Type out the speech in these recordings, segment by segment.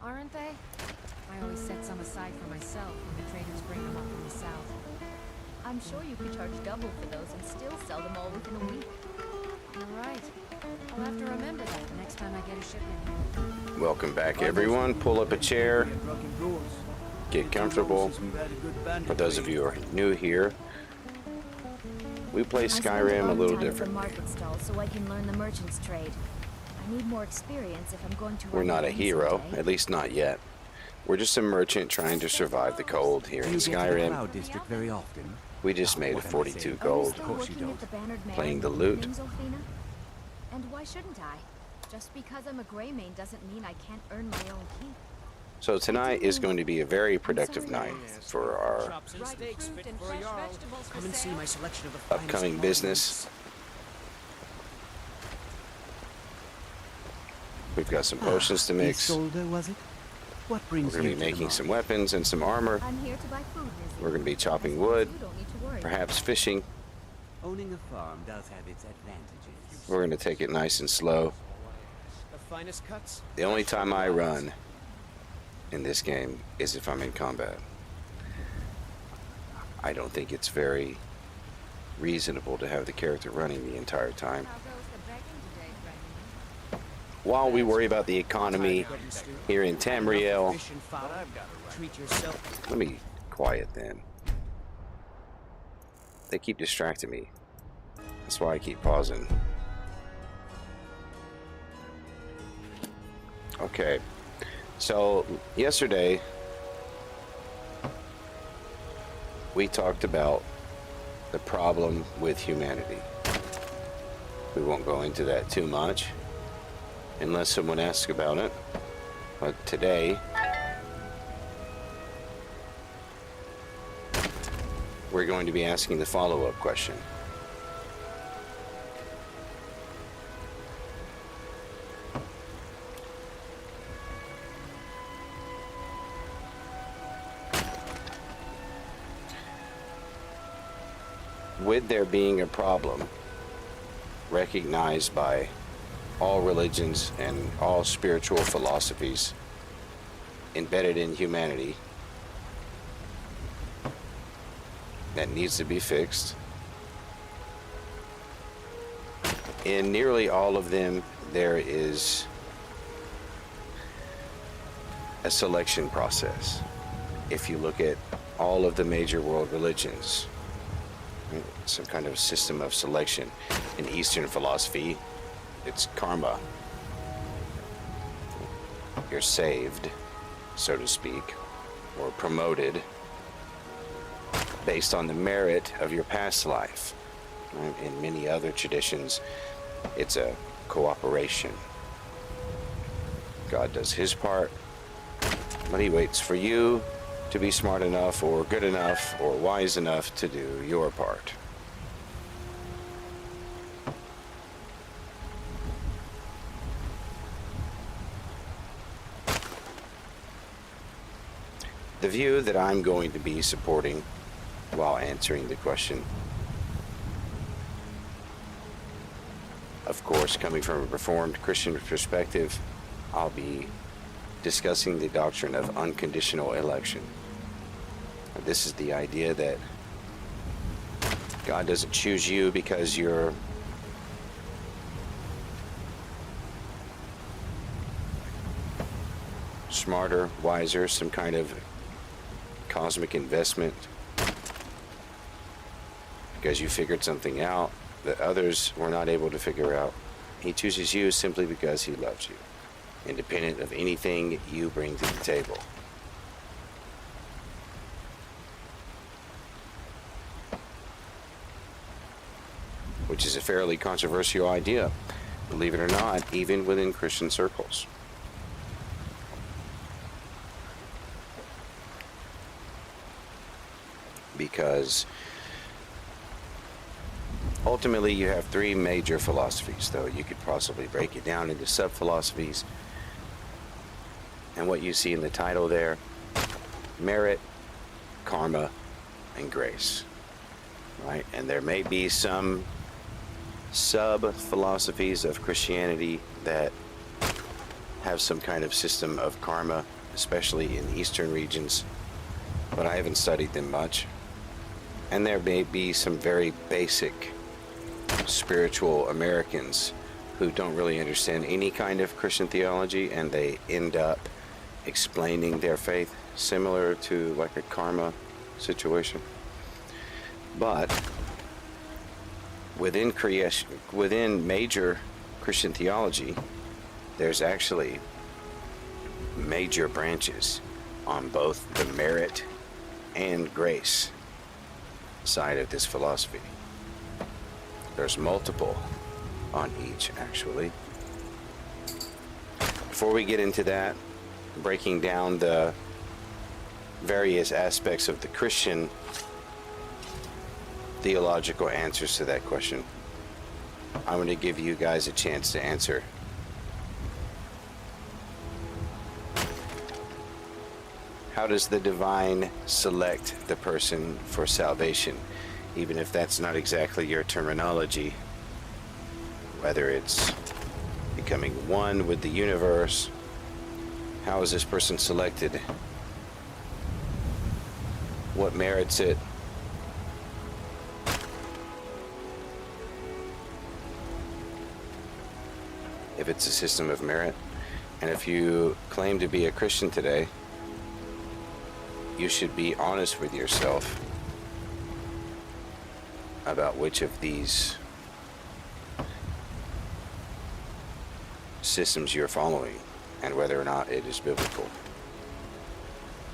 Aren't they? I always set some aside for myself when the traders bring them up from the south. I'm sure you could charge double for those and still sell them all within a week. You're right. I'll have to remember that the next time I get a shipment here. Welcome back, everyone. Pull up a chair, get comfortable. For those of you who are new here, we play Skyrim a little different. Market stall so I can learn the merchant's trade. I need more experience if I'm going to. We're not a hero, at least not yet. We're just a merchant trying to survive the cold here in Skyrim. District very often. We just made a 42 gold playing the loot. And why shouldn't I? Just because I'm a gray mane doesn't mean I can't earn my own keep. So tonight is going to be a very productive night for our Come and see my selection of the upcoming business. We've got some potions to mix. Solder, was it? What We're brings going to you be to the making market? some weapons and some armor. I'm here to buy food, Lizzie. We're going to be chopping As long as wood, you don't need to worry. perhaps fishing. Owning a farm does have its advantages. We're going to take it nice and slow. The finest cuts. The only time I run in this game is if I'm in combat. I don't think it's very reasonable to have the character running the entire time. How goes the begging today, Brennan? While we worry about the economy here in Tamriel, Fish and fowl. Treat yourself. let me quiet then. They keep distracting me. That's why I keep pausing. Okay, so yesterday we talked about the problem with humanity. We won't go into that too much unless someone asks about it. But today we're going to be asking the follow-up question. With there being a problem recognized by all religions and all spiritual philosophies embedded in humanity that needs to be fixed, in nearly all of them there is a selection process. If you look at all of the major world religions, some kind of system of selection. In Eastern philosophy, it's karma. You're saved, so to speak, or promoted based on the merit of your past life. In many other traditions, it's a cooperation. God does his part, but he waits for you to be smart enough or good enough or wise enough to do your part. The view that I'm going to be supporting while answering the question, of course, coming from a Reformed Christian perspective, I'll be discussing the doctrine of unconditional election. This is the idea that God doesn't choose you because you're smarter, wiser, some kind of cosmic investment, because you figured something out that others were not able to figure out. He chooses you simply because he loves you, independent of anything you bring to the table. Which is a fairly controversial idea, believe it or not, even within Christian circles. Because ultimately you have three major philosophies, though you could possibly break it down into sub-philosophies. And what you see in the title there, merit, karma, and grace. Right? And there may be some sub-philosophies of Christianity that have some kind of system of karma, especially in eastern regions, but I haven't studied them much. And there may be some very basic spiritual Americans who don't really understand any kind of Christian theology, and they end up explaining their faith similar to like a karma situation. But within creation, within major Christian theology, there's actually major branches on both the merit and grace side of this philosophy. There's multiple on each, actually. Before we get into that, breaking down the various aspects of the Christian theological answers to that question, I'm going to give you guys a chance to answer. How does the divine select the person for salvation? Even if that's not exactly your terminology, whether it's becoming one with the universe, how is this person selected? What merits it? If it's a system of merit. And if you claim to be a Christian today, you should be honest with yourself about which of these systems you're following and whether or not it is biblical.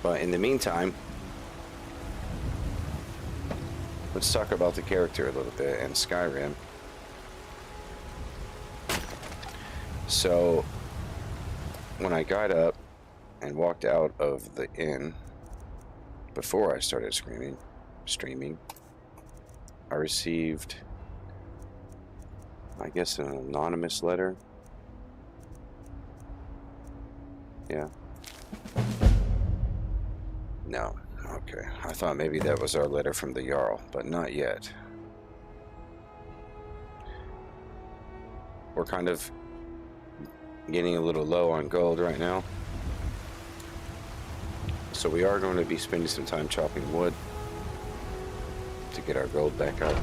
But in the meantime, let's talk about the character a little bit and Skyrim. So when I got up and walked out of the inn before I started streaming, I received, I guess, an anonymous letter. Yeah. No. Okay. I thought maybe that was our letter from the Jarl, but not yet. We're kind of getting a little low on gold right now. So we are going to be spending some time chopping wood to get our gold back up.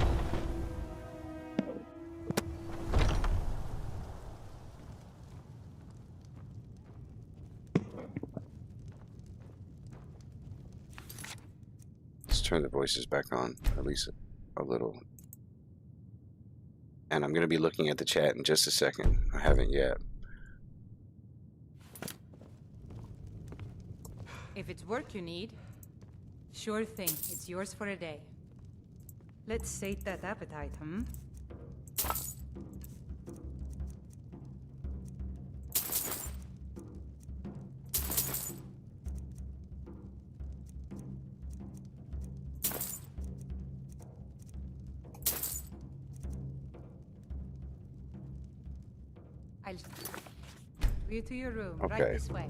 Let's turn the voices back on, at least a little. And I'm going to be looking at the chat in just a second. I haven't yet. If it's work you need, sure thing. It's yours for a day. Let's sate that appetite, hmm? I'll take you to your room, Okay. right this way.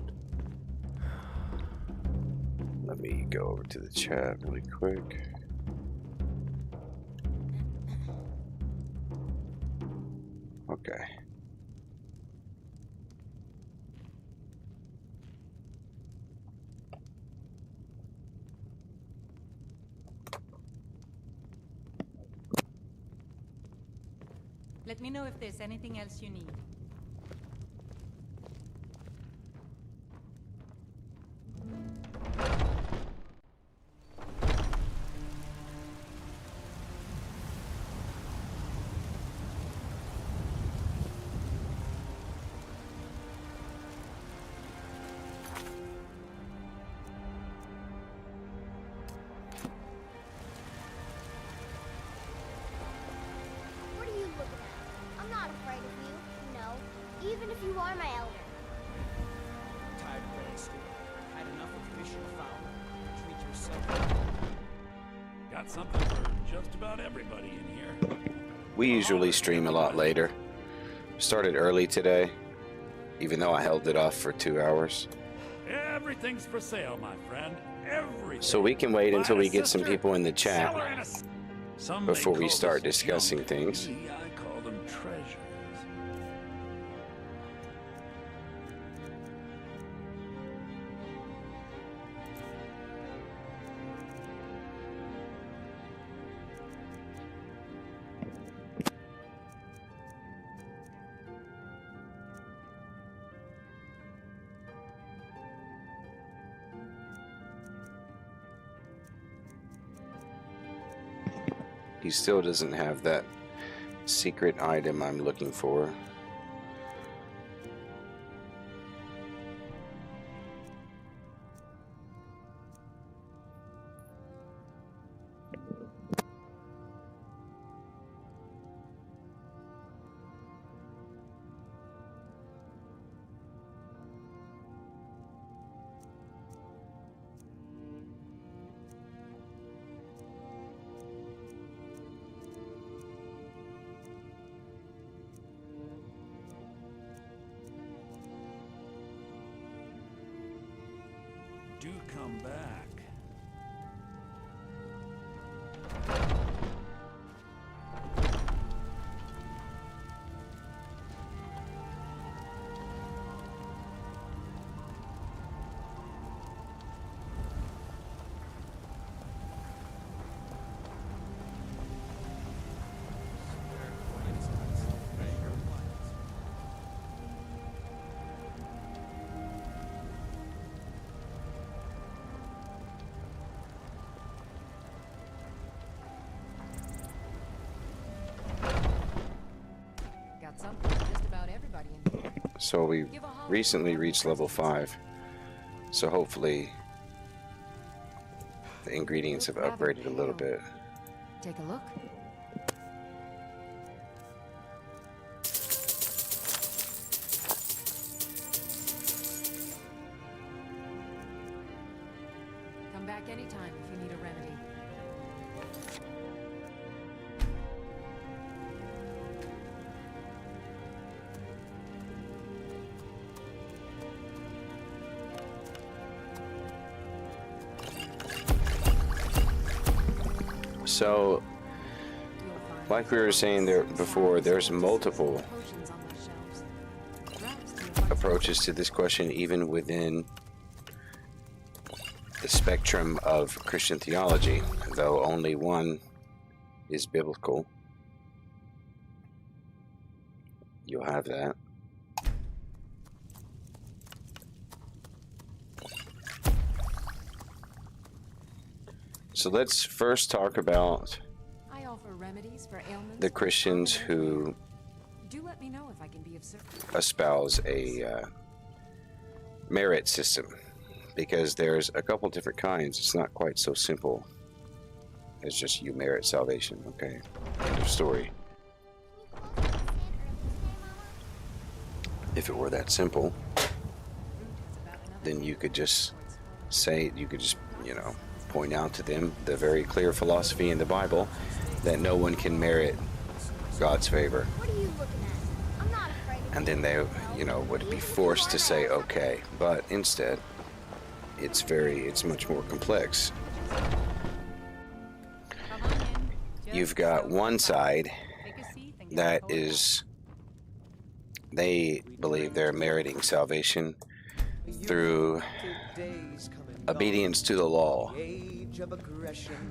Let me go over to the chat really quick. Okay. Let me know if there's anything else you need. What are you looking at? I'm not afraid of you, no. Even if you are my elder. Tired of wasting. Had enough of fish and fowl. Treat yourself. Got something for just about everybody in here. We usually stream a lot later. Started early today, even though I held it off for 2 hours. Everything's for sale, my friend. Everything. So we can wait until Buy a we get some sister, people in the chat sell her in a Some may before we call start this discussing junk. things. Me, I call them treasures. He still doesn't have that secret item I'm looking for. Do come back. Got something for just about everybody in here. So we recently reached level 5. So hopefully the ingredients have upgraded a little bit. Take a look. Come back anytime if you need a remedy. So, like we were saying there before, there's multiple Potions on my shelves. Drugs to your approaches to this question, even within the spectrum of Christian theology, though only one is biblical. You'll have that. So let's first talk about I offer remedies for ailments. the Christians who Do let me know if I can be of service. espouse a merit system, because there's a couple different kinds. It's not quite so simple as just you merit salvation. Okay, end of story. Can you close the stand early today, Mama? If it were that simple, then you could just say, you know, point out to them the very clear philosophy in the Bible that no one can merit God's favor. What are you looking at? I'm not afraid of And you. then they, you know, would be forced to say, okay. But instead, it's much more complex. Come on in. Just You've got so one far. side Take a seat and get that a cold is, they believe they're meriting salvation through obedience to the law.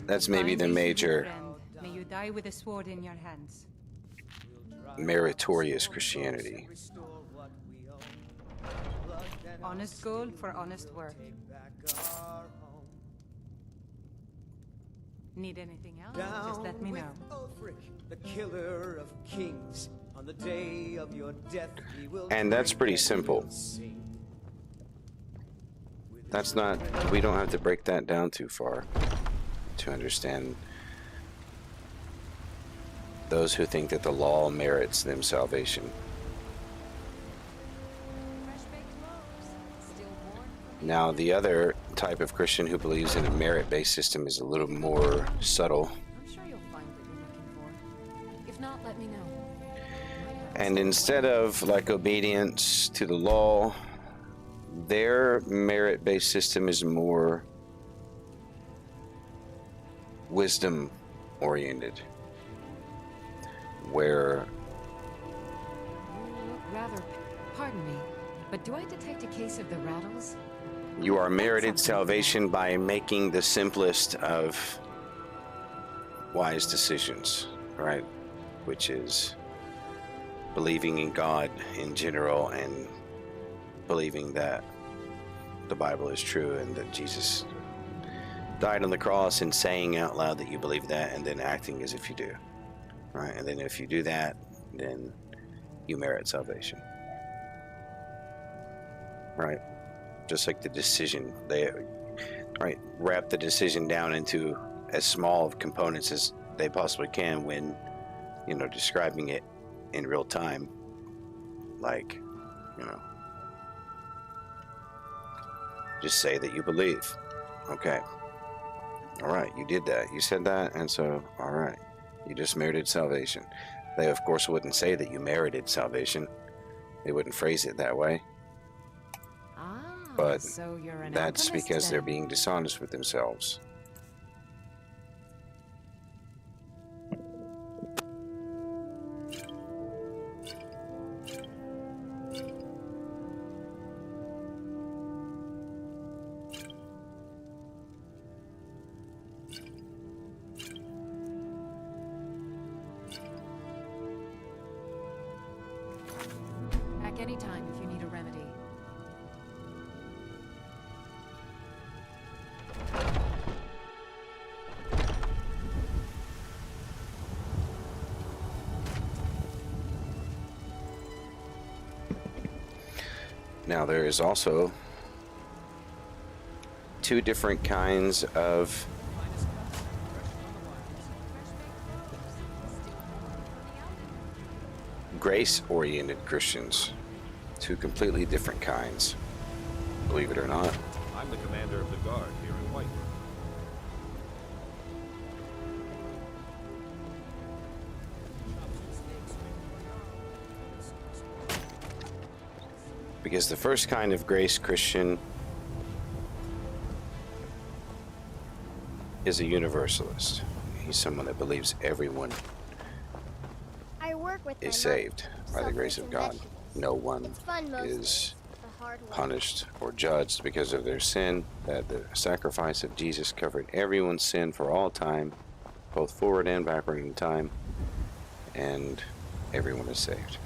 That's maybe the Find major friend. May you die with a sword in your hands. meritorious Christianity. Honest gold for honest work. Need anything else? Just let me know. The killer of kings. On the day of your death, we will And that's drink pretty and simple. we'll sing. That's not, we don't have to break that down too far to understand those who think that the law merits them salvation. Fresh-baked loaves. Stillborn from Now, the other type of Christian who believes in a merit-based system is a little more subtle. I'm sure you'll find what you're looking for. If not, let me know. Might have And instead of like obedience to the law, their merit-based system is more wisdom-oriented, where You look rather... Pardon me, but do I detect a case of the rattles? you are merited salvation by making the simplest of wise decisions, right? Which is believing in God in general and believing that the Bible is true and that Jesus died on the cross and saying out loud that you believe that, and then acting as if you do. Right? And then if you do that, then you merit salvation. Right? Just like the decision, they wrap the decision down into as small of components as they possibly can when, describing it in real time. Like, just say that you believe. Okay. All right, you did that. You said that, and so, all right, you just merited salvation. They, of course, wouldn't say that you merited salvation. They wouldn't phrase it that way. But so you're an that's alchemist, because they're then. being dishonest with themselves. Back anytime if you need a remedy. Now, there is also two different kinds of grace-oriented Christians. Two completely different kinds, believe it or not. I'm the commander of the guard here in White. Because the first kind of grace Christian is a universalist. He's someone that believes everyone I work with is my mom. saved by the grace of God. No one It's fun most is days. The hard work. punished or judged because of their sin, that the sacrifice of Jesus covered everyone's sin for all time, both forward and backward in time, and everyone is saved.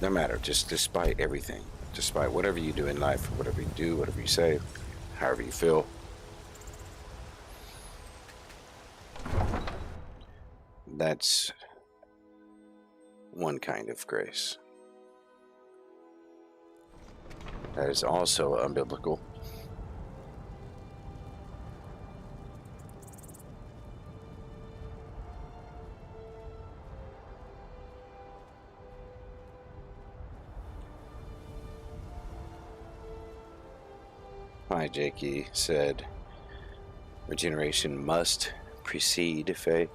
No matter, just despite everything, despite whatever you do in life, whatever you do, whatever you say, however you feel. That's one kind of grace. That is also unbiblical. Hi, Jakey said, regeneration must precede faith.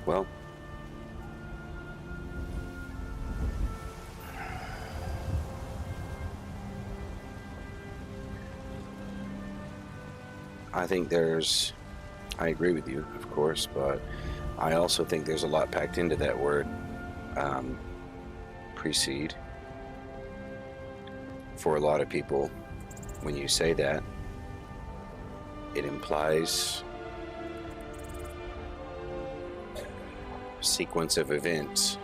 Well, I agree with you, of course, but I also think there's a lot packed into that word, precede. For a lot of people, when you say that, it implies a sequence of events.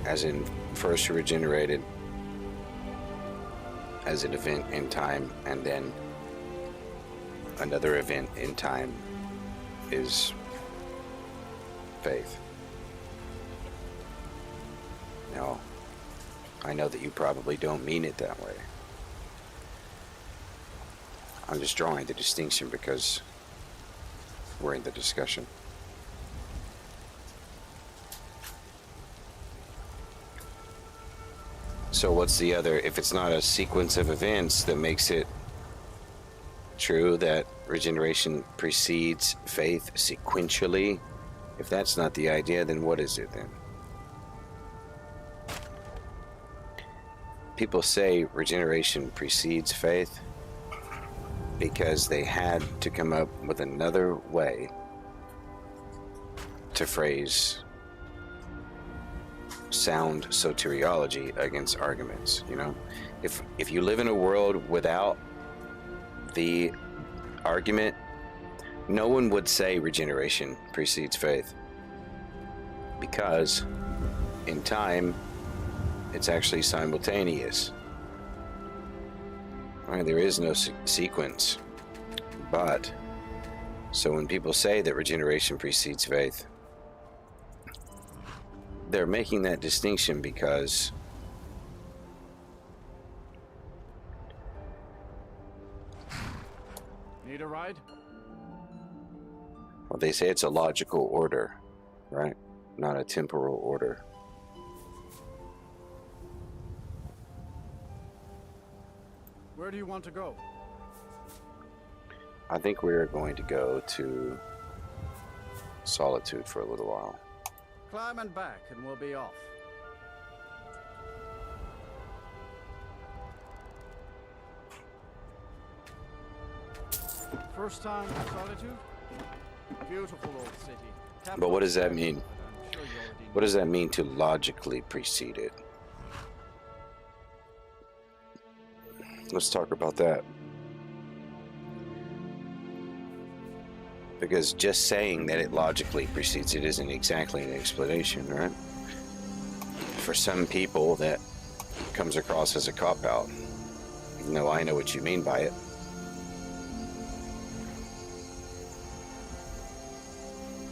As in, first you're regenerated as an event in time, and then another event in time is faith. Now, I know that you probably don't mean it that way. I'm just drawing the distinction because we're in the discussion. So what's the other, if it's not a sequence of events that makes it true that regeneration precedes faith sequentially? If that's not the idea, then what is it then? People say regeneration precedes faith because they had to come up with another way to phrase sound soteriology against arguments. You know, if you live in a world without the argument, no one would say regeneration precedes faith, because in time, it's actually simultaneous. Right? There is no sequence. But, so when people say that regeneration precedes faith, they're making that distinction because Need a ride? well, they say it's a logical order, right? Not a temporal order. Where do you want to go? I think we're going to go to Solitude for a little while. Climb and back, and we'll be off. First time in Solitude? Beautiful old city. But what does that mean? But I'm sure you already What does that mean to logically precede it? Let's talk about that. Because just saying that it logically precedes it isn't exactly an explanation, right? For some people, that comes across as a cop-out, even though I know what you mean by it.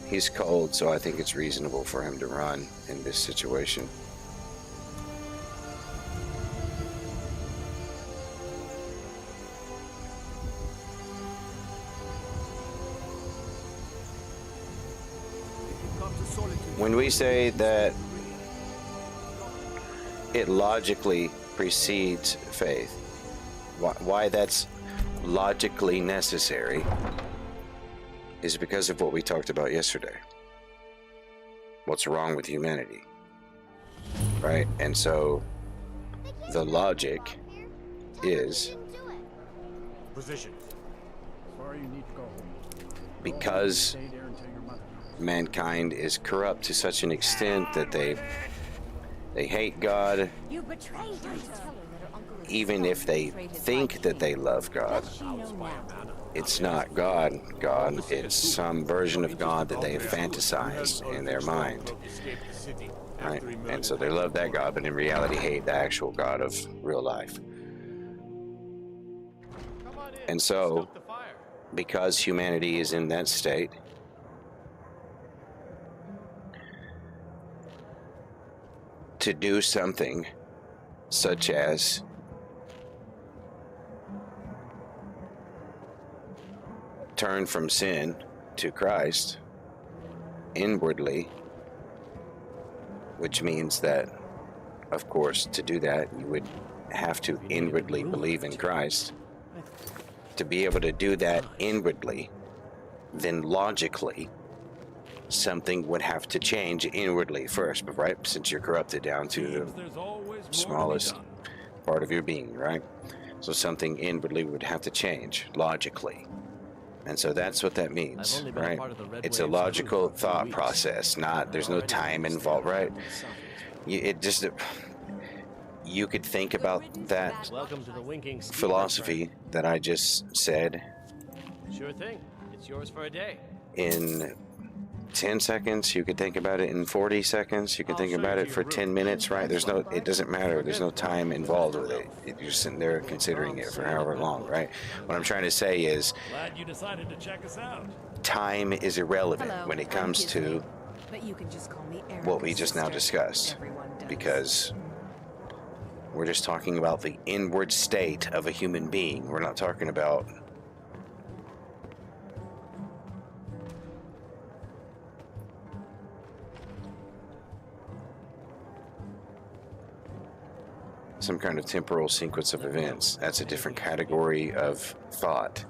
He's cold, so I think it's reasonable for him to run in this situation. come to Solitude. When we say that it logically precedes faith, why that's logically necessary is because of what we talked about yesterday. What's wrong with humanity, right? And so the logic is Position. Sorry, you need to go home. because Stay there until your mother comes. mankind is corrupt to such an extent that they hate God, You betrayed her. Tell her that her uncle is even if they think that they love God. she know now. It's not God, it's some version of God that they have fantasized in their mind, right? And so they love that God, but in reality hate the actual God of real life. And so, because humanity is in that state, to do something such as turn from sin to Christ inwardly, which means that, of course, to do that, you would have to inwardly believe in Christ. To be able to do that inwardly, then logically, something would have to change inwardly first, right? Since you're corrupted down to Seems there's always more to the be smallest done. part of your being, right? So something inwardly would have to change logically. And so that's what that means, I've only been a right? part of the Red It's a Wave logical crew for a few thought weeks. process, not, there's no time involved, right? You could think about that Welcome to the Winking Ski philosophy that I just said Restaurant. Sure thing. It's yours for a day. in 10 seckens, you could think about it in 40 seconds, you can I'll think show about you it to for your 10 room. minutes, right? There's no, it doesn't matter, there's no time involved with it. You're sitting there considering it for however long, right? What I'm trying to say is Glad you decided to check us out. time is irrelevant Hello, when it I'm comes to Gizmo, but you can just call me what we Erica's just now sister. discussed, Everyone does. because we're just talking about the inward state of a human being. We're not talking about some kind of temporal sequence of events. That's a different category of thought.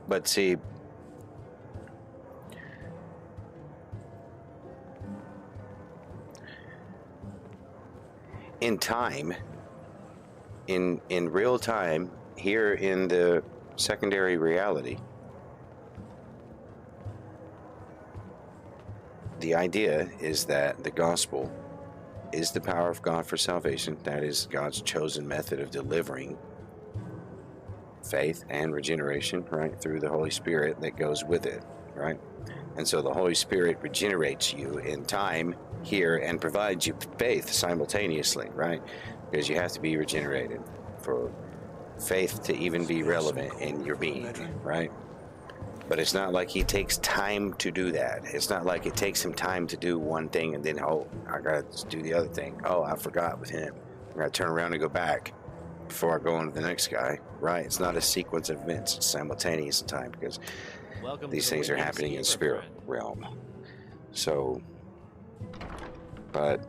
But see, in time, in real time, here in the secondary reality, the idea is that the gospel is the power of God for salvation. That is God's chosen method of delivering faith and regeneration, right, through the Holy Spirit that goes with it, right? And so the Holy Spirit regenerates you in time here and provides you faith simultaneously, right? Because you have to be regenerated for faith to even be relevant in your being, right? But it's not like he takes time to do that. It's not like it takes him time to do one thing and then, oh, I gotta do the other thing. Oh, I forgot with him. I gotta turn around and go back before I go on to the next guy, right? It's not a sequence of events. It's simultaneous in time because these things are happening in spirit realm. So, but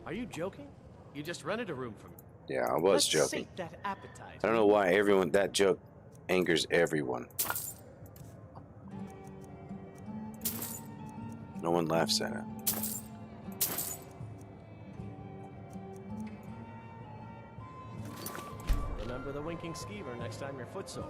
Are you joking? You just rented a room from me. yeah, I was Let's joking. sate that appetite. I don't know why that joke angers everyone. No one laughs at it. Remember the winking skeever next time your foot's sore.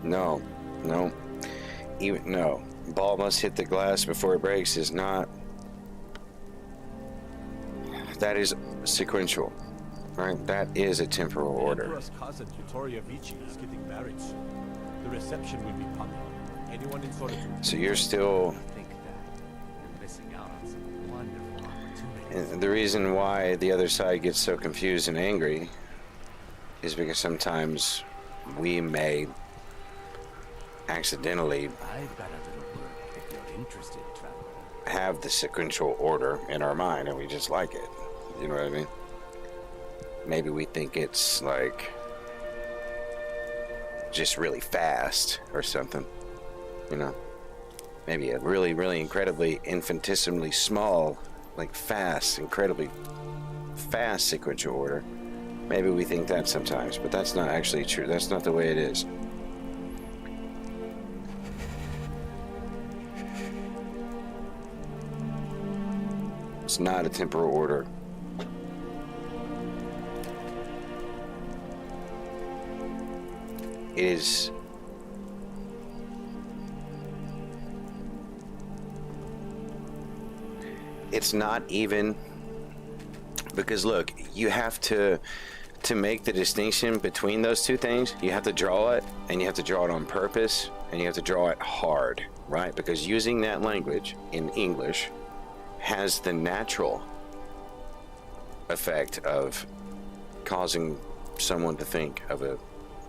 No, no, even no. Ball must hit the glass before it breaks is not. That is sequential, right? That is a temporal order. Emperor's cousin Vittoria Vici is getting married soon. The reception will be public. Anyone in Solitude. So you're still. I think that you're missing out on some wonderful opportunities. And the reason why the other side gets so confused and angry is because sometimes we may accidentally I've got a little word if you're interested, traveler. have the sequential order in our mind and we just like it. You know what I mean? Maybe we think it's like just really fast or something, you know? Maybe a really, really incredibly infinitesimally small, like fast, incredibly fast sequential order. Maybe we think that sometimes, but that's not actually true. That's not the way it is. It's not a temporal order. It is it's not even because look, you have to make the distinction between those two things, you have to draw it, and you have to draw it on purpose, and you have to draw it hard, right? Because using that language in English has the natural effect of causing someone to think of a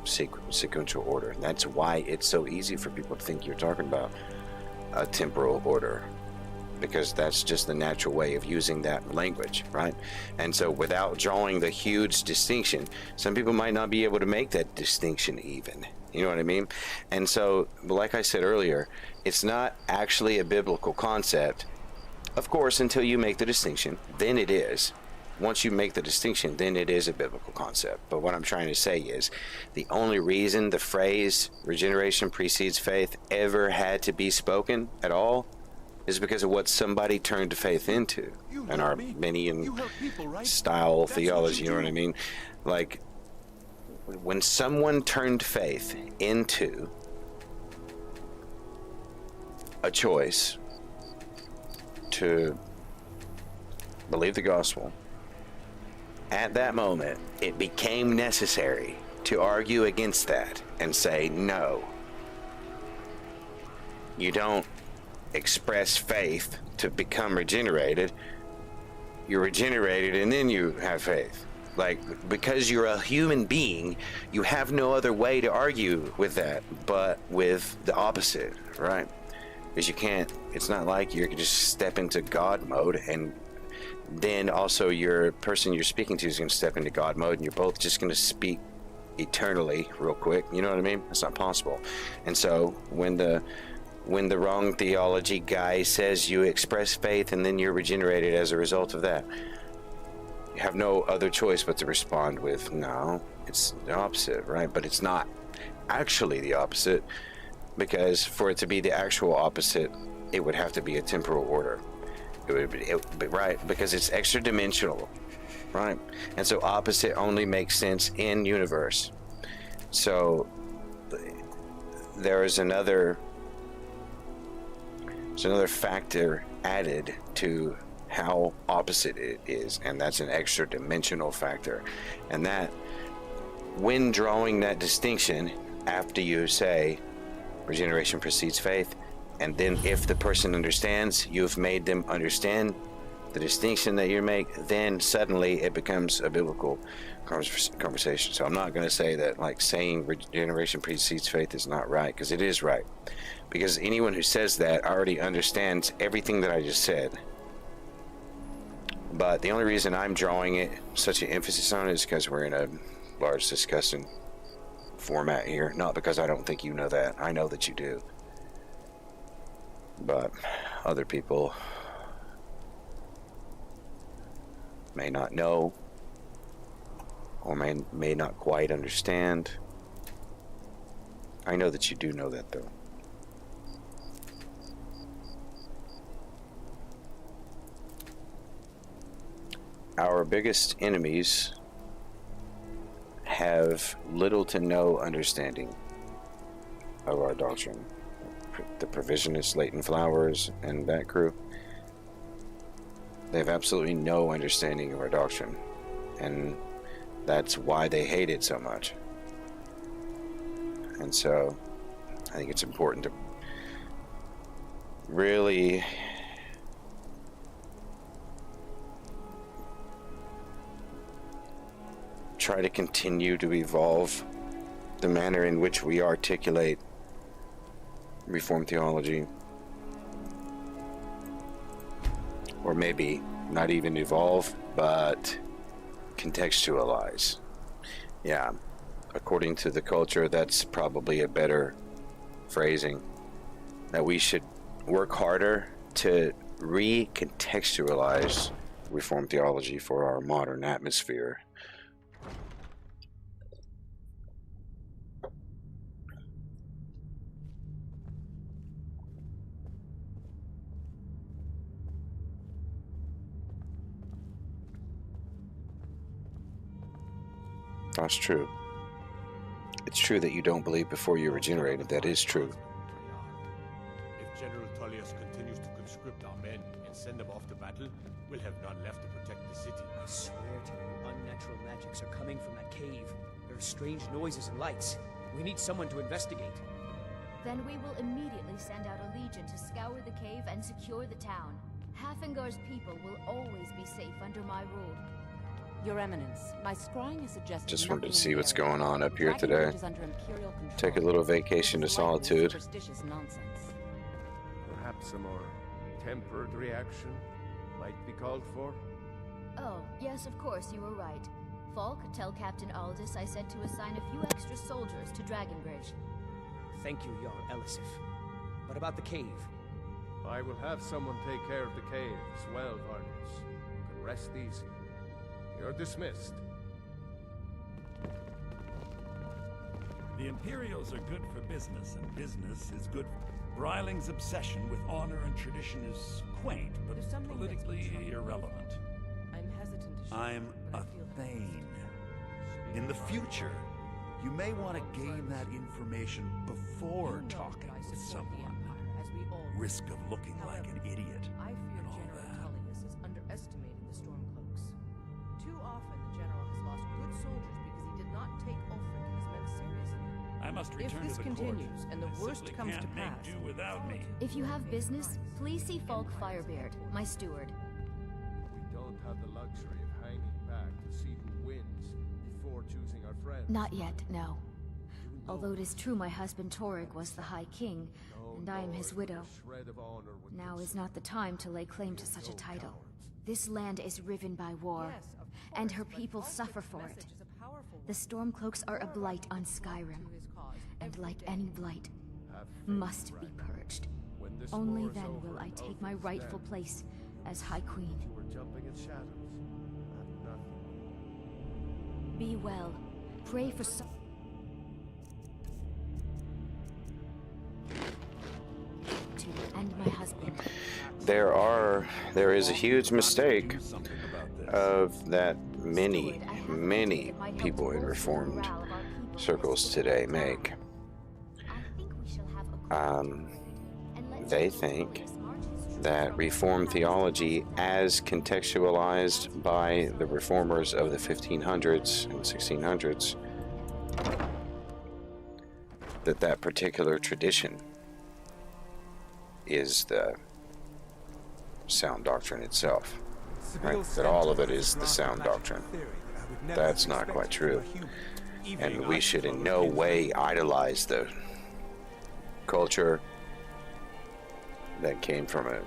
sequential order. That's why it's so easy for people to think you're talking about a temporal order, because that's just the natural way of using that language, right? And so without drawing the huge distinction, some people might not be able to make that distinction even. You know what I mean? And so, like I said earlier, it's not actually a biblical concept. Of course, until you make the distinction, then it is. Once you make the distinction, then it is a biblical concept. But what I'm trying to say is, the only reason the phrase regeneration precedes faith ever had to be spoken at all is because of what somebody turned faith into in Arminian style theology, you know what I mean? Like, when someone turned faith into a choice to believe the gospel, at that moment, it became necessary to argue against that and say, no, you don't express faith to become regenerated. You're regenerated and then you have faith. Like, because you're a human being, you have no other way to argue with that but with the opposite, right? Because you can't, it's not like you can just step into God mode and then also your person you're speaking to is going to step into God mode and you're both just going to speak eternally real quick. You know what I mean? That's not possible. And so when the wrong theology guy says you express faith and then you're regenerated as a result of that, you have no other choice but to respond with, no, it's the opposite, right? But it's not actually the opposite, because for it to be the actual opposite, it would have to be a temporal order. It would be right, because it's extra dimensional, right? And so opposite only makes sense in universe. So there's another factor added to how opposite it is, and that's an extra dimensional factor. And that, when drawing that distinction, after you say regeneration precedes faith, and then if the person understands, you've made them understand the distinction that you make, then suddenly it becomes a biblical conversation. So I'm not going to say that like saying regeneration precedes faith is not right, because it is right. Because anyone who says that already understands everything that I just said. But the only reason I'm drawing such an emphasis on it is because we're in a large discussion format here. Not because I don't think you know that. I know that you do. But other people may not know, or may not quite understand. I know that you do know that, though. Our biggest enemies have little to no understanding of our doctrine. The provisionists, Leighton Flowers, and that crew, they have absolutely no understanding of our doctrine, and that's why they hate it so much. And so I think it's important to really try to continue to evolve the manner in which we articulate Reformed theology, or maybe not even evolve, but contextualize. Yeah, according to the culture, that's probably a better phrasing, that we should work harder to recontextualize Reformed theology for our modern atmosphere. That's true. It's true that you don't believe before you're regenerated. That is true. If General Tullius continues to conscript our men and send them off to battle, we'll have none left to protect the city. I swear to you, unnatural magics are coming from that cave. There are strange noises and lights. We need someone to investigate. Then we will immediately send out a legion to scour the cave and secure the town. Hafengar's people will always be safe under my rule. Your Eminence, my scrying has suggested. Just wanted to see what's going on up here today. Take a little vacation to solitude. Perhaps a more tempered reaction might be called for. Oh, yes, of course, you were right. Falk, tell Captain Aldous I said to assign a few extra soldiers to Dragonbridge. Thank you, Jarl Elisif. But about the cave? I will have someone take care of the cave as well, Vargas. You can rest easy. You're dismissed. The Imperials are good for business, and business is good for... Bryling's obsession with honor and tradition is quaint, but politically irrelevant. I'm hesitant to I'm a Thane. In the future, you may want to gain that information before talking with someone. Risk of looking like an idiot. I fear and all General that. Tullius is underestimating the Stormcloaks. Too often the General has lost good soldiers because he did not take Ulfric and his men seriously. I must If return this to the continues court. and the I worst simply comes to can't make pass, do without me. If you have business, please see Falk Firebeard, my steward. We don't have the luxury of hanging back to see who wins before choosing our friends. Not yet, no. Although it is true my husband Torrig was the High King, and I am his widow. Now is not the time to lay claim to such a title. This land is riven by war, and her people suffer for it. The Stormcloaks are a blight on Skyrim, and like any blight, must be purged. Only then will I take my rightful place as High Queen. We're jumping at shadows. At nothing. Be well. Pray for some... there is a huge mistake of that many people in Reformed circles today make. They think that Reformed theology, as contextualized by the Reformers of the 1500s and 1600s, that particular tradition is the sound doctrine itself, right? That all of it is the sound doctrine. That's not quite true. And we should in no way idolize the culture that came from it.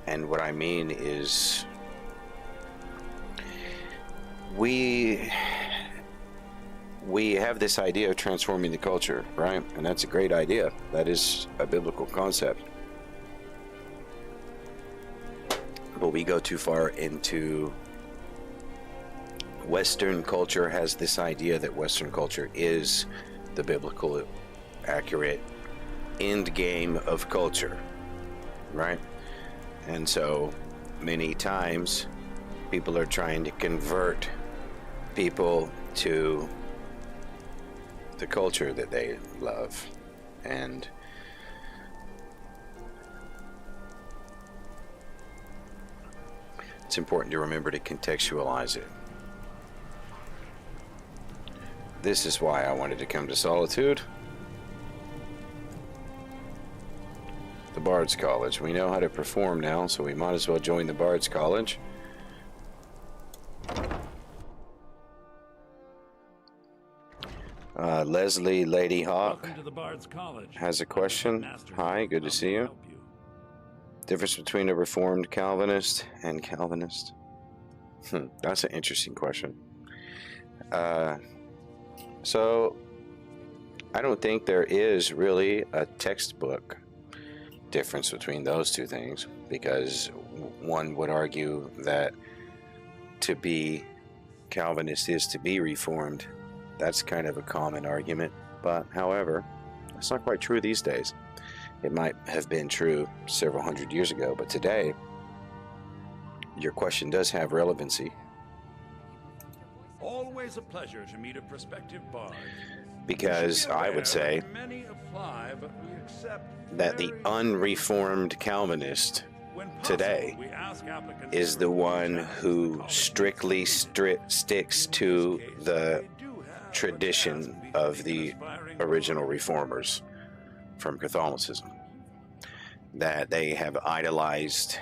And what I mean is, we have this idea of transforming the culture, right? And that's a great idea. That is a biblical concept. But we go too far into Western culture. Has this idea that Western culture is the biblical accurate end game of culture, right? And so many times people are trying to convert people to the culture that they love, and it's important to remember to contextualize it. This is why I wanted to come to Solitude. The Bard's College. We know how to perform now, so we might as well join the Bard's College. Leslie Lady Hawk has a question. Hi, good to see you. Difference between a Reformed Calvinist and Calvinist? That's an interesting question. So, I don't think there is really a textbook difference between those two things, because one would argue that to be Calvinist is to be Reformed. That's kind of a common argument, but however, it's not quite true these days. It might have been true several hundred years ago, but today, your question does have relevancy. Always a pleasure to meet a prospective bard. Because I would say that the unreformed Calvinist today is the one who strictly sticks to the tradition of the original reformers from Catholicism. That they have idolized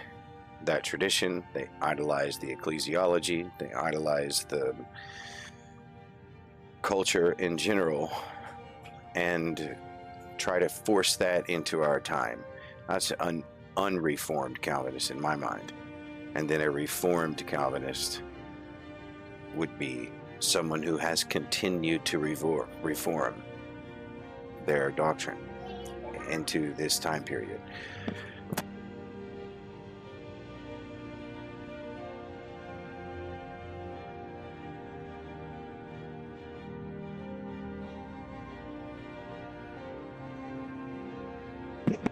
that tradition, they idolize the ecclesiology, they idolize the culture in general, and try to force that into our time. That's an unreformed Calvinist in my mind. And then a reformed Calvinist would be someone who has continued to reform their doctrine into this time period.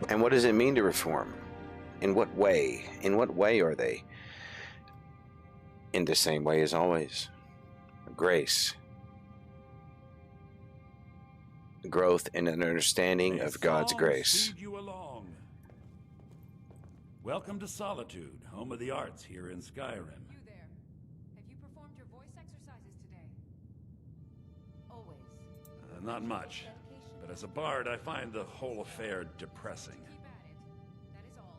And what does it mean to reform? In what way? In what way are they? In the same way as always. Grace. Growth in an understanding of God's grace. Welcome to Solitude, home of the arts here in Skyrim. You there. Have you performed your voice exercises today? Always. Not much. But as a bard, I find the whole affair depressing.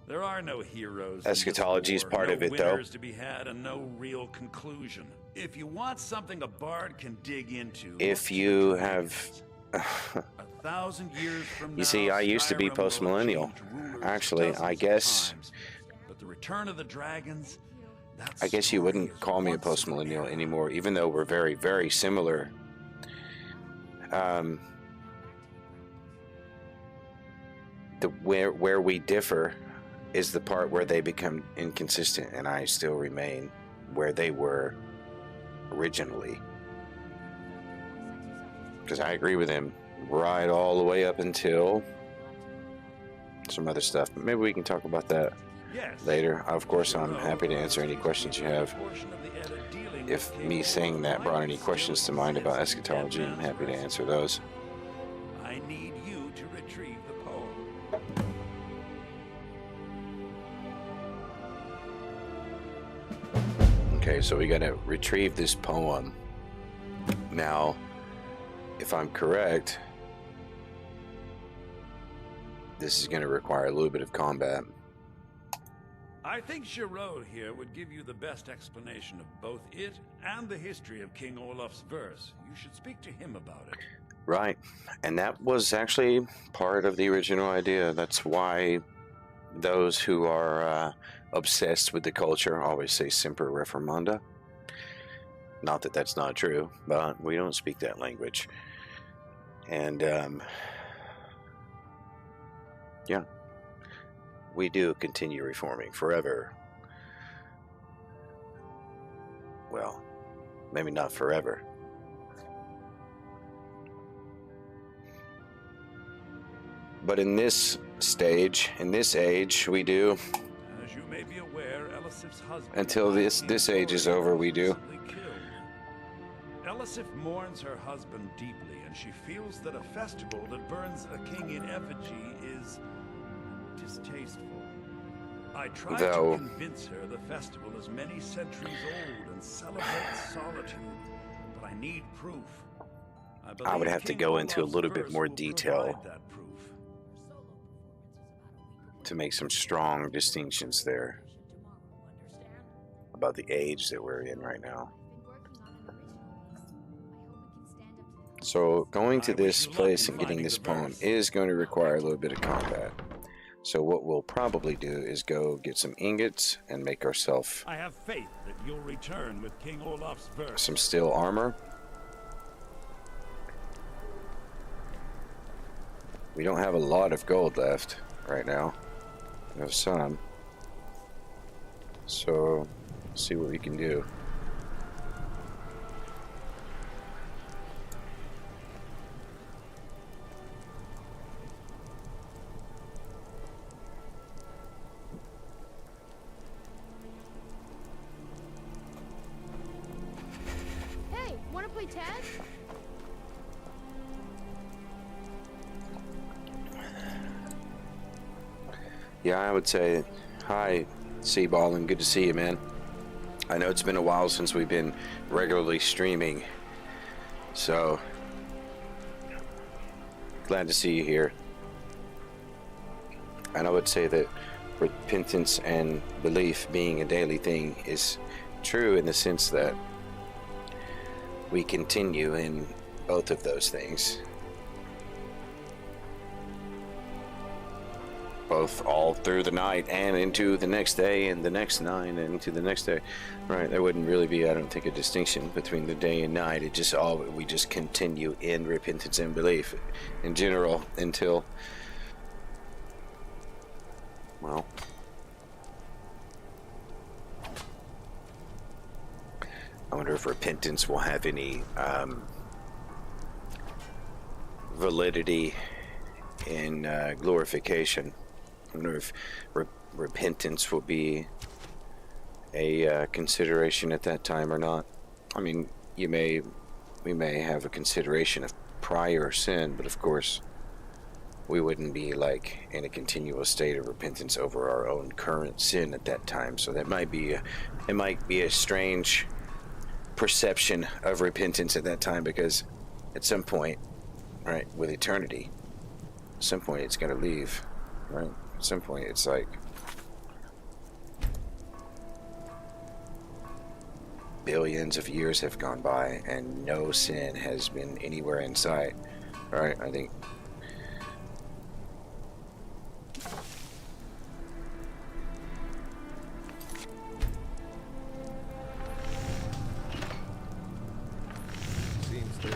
There are no heroes. Eschatology is part of it, though. No winners to be had and no real conclusion. If you want something a bard can dig into, if you have 1,000 years from now, you see, I used to be post-millennial. Actually, I guess. But the return of the dragons, I guess you wouldn't call me a post-millennial anymore, even though we're very, very similar. Where we differ is the part where they become inconsistent, and I still remain where they were originally. Because I agree with him right all the way up until some other stuff. But maybe we can talk about that later. Of course, I'm happy to answer any questions you have. If me saying that brought any questions to mind about eschatology, I'm happy to answer those. I need you to retrieve the poem. Okay, so we gotta retrieve this poem. Now, if I'm correct, this is gonna require a little bit of combat. I think Giraud here would give you the best explanation of both it and the history of King Olaf's verse. You should speak to him about it. Right, and that was actually part of the original idea. That's why those who are obsessed with the culture always say semper reformanda. Not that that's not true, but we don't speak that language. And yeah, we do continue reforming forever. Well, maybe not forever. But in this stage, in this age, we do. As you may be aware, Elisif's husband... Until this age is over, we do. Elisif mourns her husband deeply, and she feels that a festival that burns a king in effigy is distasteful. I tried to convince her the festival is many centuries old and celebrates solitude, but I need proof. I would have to go into a little bit more detail to make some strong distinctions there about the age that we're in right now. So going to this place and getting this poem is going to require a little bit of combat. So what we'll probably do is go get some ingots and make ourselves I have faith that you'll return with King Olaf's verse. Some steel armor. We don't have a lot of gold left right now. We have some. So let's see what we can do. Hey, wanna play tag? Yeah, I would say, hi, Seaball, and good to see you, man. I know it's been a while since we've been regularly streaming, so glad to see you here. And I would say that repentance and belief being a daily thing is true in the sense that we continue in both of those things. Both all through the night and into the next day and the next night and into the next day. Right, there wouldn't really be, I don't think, a distinction between the day and night. It just we just continue in repentance and belief in general until, well, I wonder if repentance will have any validity in glorification. I wonder if repentance will be a consideration at that time or not. I mean, we may have a consideration of prior sin, but of course, we wouldn't be like in a continual state of repentance over our own current sin at that time. So that might be a strange perception of repentance at that time, because at some point, right, with eternity, at some point it's going to leave, right? At some point it's like billions of years have gone by and no sin has been anywhere in sight, right? I think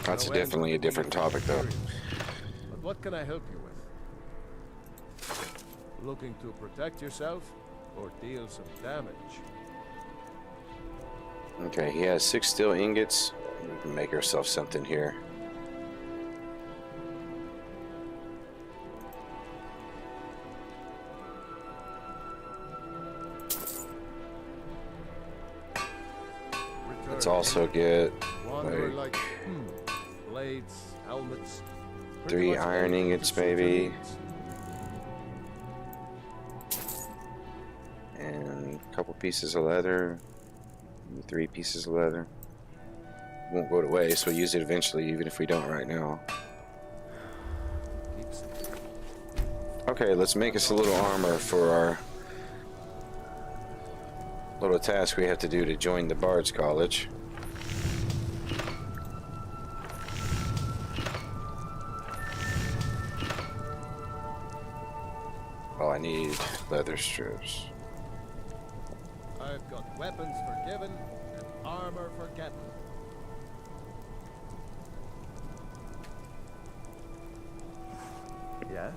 that's definitely a different topic, though. But what can I help you with? Looking to protect yourself or deal some damage? Okay, he has 6 steel ingots. We can make ourselves something here. Let's also get Wanderer like blades, helmets. 3 iron ingots maybe. And a couple pieces of leather. 3 pieces of leather. Won't go to waste, we'll use it eventually, even if we don't right now. Okay, let's make us a little armor for our little task we have to do to join the Bard's College. Oh, I need leather strips. I've got weapons forgiven and armor forgotten. Yeah?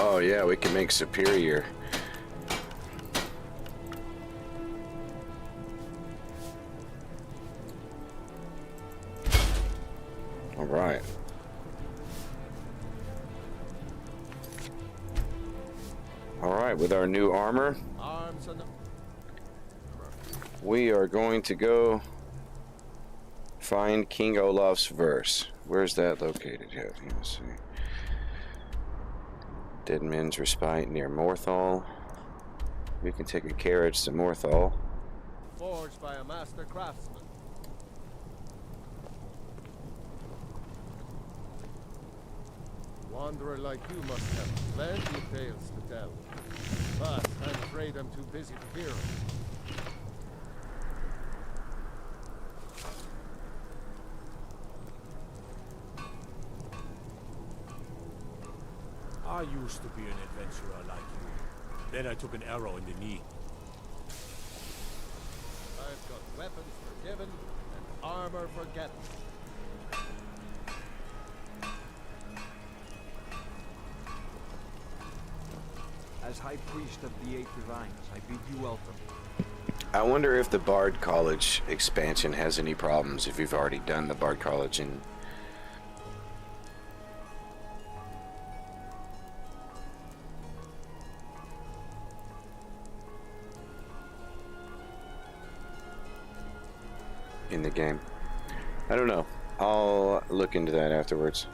Oh yeah, we can make superior. All right. All right, with our new armor, Arms and we are going to go find King Olaf's verse. Where's that located here? Let's see. Dead Men's Respite near Morthal. We can take a carriage to Morthal. forged by a master craftsman. Wanderer like you must have plenty of tales to tell. But I'm afraid I'm too busy to hear them. I used to be an adventurer like you. Then I took an arrow in the knee. I've got weapons forgiven and armor forgotten. As High Priest of the Eight Divines, I bid you welcome. I wonder if the Bard College expansion has any problems if you've already done the Bard College in the game. I don't know. I'll look into that afterwards.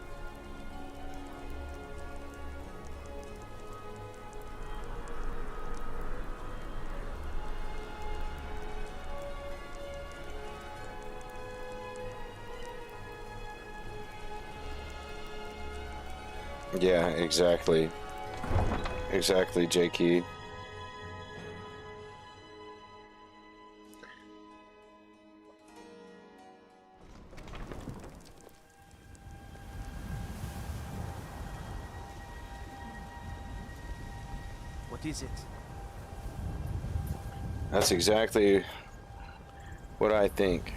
Yeah, exactly. Exactly, J-Key. What is it? That's exactly what I think.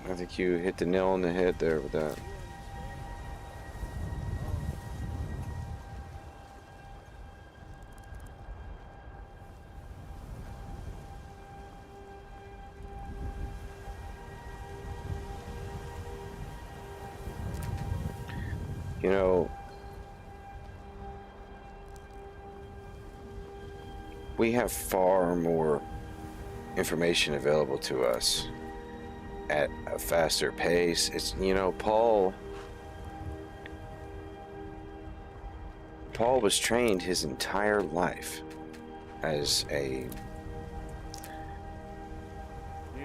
I think you hit the nail on the head there with that. You know, we have far more information available to us at a faster pace. It's, you know, Paul was trained his entire life as a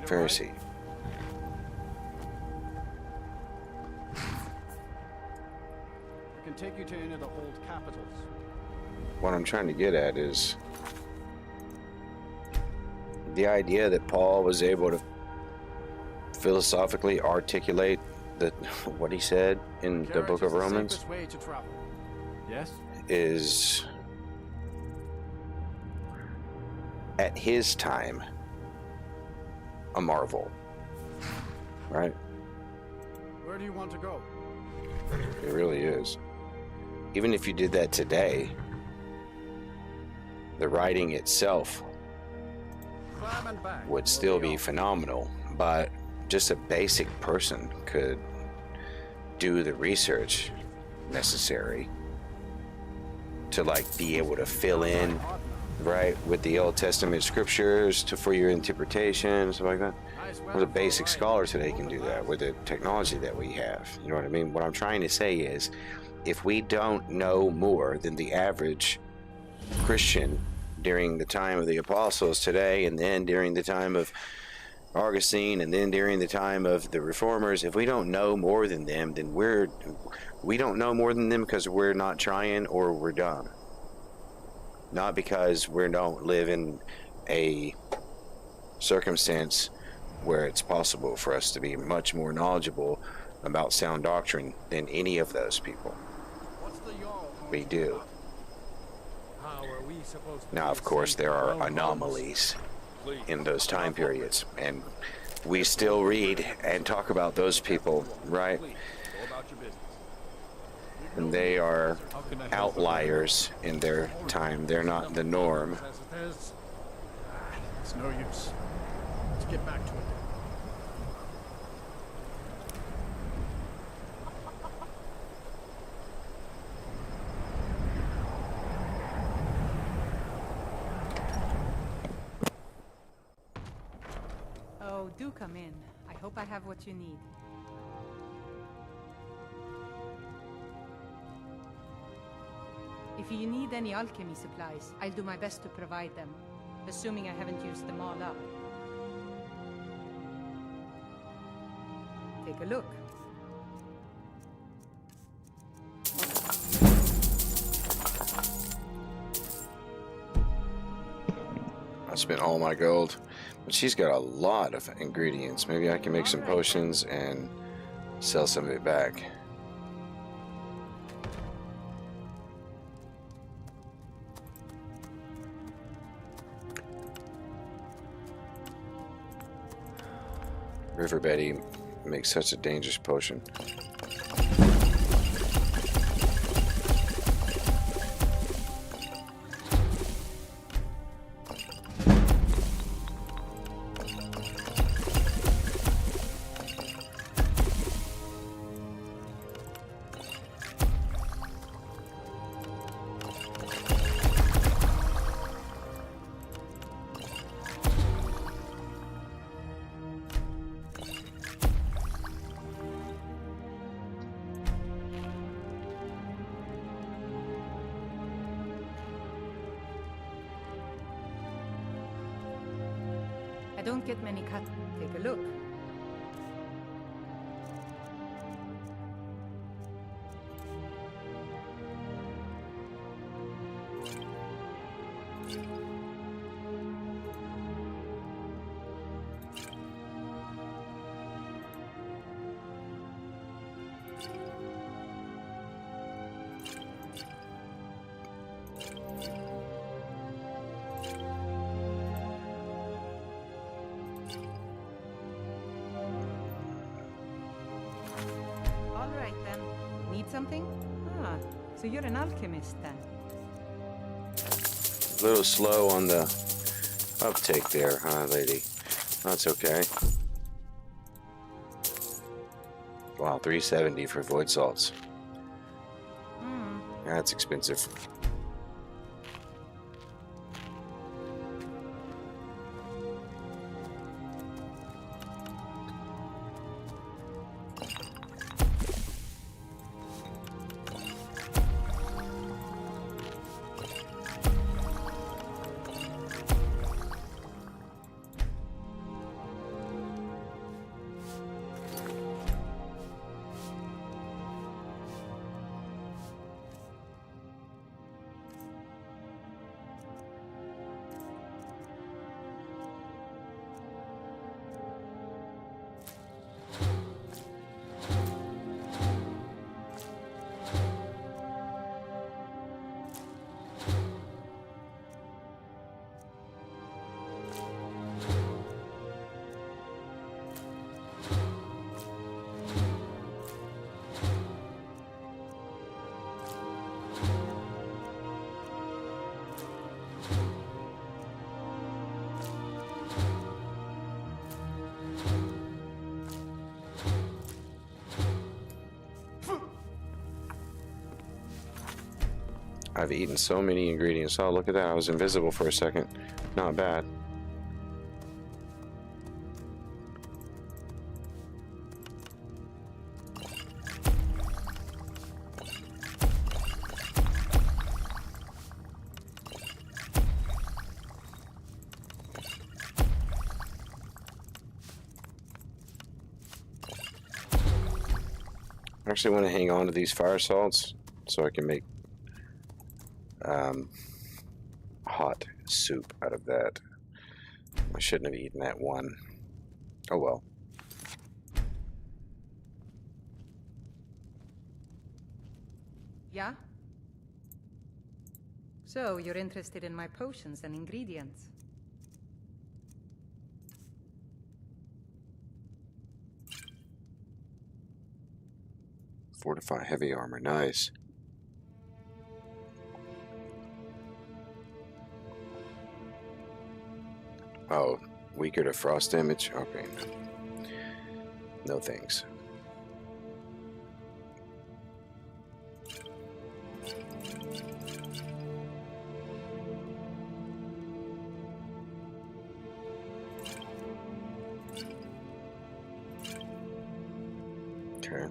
Pharisee. take you to any of the old capitals. What I'm trying to get at is the idea that Paul was able to philosophically articulate what he said in the book of Romans Way to travel. Yes? is, at his time, a marvel, right? Where do you want to go? It really is. Even if you did that today, the writing itself Climb and back. would still be phenomenal, but just a basic person could do the research necessary to like be able to fill in, right, with the Old Testament scriptures for your interpretation, stuff like that. Well, a basic scholar today can do that with the technology that we have. You know what I mean? What I'm trying to say is, if we don't know more than the average Christian during the time of the apostles today, and then during the time of Augustine, and then during the time of the reformers, if we don't know more than them, then we don't know more than them because we're not trying or we're dumb. Not because we don't live in a circumstance where it's possible for us to be much more knowledgeable about sound doctrine than any of those people. We do. Now, of course, there are anomalies in those time periods, and we still read and talk about those people, right? And they are outliers in their time. They're not the norm. It's no use. Let's get back to it. Oh, do come in. I hope I have what you need. If you need any alchemy supplies, I'll do my best to provide them, assuming I haven't used them all up. Take a look. I spent all my gold, but she's got a lot of ingredients. Maybe I can make some potions and sell some of it back. River Betty makes such a dangerous potion. I don't get many cut. Take a look. All right then. Need something? Ah, so you're an alchemist then. A little slow on the uptake there, huh, lady? That's okay. Wow, $370 for void salts. That's expensive. I've eaten so many ingredients. Oh, look at that. I was invisible for a second. Not bad. I actually want to hang on to these fire salts so I can make hot soup out of that. I shouldn't have eaten that one. Oh well. Yeah? So, you're interested in my potions and ingredients? Fortify heavy armor. Nice. Oh, weaker to frost damage? Okay. No thanks. Okay.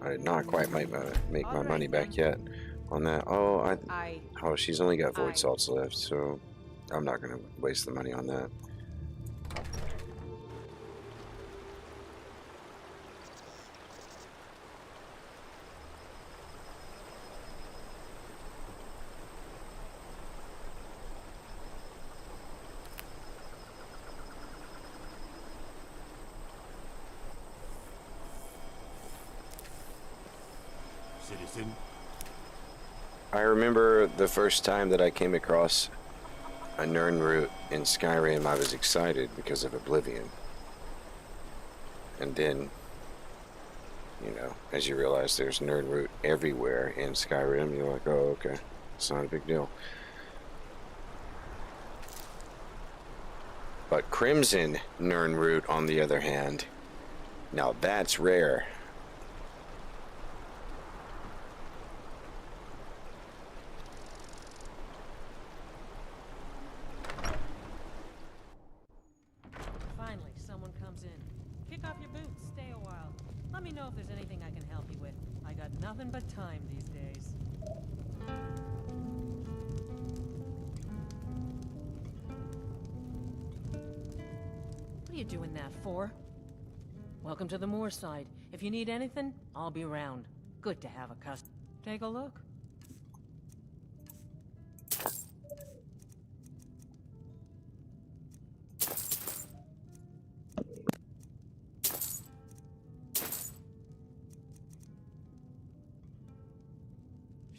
I did not quite make my money back yet on that. Oh, oh, she's only got void salts left, so I'm not going to waste the money on that. Citizen? I remember the first time that I came across a Nern route in Skyrim, I was excited because of Oblivion. And then, you know, as you realize there's Nern route everywhere in Skyrim, you're like, oh, okay, it's not a big deal. But Crimson Nern route, on the other hand, now that's rare. Nothing but time these days. What are you doing that for? Welcome to the Moorside. If you need anything, I'll be around. Good to have a customer. Take a look.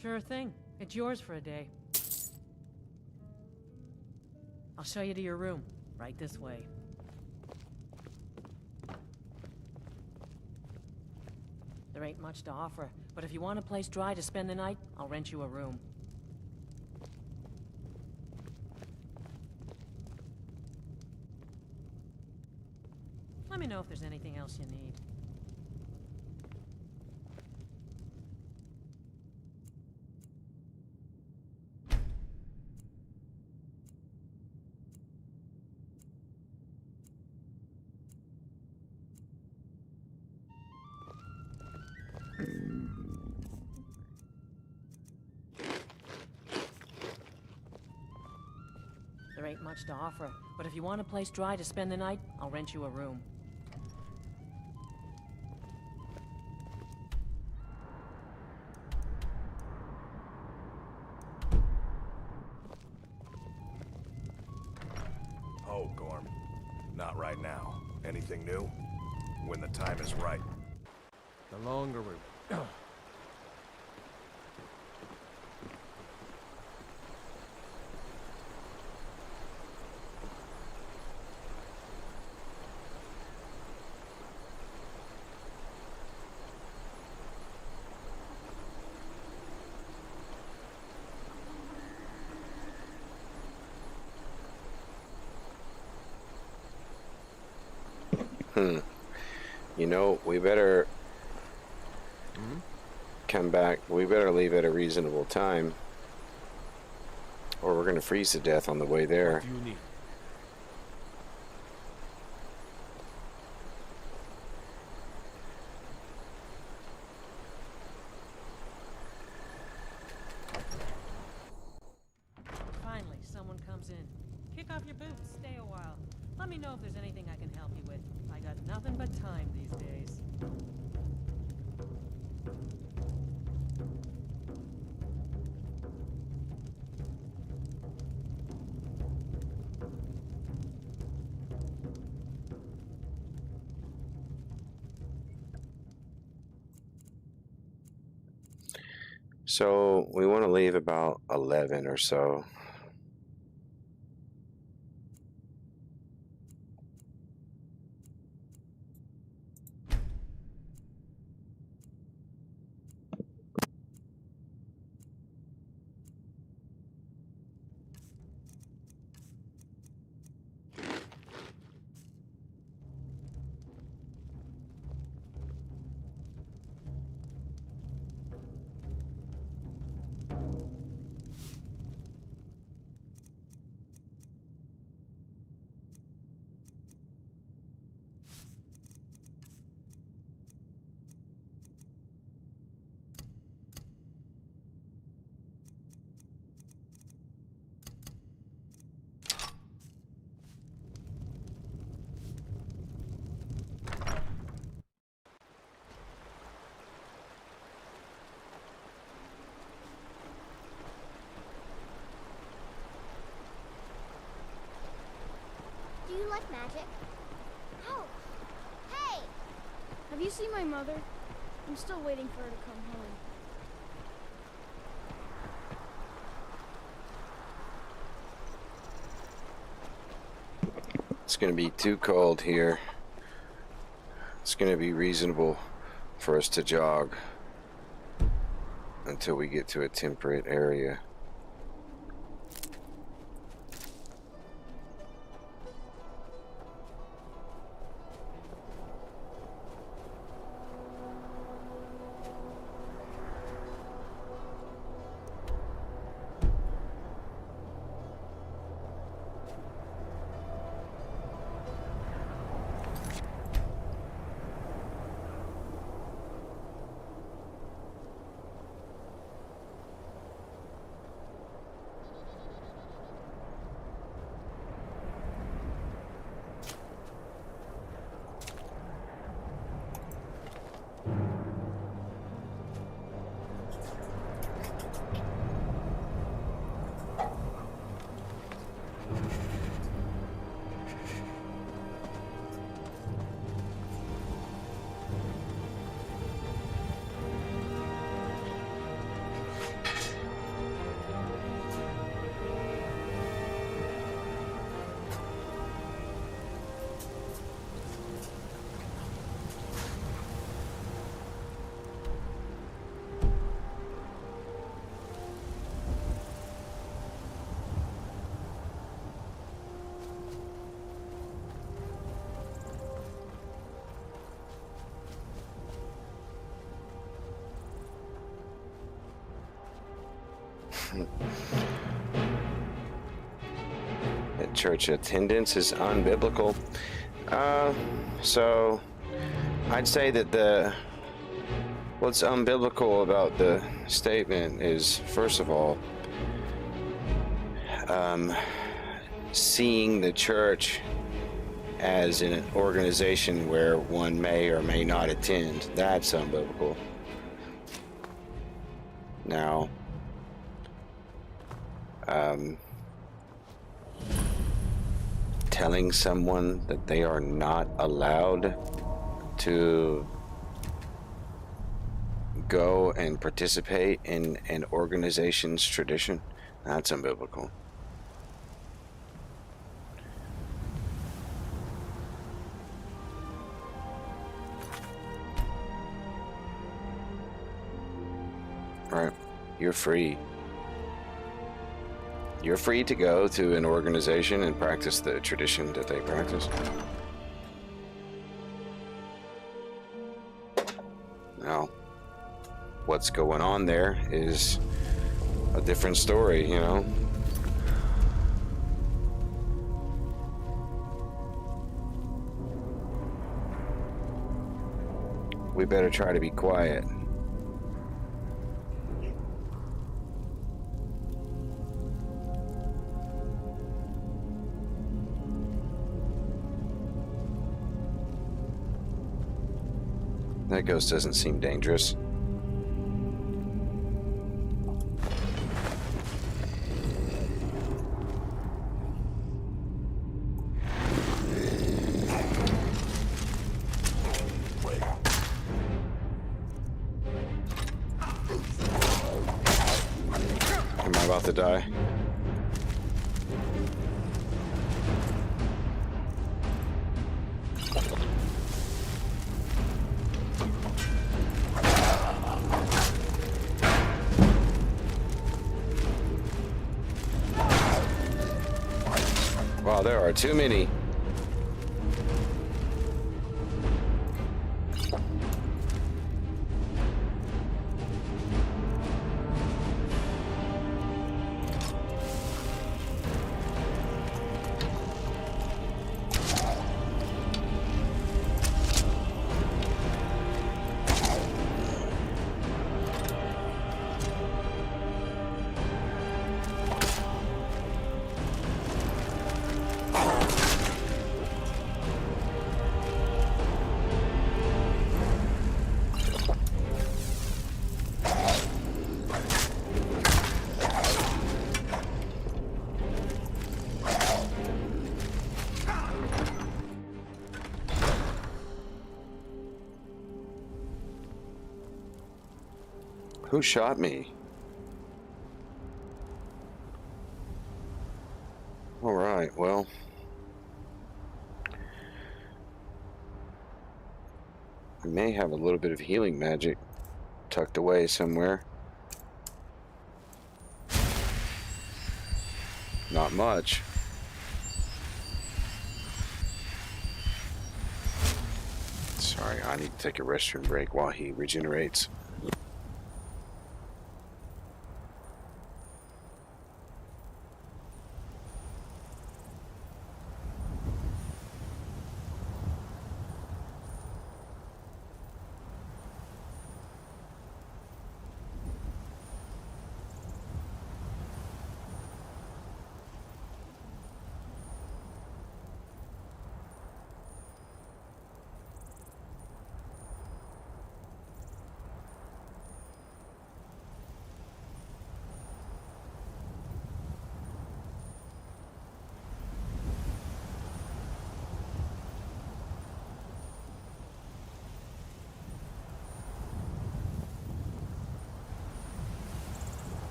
Sure thing. It's yours for a day. I'll show you to your room. Right this way. There ain't much to offer, but if you want a place dry to spend the night, I'll rent you a room. Let me know if there's anything else you need. There ain't much to offer, but if you want a place dry to spend the night, I'll rent you a room. Oh, Gorm. Not right now. Anything new? When the time is right. The longer we... You know, we better come back. We better leave at a reasonable time, or we're gonna freeze to death on the way there. What do you need? Finally, someone comes in. Kick off your boots, stay a while. Let me know if there's anything I can help you with. I got nothing but time these days. So we want to leave about 11 or so. Do you like magic? Oh! Hey! Have you seen my mother? I'm still waiting for her to come home. It's going to be too cold here. It's going to be reasonable for us to jog until we get to a temperate area. That church attendance is unbiblical. So I'd say that what's unbiblical about the statement is, first of all, seeing the church as an organization where one may or may not attend. That's unbiblical. Now, telling someone that they are not allowed to go and participate in an organization's tradition, that's unbiblical. Right, you're free. You're free to go to an organization and practice the tradition that they practice. Now, what's going on there is a different story, you know? We better try to be quiet. That ghost doesn't seem dangerous. Am I about to die? Wow, there are too many. Who shot me? All right, well. I may have a little bit of healing magic tucked away somewhere. Not much. Sorry, I need to take a restroom break while he regenerates.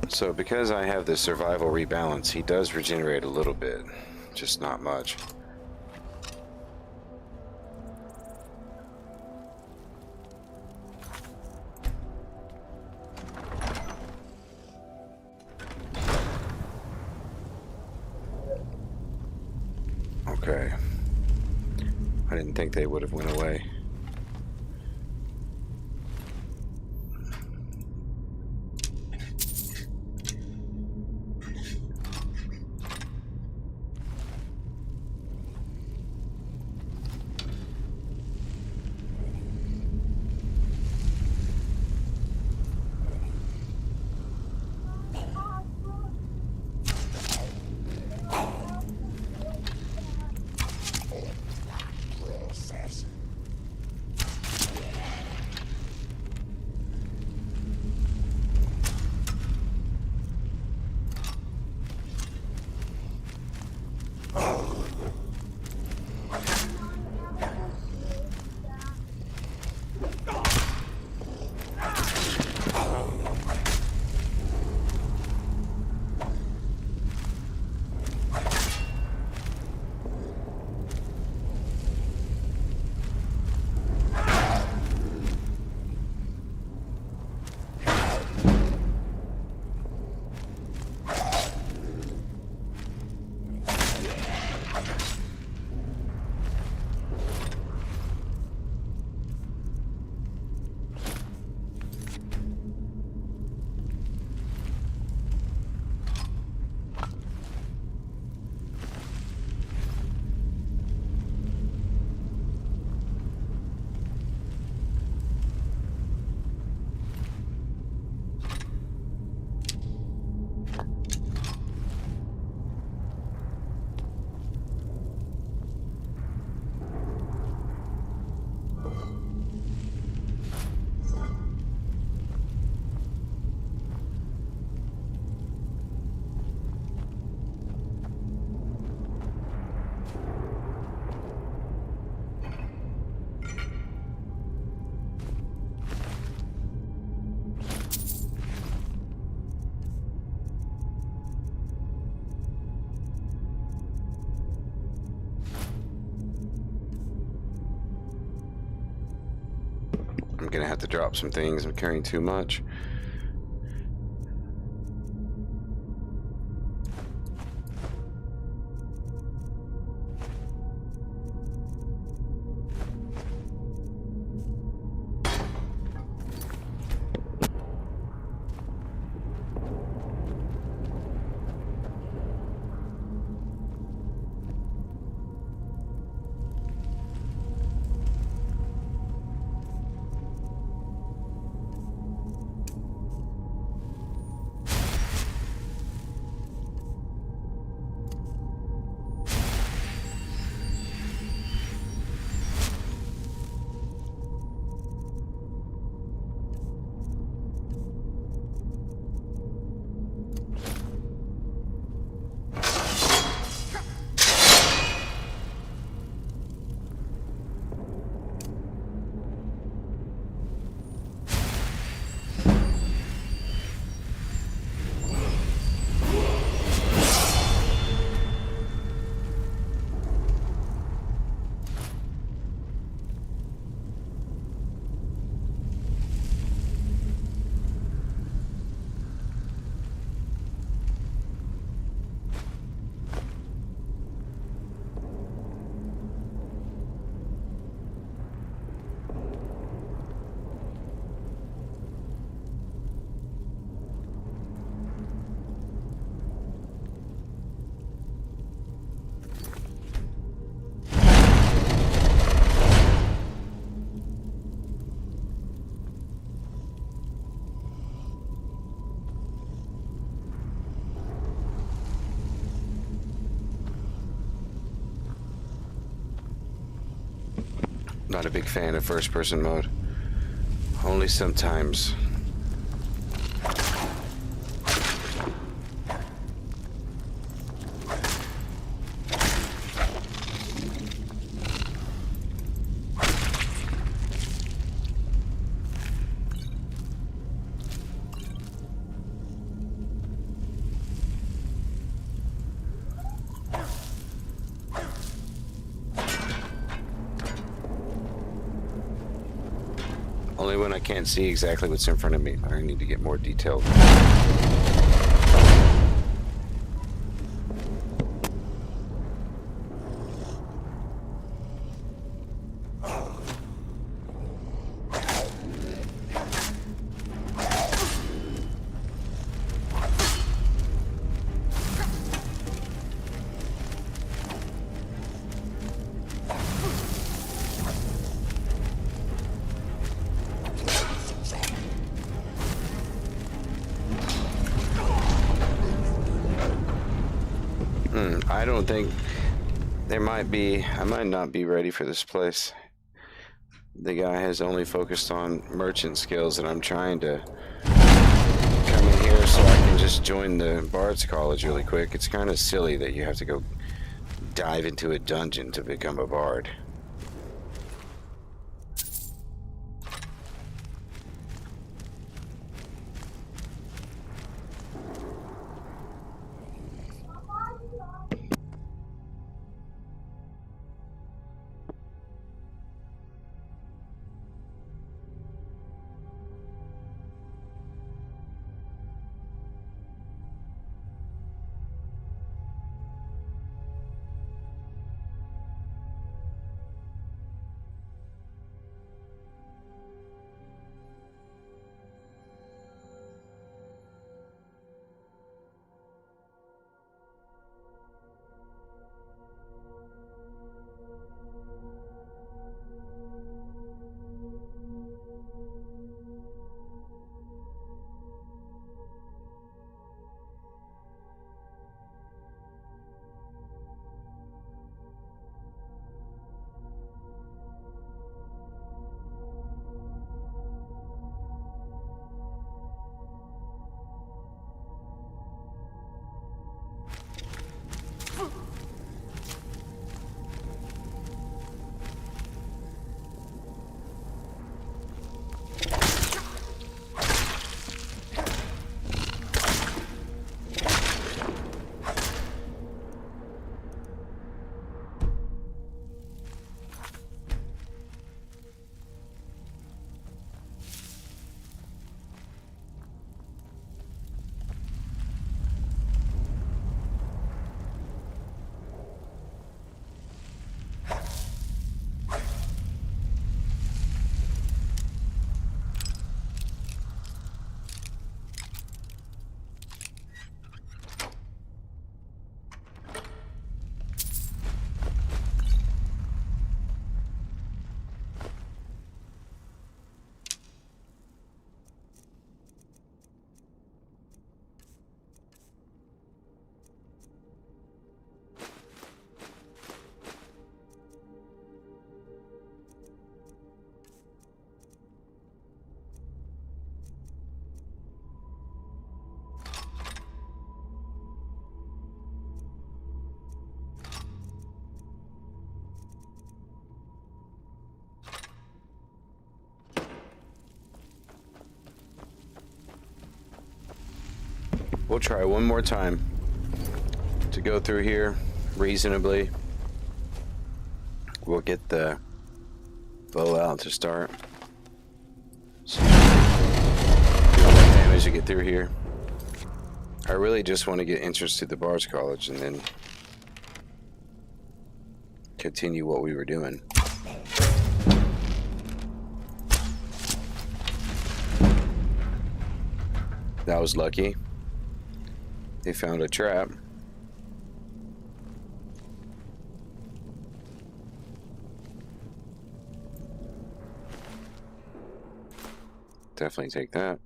So because I have the survival rebalance, he does regenerate a little bit, just not much. Okay. I didn't think they would have went away. gonna have to drop some things. I'm carrying too much. Not a big fan of first-person mode. Only sometimes. Only when I can't see exactly what's in front of me. I need to get more detailed. I don't think there might be, I might not be ready for this place. The guy has only focused on merchant skills, and I'm trying to come in here so I can just join the Bard's College really quick. It's kind of silly that you have to go dive into a dungeon to become a Bard. We'll try one more time to go through here reasonably. We'll get the bow out to start. So, do enough damage to get through here. I really just want to get entrance to the Bard's College and then continue what we were doing. That was lucky. They found a trap. Definitely take that.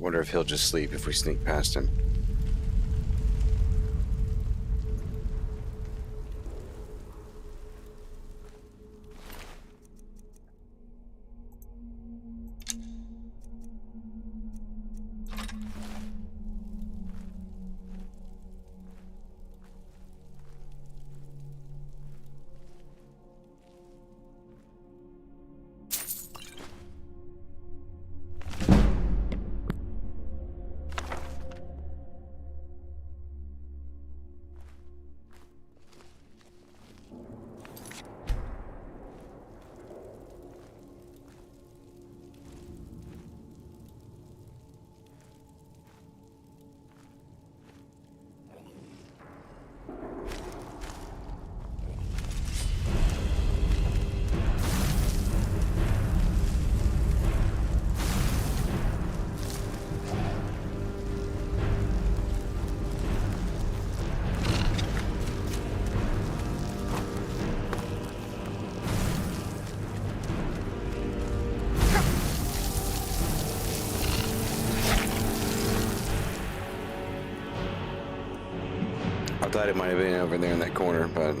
Wonder if he'll just sleep if we sneak past him. I thought it might have been over there in that corner, but...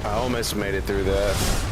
I almost made it through that.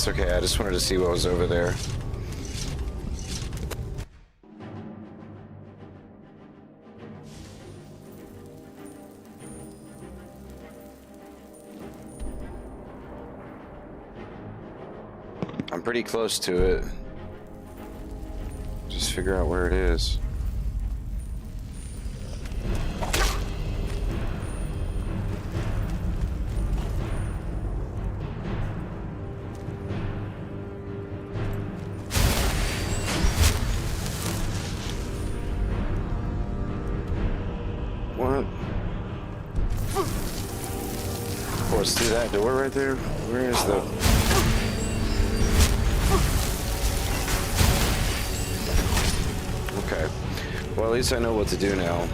It's okay, I just wanted to see what was over there. I'm pretty close to it. Just figure out where it is. What? Of course, through that door right there? Where is the... Okay. Well, at least I know what to do now.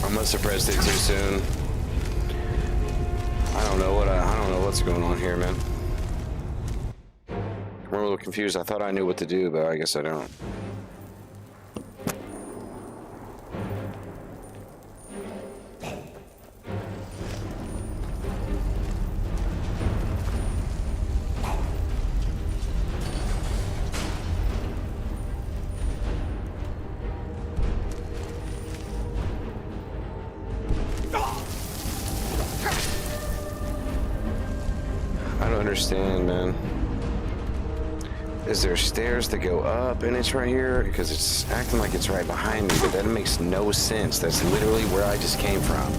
I must have pressed it too soon. I don't know what's going on here, man. I'm a little confused. I thought I knew what to do, but I guess I don't. I don't understand, man. Is there stairs to go up and it's right here? Because it's acting like it's right behind me, but that makes no sense. That's literally where I just came from.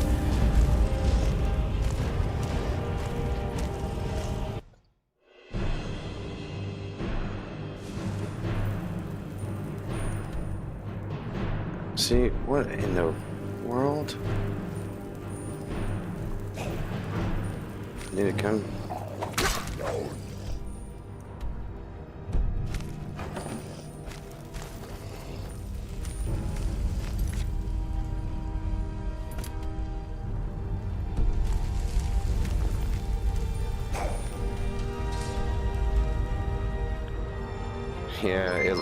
See, what in the world? Need to come. Yeah,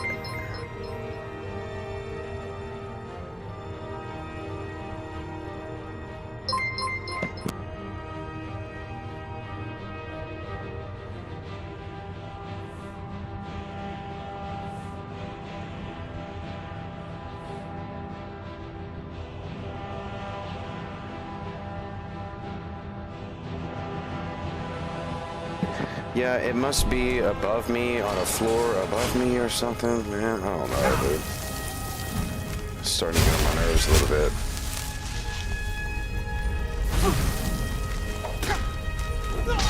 yeah, it must be above me, on a floor above me or something, man. I don't know, dude. It's starting to get on my nerves a little bit.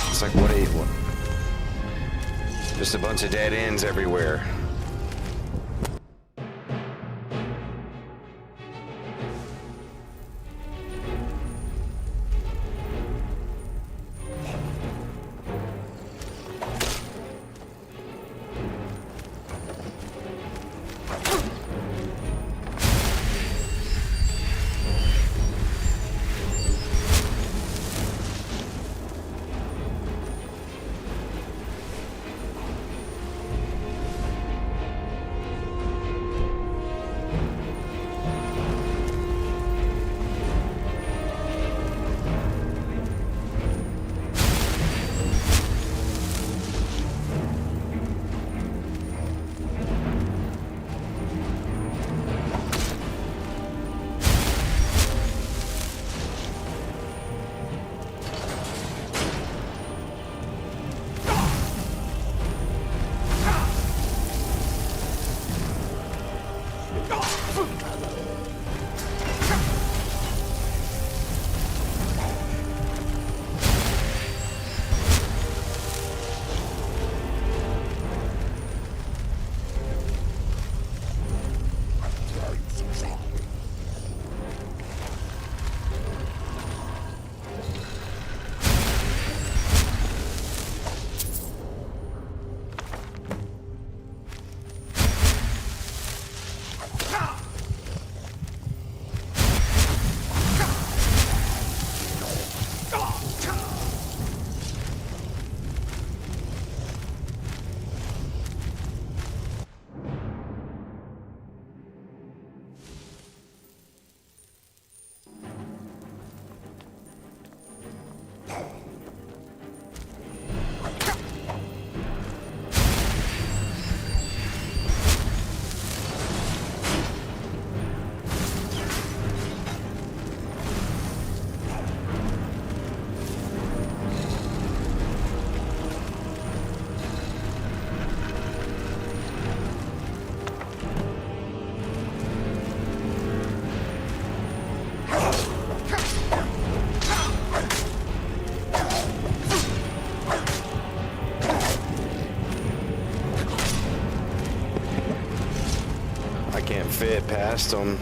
It's like, what? Just a bunch of dead ends everywhere. fit past them.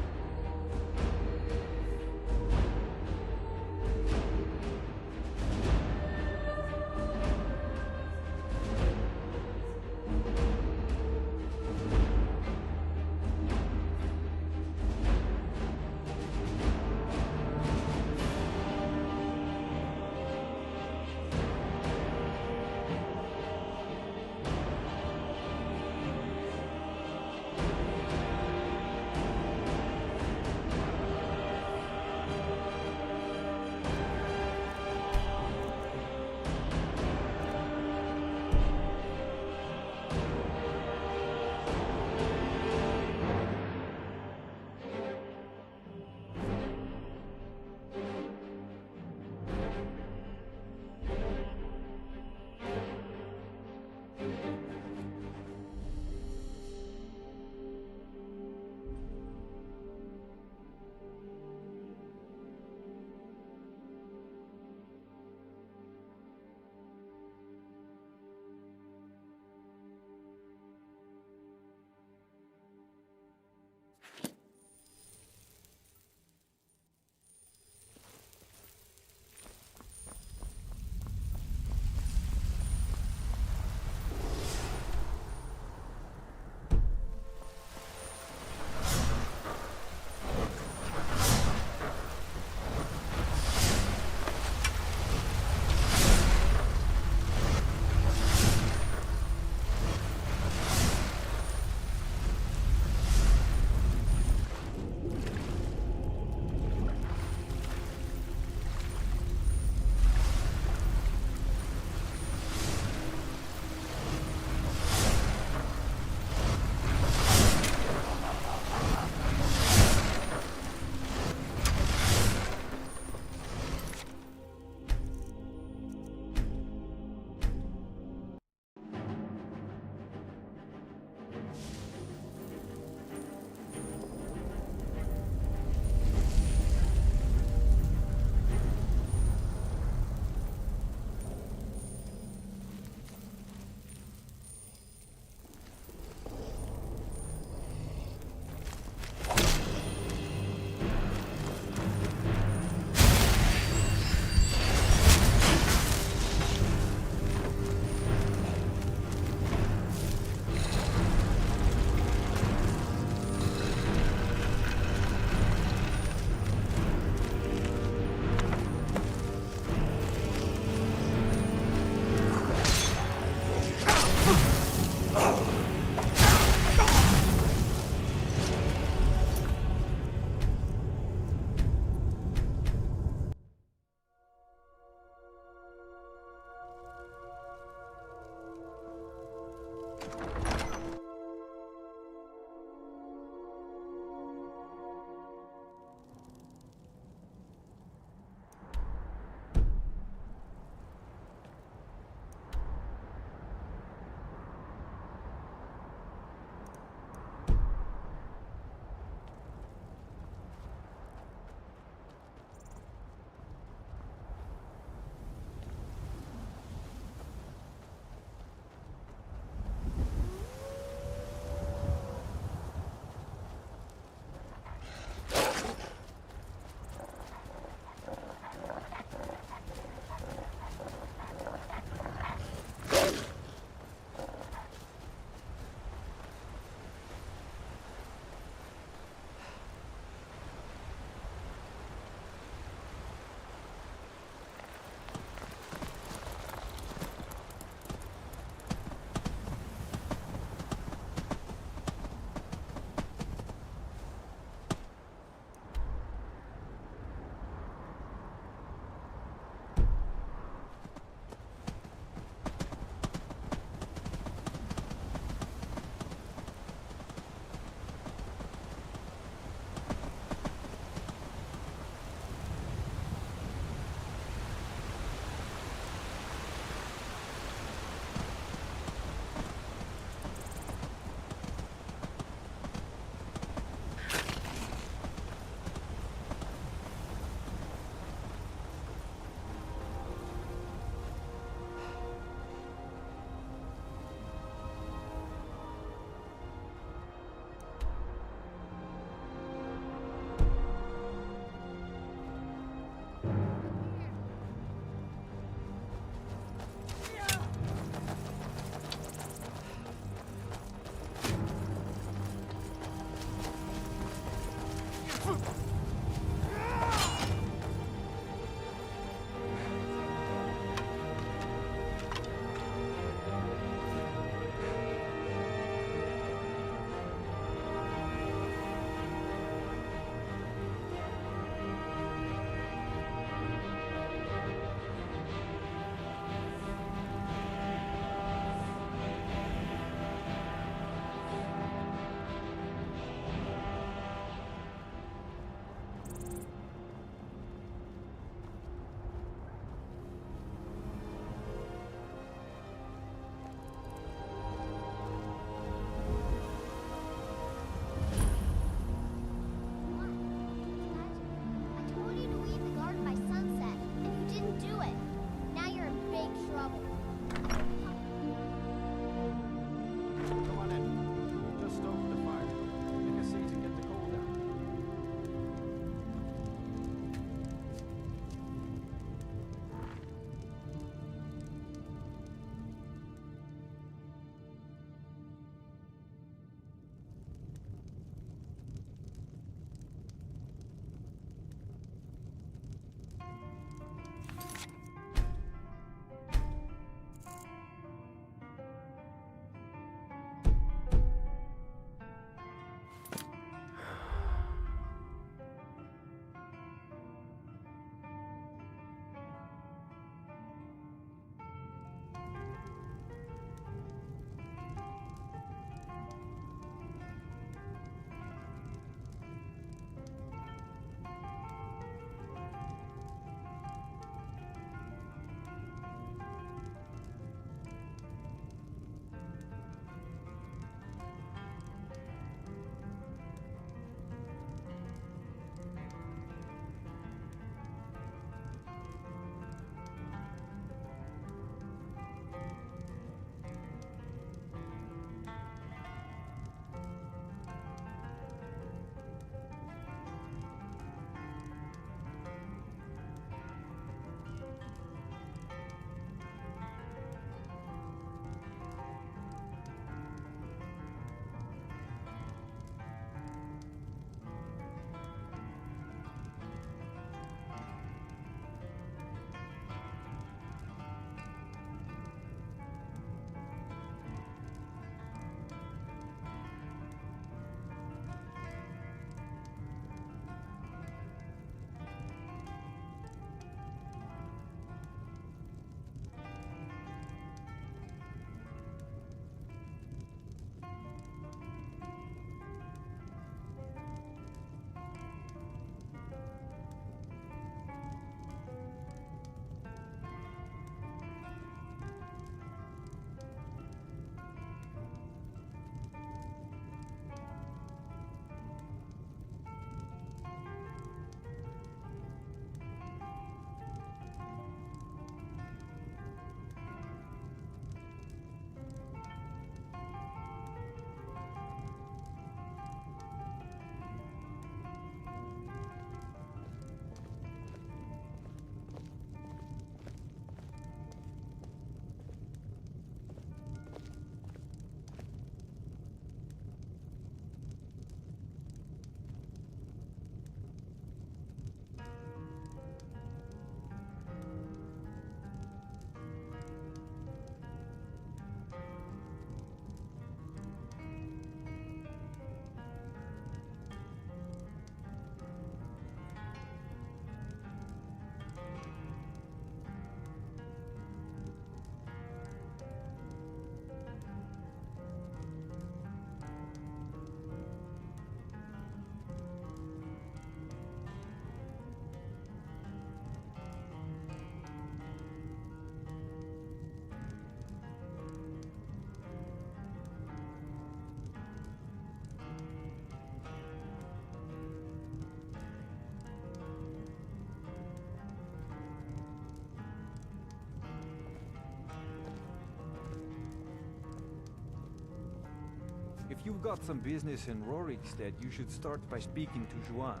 If you've got some business in Rorikstead, you should start by speaking to Juan.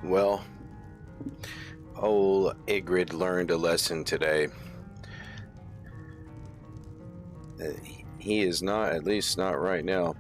Well, old Ygritte learned a lesson today. He is not, at least not right now.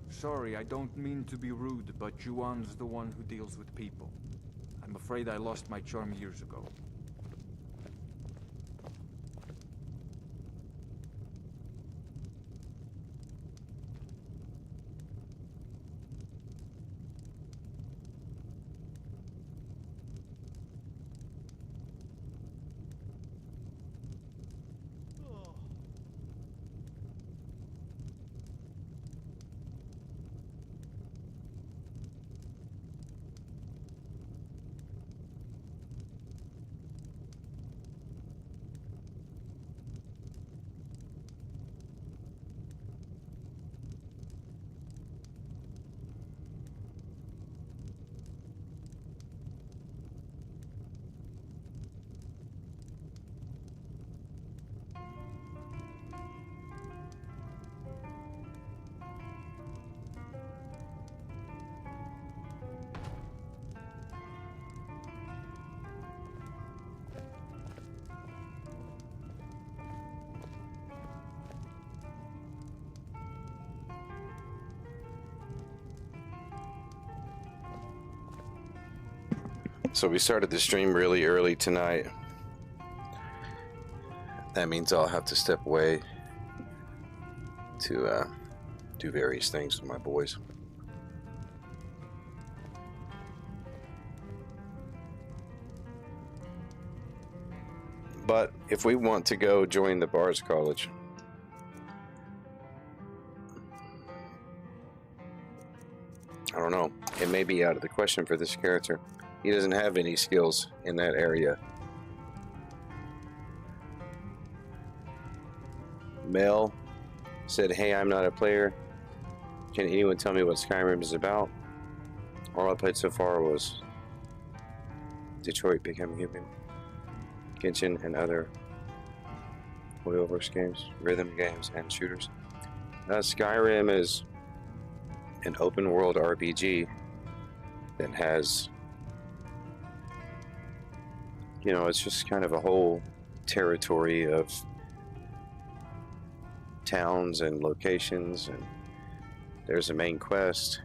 Sorry, I don't mean to be rude, but Juan's the one who deals with people. I'm afraid I lost my charm years ago. So we started the stream really early tonight. That means I'll have to step away to do various things with my boys. But if we want to go join the Bars College, I don't know. It may be out of the question for this character. He doesn't have any skills in that area. Mel said, "Hey, I'm not a player. Can anyone tell me what Skyrim is about? All I played so far was Detroit Become Human, Genshin, and other Oilworks games, rhythm games, and shooters." Skyrim is an open world RPG that has, you know, it's just kind of a whole territory of towns and locations, and there's a main quest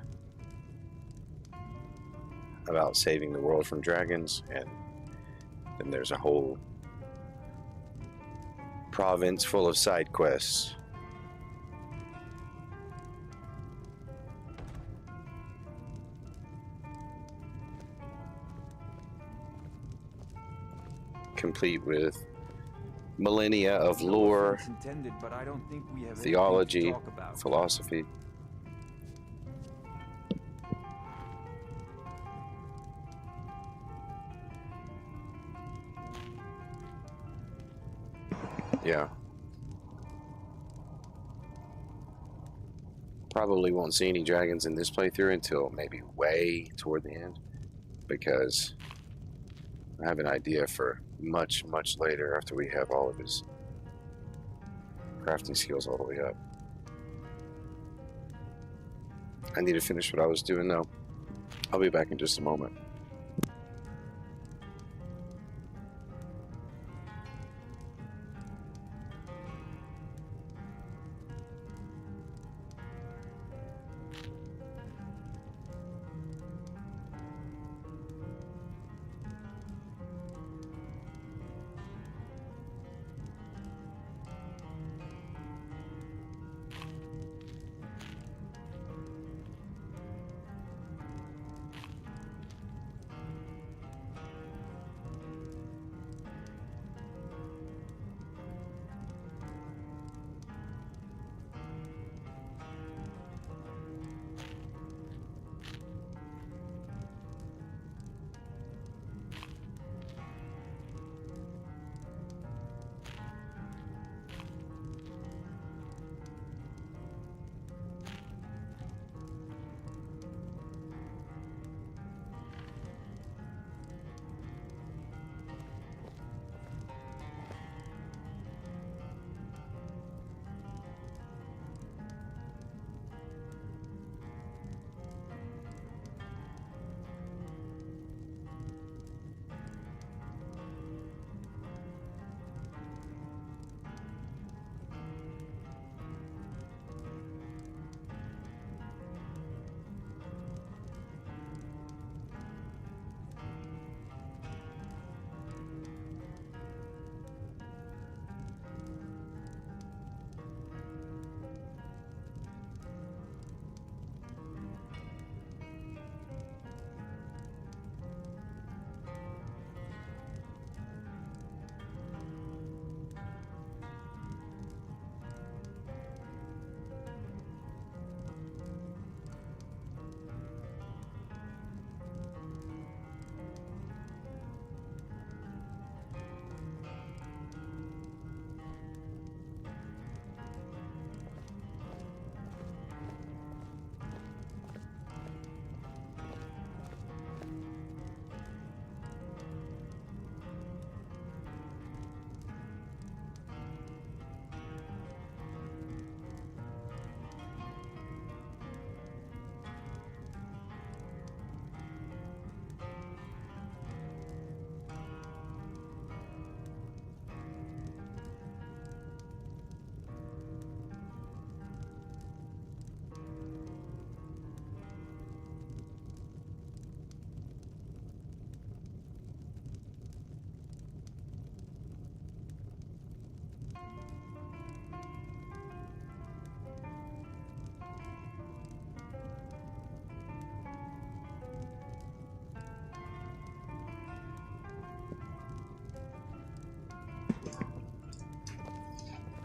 about saving the world from dragons, and then there's a whole province full of side quests. Complete with millennia of lore, Intended, but I don't think we have theology, anything to talk about. philosophy. Yeah. Probably won't see any dragons in this playthrough until maybe way toward the end, because I have an idea for much, much later after we have all of his crafting skills all the way up. I need to finish what I was doing though. I'll be back in just a moment.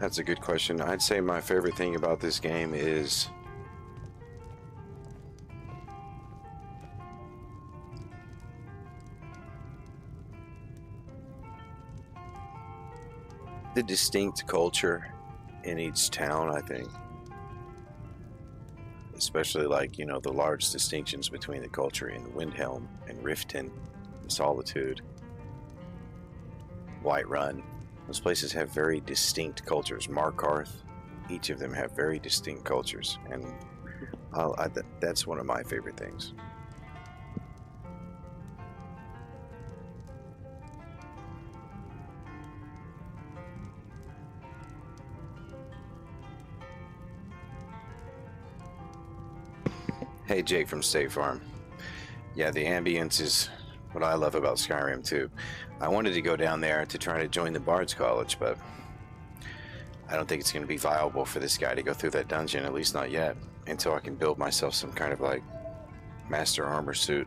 That's a good question. I'd say my favorite thing about this game is the distinct culture in each town, I think. Especially, like, you know, the large distinctions between the culture in Windhelm and Riften and Solitude, Whiterun. Those places have very distinct cultures. Markarth, each of them have very distinct cultures, and that's one of my favorite things. Hey, Jake from State Farm. Yeah, the ambience is what I love about Skyrim too. I wanted to go down there to try to join the Bard's College, but I don't think it's going to be viable for this guy to go through that dungeon, at least not yet, until I can build myself some kind of like master armor suit.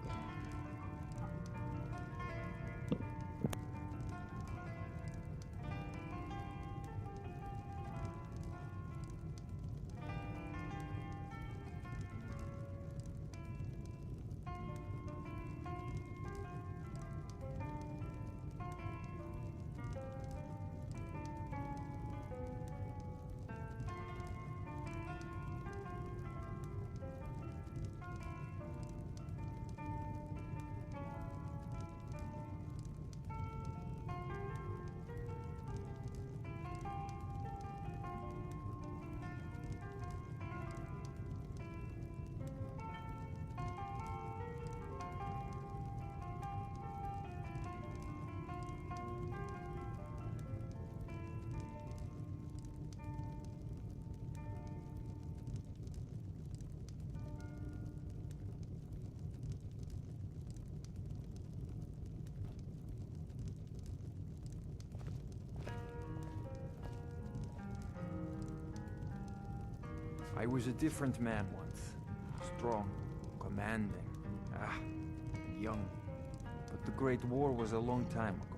I was a different man once. Strong, commanding, and young. But the Great War was a long time ago.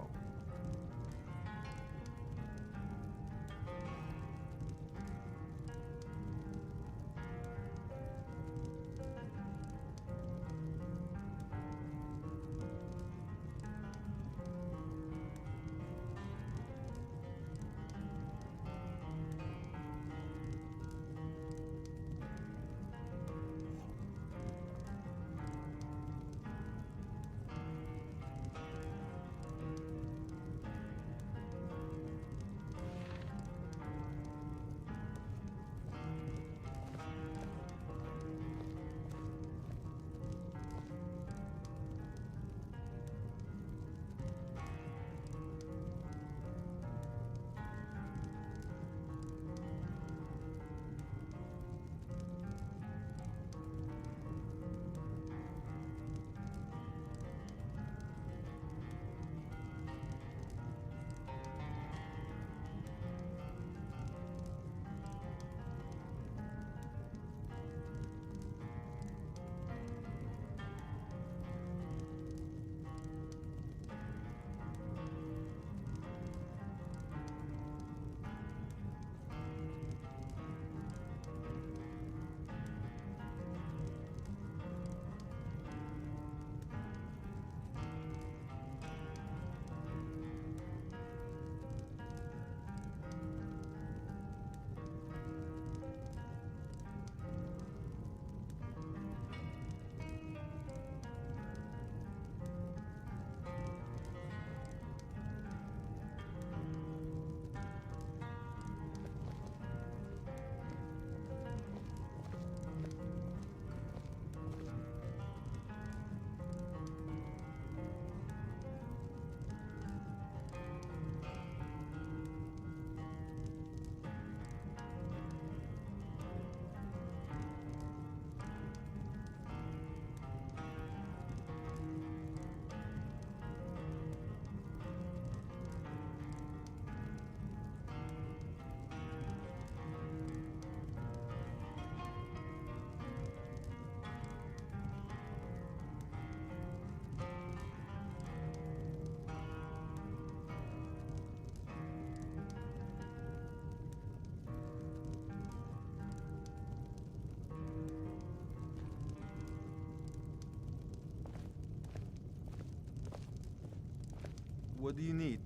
What do you need?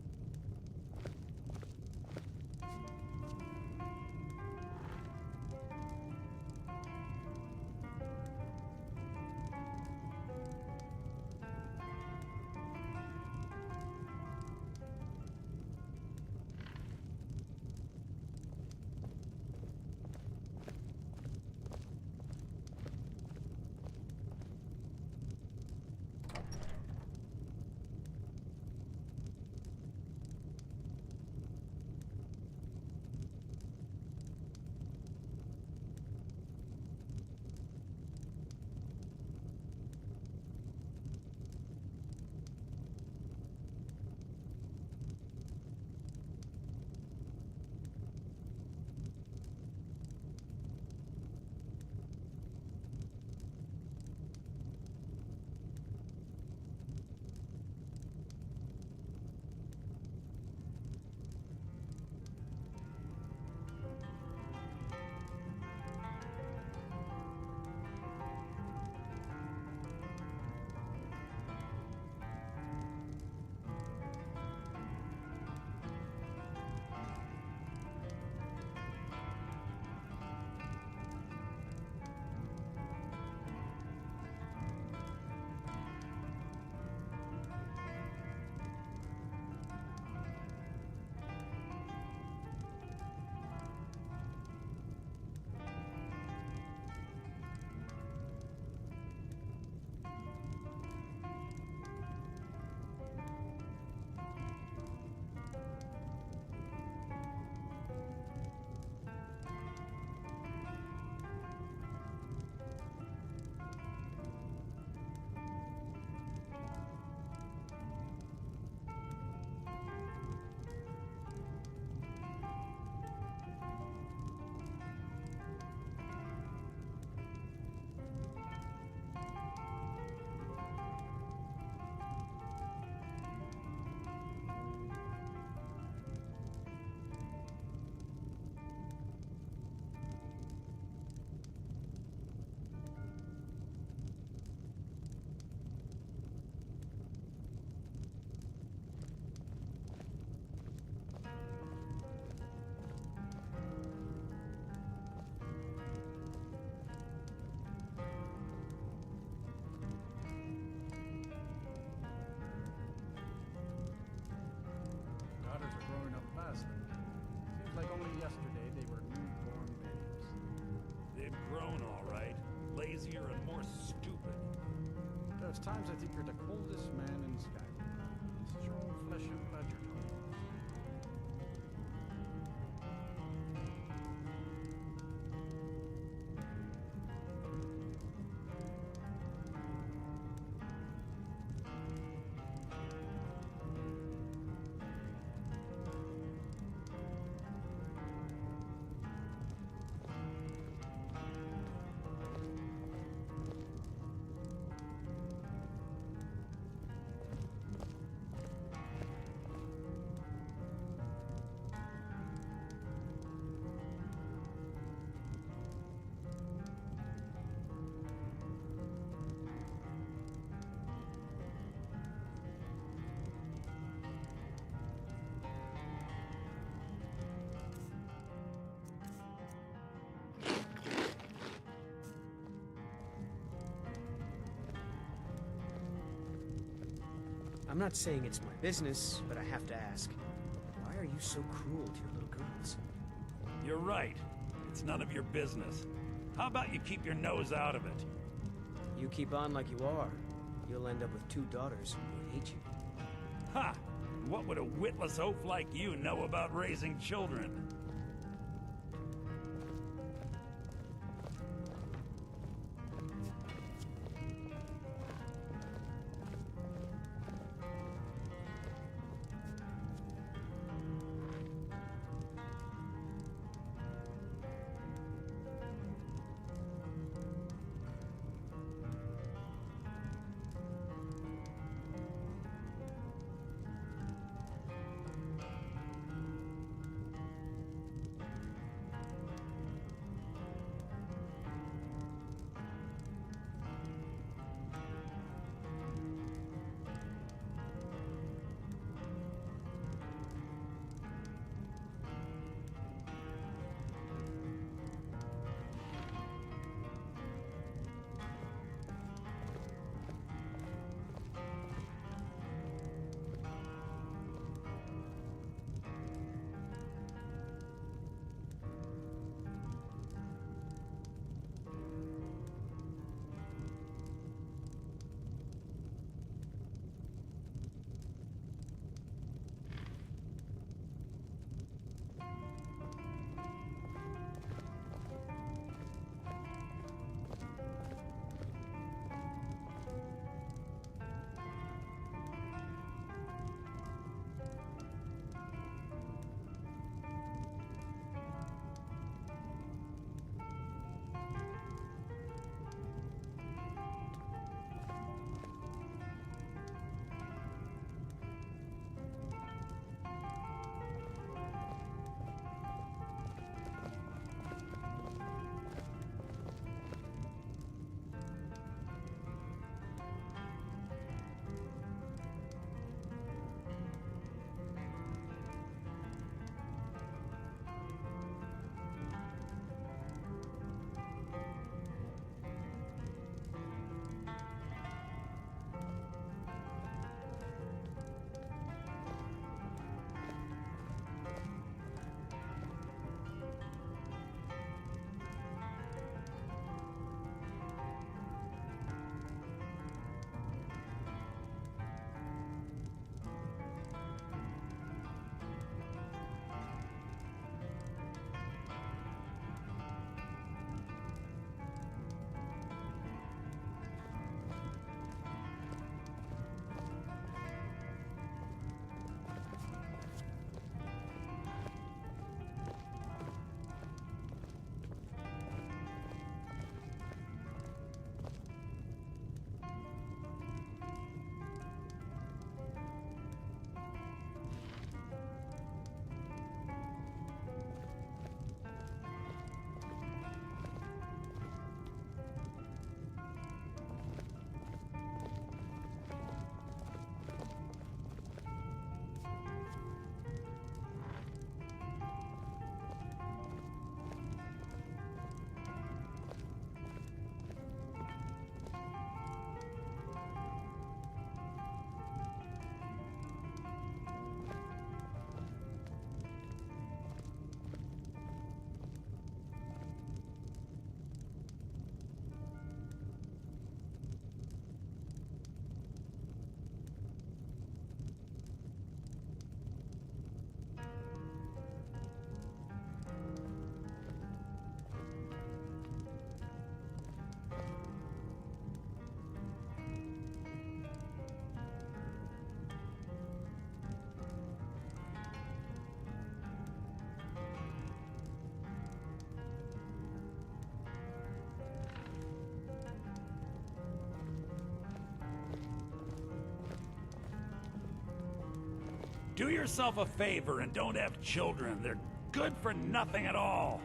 Seems like only yesterday they were newborn babes. They've grown, all right. Lazier and more stupid. There's times I think you're the coldest man in Skyrim. This is your own flesh and blood you're talking about. I'm not saying it's my business, but I have to ask. Why are you so cruel to your little girls? You're right. It's none of your business. How about you keep your nose out of it? You keep on like you are. You'll end up with 2 daughters who hate you. Ha! What would a witless oaf like you know about raising children? Do yourself a favor and don't have children. They're good for nothing at all.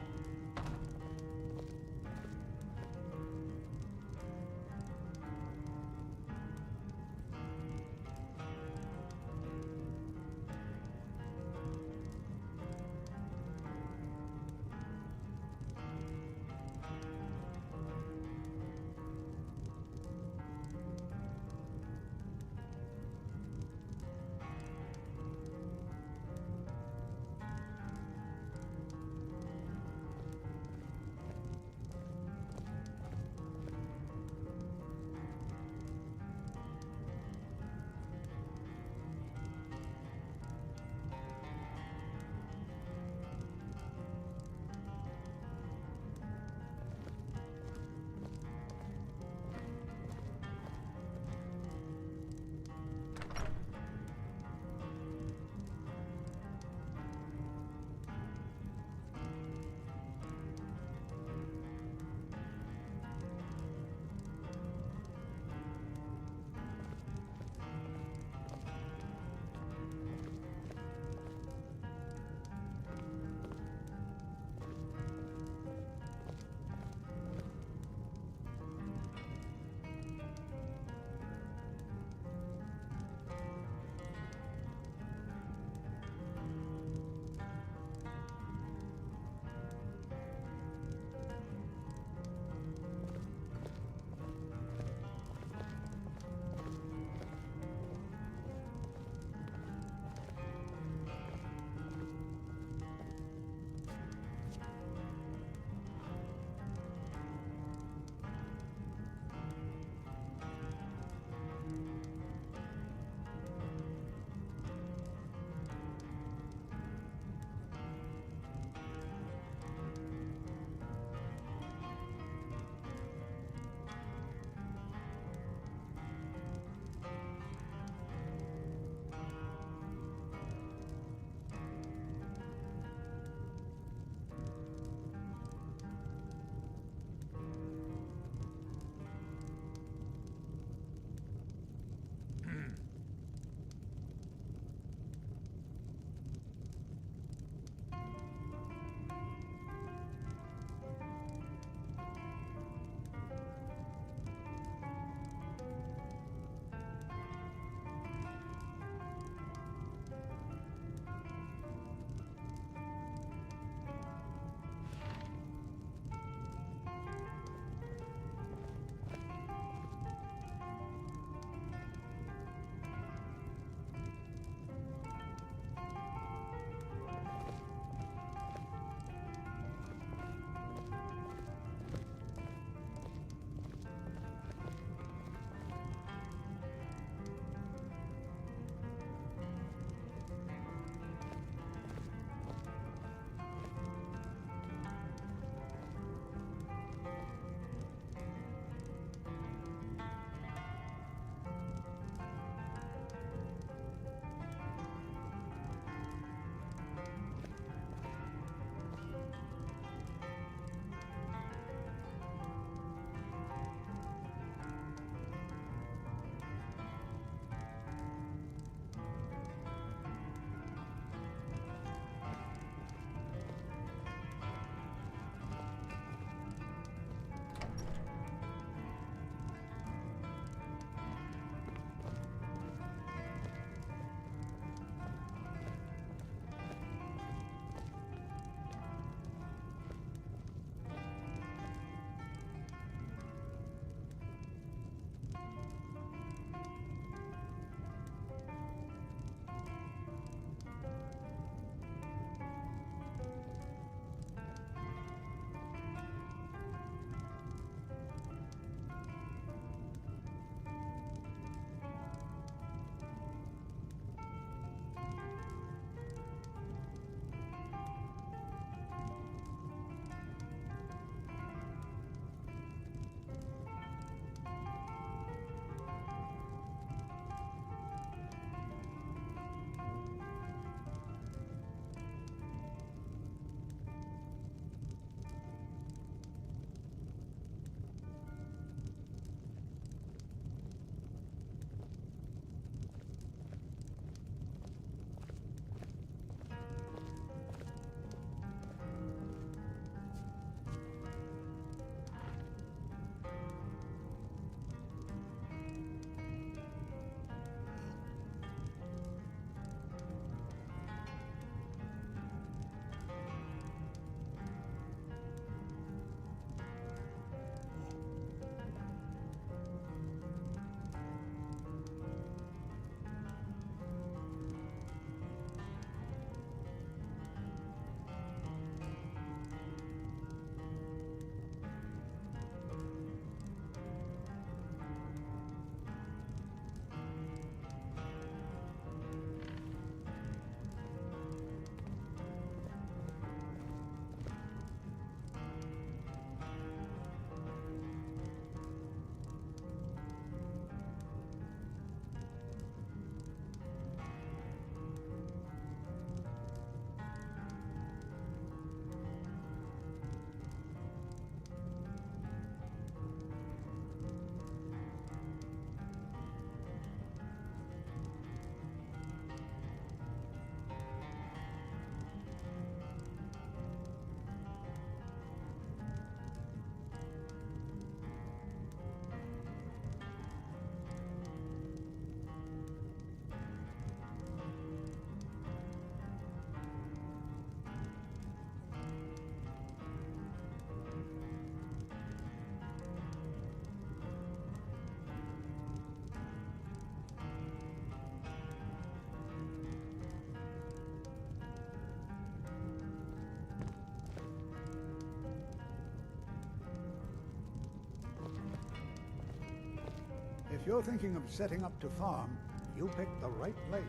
If you're thinking of setting up to farm, you picked the right place.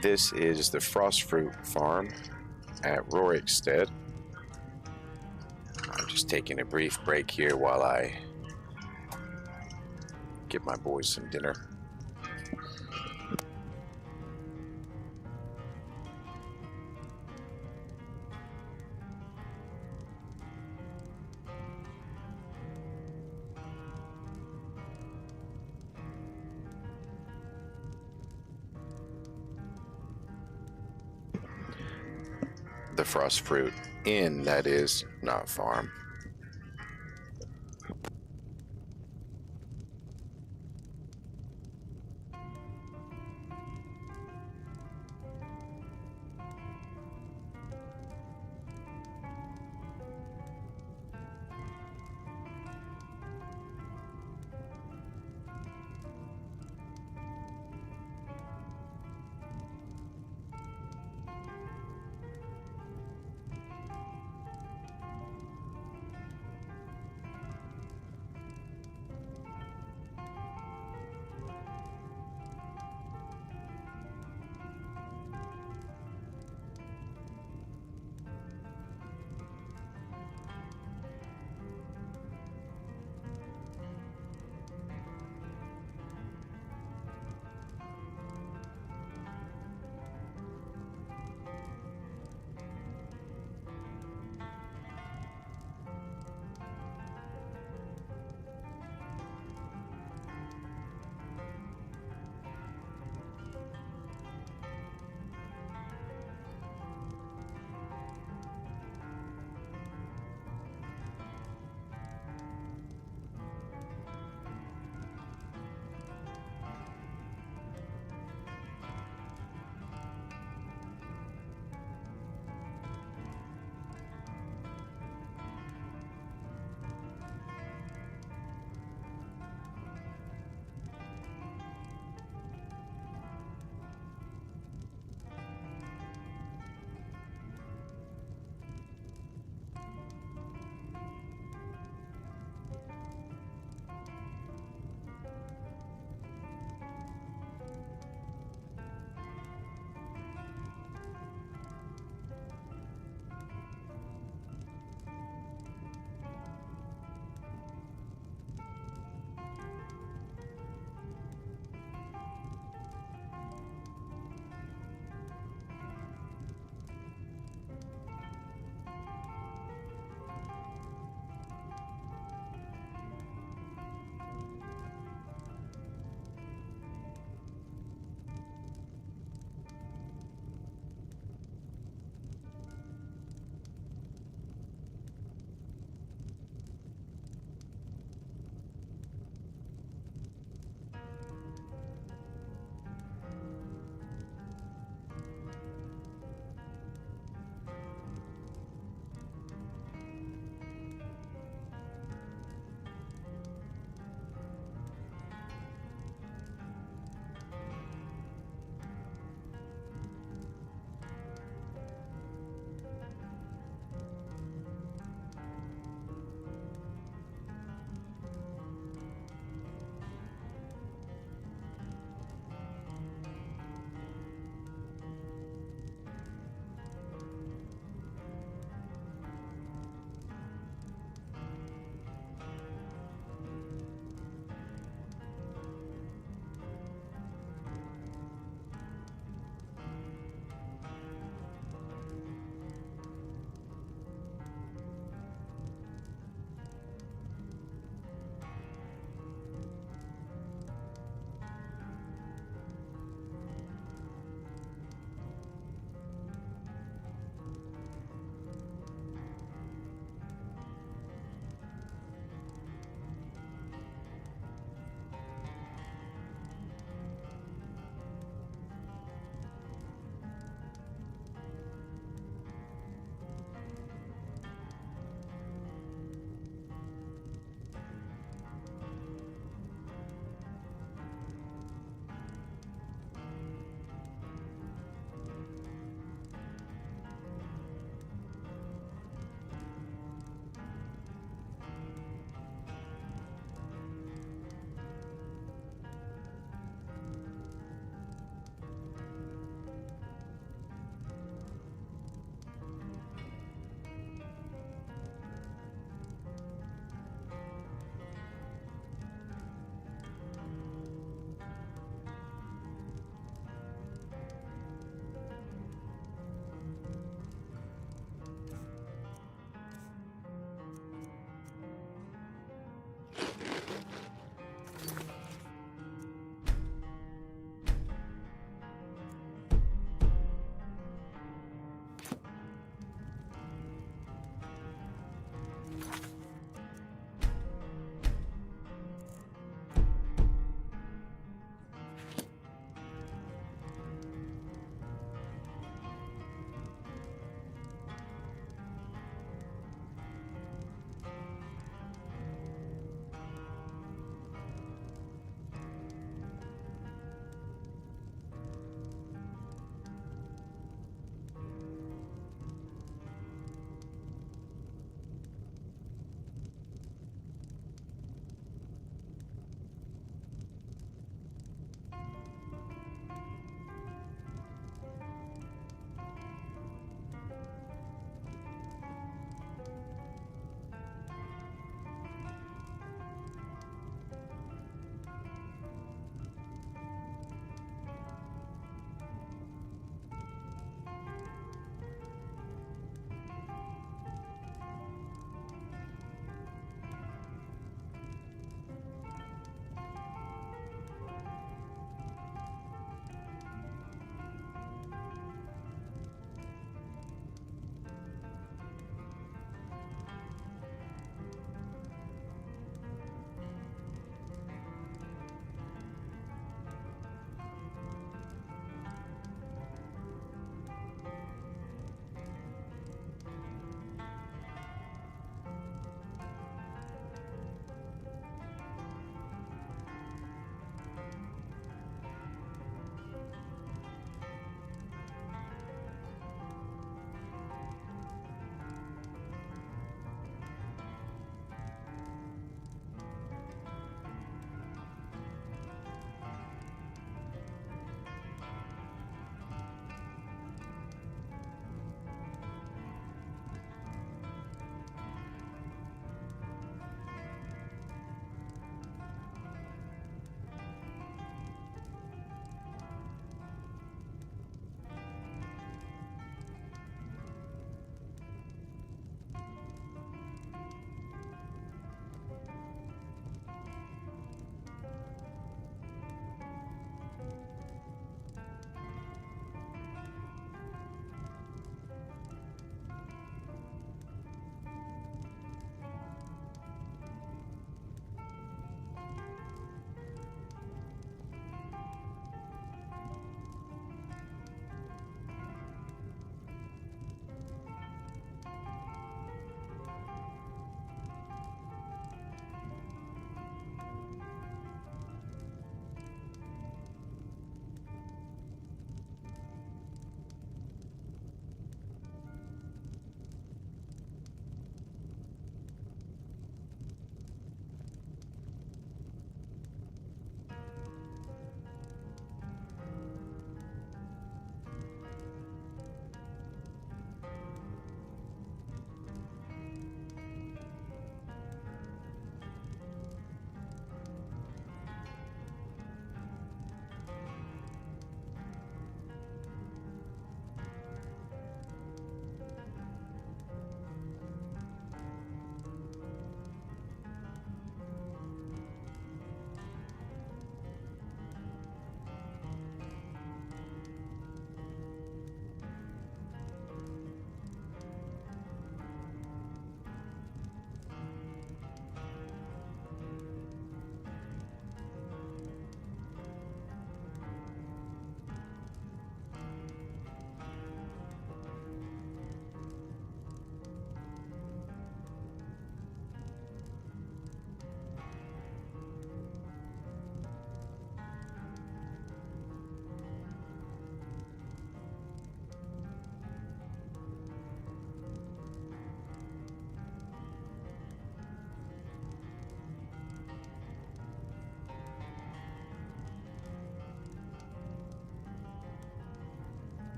This is the Frostfruit Farm at Rorikstead. I'm just taking a brief break here while I give my boys some dinner. The Frostfruit Inn, that is, not farm.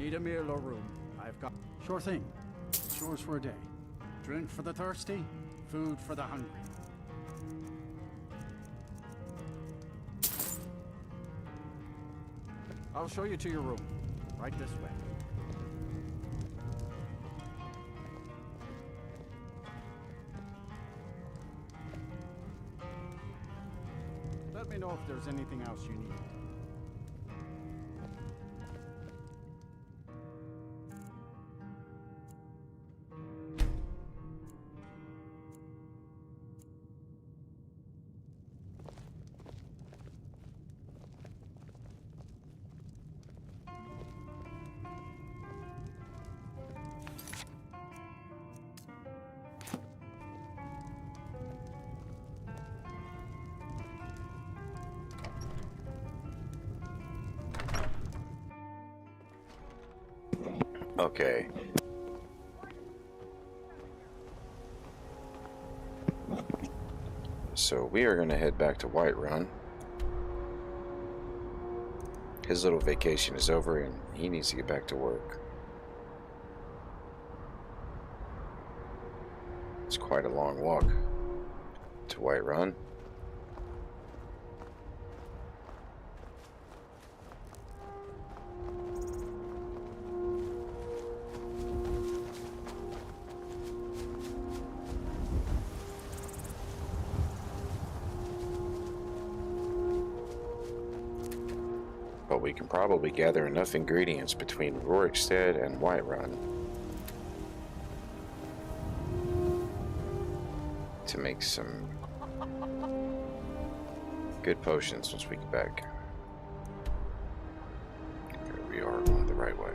Need a meal or room? I've got... Sure thing. It's yours for a day. Drink for the thirsty, food for the hungry. I'll show you to your room. Right this way. Let me know if there's anything else you need. Okay. So we are going to head back to Whiterun. His little vacation is over and he needs to get back to work. It's quite a long walk to Whiterun. But we can probably gather enough ingredients between Rorikstead and Whiterun to make some good potions once we get back. Here we are going the right way.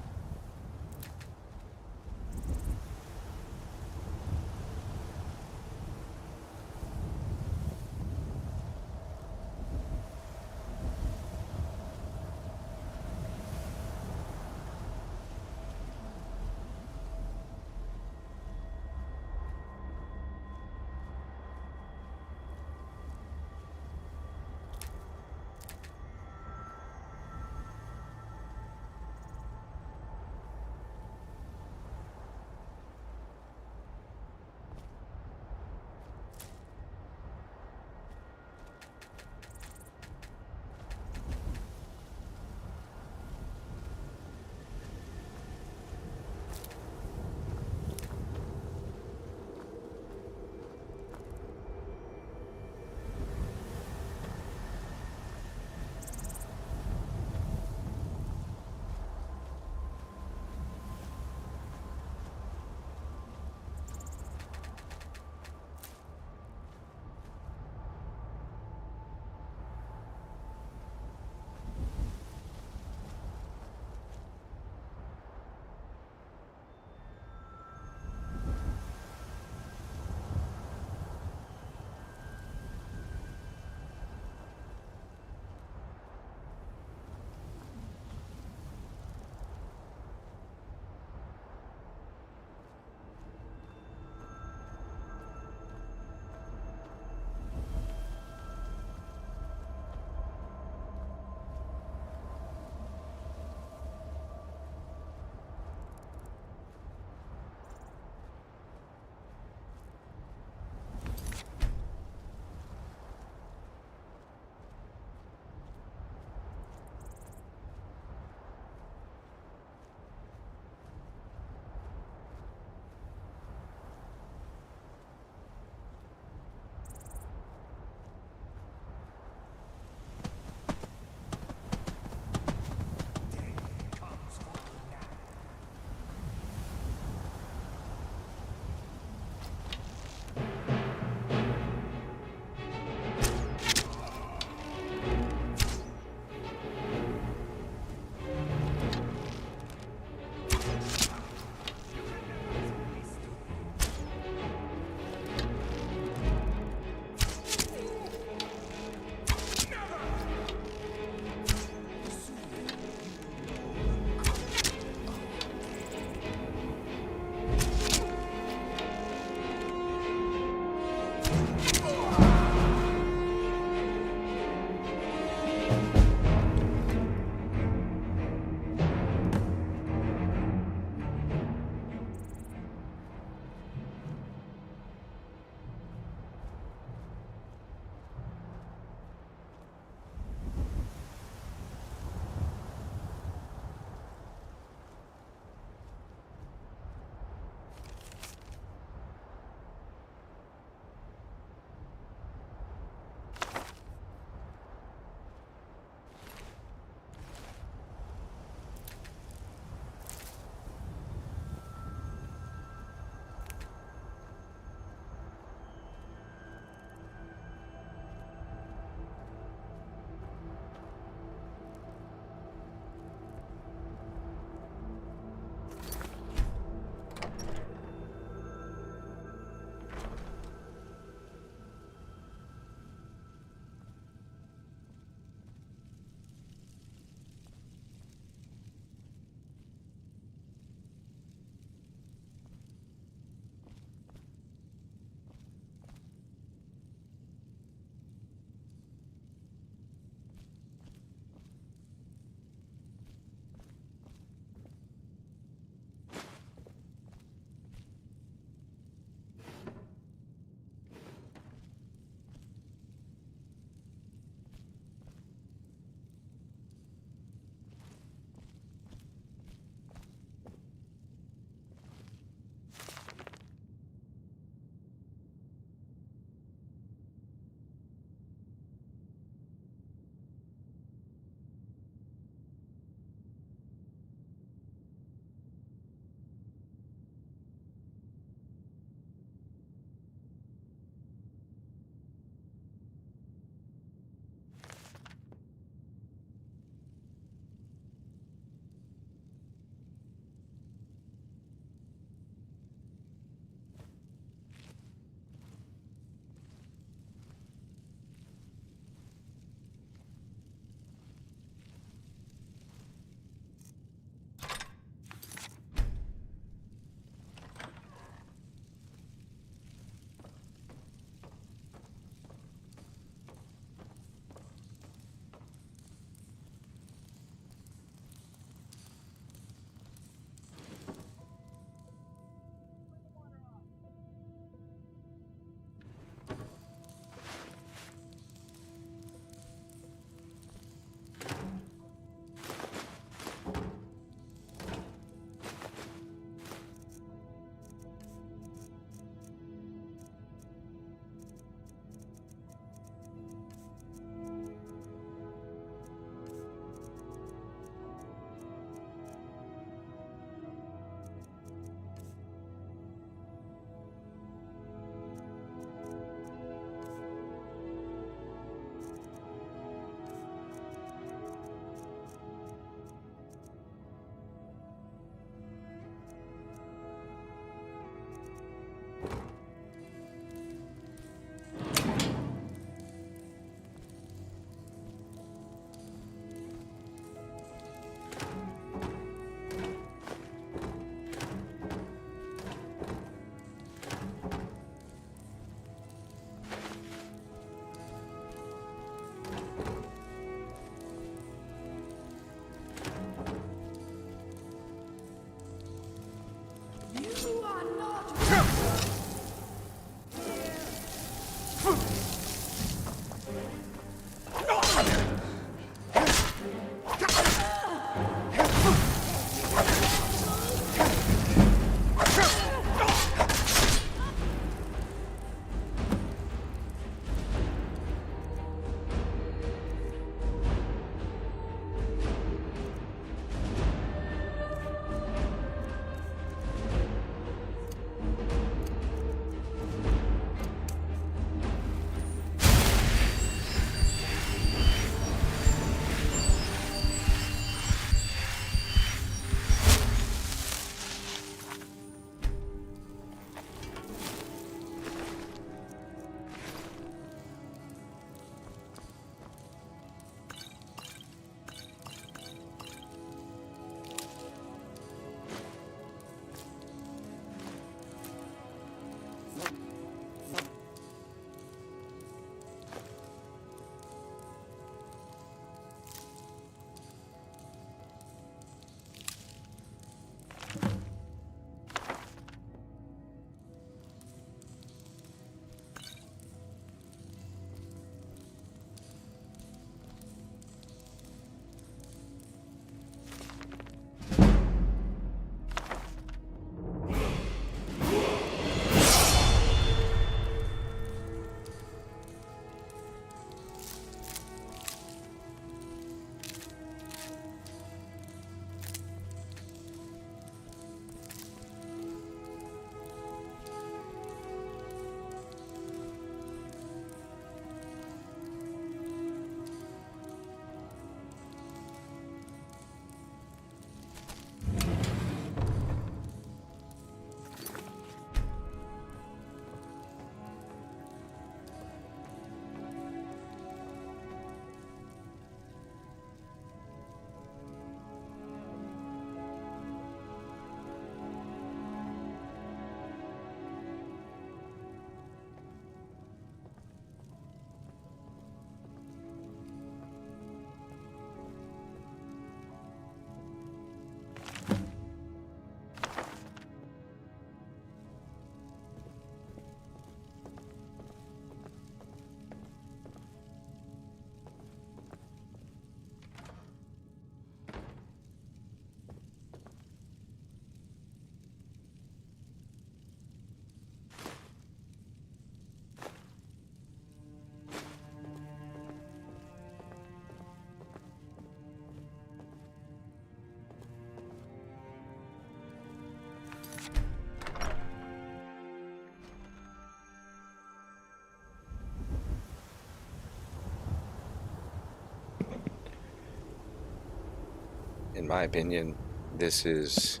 in my opinion, this is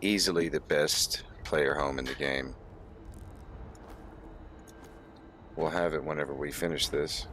easily the best player home in the game. We'll have it whenever we finish this.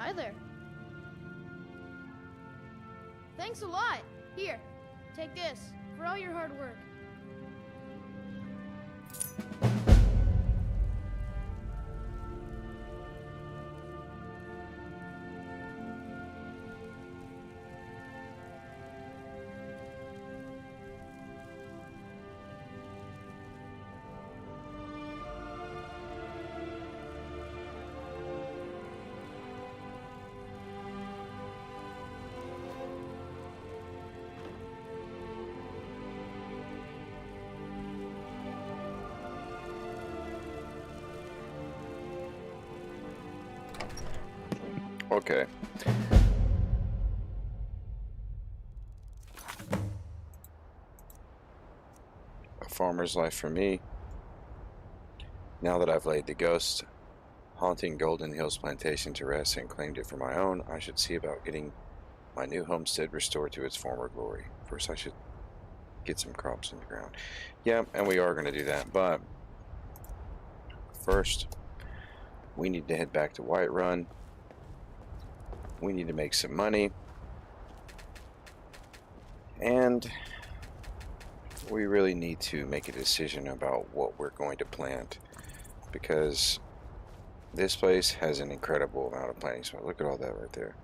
Hi there. Thanks a lot. Here, take this for all your hard work. Okay. A farmer's life for me. Now that I've laid the ghost, haunting Golden Hills Plantation to rest and claimed it for my own. I should see about getting my new homestead restored to its former glory. First, I should get some crops in the ground. Yeah, and we are going to do that, but first, we need to head back to Whiterun. We need to make some money. And we really need to make a decision about what we're going to plant, because this place has an incredible amount of planting spots. Look at all that right there.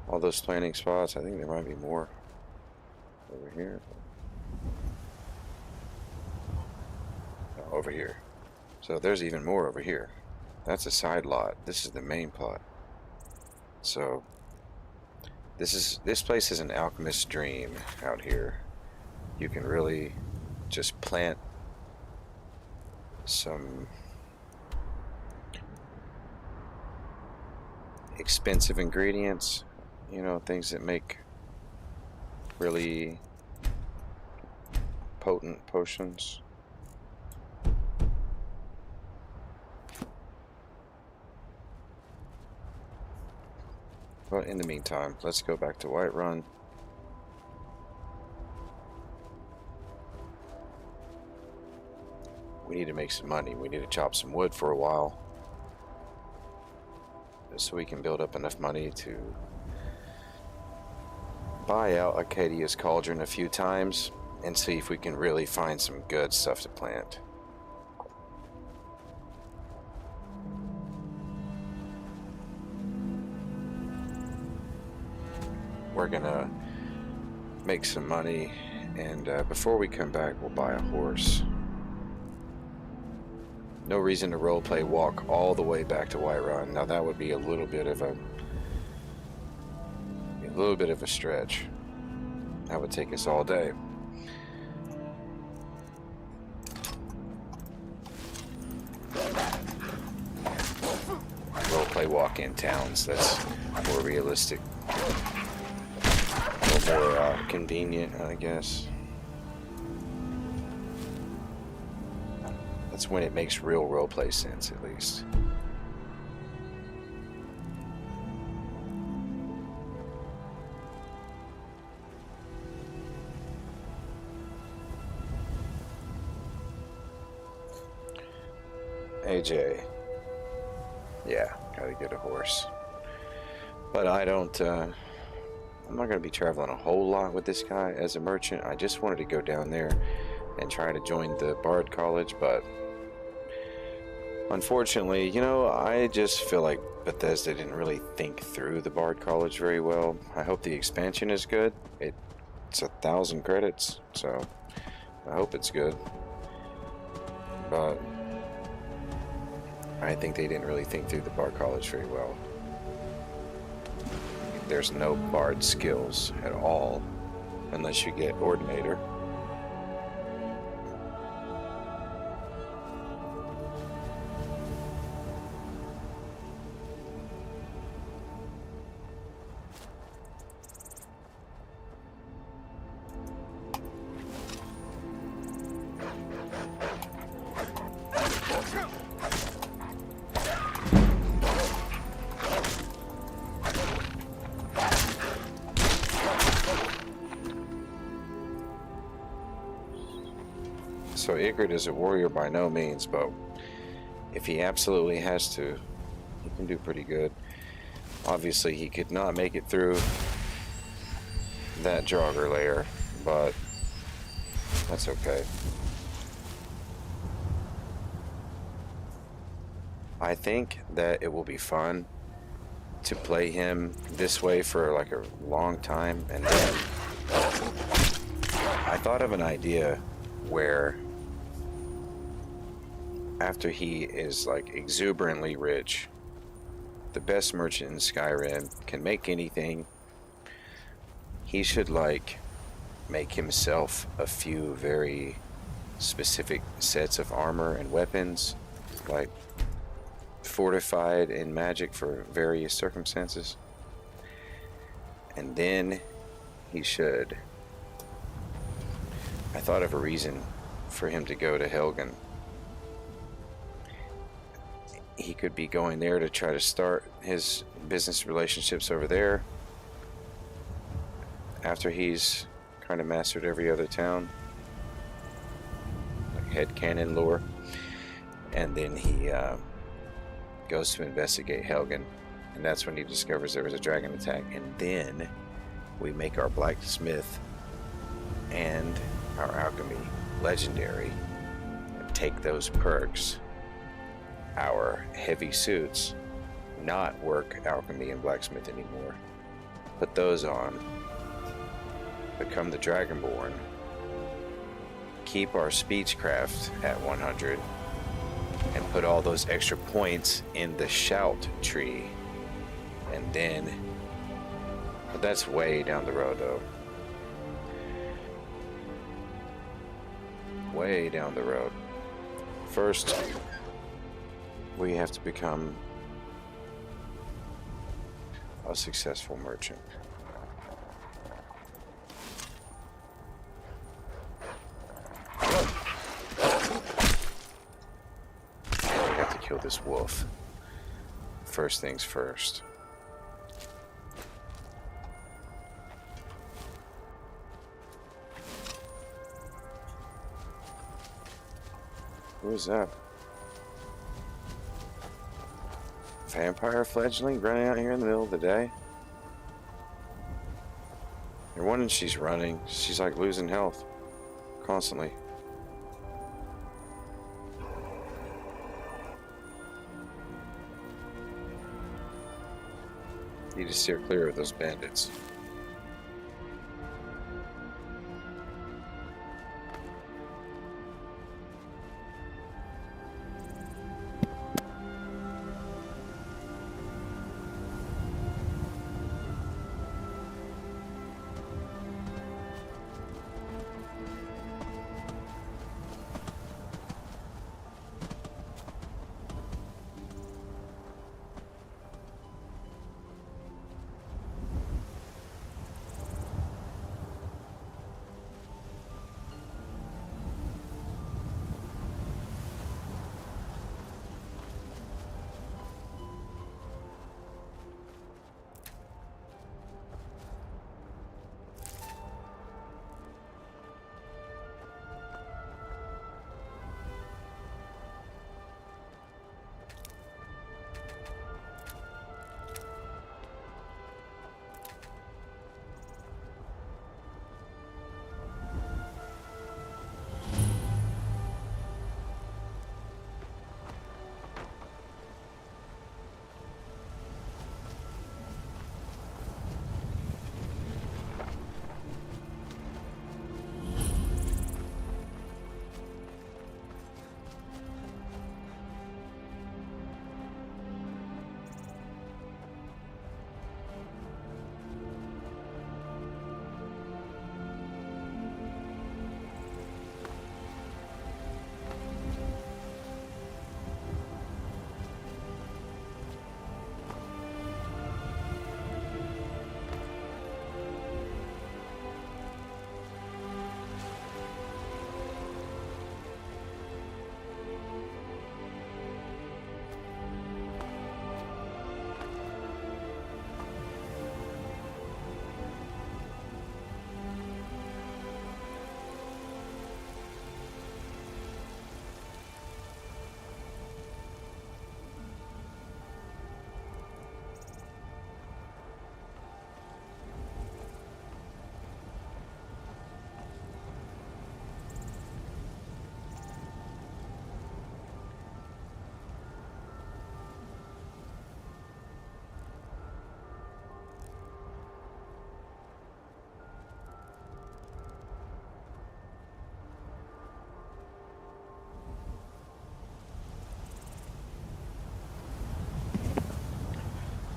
All those planting spots. I think there might be more over here. No, over here. So there's even more over here. That's a side lot. This is the main plot. So this place is an alchemist's dream out here. You can really just plant some expensive ingredients, you know, things that make really potent potions. But in the meantime, let's go back to Whiterun. We need to make some money. We need to chop some wood for a while, so we can build up enough money to buy out Acadia's Cauldron a few times and see if we can really find some good stuff to plant. We're gonna make some money, and before we come back, we'll buy a horse. No reason to roleplay walk all the way back to Whiterun. Now that would be a little bit of a stretch. That would take us all day. Roleplay walk in towns. That's more realistic. A little more convenient, I guess. That's when it makes real roleplay sense, at least. AJ. Yeah, gotta get a horse. But I don't, I'm not gonna be traveling a whole lot with this guy as a merchant. I just wanted to go down there and try to join the Bard College, but unfortunately, you know, I just feel like Bethesda didn't really think through the Bard College very well. I hope the expansion is good. It's 1,000 credits, so I hope it's good. But I think they didn't really think through the Bard College very well. There's no Bard skills at all unless you get Ordinator. So Ygritte is a warrior by no means, but if he absolutely has to, he can do pretty good. Obviously, he could not make it through that Draugr lair, but that's okay. I think that it will be fun to play him this way for like a long time, and then I thought of an idea where after he is like exuberantly rich, the best merchant in Skyrim, can make anything, he should like make himself a few very specific sets of armor and weapons, like fortified in magic for various circumstances, and then he should, I thought of a reason for him to go to Helgen. he could be going there to try to start his business relationships over there after he's kind of mastered every other town, like headcanon lore. And then he goes to investigate Helgen, and that's when he discovers there was a dragon attack. And then we make our blacksmith and our alchemy legendary and take those perks. Our heavy suits not work alchemy and blacksmith anymore, put those on, become the Dragonborn, keep our speechcraft at 100, and put all those extra points in the shout tree. And then, but that's way down the road though. Way down the road. First, we have to become a successful merchant. We have to kill this wolf. First things first. Who is that? Vampire fledgling running out here in the middle of the day? You're wondering she's running. She's like losing health constantly. Need to steer clear of those bandits.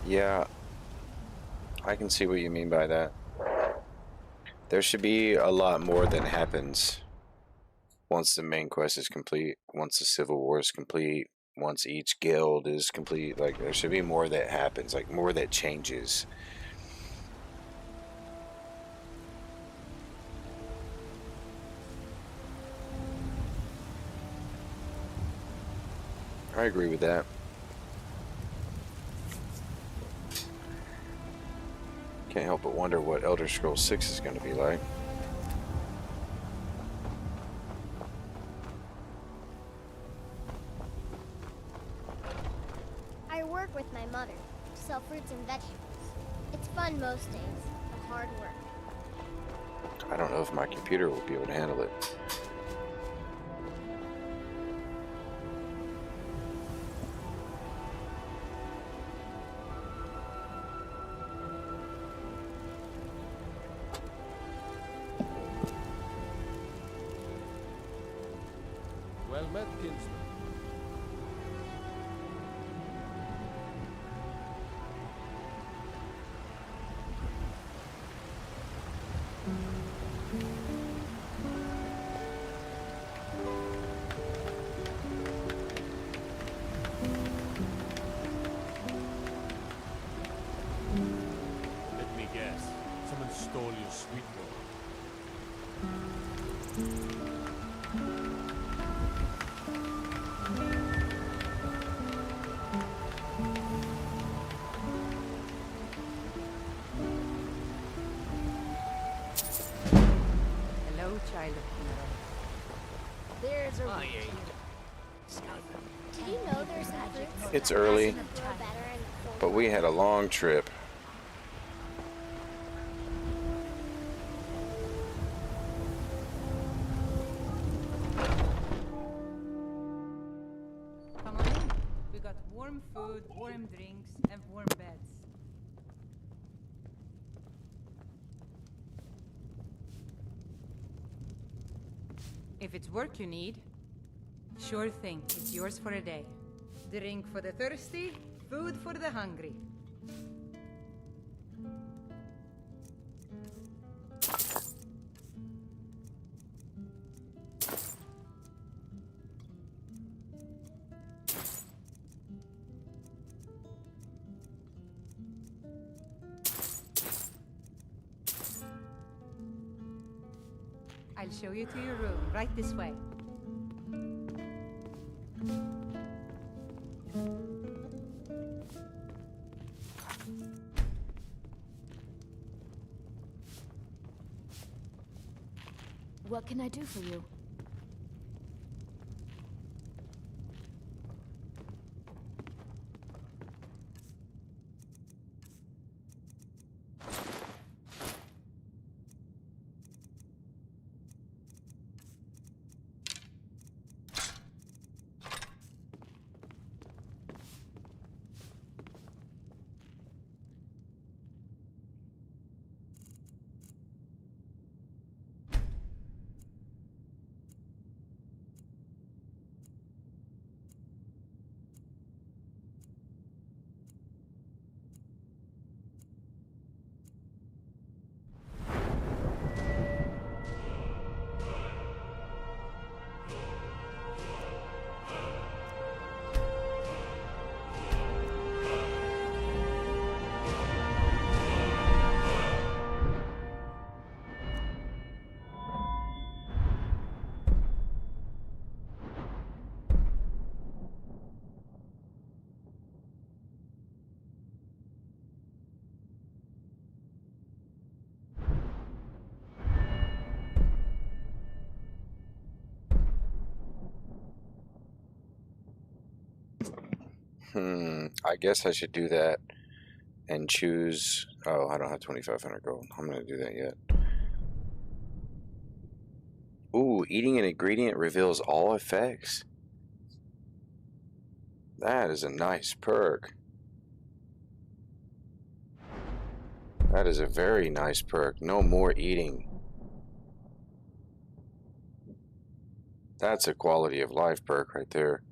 Yeah, I can see what you mean by that. There should be a lot more than happens once the main quest is complete, once the Civil War is complete, once each guild is complete. Like, there should be more that happens, like more that changes. I agree with that. Can't help but wonder what Elder Scrolls 6 is going to be like. I work with my mother, sell fruits and vegetables. It's fun most days, but hard work. I don't know if my computer will be able to handle it. Well met, kinsman. Let me guess. Someone stole your sweet roll. Hello, child of Hero. There's a I root. Do you know there's some fruits It's early, that grow better in the cold but we had a long trip. Come on in. We got warm food, warm drinks, and warm beds. If it's work you need, sure thing, it's yours for a day. Drink for the thirsty, food for the hungry. I'll show you to your room, right this way. What can I do for you? I guess I should do that and choose. Oh, I don't have 2,500 gold. I'm going to do that yet. Ooh, eating an ingredient reveals all effects. That is a nice perk. That is a very nice perk. No more eating. That's a quality of life perk right there.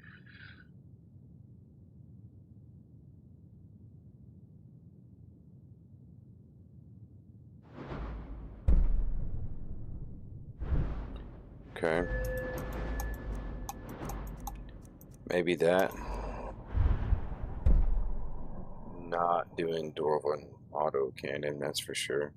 Okay. Maybe that. Not doing Dwarven auto cannon, that's for sure.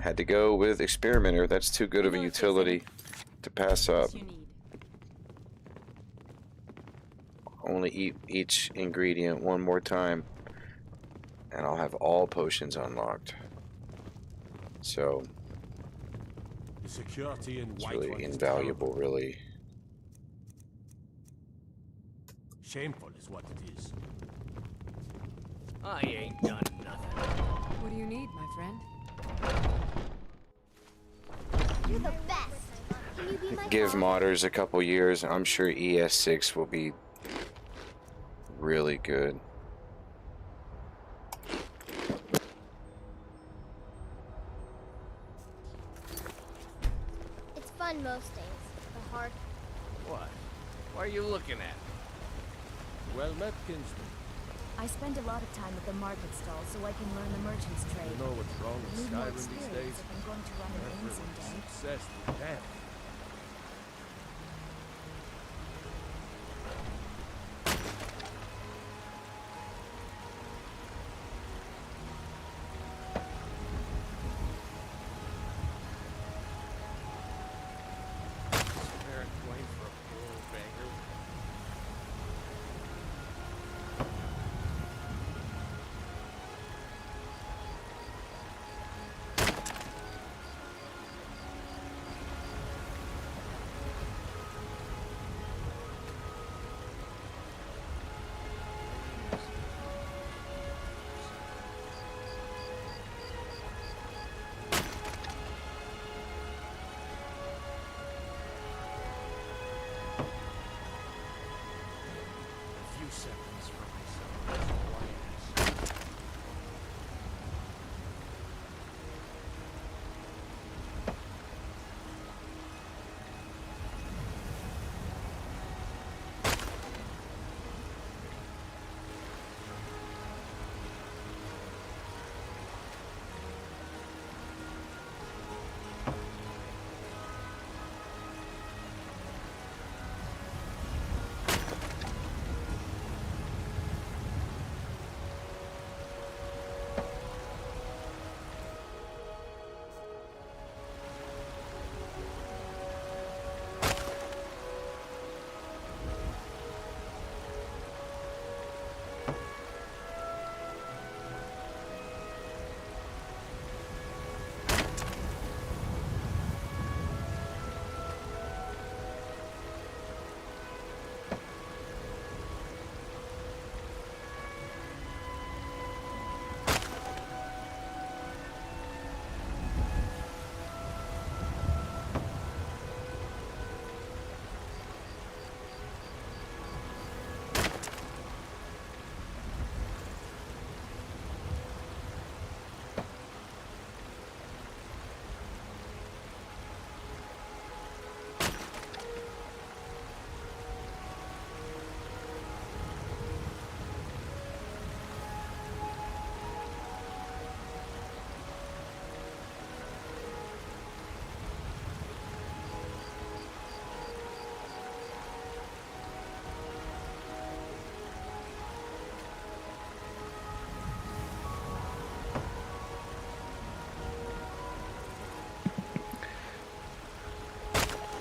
Had to go with experimenter. That's too good of a utility to pass up. Only eat each ingredient one more time, and I'll have all potions unlocked. So The security in it's White really One is invaluable, really. Shameful is what it is. I ain't done nothing. What do you need, my friend? You're the best. Can you be my Give dog? modders a couple years, I'm sure ES6 will be really good. It's fun most days. The hard. What? What are you looking at? Well met, kinsman. I spend a lot of time at the market stall so I can learn the merchant's trade. You know what's wrong with Need more Skyrim these experience days? if I'm going to run an inn Everyone's someday. obsessed with death. Spare a coin for a poor old beggar. A few seconds for myself. Quiet.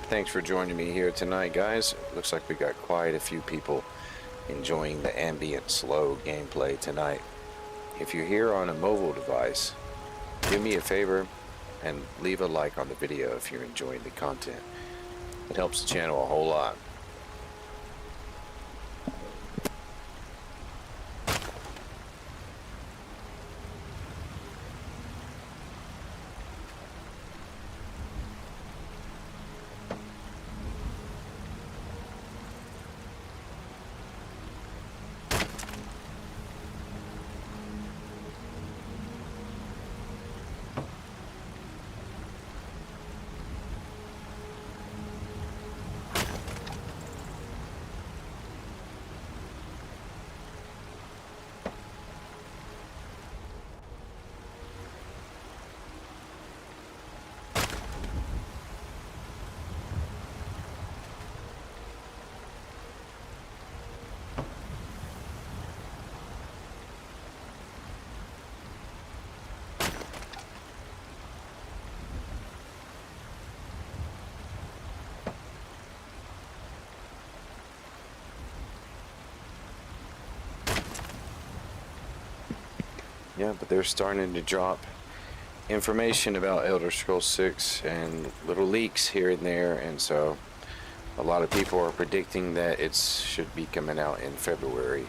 Thanks for joining me here tonight, guys. Looks like we got quite a few people enjoying the ambient, slow gameplay tonight. If you're here on a mobile device, do me a favor and leave a like on the video if you're enjoying the content. It helps the channel a whole lot. Yeah, but they're starting to drop information about Elder Scrolls 6 and little leaks here and there, and so a lot of people are predicting that it should be coming out in February,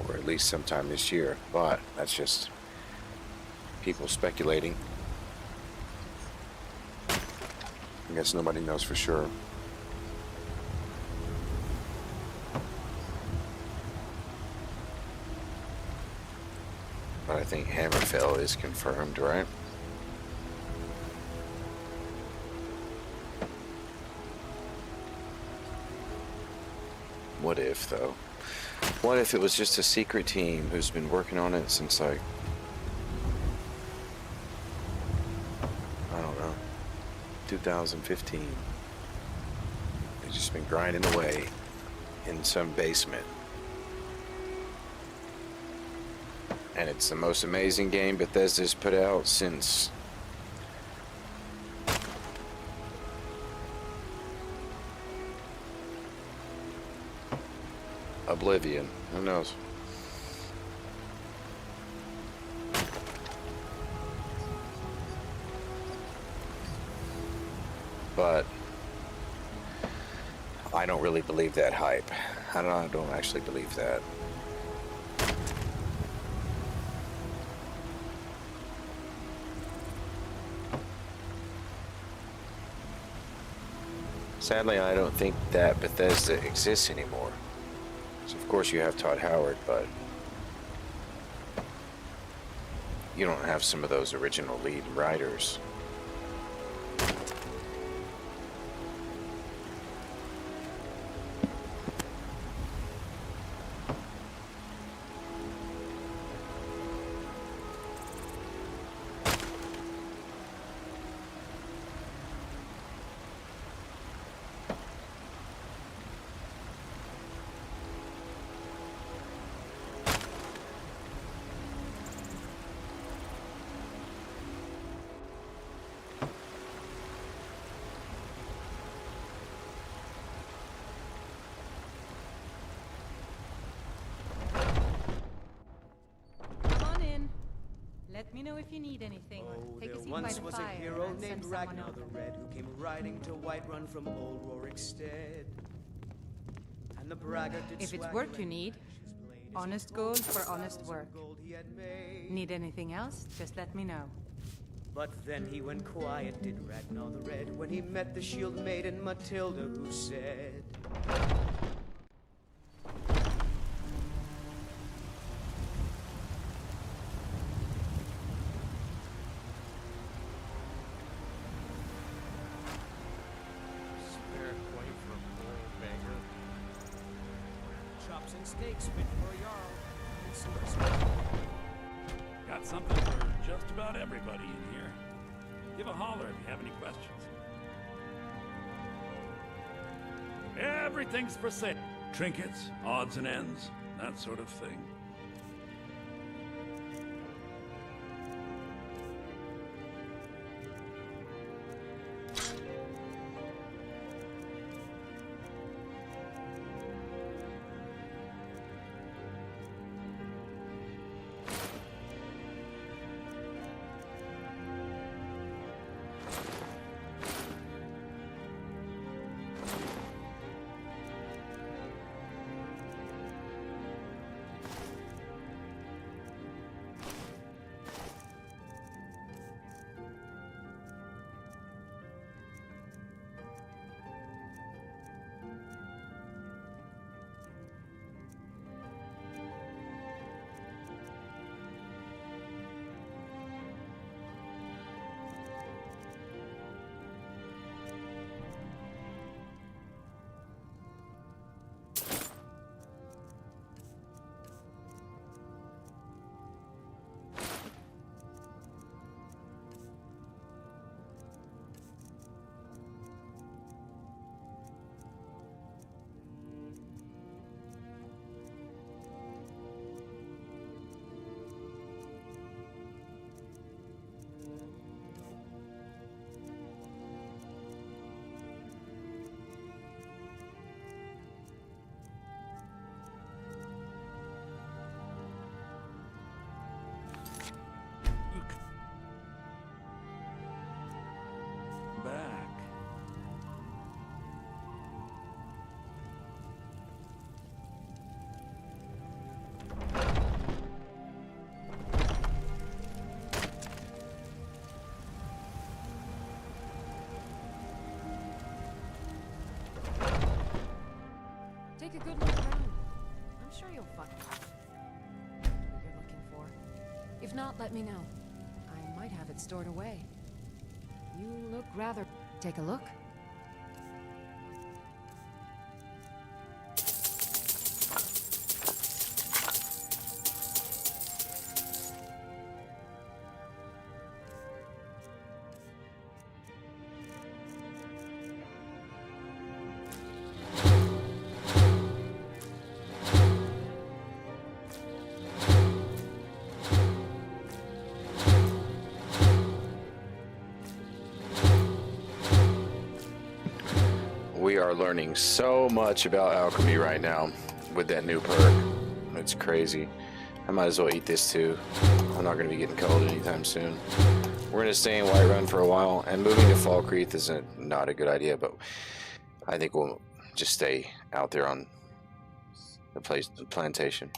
or at least sometime this year, but that's just people speculating. I guess nobody knows for sure. But I think Hammerfell is confirmed, right? What if, though? What if it was just a secret team who's been working on it since, like, I don't know, 2015. They've just been grinding away in some basement. And it's the most amazing game Bethesda's put out since Oblivion. Who knows? But I don't really believe that hype. I don't actually believe that. Sadly, I don't think that Bethesda exists anymore. So of course you have Todd Howard, but you don't have some of those original lead writers. Let me know if you need anything. Oh, Take a there seat by once the was fire a hero and named send someone Ragnar over. the Red who came riding to Whiterun from old Rorikstead. And the braggart did If it's swagger work you and need, flash his blade as he honest pulled gold the for crowns honest of work. gold he had made. Need anything else? Just let me know. But then he went quiet, did Ragnar the Red, when he met the shield maiden Matilda, who said, Spare coin for a poor beggar. chops and steaks fit for a jarl. And so respect. Got something for just about everybody in here. Give a holler if you have any questions. Everything's for sale. Trinkets, odds and ends, that sort of thing. a good look around. I'm sure you'll find what you're looking for. If not, let me know. I might have it stored away. You look rather... Take a look. We are learning so much about alchemy right now with that new perk. It's crazy. I might as well eat this too. I'm not going to be getting cold anytime soon. We're going to stay in Whiterun for a while, and moving to Falkreath is not a good idea, but I think we'll just stay out there on the plantation.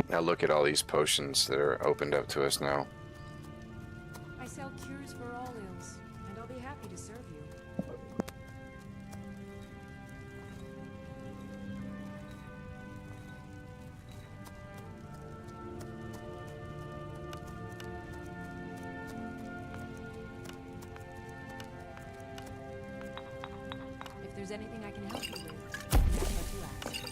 Now look at all these potions that are opened up to us now. I sell cures for all ills, and I'll be happy to serve you. If there's anything I can help you with, that's what you ask.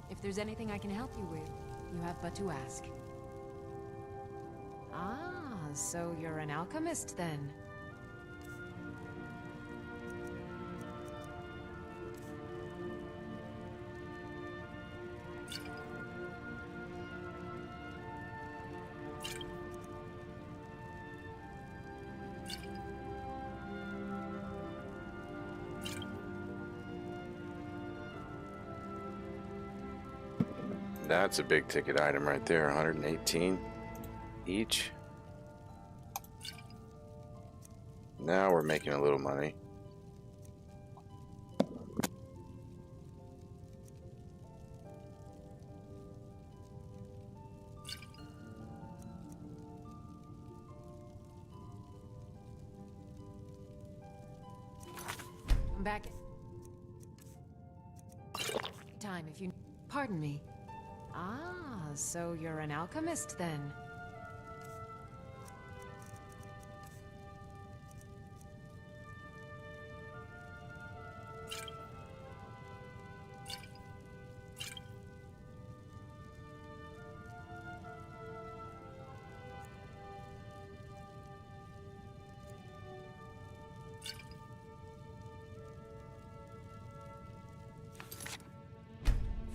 If there's anything I can help you with, you have but to ask. Ah, so you're an alchemist then? That's a big ticket item right there, 118 each. Now we're making a little money. I'm back. Time if you... Pardon me. Ah, so you're an alchemist then?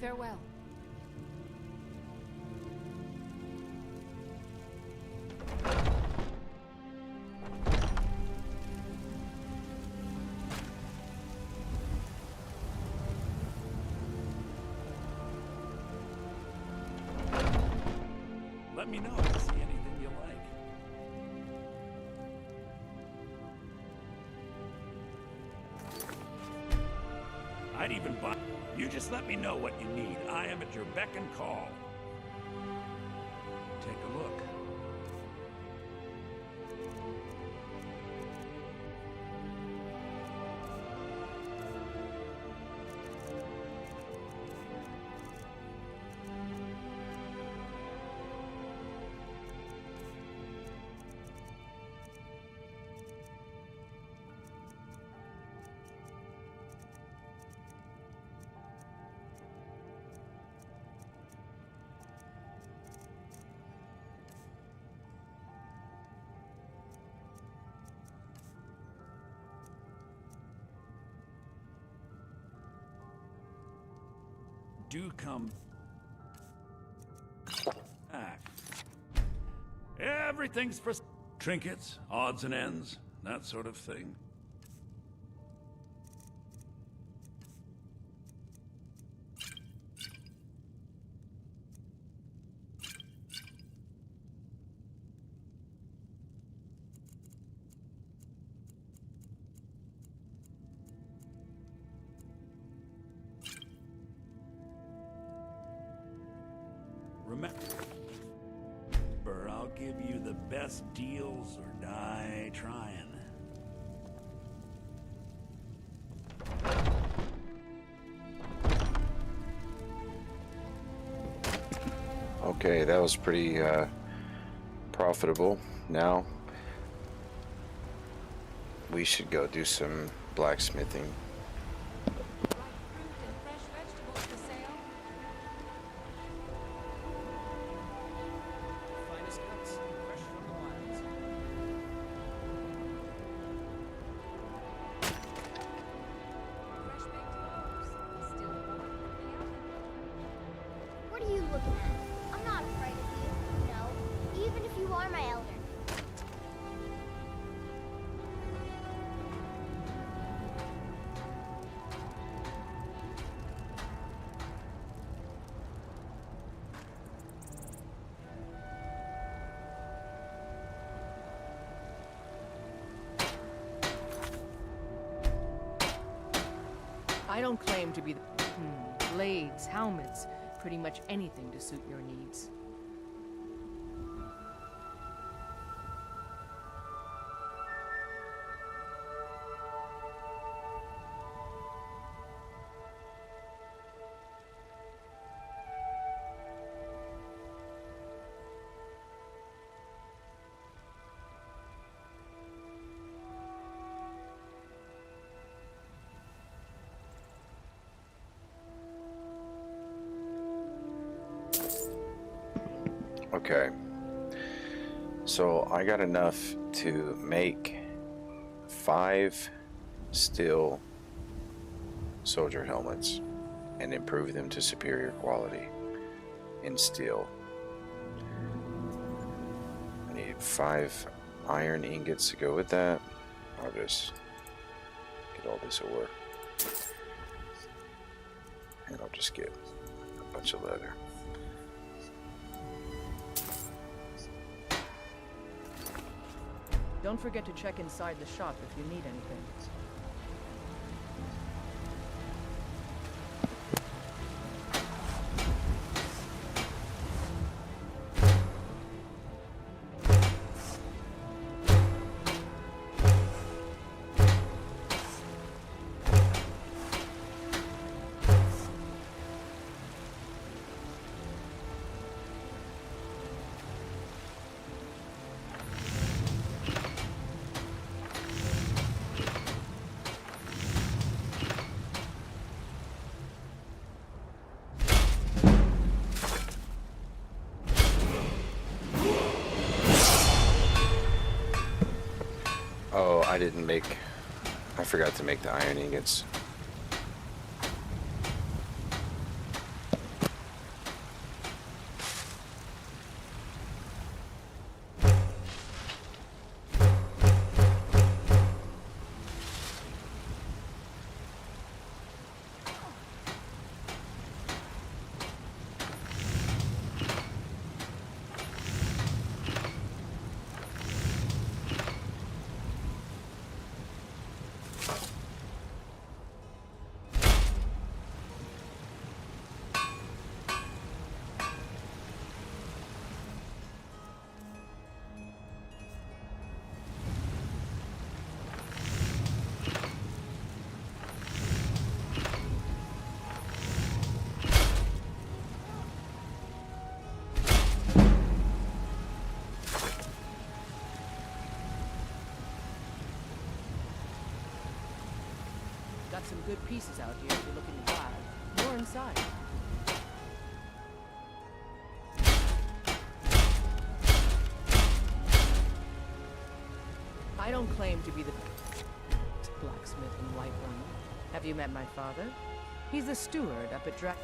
Farewell. Let me know. I'd even buy. You just let me know what you need. I am at your beck and call. Take a look. Do come back. Everything's for trinkets, odds and ends, that sort of thing. Remember, I'll give you the best deals or die trying. Okay, that was pretty profitable. Now we should go do some blacksmithing. What are you looking at? I'm not afraid of you. No, even if you are my elder. I don't claim to be the... blades, helmets, pretty much anything to suit your needs. Okay, so I got enough to make 5 steel soldier helmets and improve them to superior quality in steel. I need 5 iron ingots to go with that. I'll just get all this ore and I'll just get a bunch of leather. Don't forget to check inside the shop if you need anything. Oh, I forgot to make the iron ingots. Got some good pieces out here if you're looking to buy. More inside. I don't claim to be the blacksmith in Whiterun. Have you met my father? He's the steward up at Reach.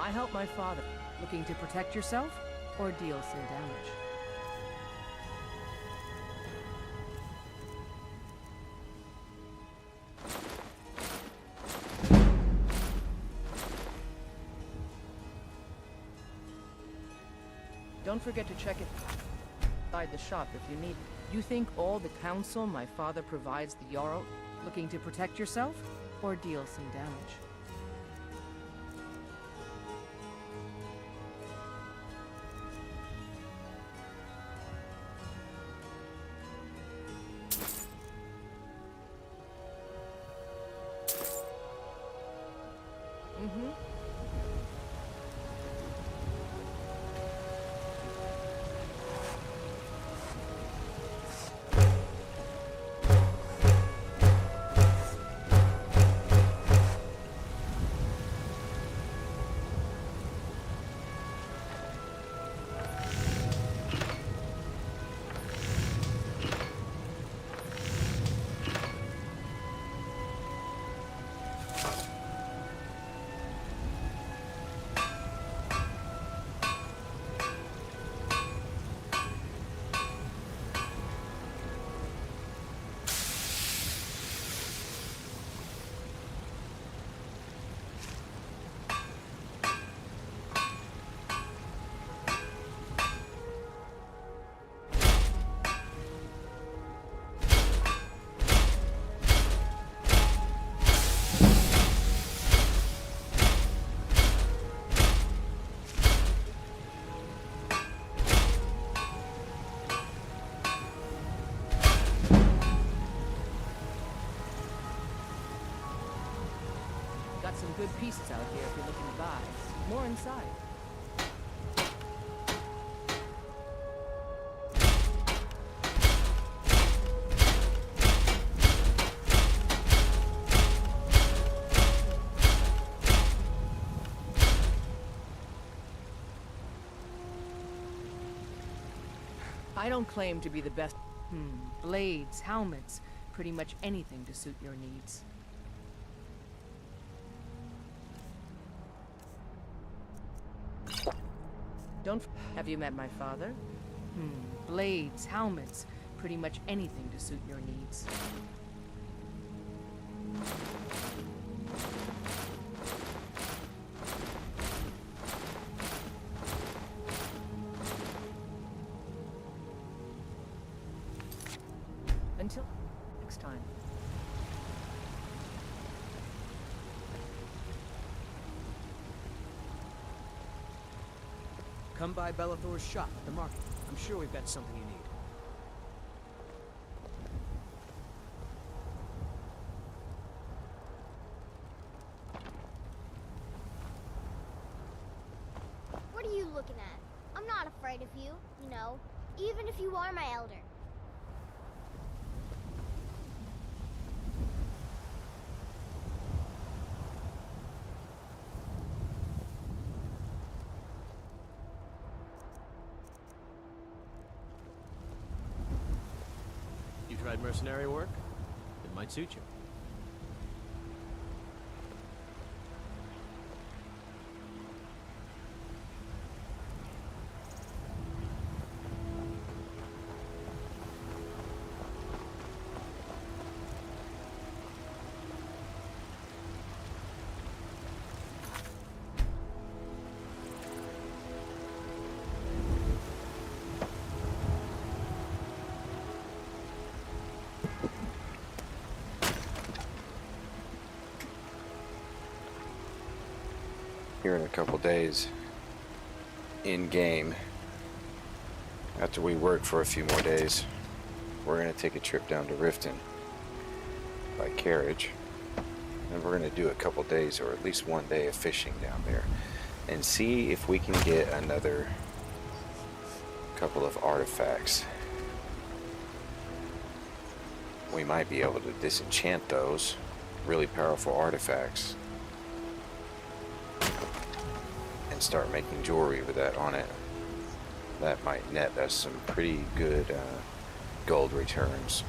I help my father. Looking to protect yourself or deal some damage? Don't forget to check it inside the shop if you need it. You think all the counsel my father provides the Jarl? Looking to protect yourself or deal some damage? Some good pieces out here if you're looking to buy. More inside. I don't claim to be the best. Blades, helmets, pretty much anything to suit your needs. Have you met my father? Blades, helmets, pretty much anything to suit your needs. Until next time. Come by Bellathor's shop at the market. I'm sure we've got something you need. What are you looking at? I'm not afraid of you, you know, even if you are my elder. Tried mercenary work? It might suit you. Here in a couple days, in game, after we work for a few more days, we're going to take a trip down to Riften by carriage, and we're going to do a couple days or at least one day of fishing down there and see if we can get another couple of artifacts we might be able to disenchant those really powerful artifacts and start making jewelry with that on it. That might net us some pretty good gold returns.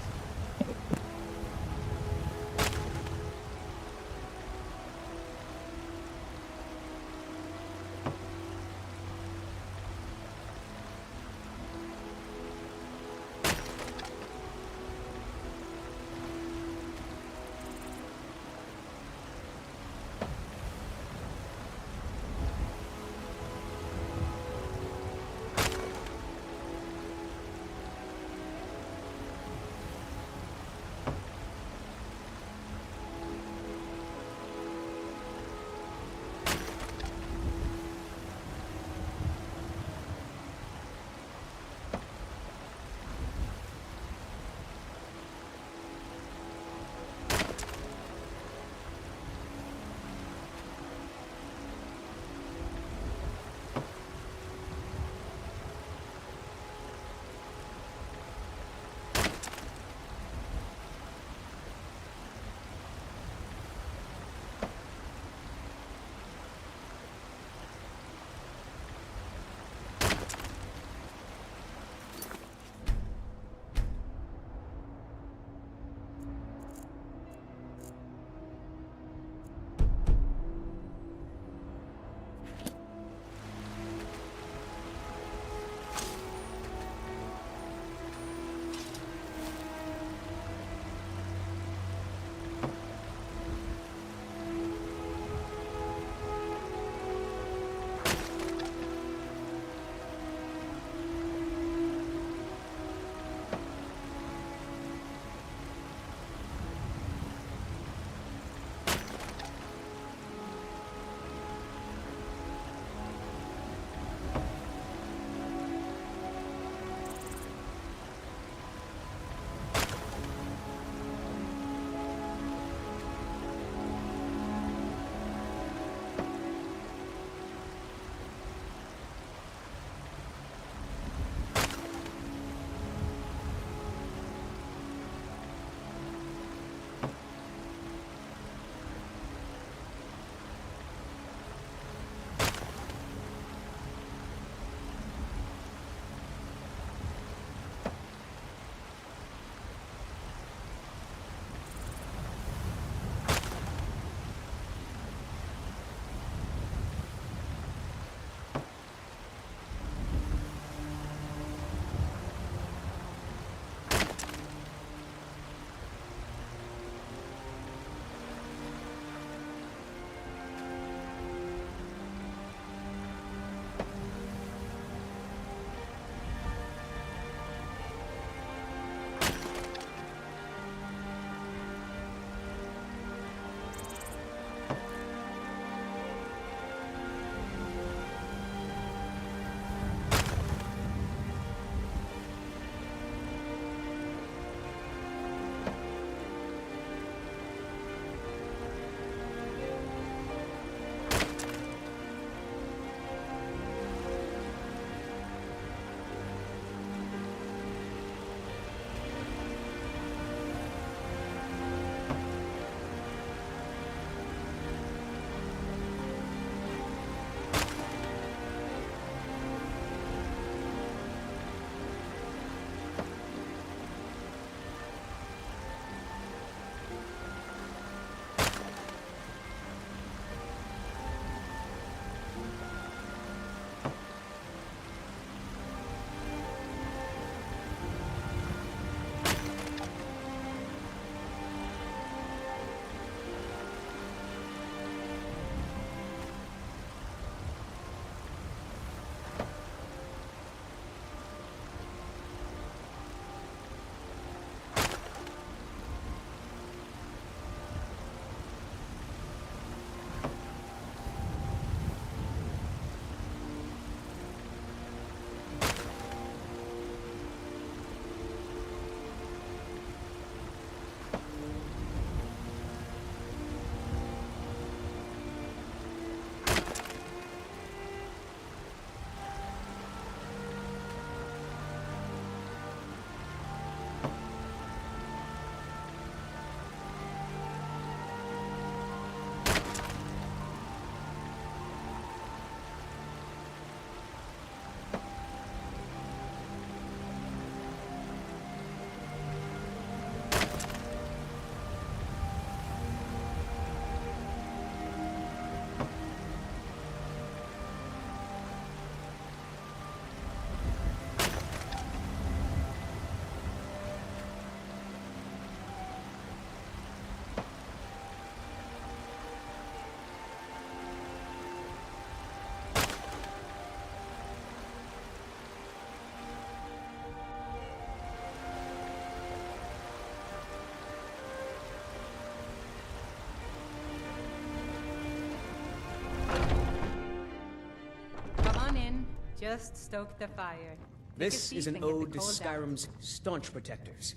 Just stoke the fire. This is an ode to Skyrim's staunch protectors,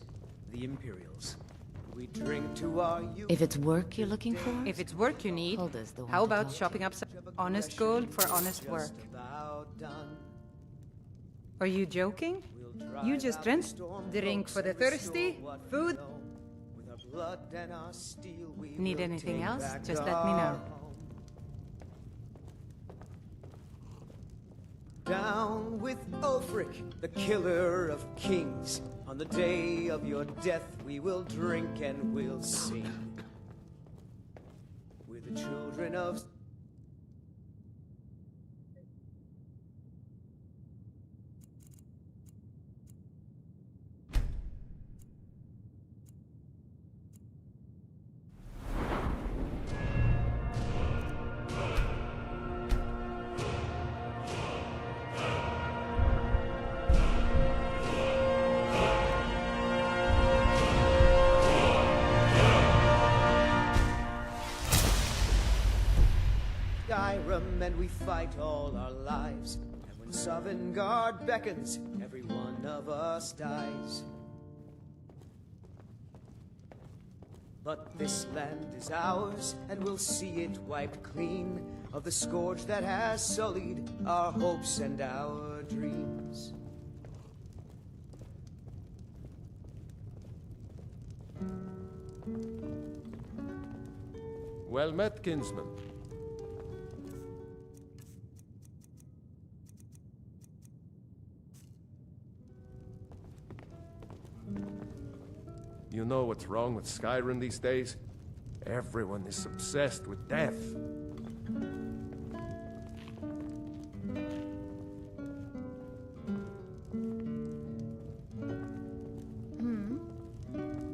the Imperials. We drink to our youth. If it's work you're looking for? If it's work you need, Hulda's the one how to about talk shopping to. up some honest gold for honest work? Are you joking? You just drink. Drink for the thirsty, food. Need anything else? Just let me know. Down with Ulfric, the killer of kings. On the day of your death, we will drink and we'll sing. We're the children of... Skyrim, and we fight all our lives. And when Sovngarde beckons, every one of us dies. But this land is ours, and we'll see it wiped clean of the scourge that has sullied our hopes and our dreams. Well met, kinsman. You know what's wrong with Skyrim these days? Everyone is obsessed with death.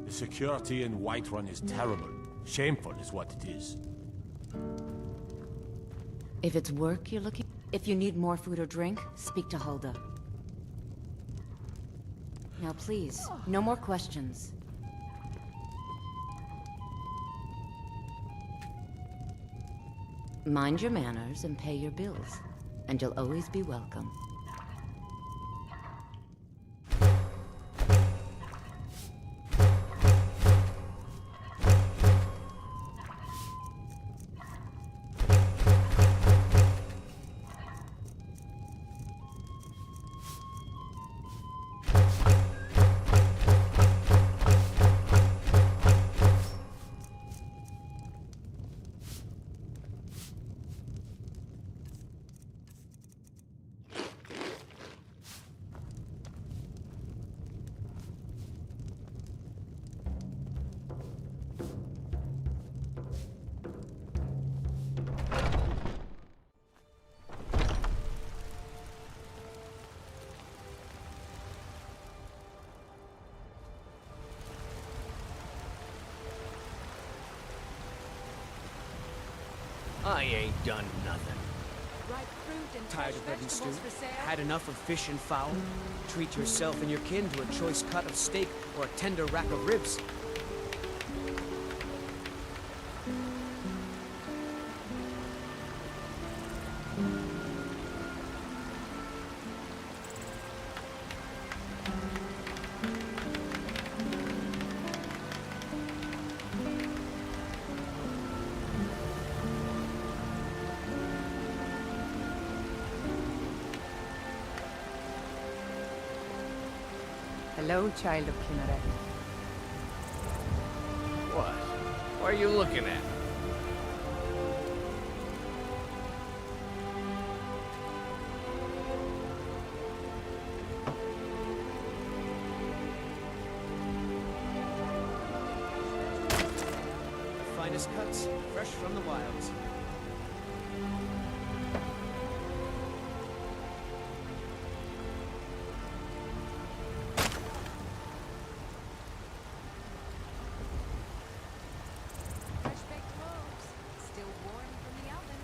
The security in Whiterun is terrible. Shameful is what it is. If it's work you're looking... If you need more food or drink, speak to Hulda. Now please, no more questions. Mind your manners and pay your bills, and you'll always be welcome. I ain't done nothing. Ripe fruit and Tired fresh of bread and stew? vegetables for sale? Had enough of fish and fowl? Treat yourself and your kin to a choice cut of steak or a tender rack of ribs. Hello, child of Kinneret. What? What are you looking at? Finest cuts, fresh from the wilds. Fresh-baked loaves, still warm from the oven.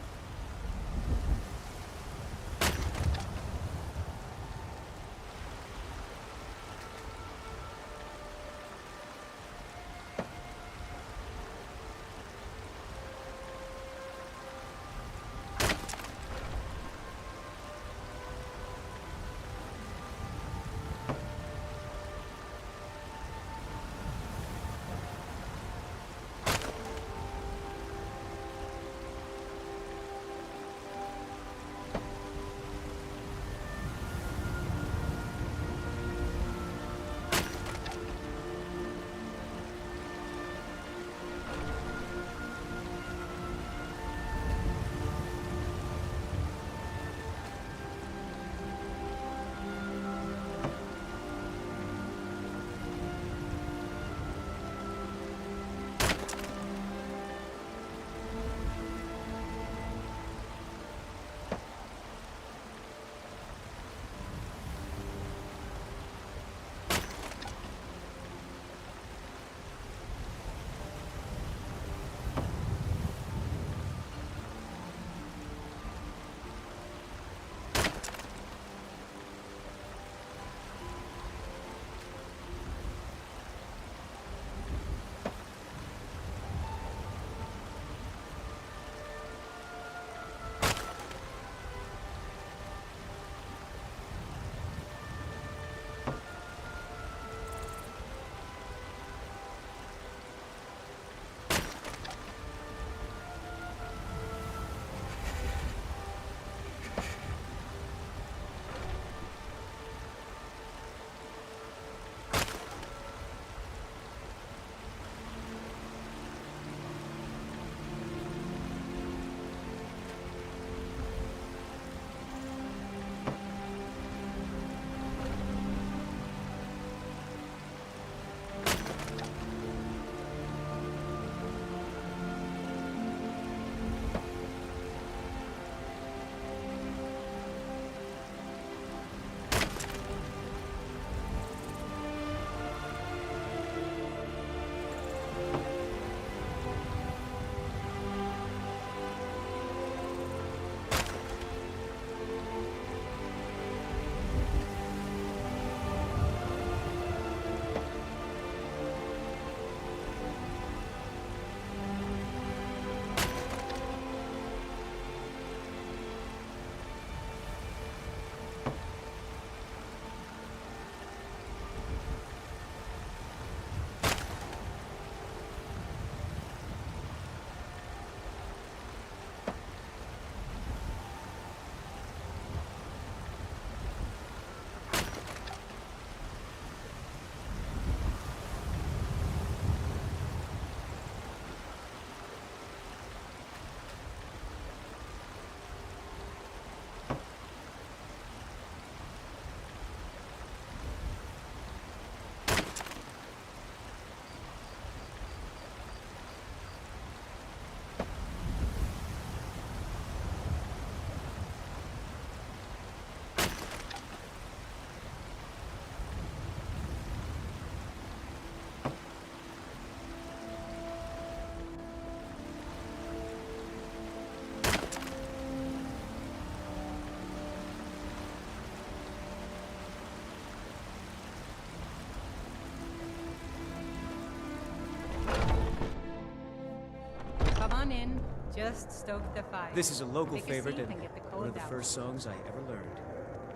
on in. Just stoke the fire. This is a local Take favorite seat and get the one cold of the out. first songs I ever learned.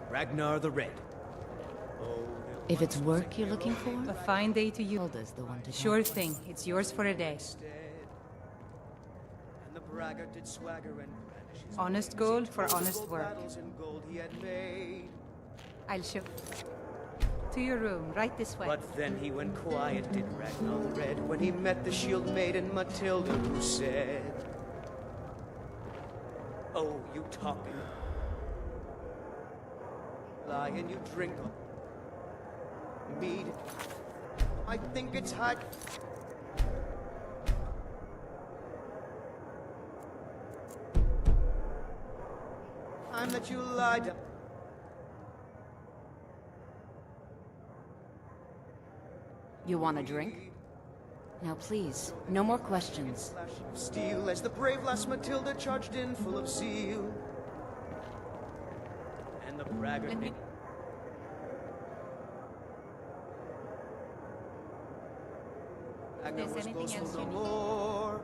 Ragnar the Red. Oh, If it's work you're looking for, A fine day to you. Hilda's the one to Sure talk to. thing. It's yours for a day. And the braggart did swagger and brandish his Honest blade as he gold for told of honest old work. battles in gold he had made. I'll show. To your room, right this way. But then he went quiet, did Ragnar the Red, when he met the shield maiden Matilda, who said, "Oh, you talking, lie and you drink mead. I think it's high." Time that you lied to. You want a drink? Now please, no more questions. Flashing of steel as the brave lass Matilda charged in full of zeal. And the braggart Ragnar was boastful no more.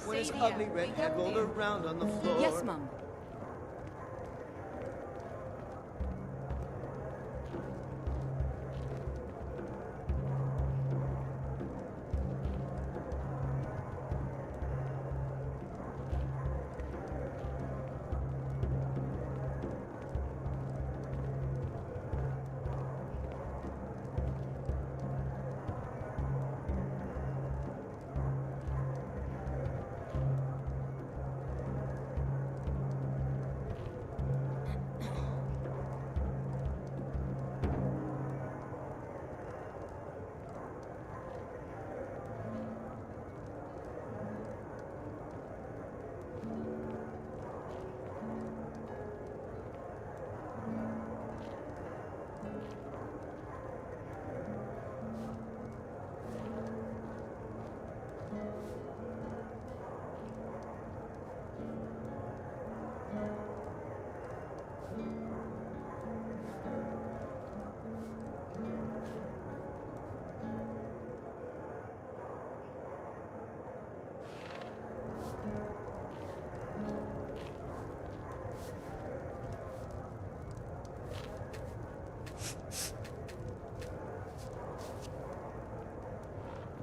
When his ugly red head rolled around on the floor. Yes, Mum.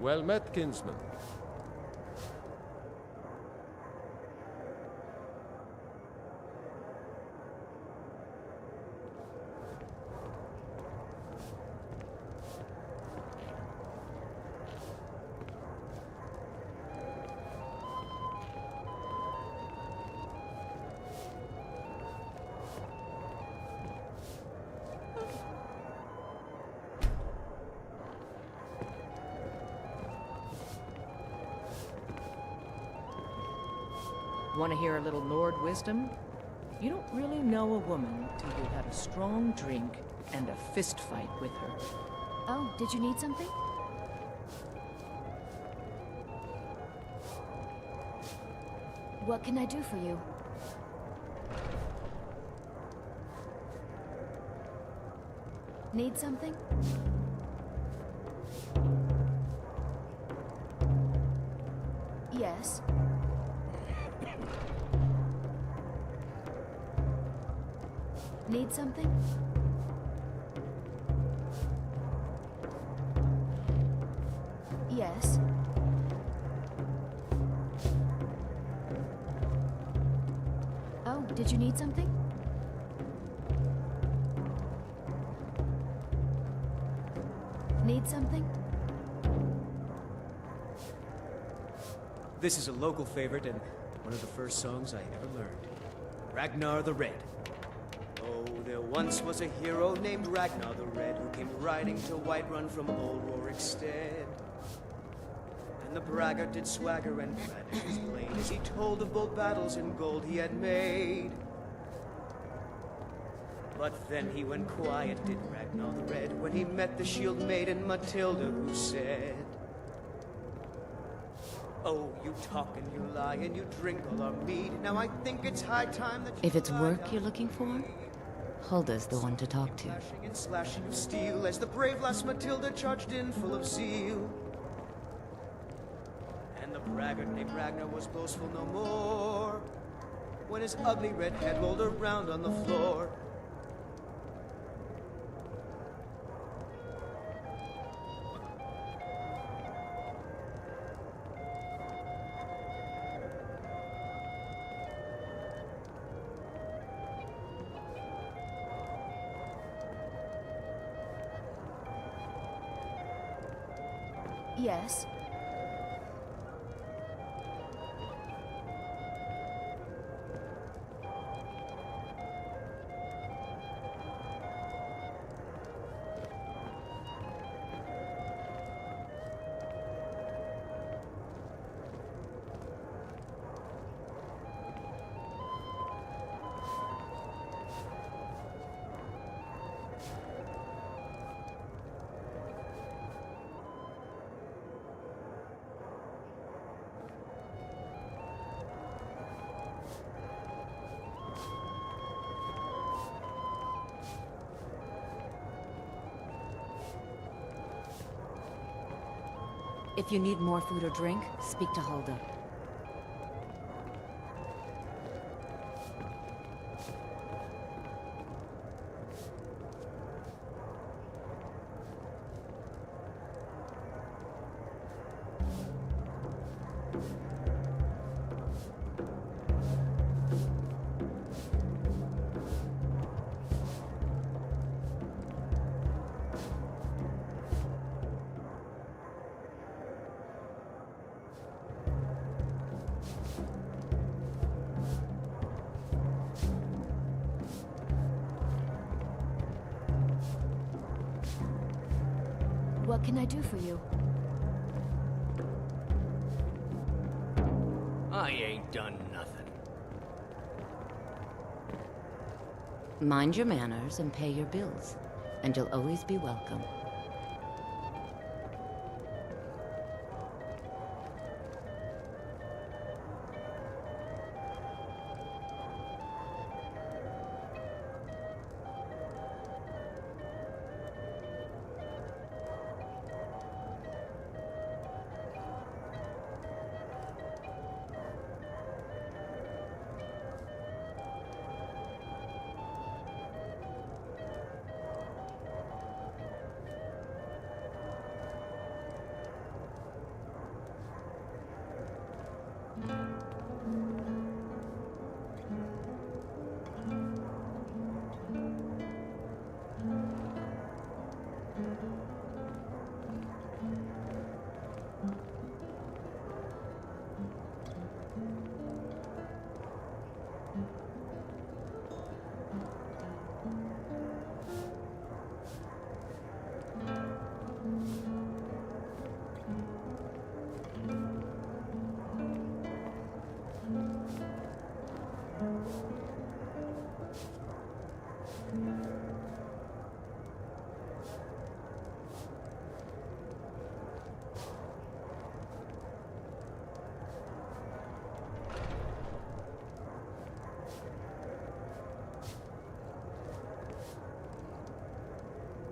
Well met, kinsman. Want to hear a little Lord wisdom? You don't really know a woman till you've had a strong drink and a fist fight with her. Oh, did you need something? What can I do for you? Need something? Yes. Need something? Yes. Oh, did you need something? Need something? This is a local favorite and one of the first songs I ever learned. Ragnar the Red. Oh, there once was a hero named Ragnar the Red who came riding to Whiterun from old Rorikstead. And the braggart did swagger and brandish his blade as he told of bold battles in gold he had made. But then he went quiet, did Ragnar the Red, when he met the shield maiden Matilda, who said, "Oh, you talk and you lie and you drink all our mead. Now I think it's high time that you If it's lie work down you're looking for, Hulda's the one to talk to. Slashing and slashing of steel as the brave lass Matilda charged in full of zeal. And the braggart named Ragnar was boastful no more when his ugly red head rolled around on the floor. Yes? If you need more food or drink, speak to Hulda. What can I do for you? I ain't done nothing. Mind your manners and pay your bills, and you'll always be welcome.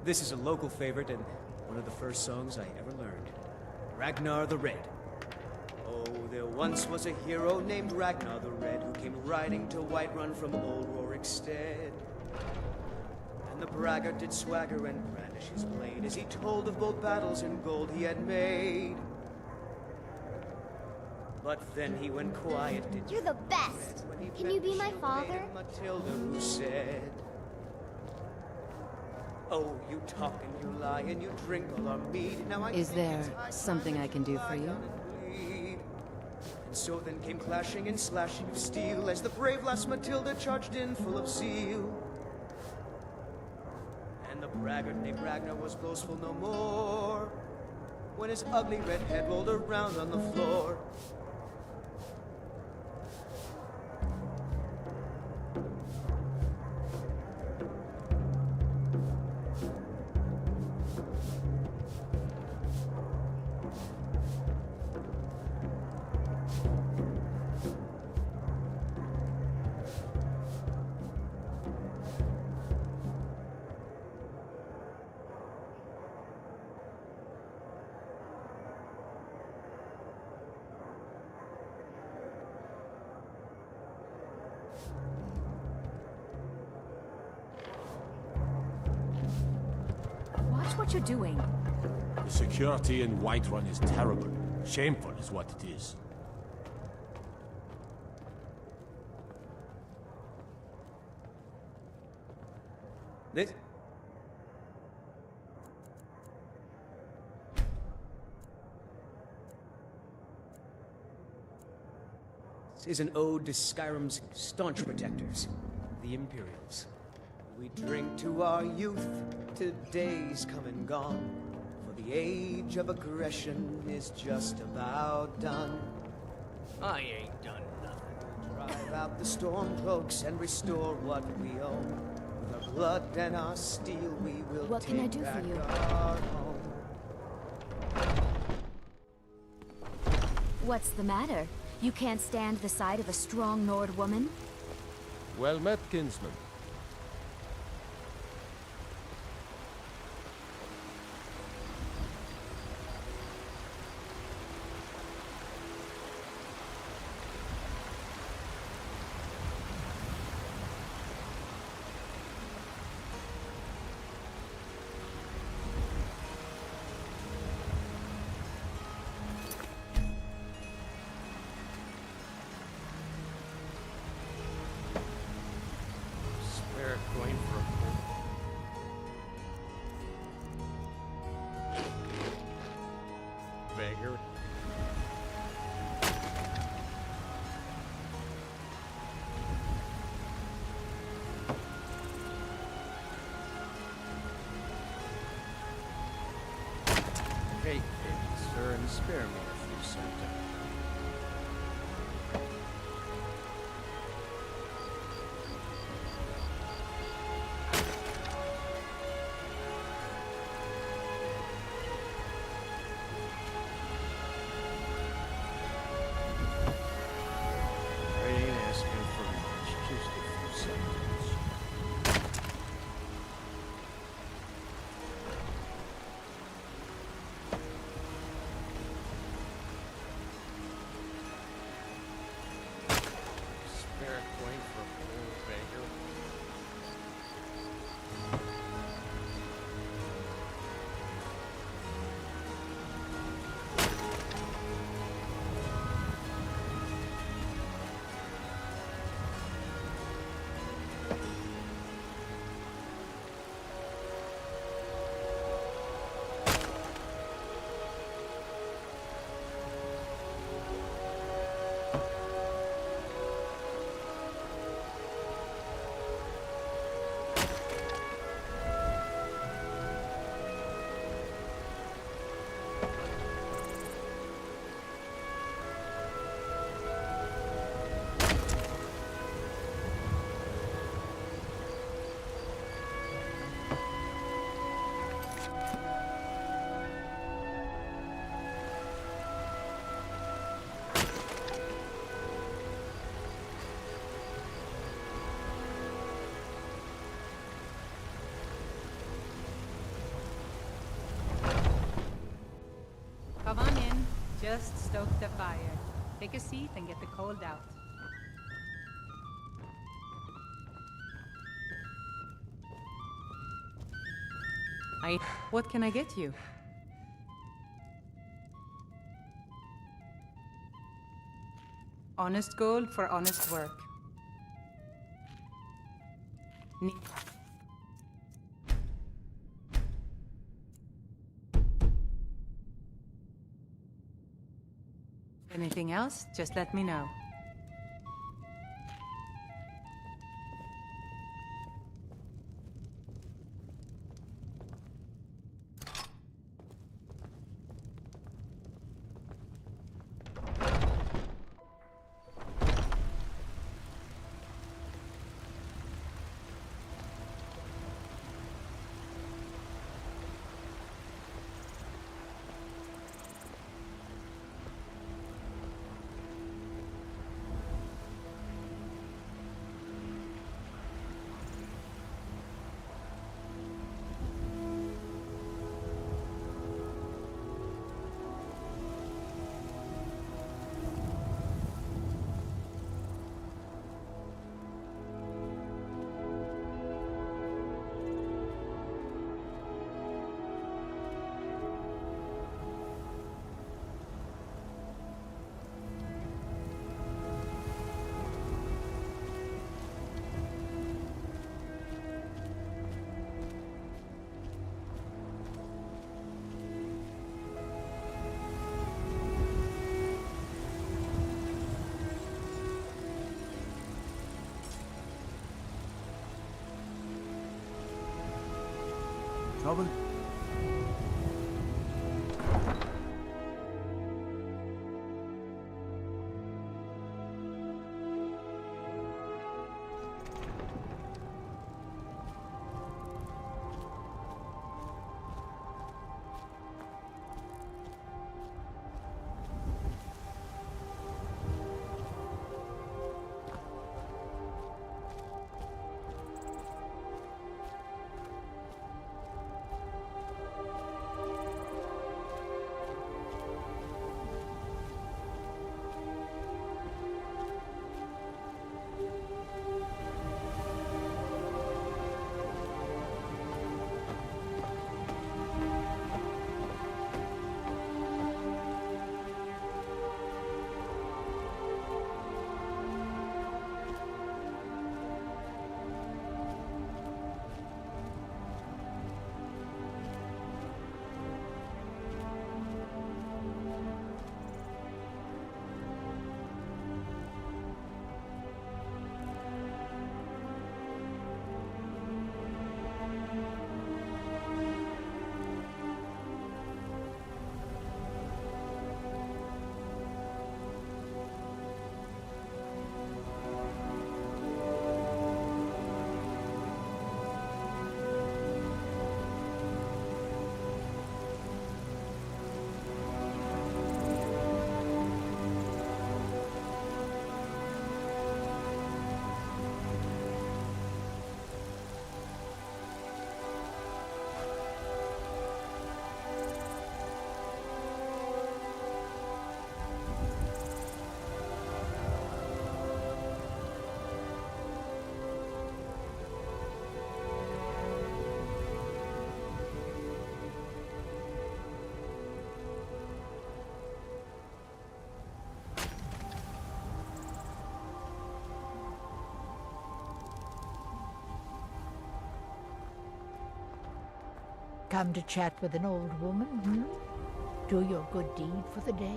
This is a local favorite and one of the first songs I ever learned. Ragnar the Red. Oh, there once was a hero named Ragnar the Red who came riding to Whiterun from old Rorikstead. And the braggart did swagger and brandish his blade as he told of bold battles and gold he had made. But then he went quiet. You're the best. Can you be my father? Matilda, who said, "Oh, you talk and you lie and you drink all our mead. Now Is there something I can do for you? And so then came clashing and slashing of steel as the brave lass Matilda charged in full of zeal. And the braggart named Ragnar was boastful no more when his ugly red head rolled around on the floor. what you're doing. The security in Whiterun is terrible. Shameful is what it is. This is an ode to Skyrim's staunch protectors, the Imperials. We drink to our youth, to days come and gone, for the age of aggression is just about done. I ain't done nothing. Drive out the stormcloaks and restore what we own. With our blood and our steel we will What can I do for you? Our home. What's the matter? You can't stand the sight of a strong Nord woman? Well met, kinsman. Going for a beggar. Take it, sir, and spare me a few seconds. Come on in. Just stoke the fire. Take a seat and get the cold out. What can I get you? Honest gold for honest work. Anything else? Just let me know. Coming? Come to chat with an old woman, hmm? Do your good deed for the day.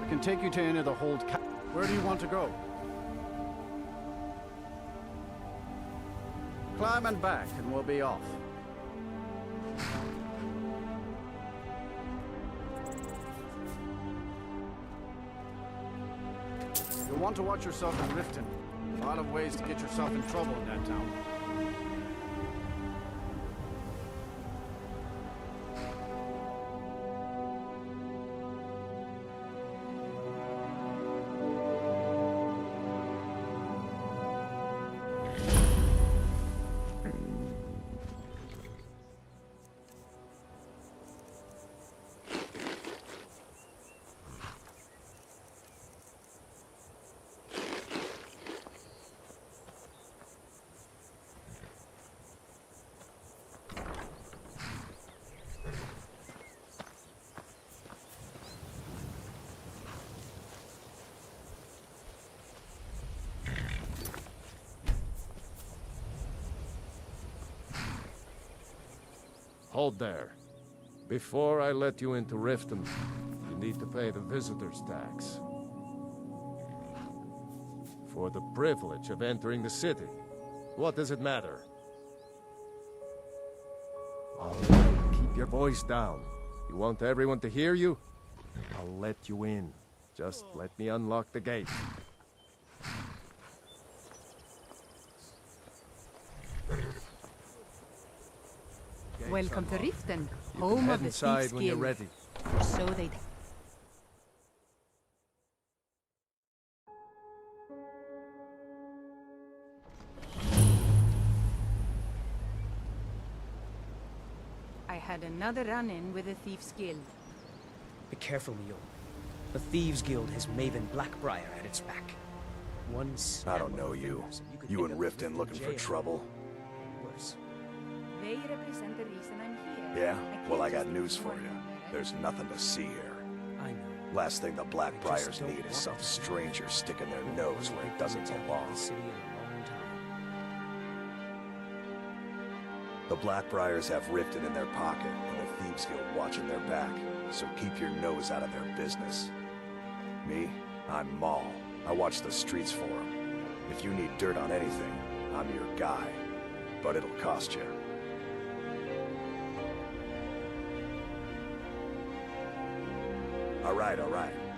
I can take you to any of the hold. Where do you want to go? Climb and back, and we'll be off. You'll want to watch yourself in Riften. A lot of ways to get yourself in trouble in that town. Hold there. Before I let you into Riften, you need to pay the visitor's tax. For the privilege of entering the city. What does it matter? Oh, keep your voice down. You want everyone to hear you? I'll let you in. Just let me unlock the gate. Welcome to Riften, home of the Thieves' when you're Guild. ready. Or so they... I had another run-in with the Thieves' Guild. Be careful, Mule. The Thieves Guild has Maven Blackbriar at its back. Once I don't know you. You and Riften looking for trouble. Worse. They represent the reason I'm here. Yeah? Well, I got news for you. There's nothing to see here. I know. Last thing the Blackbriars need is some stranger sticking their nose where it doesn't belong. The Blackbriars have Riften in their pocket and the Thieves Guild watching their back, so keep your nose out of their business. Me? I'm Maul. I watch the streets for them. If you need dirt on anything, I'm your guy. But it'll cost you. All right.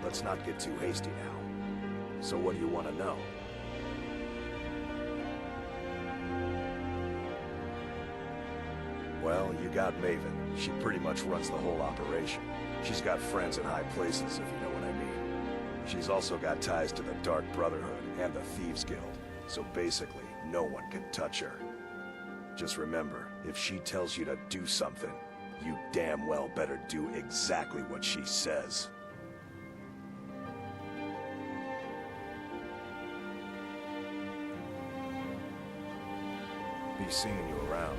Let's not get too hasty now. So what do you want to know? Well, you got Maven. She pretty much runs the whole operation. She's got friends in high places, if you know what I mean. She's also got ties to the Dark Brotherhood and the Thieves Guild. So basically, no one can touch her. Just remember, if she tells you to do something, you damn well better do exactly what she says. Be seeing you around.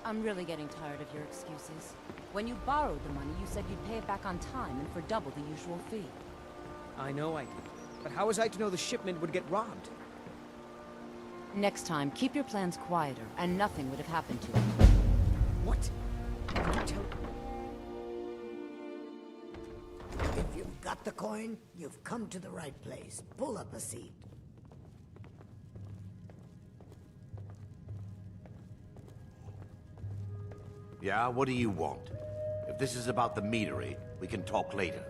I'm really getting tired of your excuses. When you borrowed the money, you said you'd pay it back on time and for double the usual fee. I know I did. But how was I to know the shipment would get robbed? Next time, keep your plans quieter, and nothing would have happened to you. What? Did you tell... If you've got the coin, you've come to the right place. Pull up a seat. Yeah, what do you want? If this is about the meadery, we can talk later.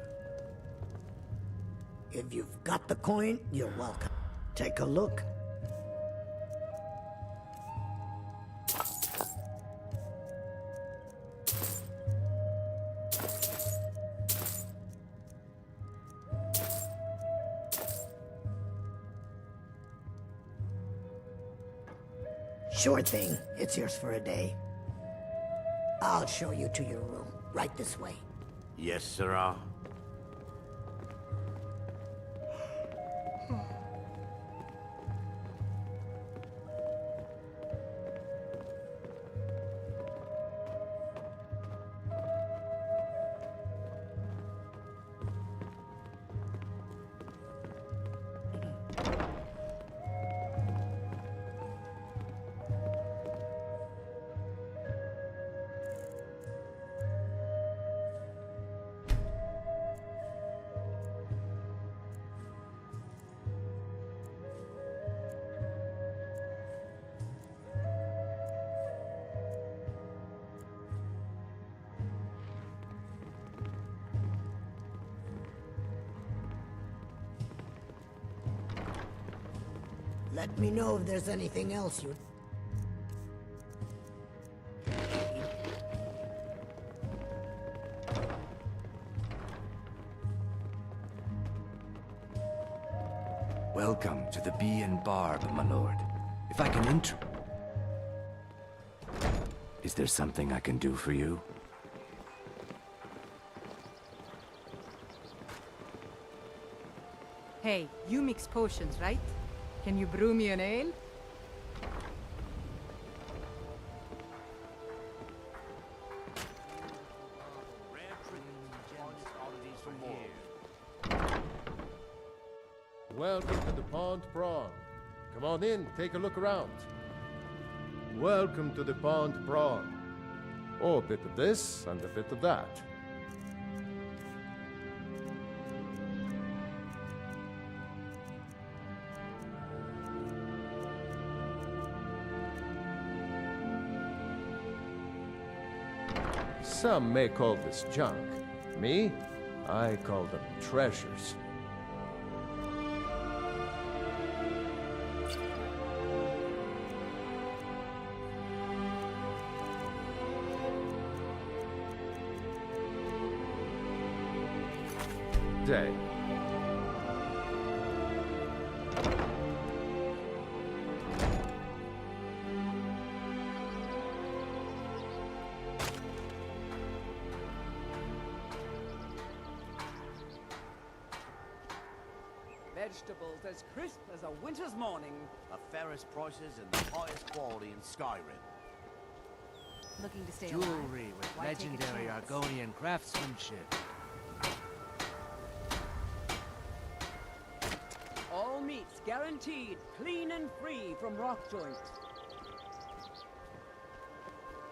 If you've got the coin, you're welcome. Take a look. Sure thing. It's yours for a day. I'll show you to your room. Right this way. Yes, sirrah. Let me know if there's anything else you... Welcome to the Bee and Barb, my lord. If I can enter... Is there something I can do for you? Hey, you mix potions, right? Can you brew me an ale? Welcome to the Pond Prawn. Come on in, take a look around. Welcome to the Pond Prawn. Oh, a bit of this and a bit of that. Some may call this junk. Me, I call them treasures. Day. Vegetables as crisp as a winter's morning. The fairest prices and the highest quality in Skyrim. Looking to stay Jewelry alive? with Why take a legendary chance? Argonian craftsmanship. All meats guaranteed, clean and free from rock joints.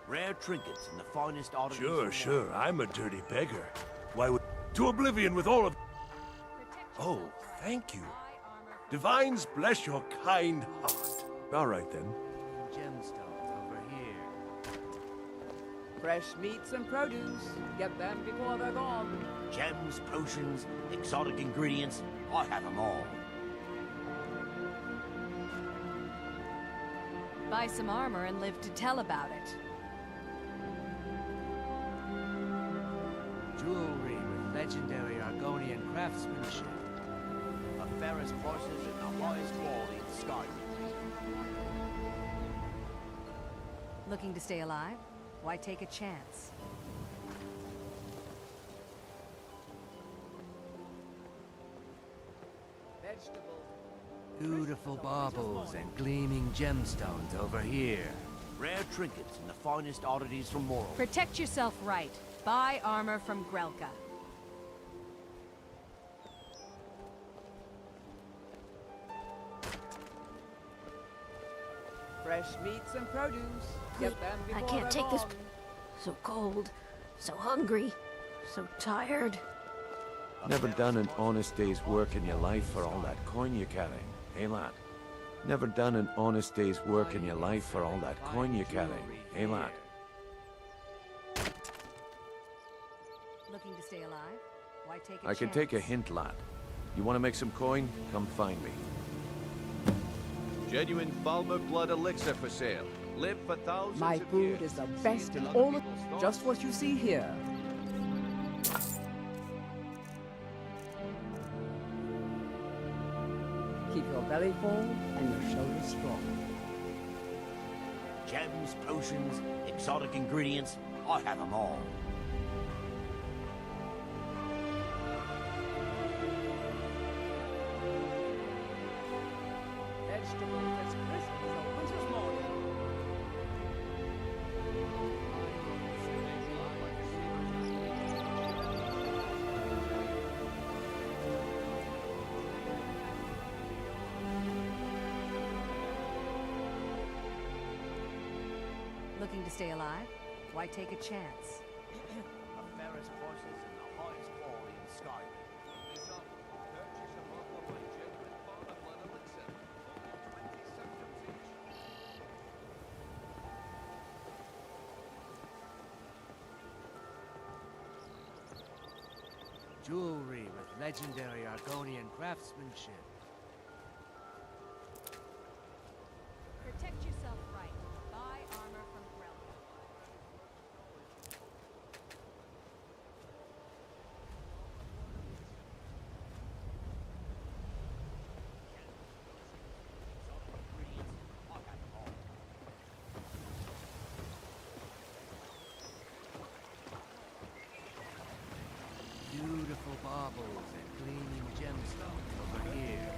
Rare trinkets and the finest oddities. Sure, sure. I'm a dirty beggar. Why would... To oblivion with all of... Oh, thank you. Divines bless your kind heart. All right, then. Gemstones over here. Fresh meats and produce. Get them before they're gone. Gems, potions, exotic ingredients. I have them all. Buy some armor and live to tell about it. Jewelry with legendary Argonian craftsmanship. The fairest prices and the highest quality in Skyrim. Looking to stay alive? Why take a chance? Vegetables. Beautiful baubles and gleaming gemstones over here. Rare trinkets and the finest oddities from Morrow. Protect yourself right. Buy armor from Grelka. Fresh meats and produce. Get them before I can't they're take this. gone. So cold, so hungry, so tired. Never done an honest day's work in your life for all that coin you're carrying, eh, lad? Never done an honest day's work in your life for all that coin you're carrying, eh, lad? Looking to stay alive? Why take a I can chance? take a hint, lad. You want to make some coin? Come find me. Genuine Falmer blood elixir for sale. Live for thousands My of food years. is the best in Seen other all of... people's stores. Just what you see here. Keep your belly full and your shoulders strong. Gems, potions, exotic ingredients. I have them all. Vegetables as crisp as a winter's morning. Looking to stay alive? Why take a chance? The fairest prices and the highest quality in Skyrim. Jewelry with legendary Argonian craftsmanship. Protect yourself right. Buy armor from Grelka. Beautiful baubles and gleaming gemstones over here.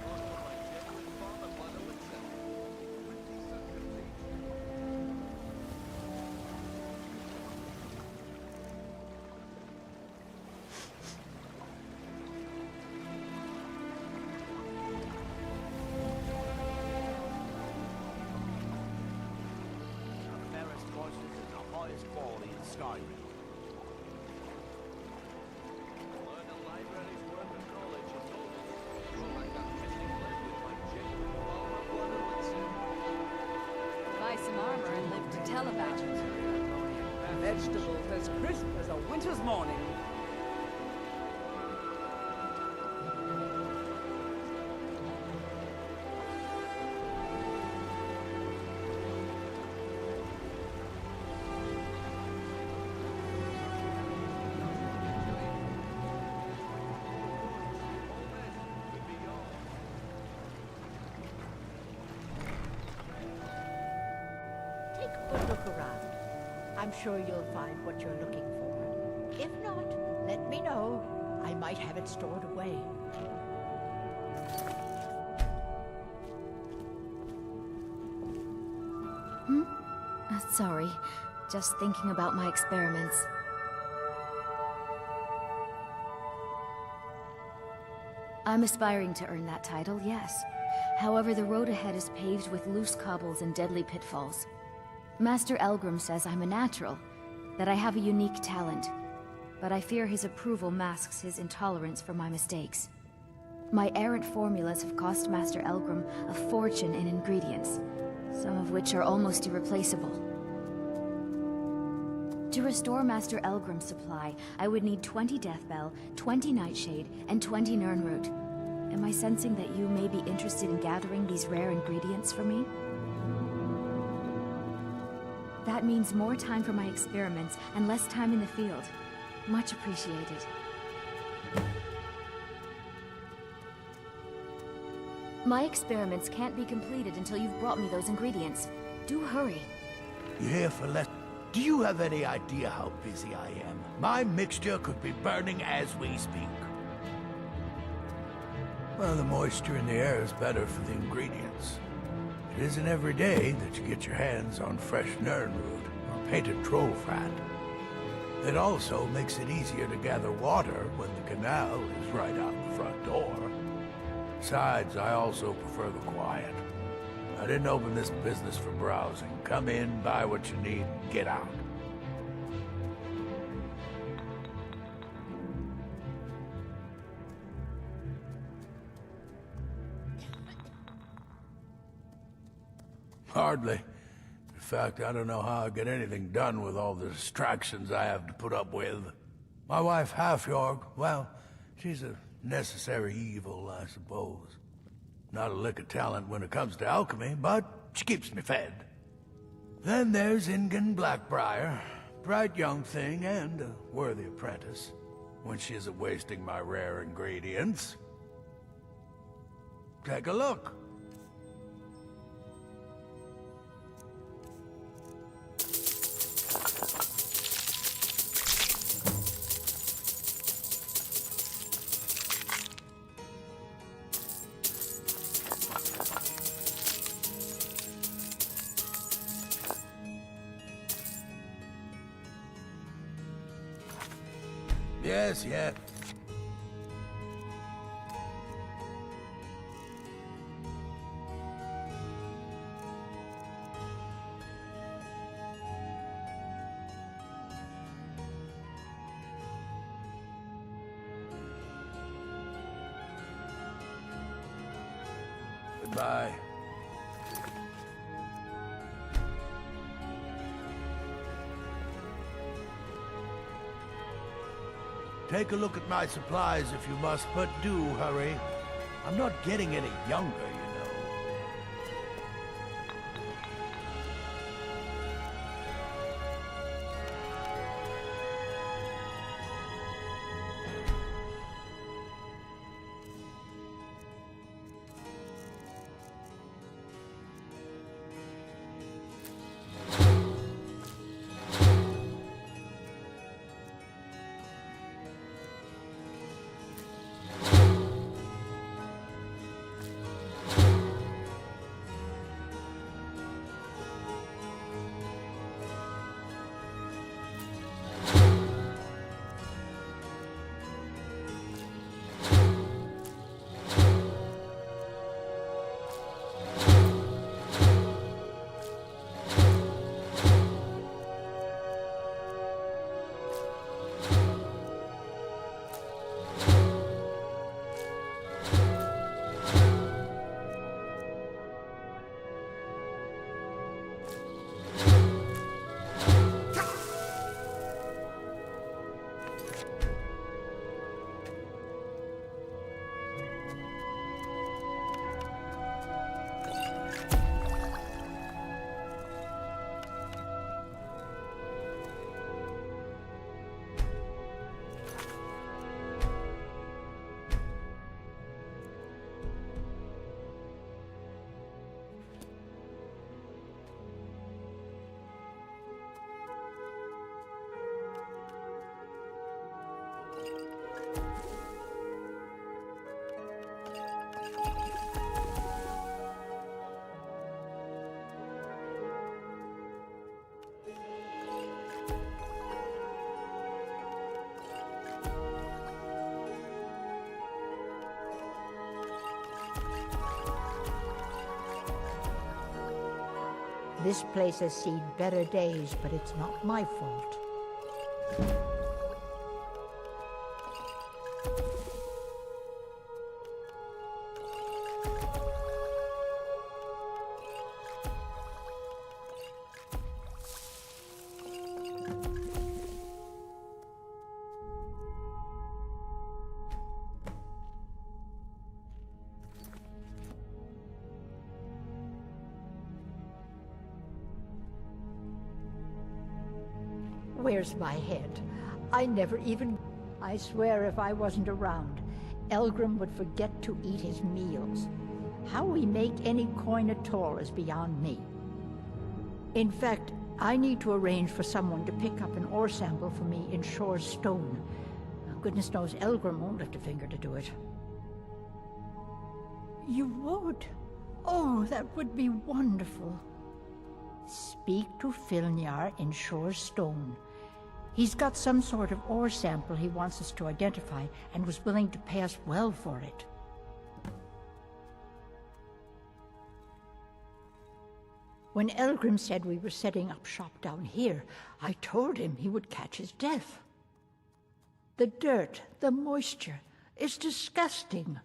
The fairest prices and the highest quality in Skyrim. Buy some armor and live to tell about it. Vegetables as crisp as a winter's morning. Take a good look around. I'm sure you'll find what you're looking for. If not, let me know. I might have it stored away. Sorry, just thinking about my experiments. I'm aspiring to earn that title, yes. However, the road ahead is paved with loose cobbles and deadly pitfalls. Master Elgrim says I'm a natural, that I have a unique talent, but I fear his approval masks his intolerance for my mistakes. My errant formulas have cost Master Elgrim a fortune in ingredients, some of which are almost irreplaceable. To restore Master Elgrim's supply, I would need 20 Deathbell, 20 Nightshade, and 20 Nirnroot. Am I sensing that you may be interested in gathering these rare ingredients for me? That means more time for my experiments and less time in the field. Much appreciated. My experiments can't be completed until you've brought me those ingredients. Do hurry. You here for less? Do you have any idea how busy I am? My mixture could be burning as we speak. Well, the moisture in the air is better for the ingredients. It isn't every day that you get your hands on fresh Nirnroot or painted troll fat. It also makes it easier to gather water when the canal is right out the front door. Besides, I also prefer the quiet. I didn't open this business for browsing. Come in, buy what you need, and get out. Hardly. In fact, I don't know how I get anything done with all the distractions I have to put up with. My wife, Halfjorg, well, she's a necessary evil, I suppose. Not a lick of talent when it comes to alchemy, but she keeps me fed. Then there's Ingen Blackbriar, bright young thing and a worthy apprentice, when she isn't wasting my rare ingredients. Take a look. Yes, yeah. Goodbye. Take a look at my supplies if you must, but do hurry. I'm not getting any younger, you know. This place has seen better days, but it's not my fault. Where's my head? I never even... I swear if I wasn't around, Elgrim would forget to eat his meals. How we make any coin at all is beyond me. In fact, I need to arrange for someone to pick up an ore sample for me in Shore's stone. Goodness knows Elgrim won't lift a finger to do it. You would? Oh, that would be wonderful. Speak to Filnyar in Shore's stone. He's got some sort of ore sample he wants us to identify and was willing to pay us well for it. When Elgrim said we were setting up shop down here, I told him he would catch his death. The dirt, the moisture, is disgusting.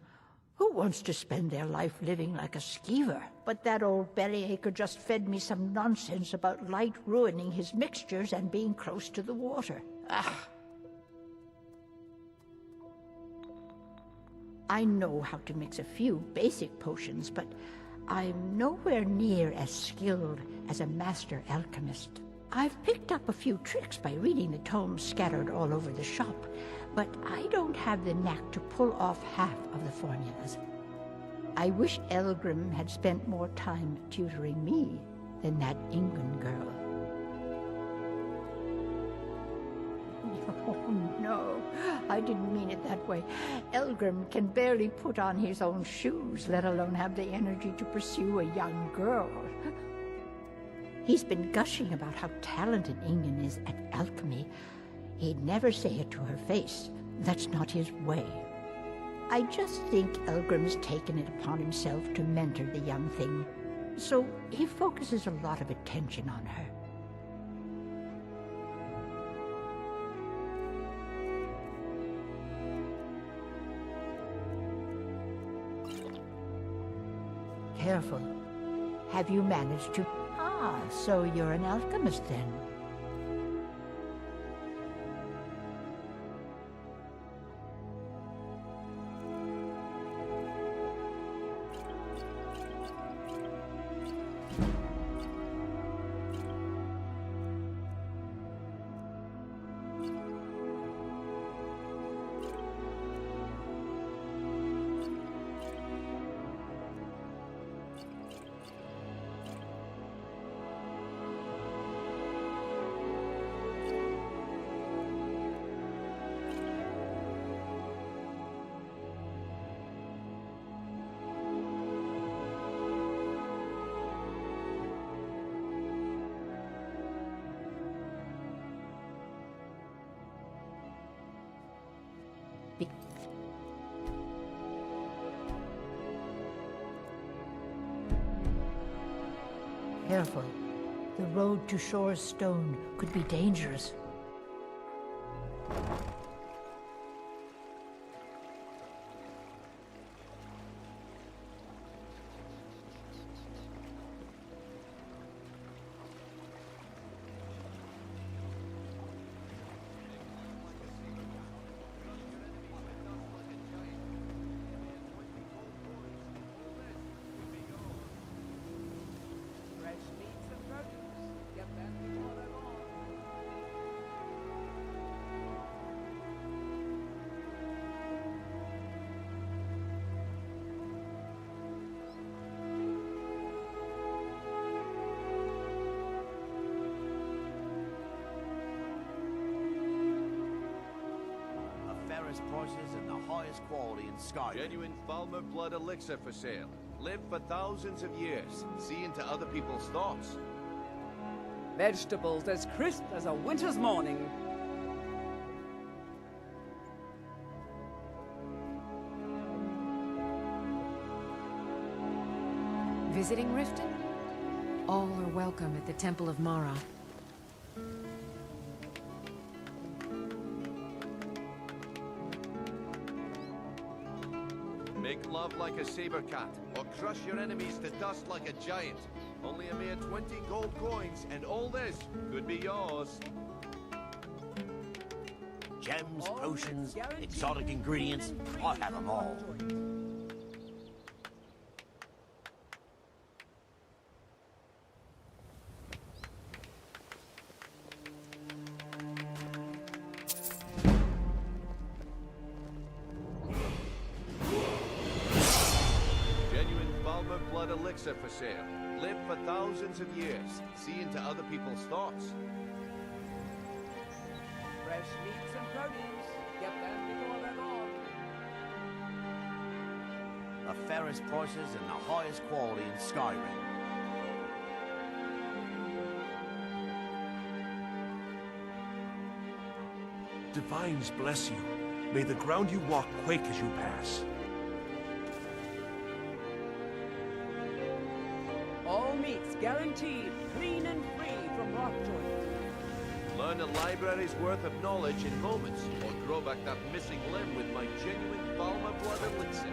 Who wants to spend their life living like a skeever? But that old bellyacre just fed me some nonsense about light ruining his mixtures and being close to the water. Ah! I know how to mix a few basic potions, but I'm nowhere near as skilled as a master alchemist. I've picked up a few tricks by reading the tomes scattered all over the shop, but I don't have the knack to pull off half of the formulas. I wish Elgrim had spent more time tutoring me than that Ingun girl. Oh no, I didn't mean it that way. Elgrim can barely put on his own shoes, let alone have the energy to pursue a young girl. He's been gushing about how talented Ingun is at alchemy. He'd never say it to her face. That's not his way. I just think Elgrim's taken it upon himself to mentor the young thing, so he focuses a lot of attention on her. Careful. Have you managed to... Ah, so you're an alchemist then. Careful. The road to Shore's stone could be dangerous. Prices and the highest quality in Skyrim. Genuine Falmer blood elixir for sale. Live for thousands of years. See into other people's thoughts. Vegetables as crisp as a winter's morning. Visiting Riften? All are welcome at the Temple of Mara. Make love like a saber cat, or crush your enemies to dust like a giant. Only a mere 20 gold coins, and all this could be yours. Gems, potions, exotic ingredients, I have them all. Blood elixir for sale. Live for thousands of years. See into other people's thoughts. Fresh meats and produce. Get them before they're gone. The fairest prices and the highest quality in Skyrim. Divines bless you. May the ground you walk quake as you pass. All meats guaranteed, clean and free from rot joint. Learn a library's worth of knowledge in moments, or grow back that missing limb with my genuine Balmer blood elixir.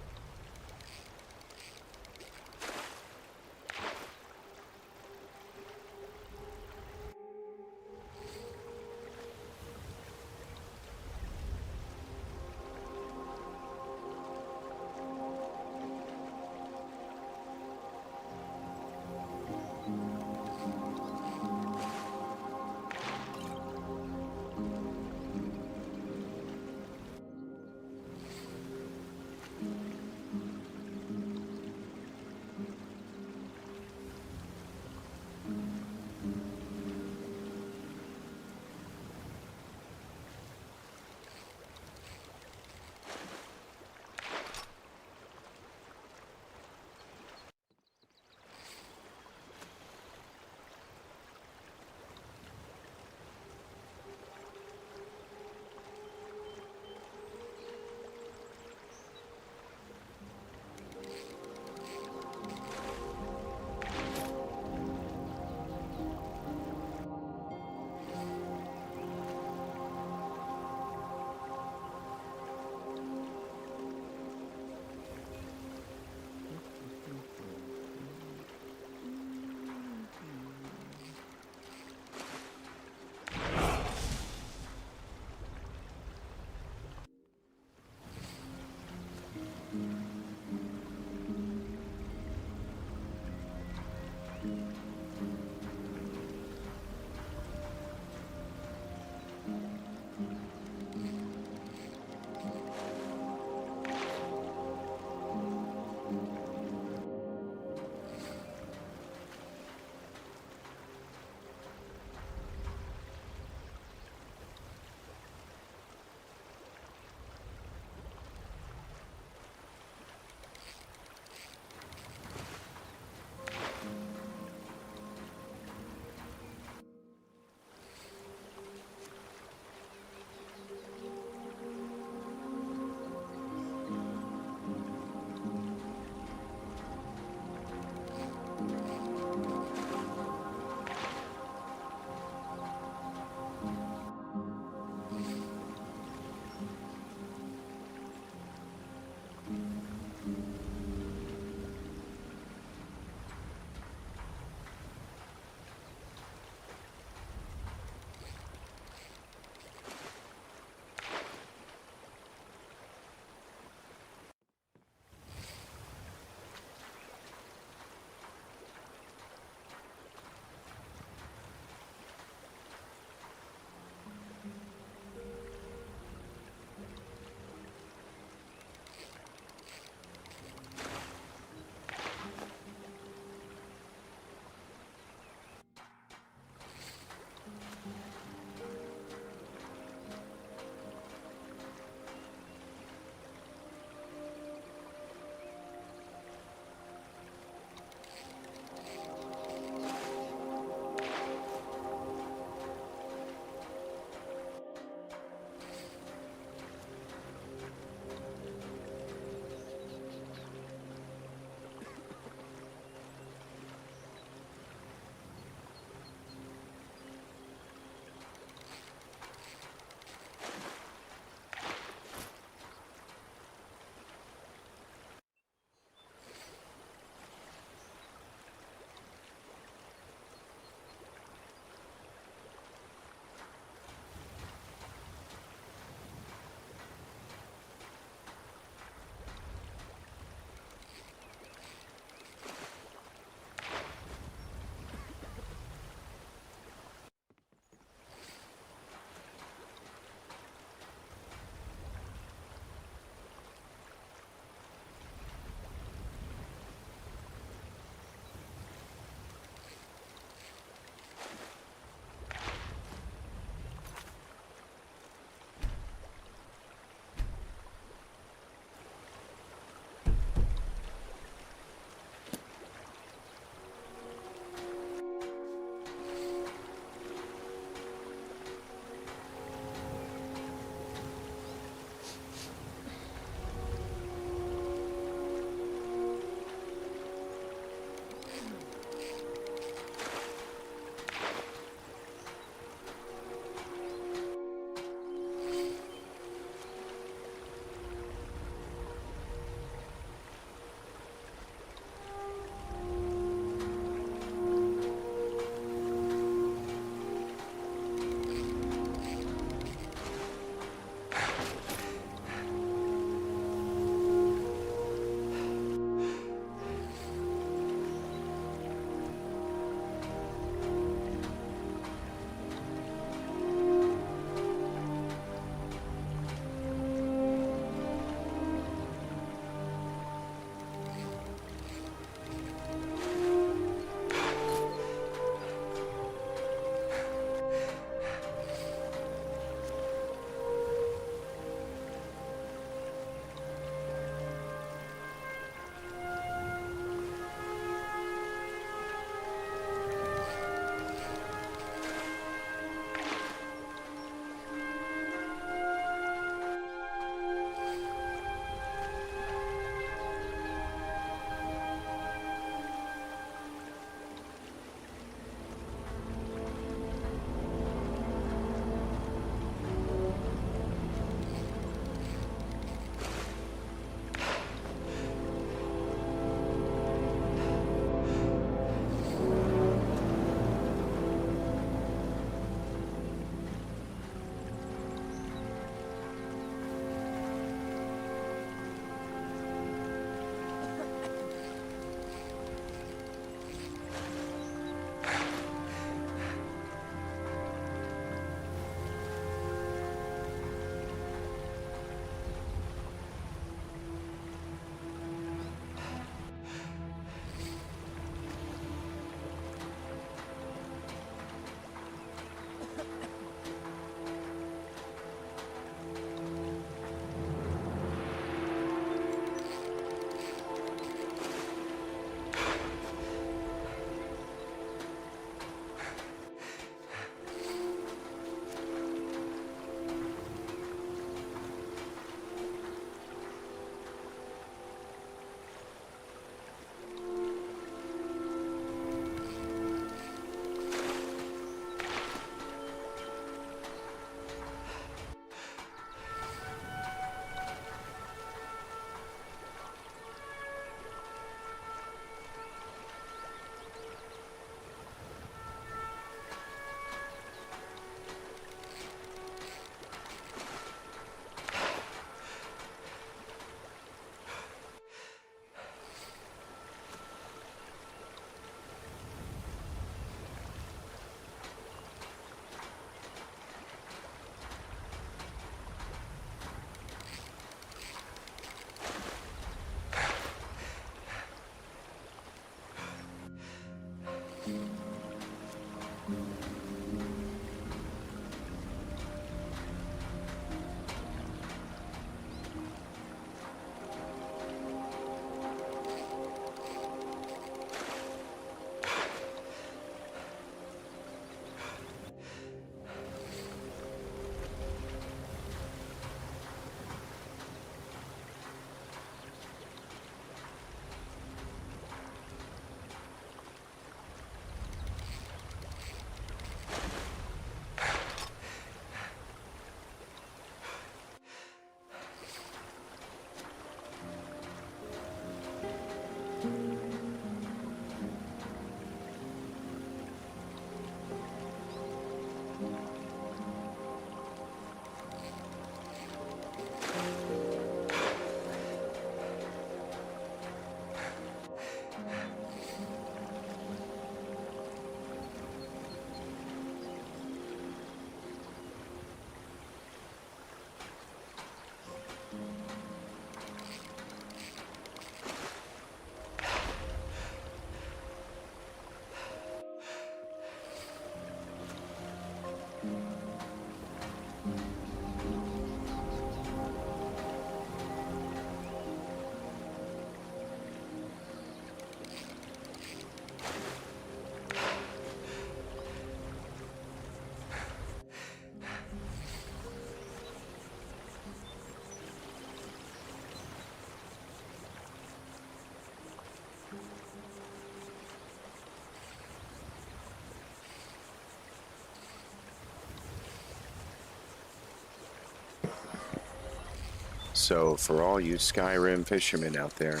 So, for all you Skyrim fishermen out there,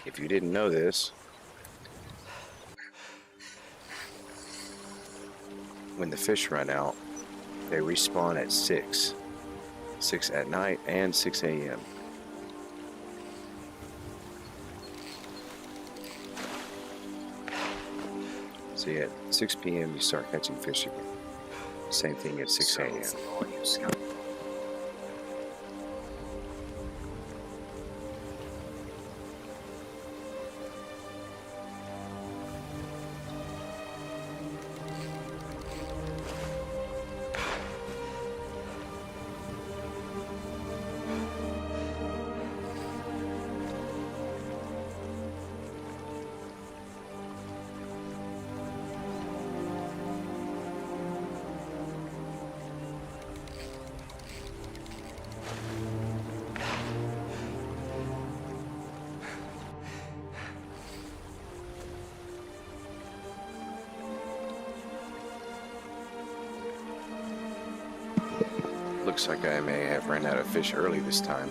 if you didn't know this, when the fish run out, they respawn at 6. 6 at night and 6 a.m. So yeah, at 6 p.m. you start catching fish again. Same thing at 6 a.m. Looks like I may have ran out of fish early this time.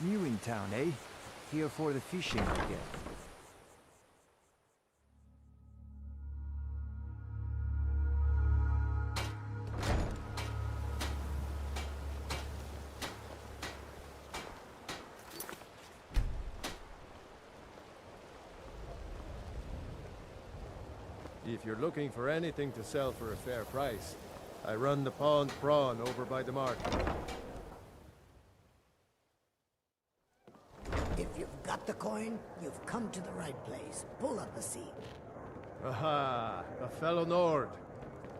New in town, eh? Here for the fishing, I guess. If you're looking for anything to sell for a fair price, I run the Pond Prawn over by the market. If you've got the coin, you've come to the right place. Pull up a seat. Aha, a fellow Nord.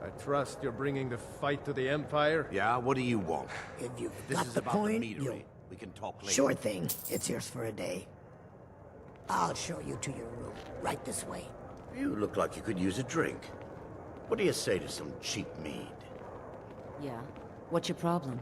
I trust you're bringing the fight to the Empire? Yeah, what do you want? If you've This got is the about coin, the meadery. you... We can talk later. Sure thing. It's yours for a day. I'll show you to your room. Right this way. You look like you could use a drink. What do you say to some cheap mead? Yeah? What's your problem?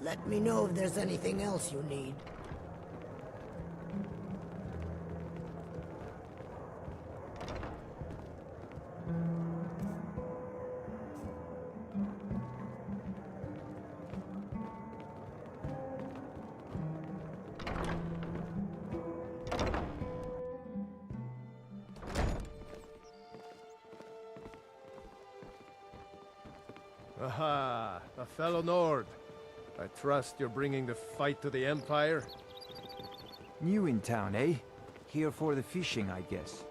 Let me know if there's anything else you need. Aha, a fellow Nord. I trust you're bringing the fight to the Empire? New in town, eh? Here for the fishing, I guess.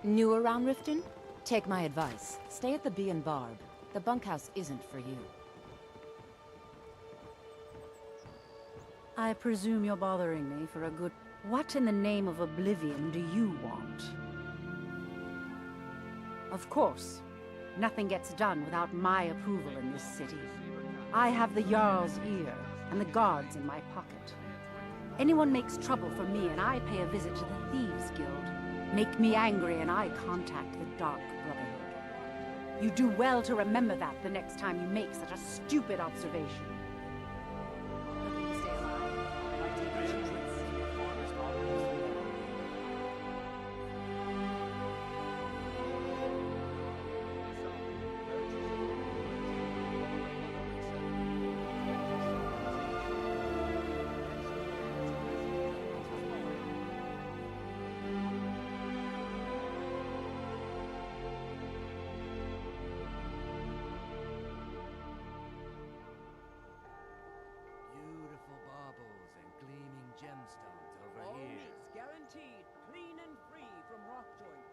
New around Riften? Take my advice. Stay at the Bee and Barb. The bunkhouse isn't for you. I presume you're bothering me for a good... What in the name of oblivion do you want? Of course. Nothing gets done without my approval in this city. I have the Jarl's ear, and the guards in my pocket. Anyone makes trouble for me, and I pay a visit to the Thieves Guild. Make me angry, and I contact the Dark Brotherhood. You do well to remember that the next time you make such a stupid observation. Looking to stay alive? Why take a chance? Beautiful baubles and gleaming gemstones over All here. meats guaranteed, clean and free from rock joint.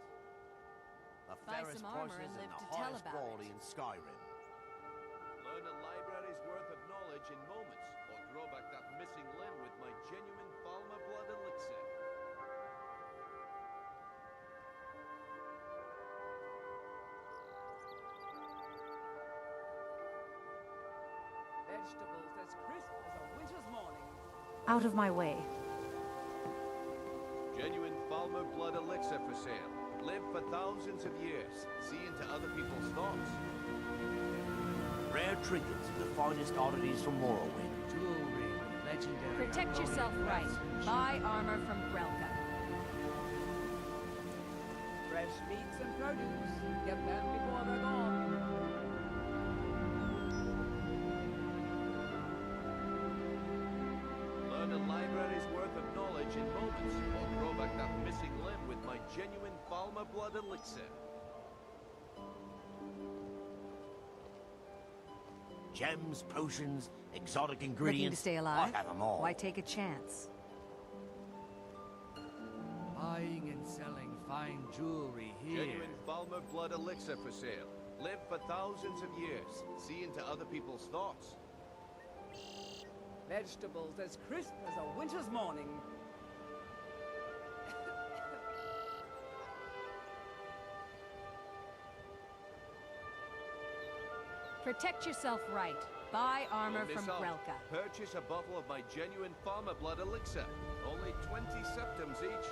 The Buy fairest some armor prices and and live the to tell highest about quality it. in Skyrim. Learn a library's worth of knowledge in moments, or grow back that missing limb with my genuine Falmer blood elixir. Vegetables as crisp as a winter's morning. Out of my way. Genuine Falmer blood elixir for sale. Live for thousands of years. See into other people's thoughts. Rare trinkets of the finest oddities from Morrowind. Jewelry with legendary... Protect yourself right. Buy armor from Grelka. Fresh meats and produce. Get them before they're gone. Learn a library's worth of knowledge in moments, or grow back that missing limb with my genuine Falmer blood elixir. Gems, potions, exotic ingredients. Looking to stay alive? I have them all. Why take a chance? Buying and selling fine jewelry here. Genuine Falmer blood elixir for sale. Live for thousands of years. See into other people's thoughts. Vegetables as crisp as a winter's morning. Protect yourself right. Buy armor Don't miss from out. Grelka. Purchase a bottle of my genuine Falmer blood elixir. Only 20 septums each.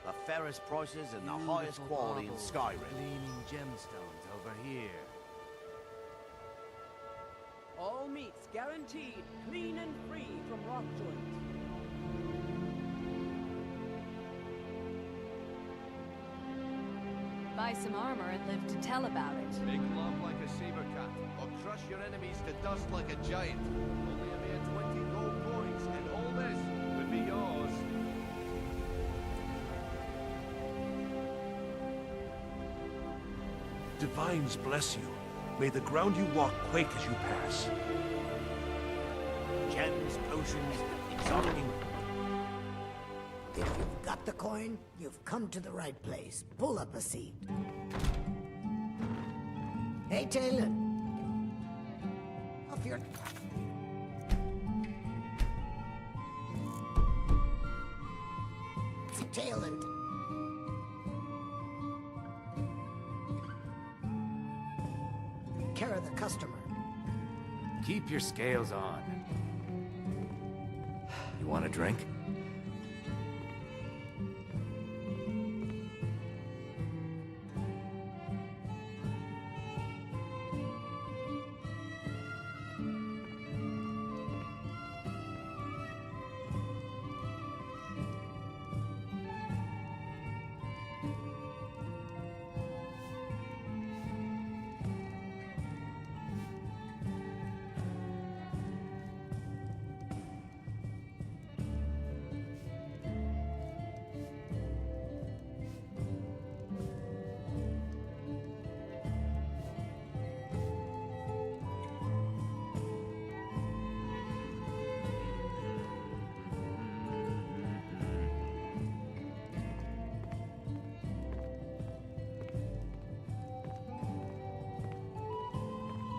The fairest prices and the Beautiful highest quality in baubles, Skyrim. Gleaming gemstones over here. All meats guaranteed clean and free from rock joints. Buy some armor and live to tell about it. Make love like a saber cat, or crush your enemies to dust like a giant. Only a mere 20 gold coins, and all this would be yours. Divines bless you. May the ground you walk quake as you pass. Gems, potions, exotic ingredients. If you've got the coin, you've come to the right place. Pull up a seat. Hey, Talon. Off your... Talon. Care of the customer. Keep your scales on. You want a drink?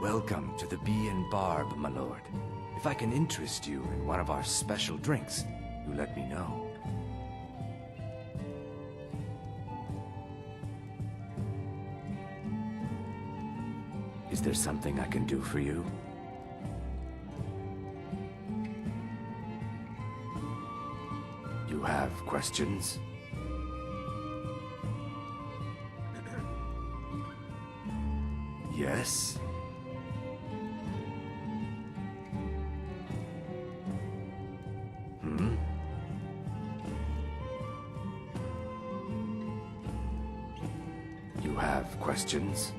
Welcome to the Bee and Barb, my lord. If I can interest you in one of our special drinks, you let me know. Is there something I can do for you? You have questions? Yes? Hmm? You have questions?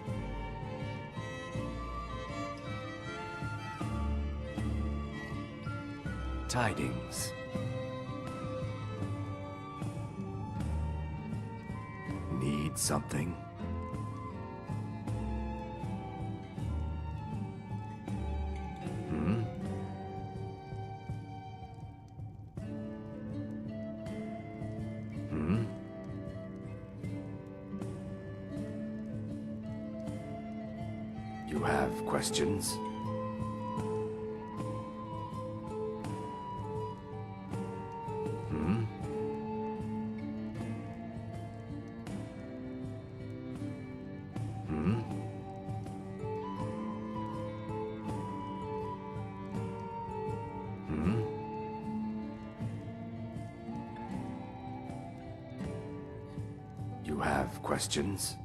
Tidings. Need something? Hmm? Hmm? You have questions? Hmm? Hmm? Hmm? You have questions?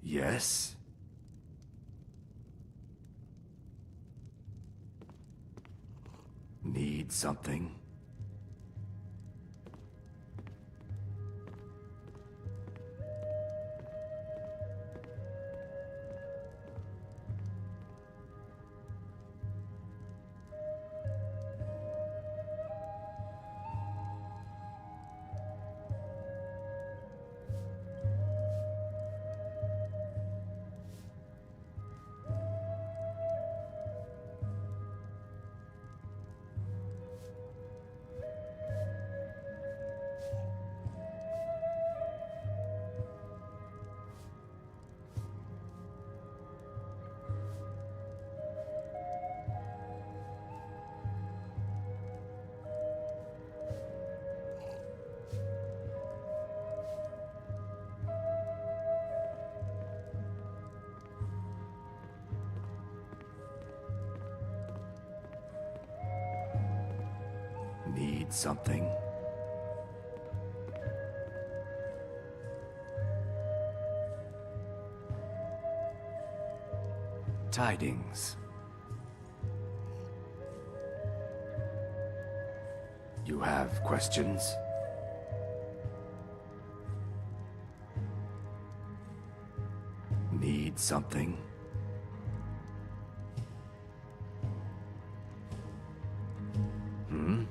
Yes? Need something? Need something? Tidings. You have questions? Need something? Hmm?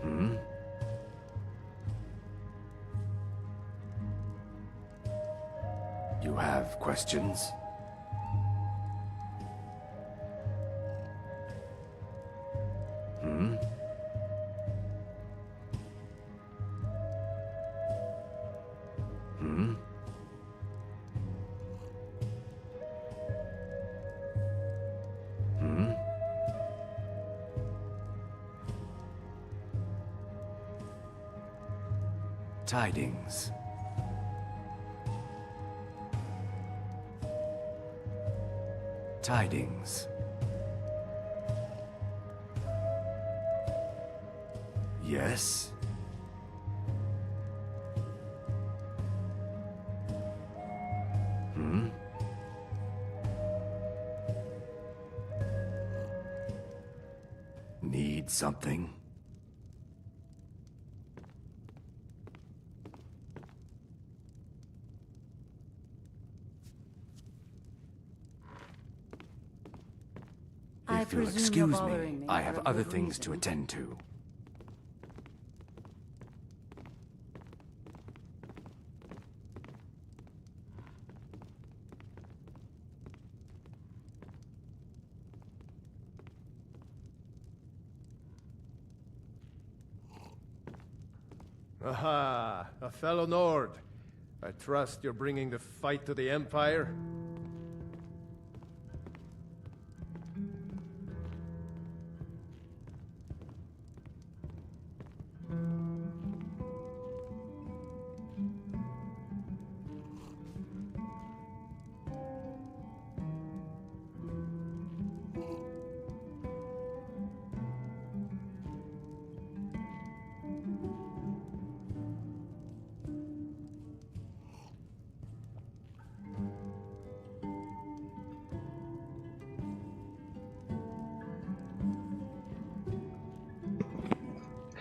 Hmm? You have questions? Hmm? Hmm? Hmm? Tidings. Tidings. Yes? Hmm? Need something? If you'll excuse me, I have other things to attend to. Aha, a fellow Nord. I trust you're bringing the fight to the Empire?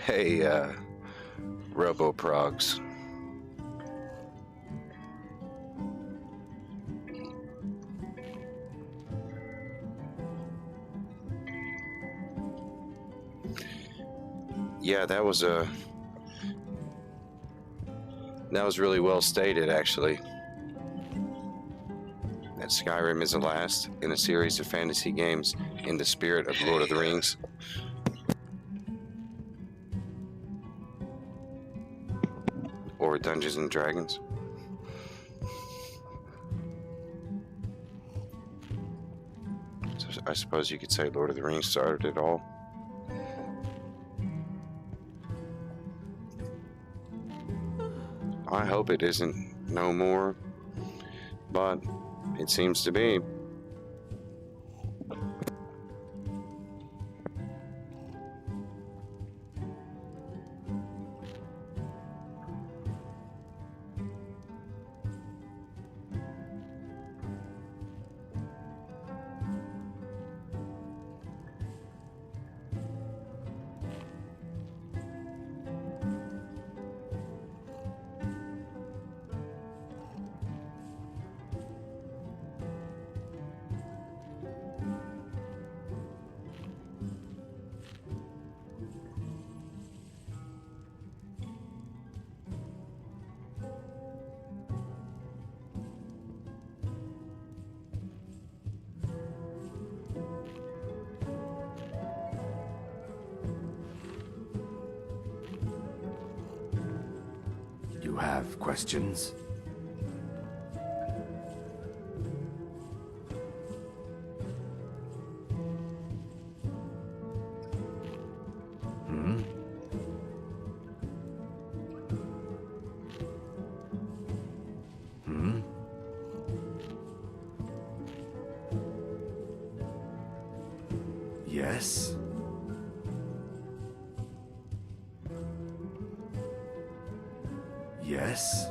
Hey, Robo-Progs. Yeah, that was really well stated, actually. That Skyrim is the last in a series of fantasy games in the spirit of Lord of the Rings. Or Dungeons and Dragons. So I suppose you could say Lord of the Rings started it all. I hope it isn't no more, but it seems to be. You have questions? Hmm? Hmm? Yes? Yes?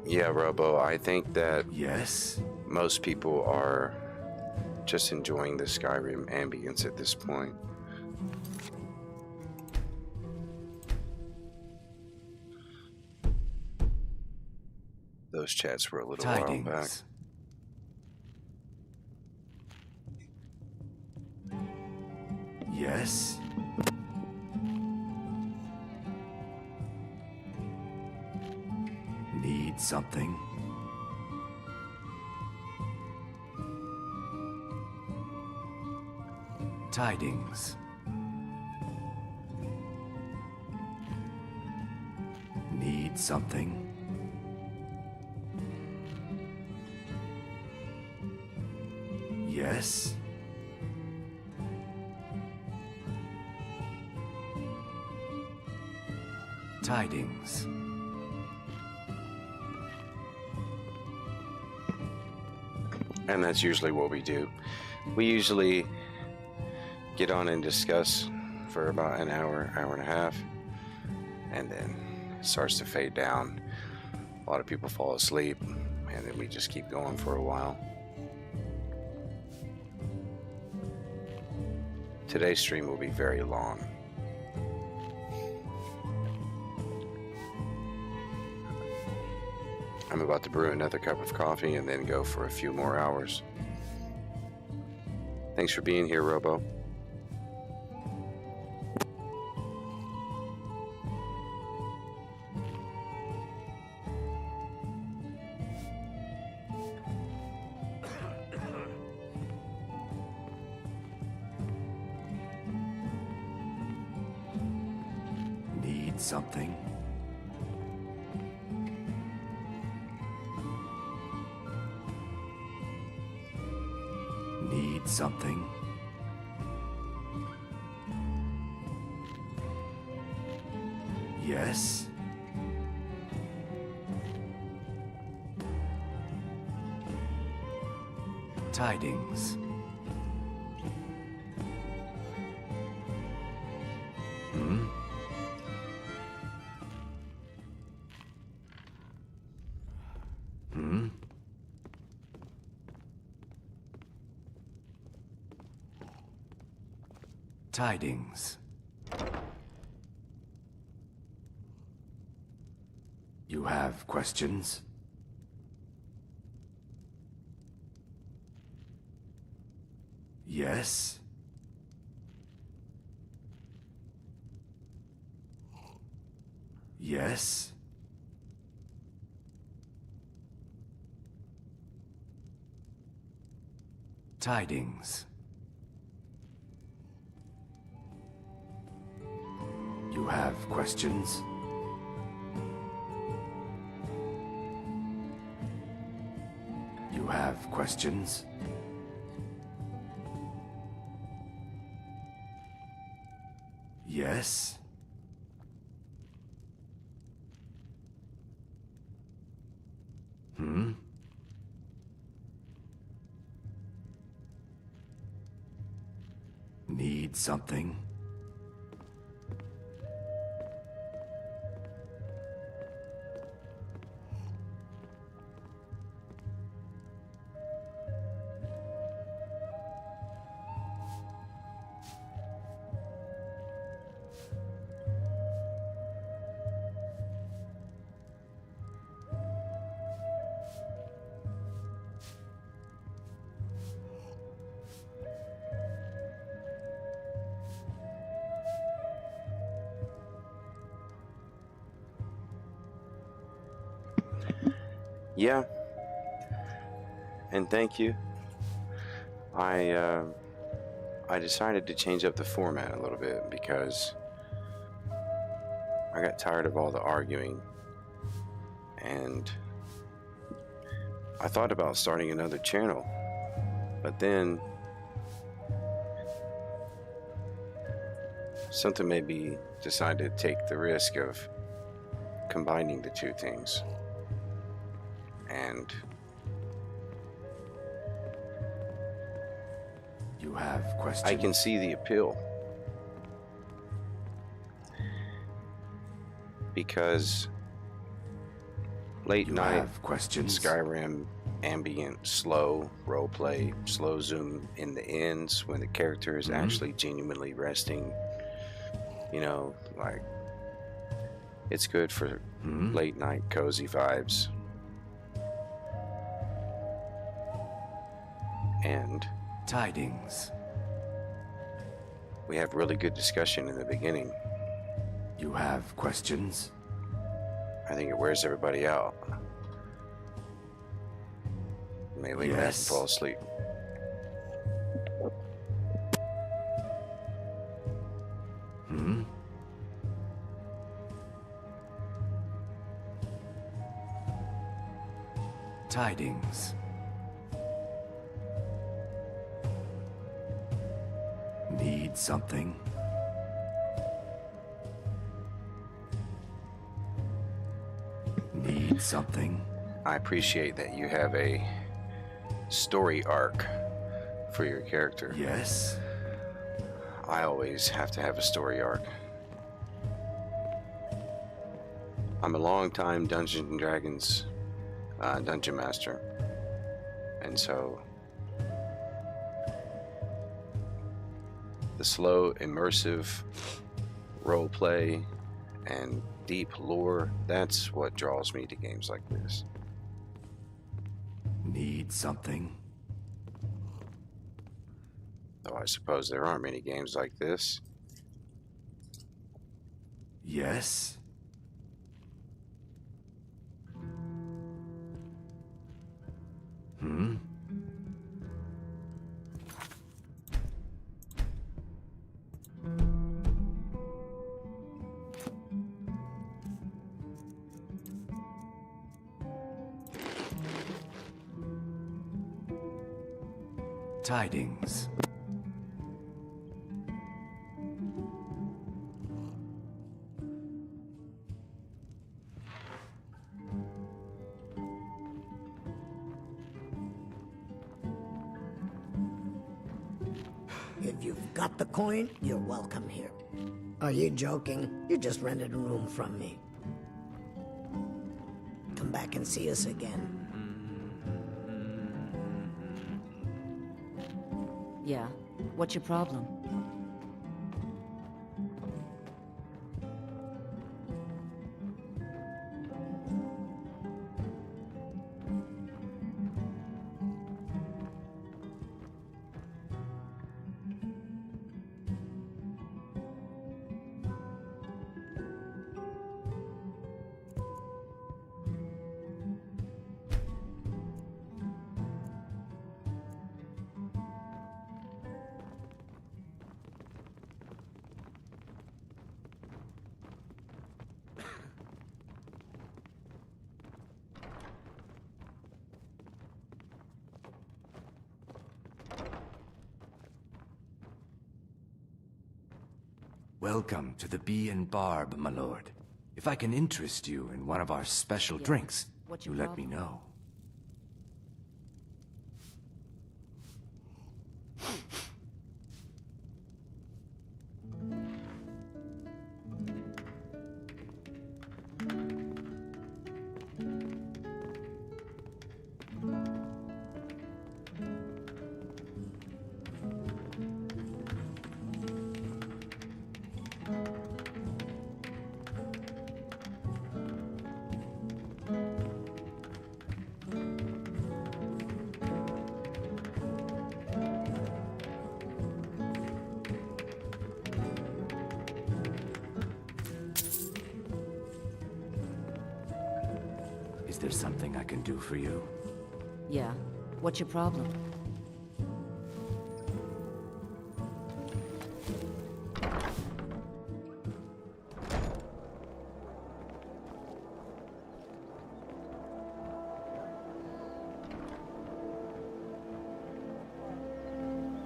Yeah, Robo, I think that yes, most people are just enjoying the Skyrim ambience at this point. Those chats were a little while back. Yes? Need something? Tidings. Need something? Yes? Tidings. And that's usually what we do. We usually get on and discuss for about an hour, hour and a half, and then it starts to fade down. A lot of people fall asleep, and then we just keep going for a while. Today's stream will be very long. I'm about to brew another cup of coffee and then go for a few more hours. Thanks for being here, Robo. Need something? Need something? Yes? Tidings. Hmm? Hmm? Tidings. You have questions? Yes? Yes? Tidings. You have questions? You have questions? Yes? Hmm? Need something? Yeah, and thank you. I decided to change up the format a little bit because I got tired of all the arguing, and I thought about starting another channel, but then something made me decide to take the risk of combining the two things. And you have questions? I can see the appeal. Because late night questions? Skyrim, ambient, slow roleplay, slow zoom in the ends when the character is actually genuinely resting. You know, like, it's good for late night cozy vibes. And tidings. We have really good discussion in the beginning. You have questions? I think it wears everybody out. May leave that and fall asleep. Tidings. Need something? Need something? I appreciate that you have a story arc for your character. Yes. I always have to have a story arc. I'm a long-time Dungeons and Dragons dungeon master, and so the slow, immersive role play and deep lore, that's what draws me to games like this. Need something? Though I suppose there aren't many games like this. Yes. Tidings. If you've got the coin, you're welcome here. Are you joking? You just rented a room from me. Come back and see us again. Yeah. What's your problem? Welcome to the Bee and Barb, my lord. If I can interest you in one of our special drinks, you let me know. Is there something I can do for you? Yeah. What's your problem?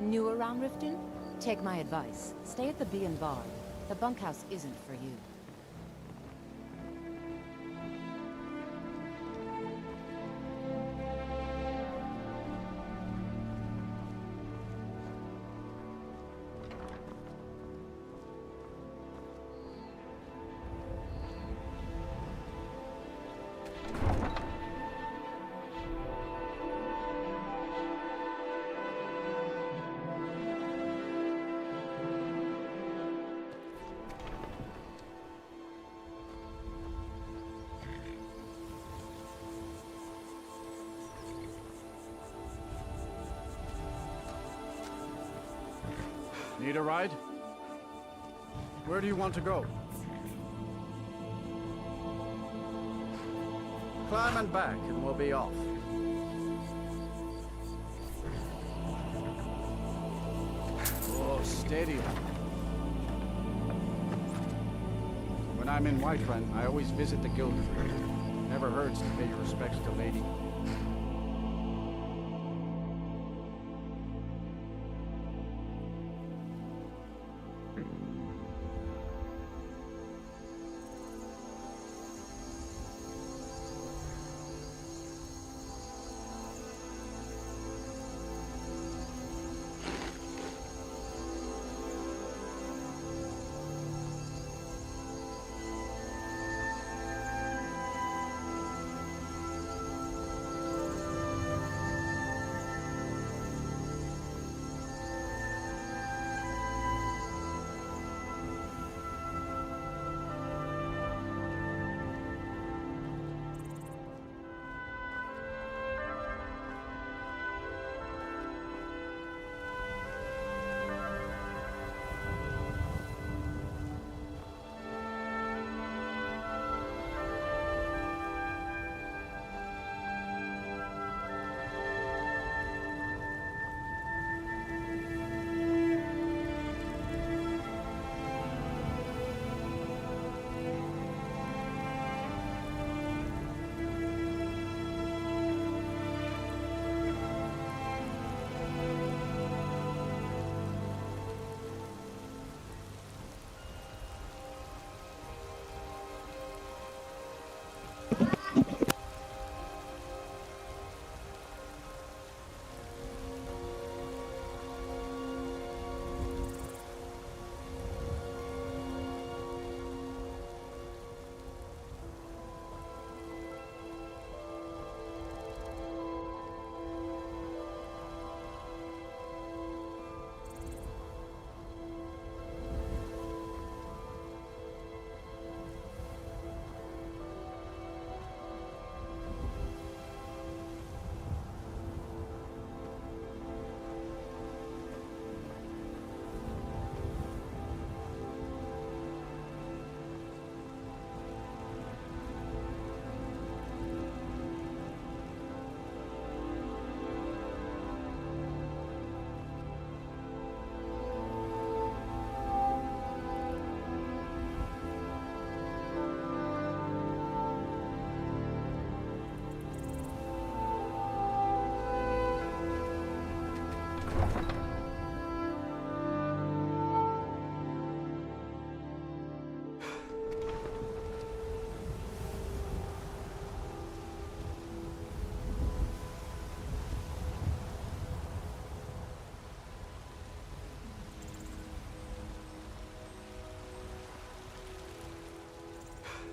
New around Riften? Take my advice. Stay at the Bee and Bar. The bunkhouse isn't for you. Need a ride? Where do you want to go? Climb and back, and we'll be off. Oh, steady. When I'm in Whiterun, I always visit the guild. Never hurts to pay your respects to Lady.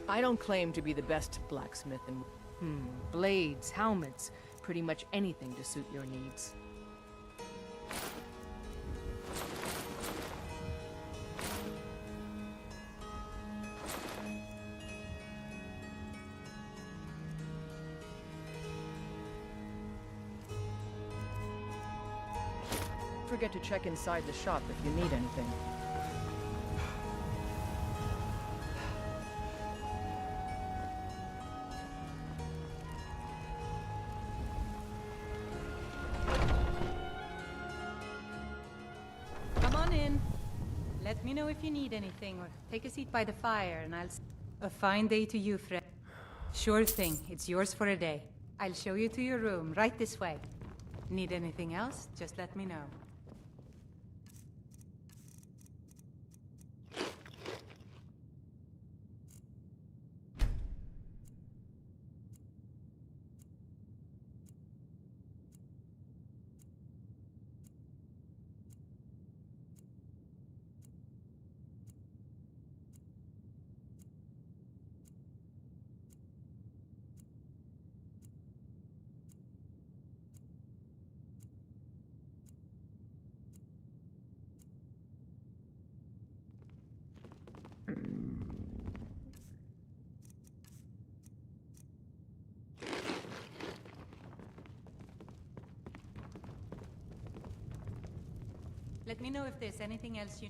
I don't claim to be the best blacksmith in... blades, helmets, pretty much anything to suit your needs. Don't forget to check inside the shop if you need anything. Let me know if you need anything, or take a seat by the fire, and I'll... A fine day to you, friend. Sure thing. It's yours for a day. I'll show you to your room, right this way. Need anything else? Just let me know. Let me know if there's anything else you...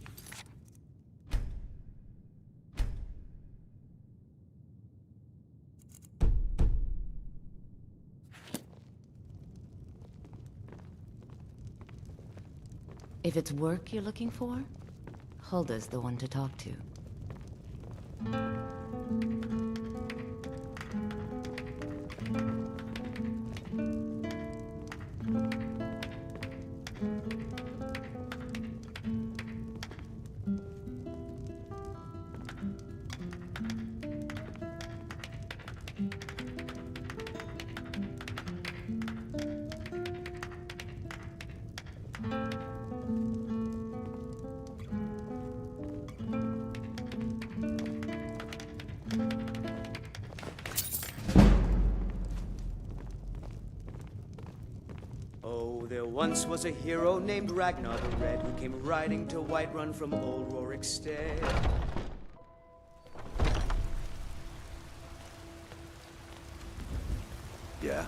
If it's work you're looking for, Hulda's the one to talk to. Once was a hero named Ragnar the Red who came riding to Whiterun from old Rorikstead. Yeah.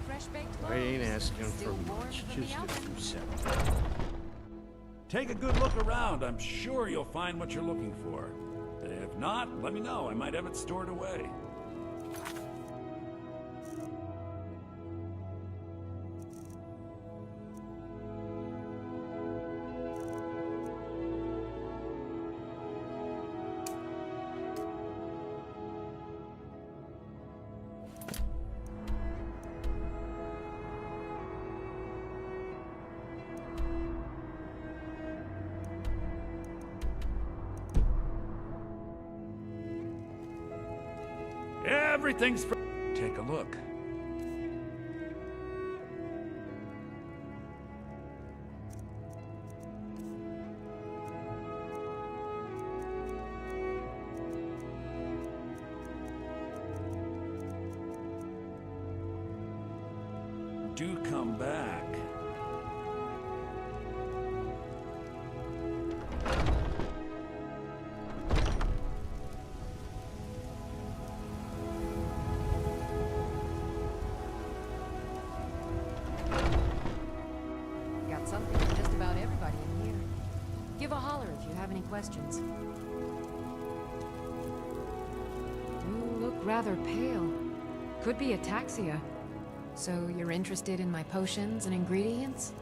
Fresh-baked I ain't loaves, asking for still warm much, from the just a oven. few seconds. Take a good look around. I'm sure you'll find what you're looking for. If not, let me know. I might have it stored away. Everything's... Take a look. Do come back. Got something for just about everybody in here. Give a holler if you have any questions. You look rather pale. Could be ataxia. So you're interested in my potions and ingredients?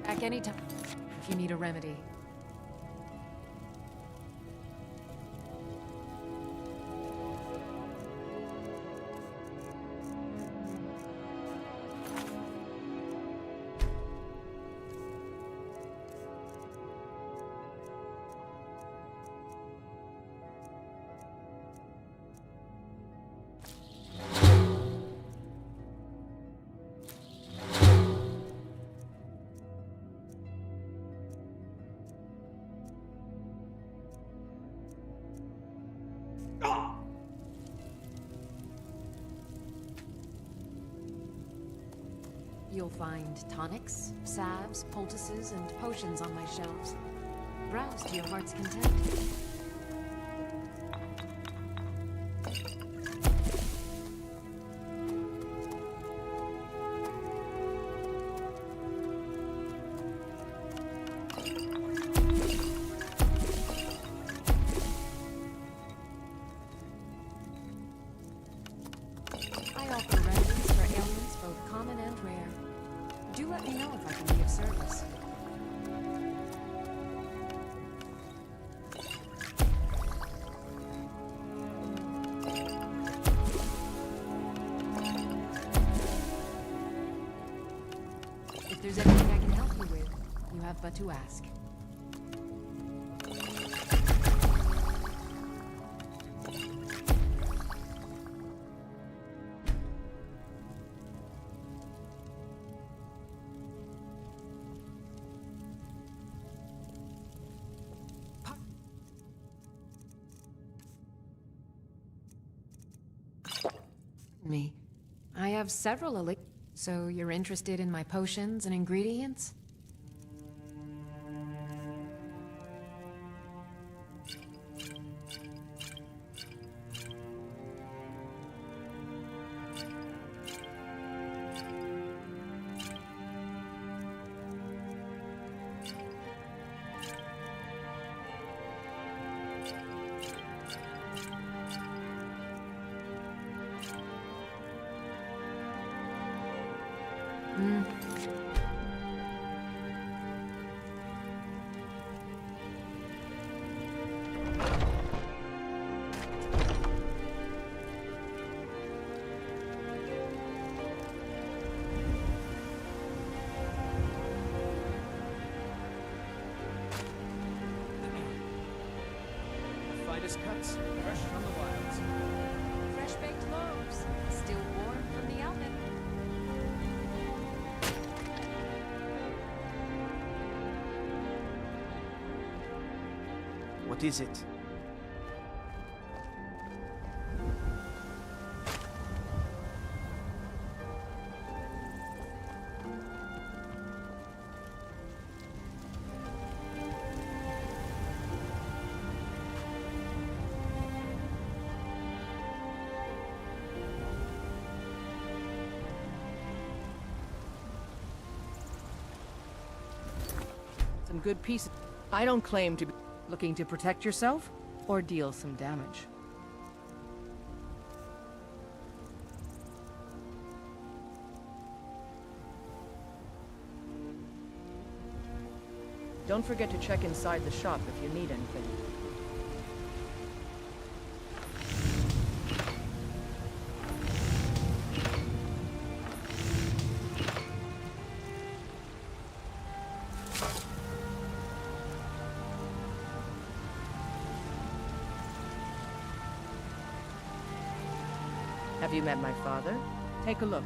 Back anytime if you need a remedy. You'll find tonics, salves, poultices, and potions on my shelves. Browse to your heart's content. I offer remedies for ailments both common and rare. Do let me know if I can be of service. If there's anything I can help you with, you have but to ask. Me. I have several so you're interested in my potions and ingredients? Finest cuts, fresh from the wilds. Fresh baked loaves, still warm from the oven. What is it? Some good pieces. I don't claim to be looking to protect yourself or deal some damage. Don't forget to check inside the shop if you need anything. Have you met my father? Take a look.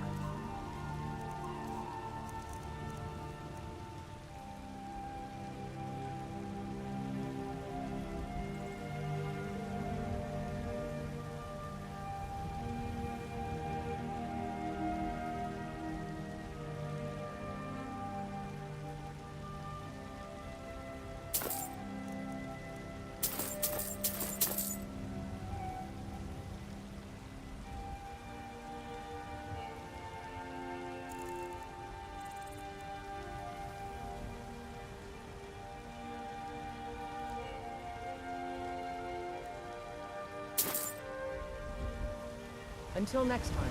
Until next time.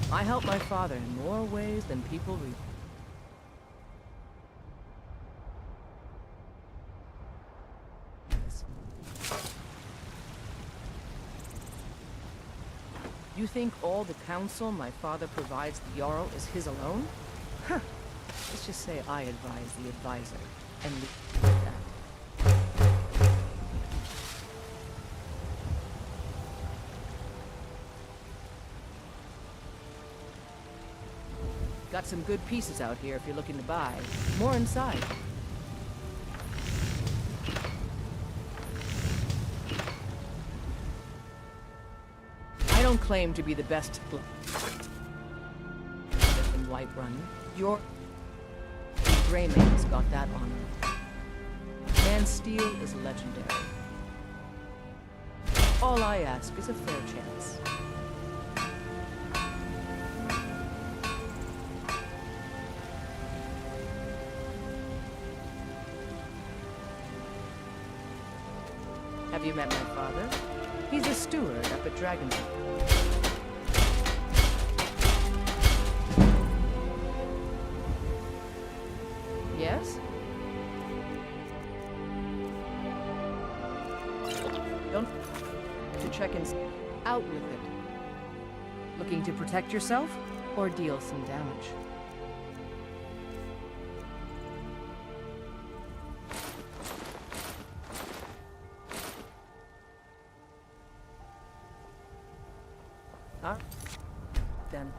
I help my father in more ways than people realize. You think all the counsel my father provides the Jarl is his alone? Huh. Let's just say I advise the advisor, and leave it at that. Got some good pieces out here if you're looking to buy. More inside. I don't claim to be the best in Whiterun. Your Greymane's got that honor. Man's steel is legendary. All I ask is a fair chance. Have you met my father? He's a steward up at Dragon's. Yes? I can... Out with it. Looking to protect yourself, or deal some damage? Then.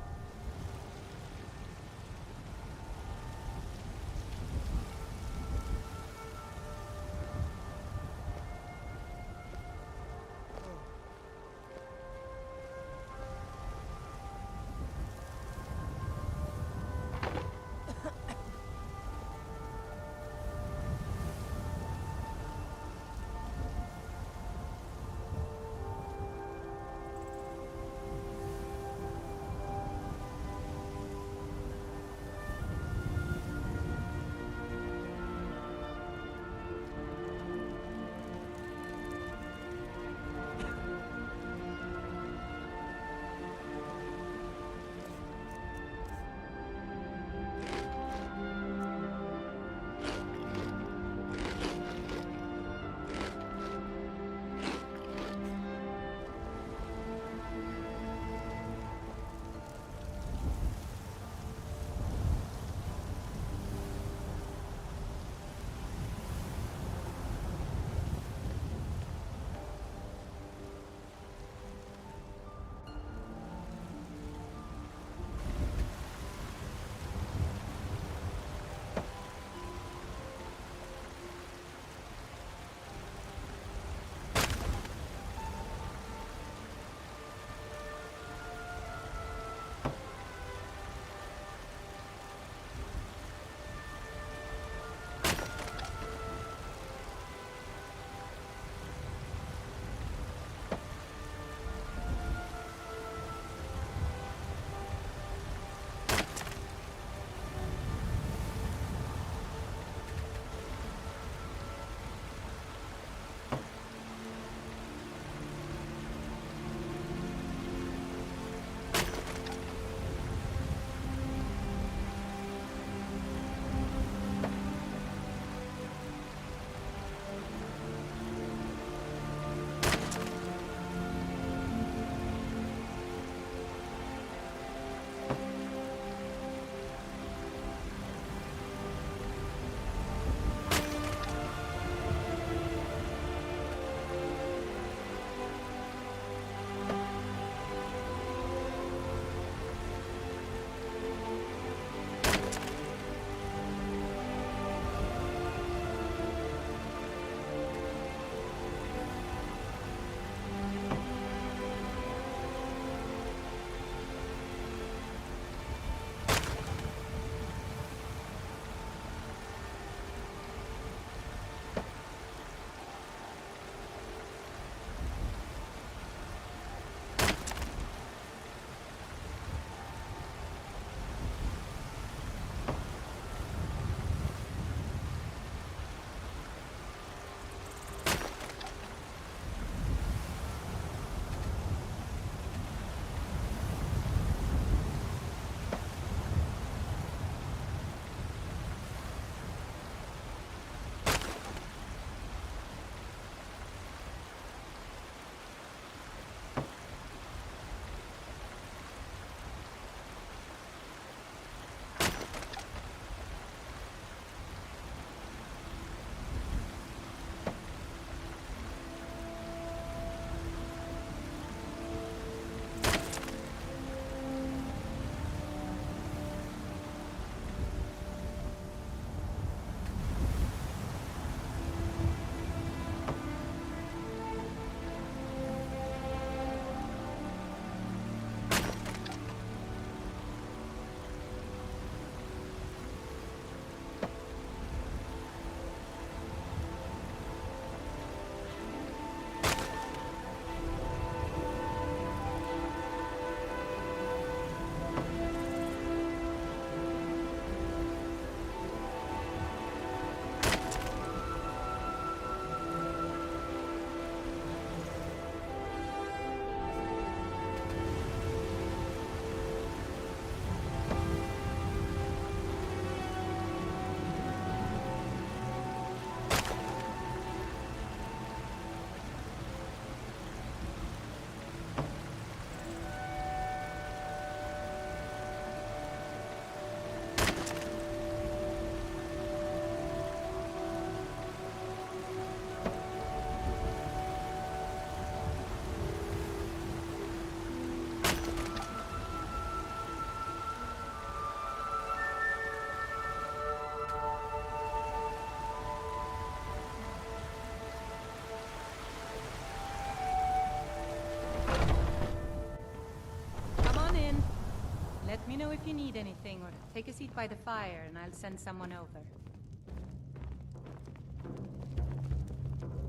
you need anything, or take a seat by the fire and I'll send someone over.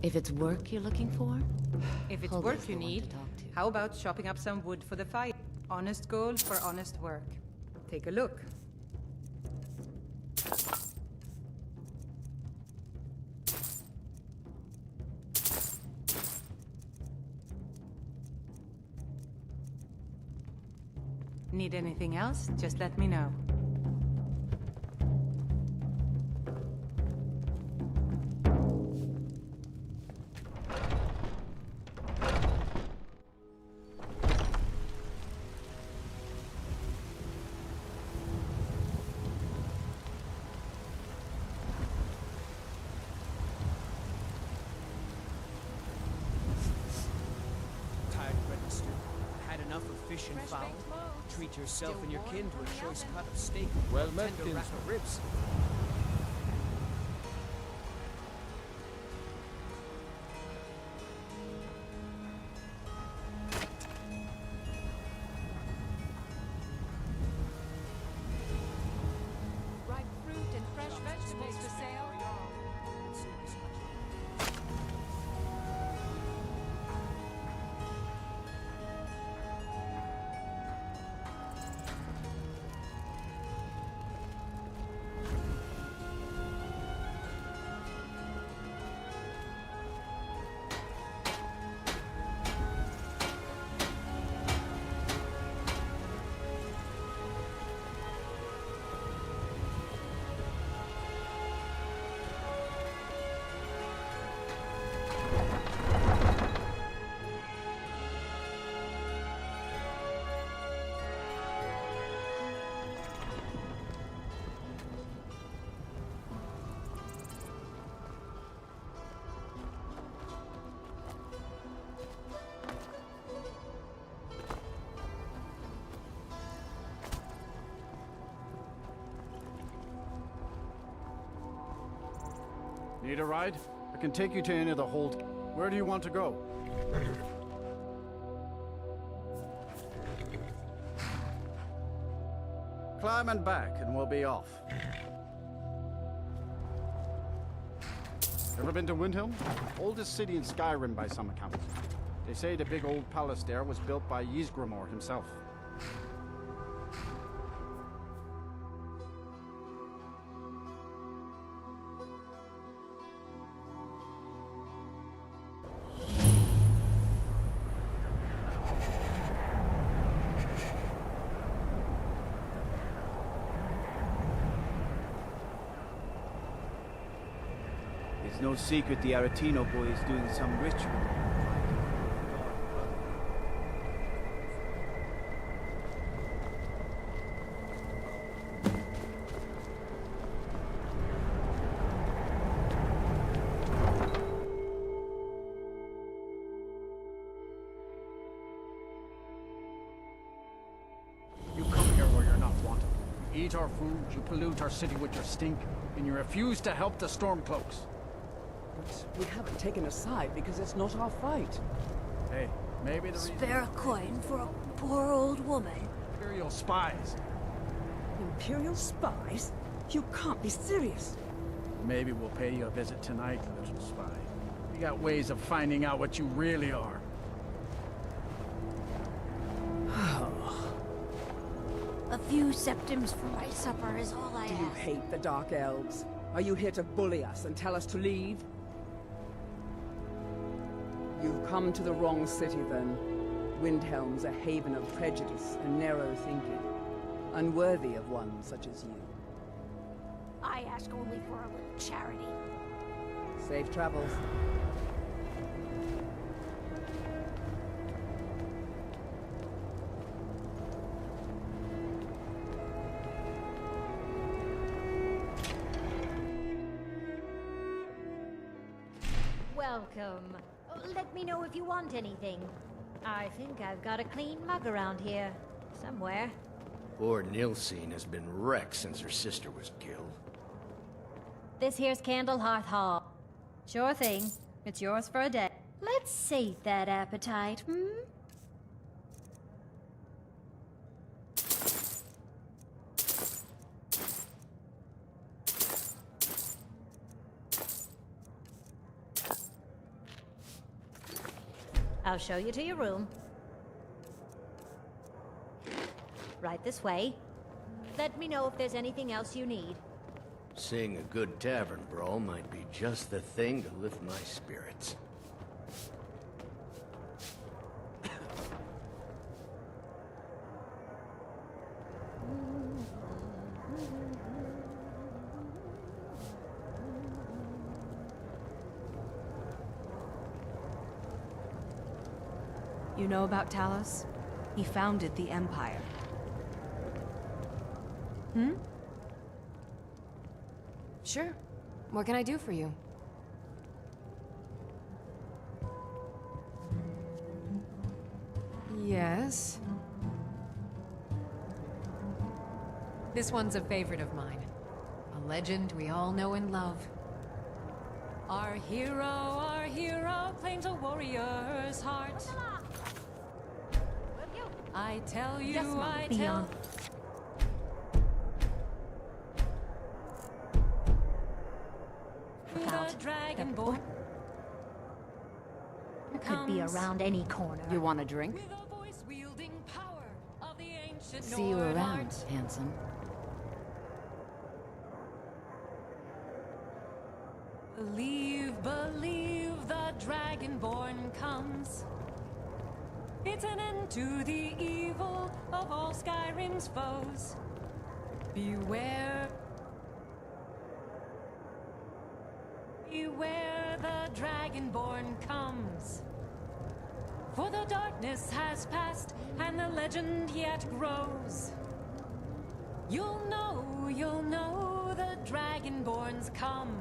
If it's work you're looking for? If it's Hulda's work you the one to need, talk to. how about chopping up some wood for the fire? Honest gold for honest work. Take a look. Need anything else? Just let me know. Tired of register. Had enough of fish and fowl. Treat yourself and your kin to a choice cut of steak. Well met, tender rack kinsman. of ribs. Ripe fruit and fresh vegetables for sale. Need a ride? I can take you to any of the hold. Where do you want to go? Climb and back, and we'll be off. Ever been to Windhelm? Oldest city in Skyrim by some accounts. They say the big old palace there was built by Ysgramor himself. It's no secret the Aretino boy is doing some ritual. You come here where you're not wanted. You eat our food, you pollute our city with your stink, and you refuse to help the Stormcloaks. But we haven't taken a side because it's not our fight. Hey, maybe the reason... Spare a coin for a poor old woman. Imperial spies. Imperial spies? You can't be serious. Maybe we'll pay you a visit tonight, little spy. We got ways of finding out what you really are. A few septims for my supper is all I Do you ask. hate the Dark Elves? Are you here to bully us and tell us to leave? You've come to the wrong city, then. Windhelm's a haven of prejudice and narrow thinking, unworthy of one such as you. I ask only for a little charity. Safe travels. Welcome. Let me know if you want anything. I think I've got a clean mug around here. Somewhere. Poor Nilsine has been wrecked since her sister was killed. This here's Candlehearth Hall. Sure thing. It's yours for a day. Let's sate that appetite, I'll show you to your room. Right this way. Let me know if there's anything else you need. Seeing a good tavern brawl might be just the thing to lift my spirits. You know about Talos? He founded the Empire. Hmm? Sure. What can I do for you? Yes. This one's a favorite of mine. A legend we all know and love. Our hero claims a warrior's heart. I tell you, Yes, Mom. I Be tell... on. The Dragonborn Could be around any corner. You want a drink? with a voice-wielding power of the ancient See you Nord around, art. handsome. Believe, the Dragonborn comes. It's an end to the evil of all Skyrim's foes. Beware. Beware, the Dragonborn comes. For the darkness has passed, and the legend yet grows. You'll know the Dragonborn's come.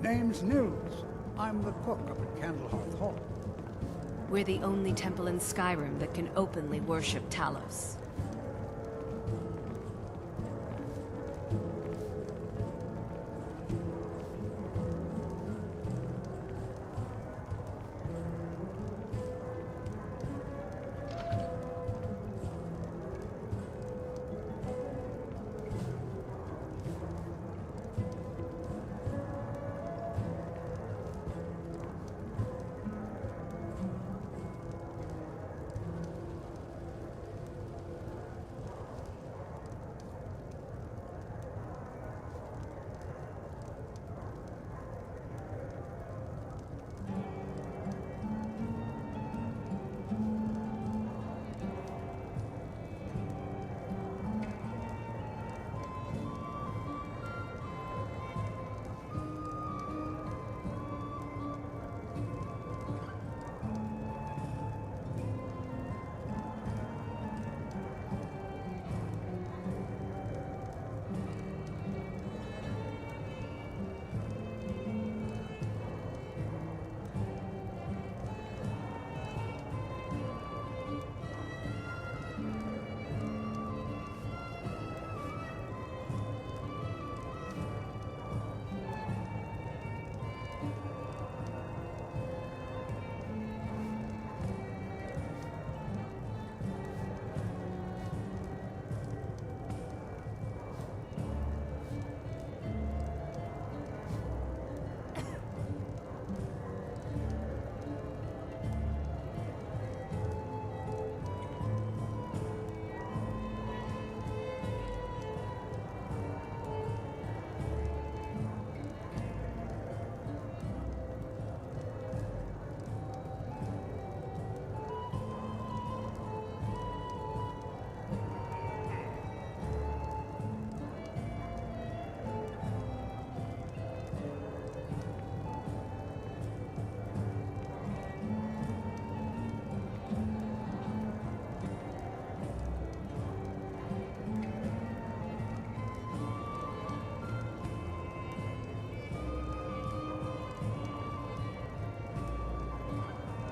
Name's Nils. I'm the cook up at Candlehearth Hall. We're the only temple in Skyrim that can openly worship Talos.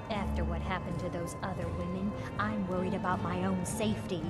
After what happened to those other women, I'm worried about my own safety.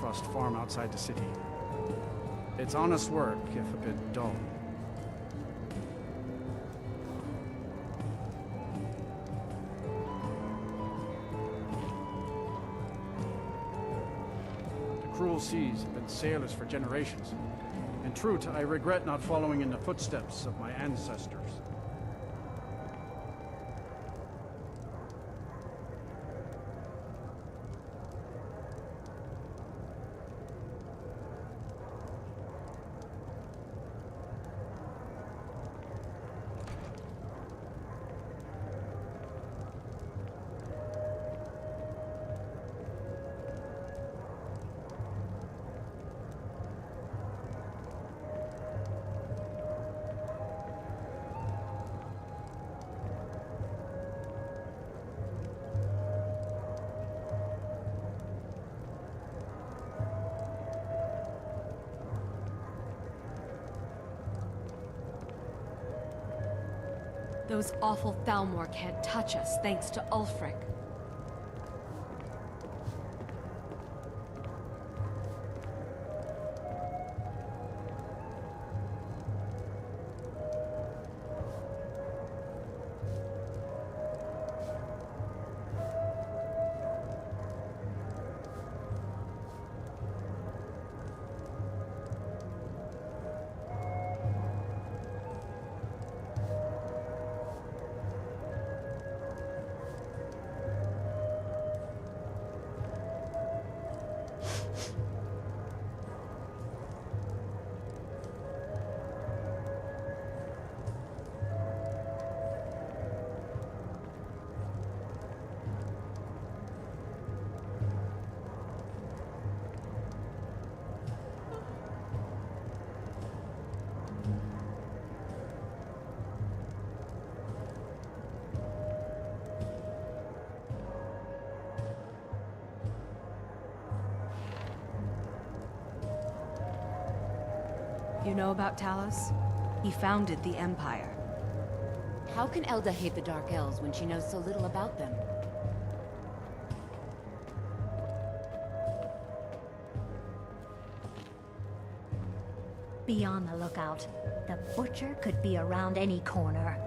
trust farm outside the city. It's honest work, if a bit dull. The cruel seas have been sailors for generations. In truth, I regret not following in the footsteps of my ancestors. Those awful Thalmor can't touch us, thanks to Ulfric. You know about Talos? He founded the Empire. How can Elda hate the Dark Elves when she knows so little about them? Be on the lookout. The butcher could be around any corner.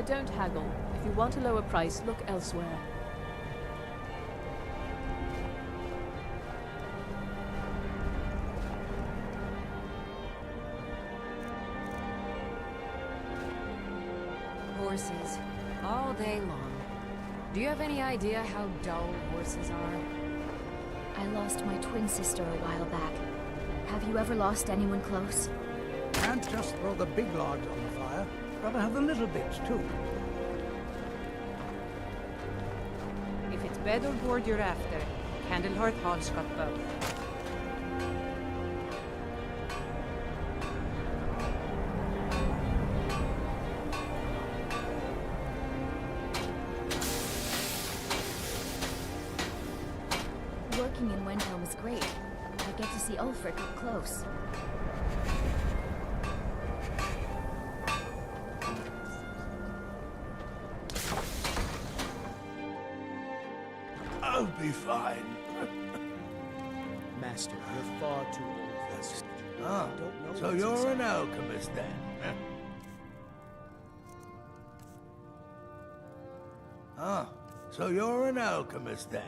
I don't haggle. If you want a lower price, look elsewhere. Horses. All day long. Do you have any idea how dull horses are? I lost my twin sister a while back. Have you ever lost anyone close? Can't just throw the big logs on the fire. Gotta have the little bits, too. If it's bed or board you're after, Candlehearth Hall's got both. Working in Windhelm is great. I get to see Ulfric up close. I'll be fine. Master, you're far too old for this. Ah, I don't know so what's you're inside. an alchemist then? Ah, so you're an alchemist then?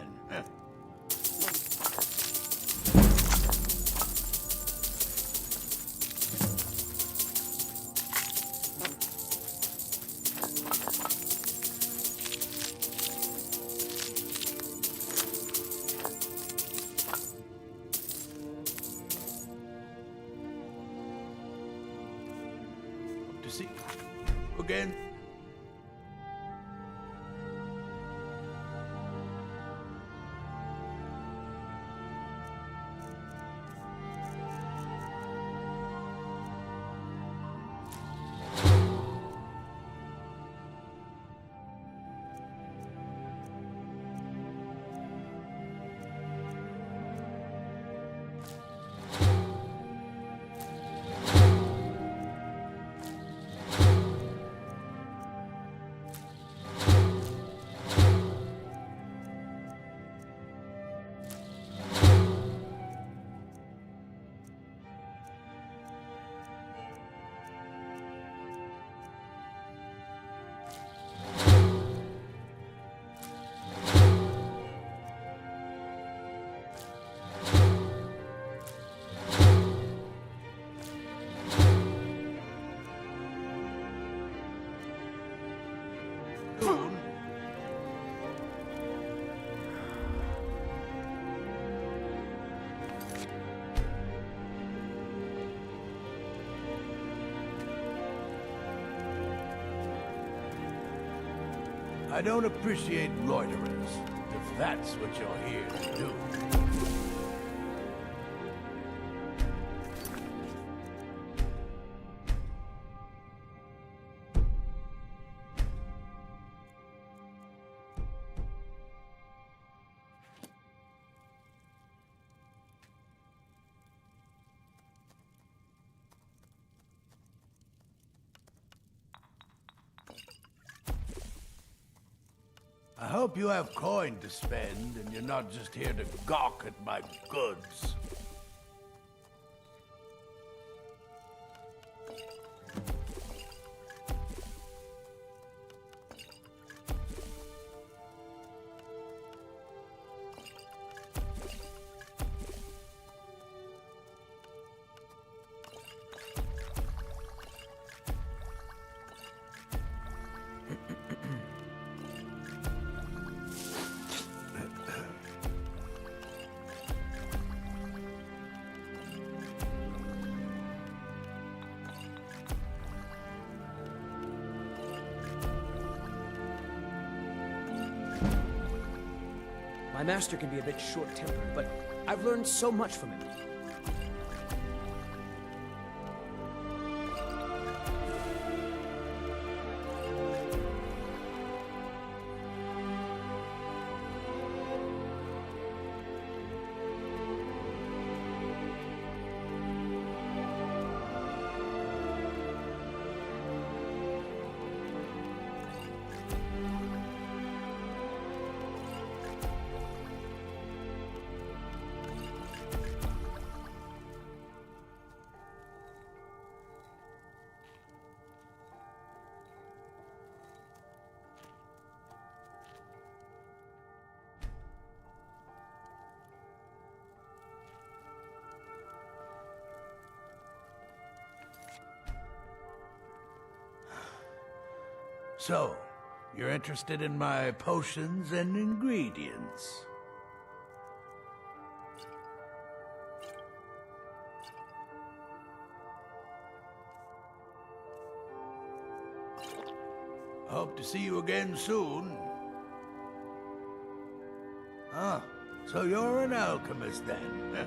Hope to see you again. I don't appreciate loiterers, if that's what you're here to do. I hope you have coin to spend, and you're not just here to gawk at my goods. My master can be a bit short-tempered, but I've learned so much from him. So, you're interested in my potions and ingredients? Hope to see you again soon. Ah, so you're an alchemist then?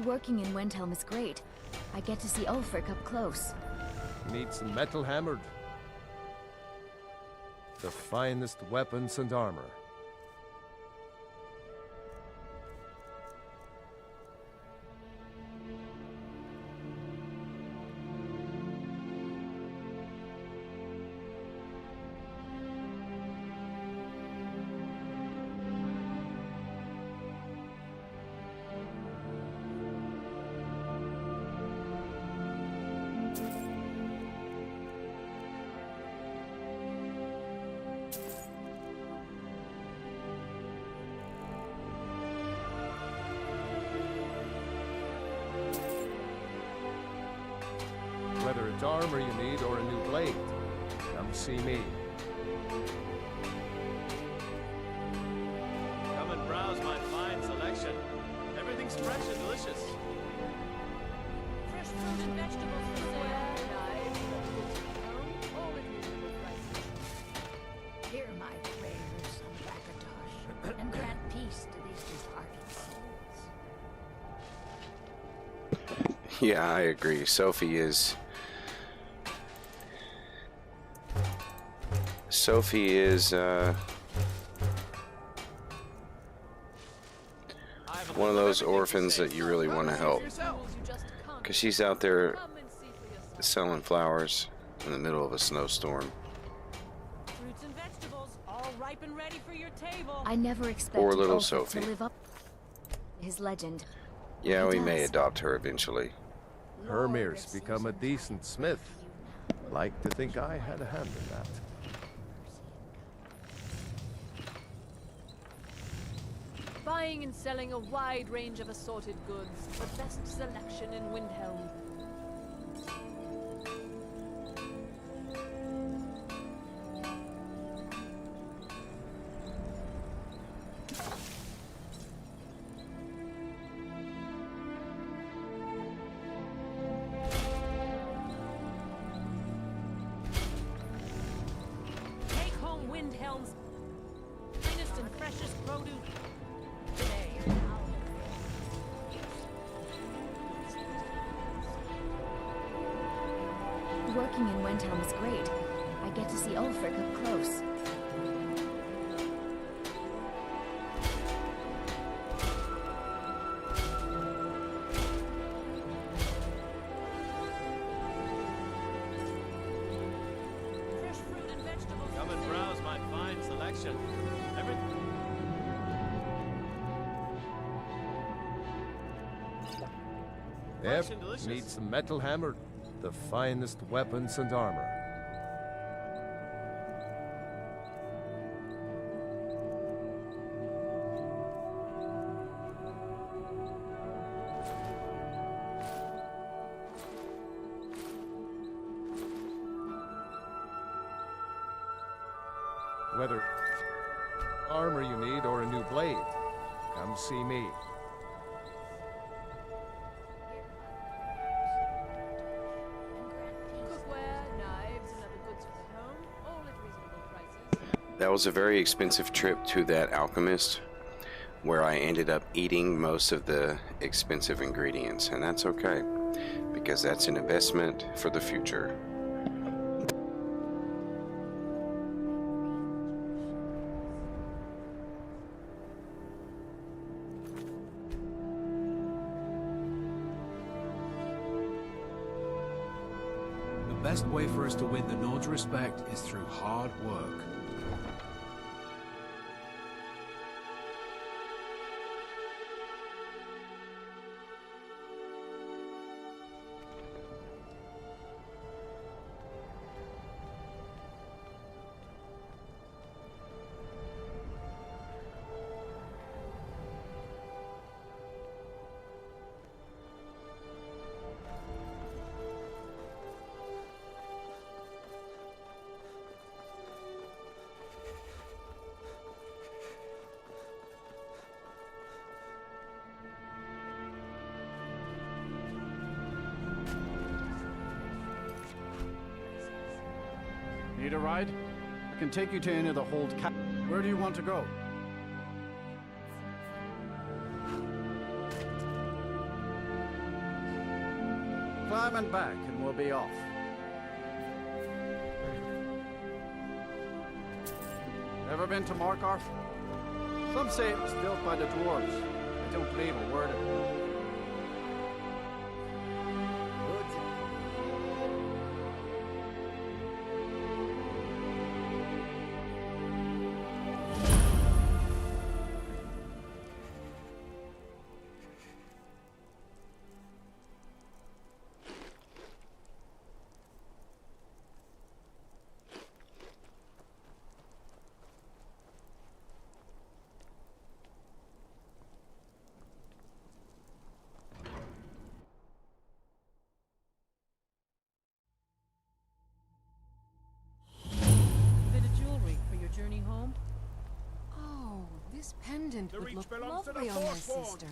Working in Windhelm is great. I get to see Ulfric up close. Needs some metal hammered. The finest weapons and armor. Whether it's armor you need or a new blade, come see me. Come and browse my fine selection. Everything's fresh and delicious. Fresh fruit and vegetables for sale. Knives, all at reasonable prices. Hear my prayers, son Rakatosh, and grant peace to these departed souls. Yeah, I agree. Sophie is one of those orphans that you really want to help, because she's out there selling flowers in the middle of a snowstorm. Fruits and vegetables, all ripe and ready for your table. I never expected Poor little Ulfric Sophie. to live up to his legend. Yeah, He we may does. adopt her eventually. Hermir's become a decent smith. Like to think I had a hand in that. Buying and selling a wide range of assorted goods. The best selection in Windhelm. Take home Windhelm's finest and freshest produce. Working in Windhelm is great. I get to see Ulfric up close. Fresh fruit and vegetables. Come and browse my fine selection. Yep, and delicious. needs some metal hammered. The finest weapons and armor. Whether armor you need or a new blade, come see me. Cookware, knives, and other goods for the home, all at reasonable prices. That was a very expensive trip to that alchemist, where I ended up eating most of the expensive ingredients, and that's okay, because that's an investment for the future. The best way for us to win the Nord's respect is through hard work. a ride? I can take you to any of the hold Where do you want to go? Climb and back, and we'll be off. Ever been to Markarth? Some say it was built by the dwarves. I don't believe a word of it. Journey home? Oh, this pendant would look lovely on my sister.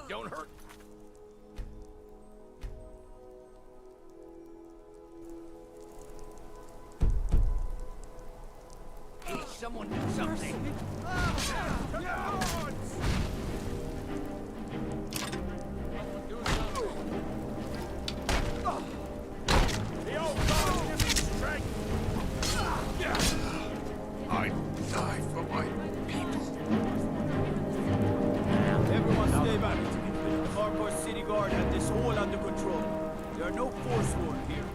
Don't hurt. Hey, someone do something. The old God give me strength. I die for my people. Everyone stay back. The Markarth City Guard had this all under control. There are no forsworn here.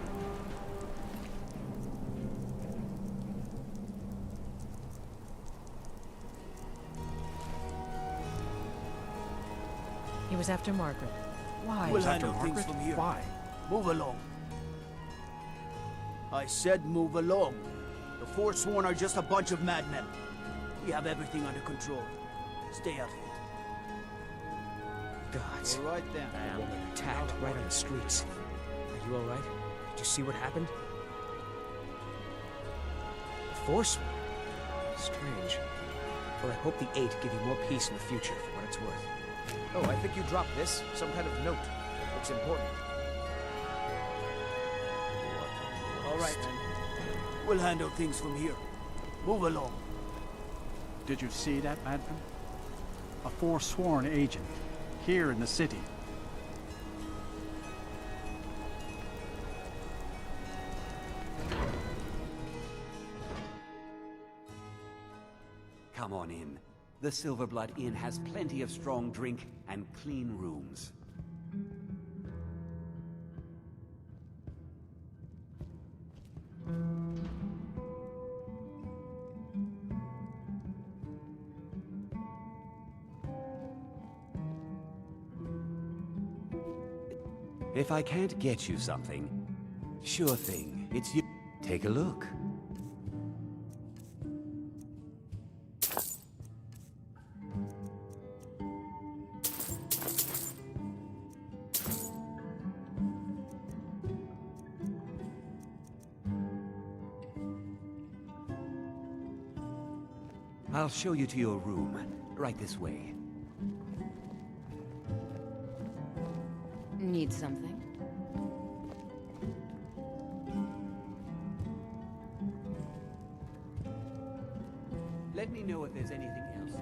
He was after Margaret. Why? We'll handle things from here. Why? Move along. I said move along. The Forsworn are just a bunch of madmen. We have everything under control. Stay out of it. Gods. All right then. A woman attacked right on the streets. Are you all right? Did you see what happened? Forsworn? Strange. Well, I hope the Eight give you more peace in the future for what it's worth. Oh, I think you dropped this. Some kind of note. Looks important. All right then. We'll handle things from here. Move along. Did you see that, madman? A forsworn agent, here in the city. Come on in. The Silverblood Inn has plenty of strong drink and clean rooms. If I can't get you something, sure thing, it's you. Take a look. I'll show you to your room, right this way. Need something? Let me know if there's anything else.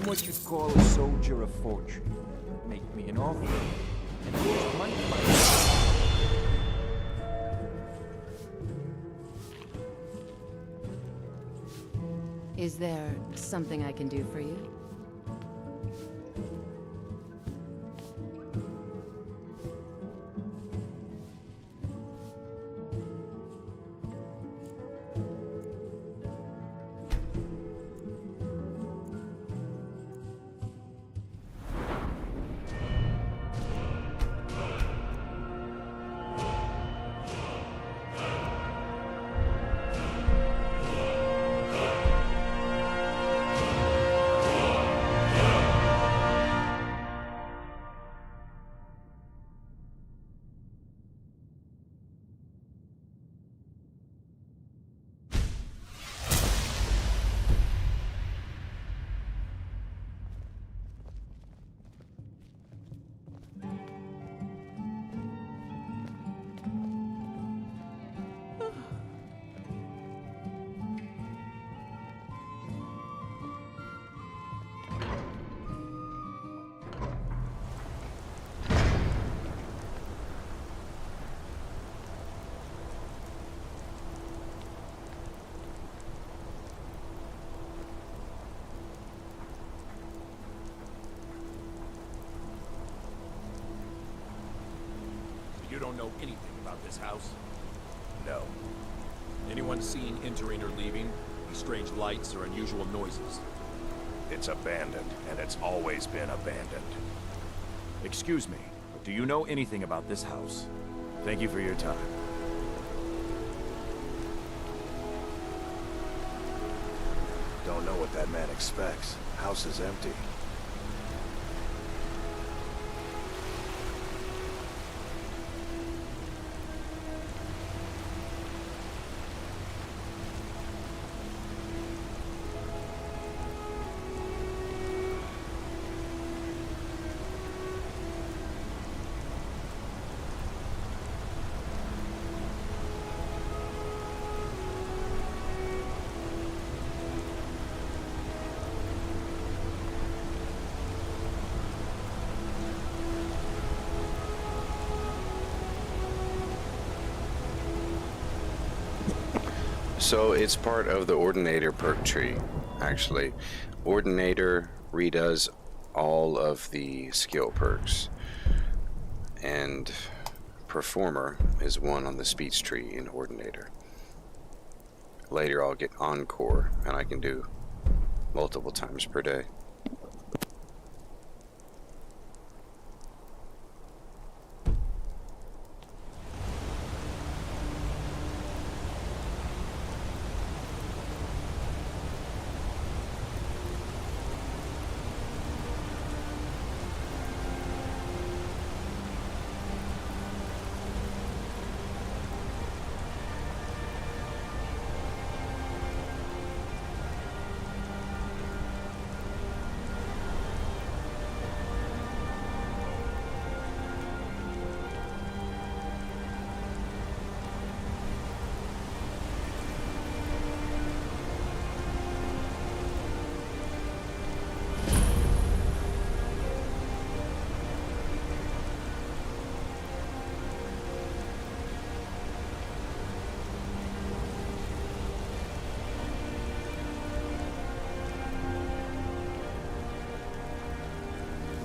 I'm what you'd call a soldier of fortune. Make me an offer, and I just might find Is there something I can do for you? You don't know anything about this house? No. Anyone seen entering or leaving? Any strange lights or unusual noises? It's abandoned, and it's always been abandoned. Excuse me, but do you know anything about this house? Thank you for your time. Don't know what that man expects. House is empty. So it's part of the Ordinator perk tree, actually. Ordinator redoes all of the skill perks, and Performer is one on the speech tree in Ordinator. Later I'll get Encore, and I can do multiple times per day.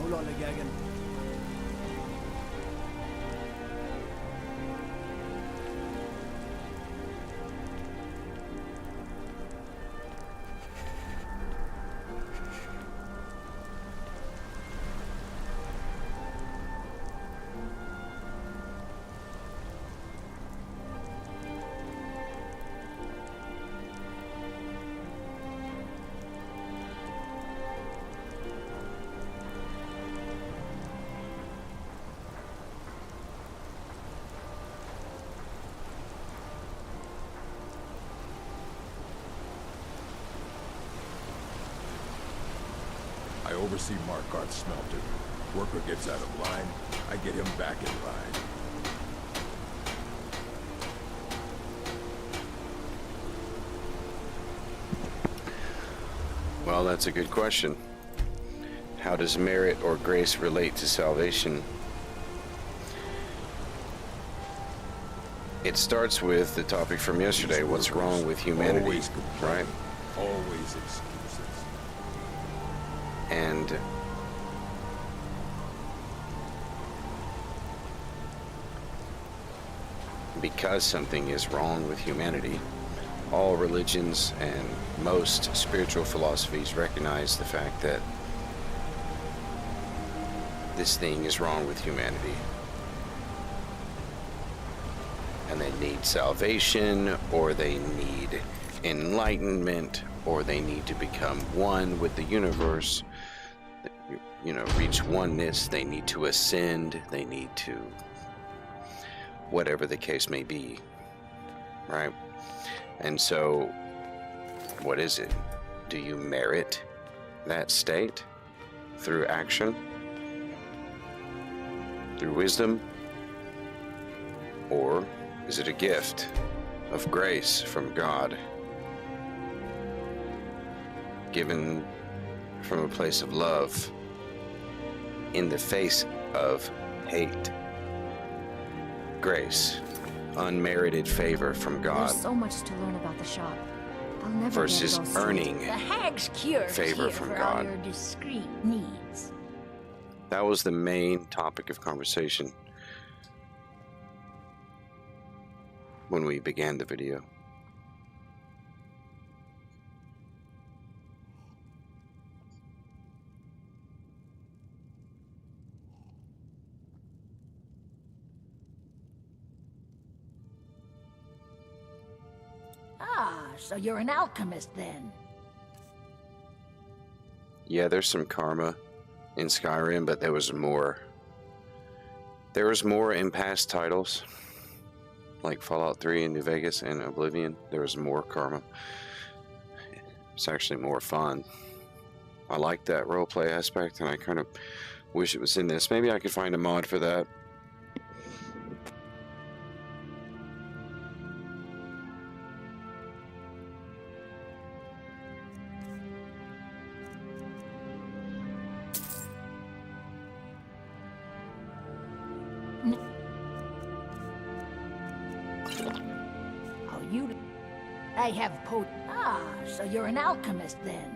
Hold on, Gagan. I oversee Markarth's smelter. Worker gets out of line, I get him back in line. Well, that's a good question. How does merit or grace relate to salvation? It starts with the topic from yesterday, what's wrong with humanity, Always right? Always excuses. And because something is wrong with humanity, all religions and most spiritual philosophies recognize the fact that this thing is wrong with humanity. And they need salvation, or they need enlightenment, or they need to become one with the universe, you know, reach oneness. They need to ascend, they need to, whatever the case may be, right? And so, what is it? Do you merit that state through action, through wisdom, or is it a gift of grace from God, given from a place of love in the face of hate? Grace, unmerited favor from God. There's so much to learn about the shop. I'll never versus get it all earning straight. The hag's cure is favor here from for God. all your discreet needs. That was the main topic of conversation when we began the video. Ah, so you're an alchemist then. Yeah, there's some karma in Skyrim, but there was more. There was more in past titles, like Fallout 3 and New Vegas and Oblivion. There was more karma. It's actually more fun. I like that roleplay aspect, and I kind of wish it was in this. Maybe I could find a mod for that. Oh, you... I have Ah, so you're an alchemist then.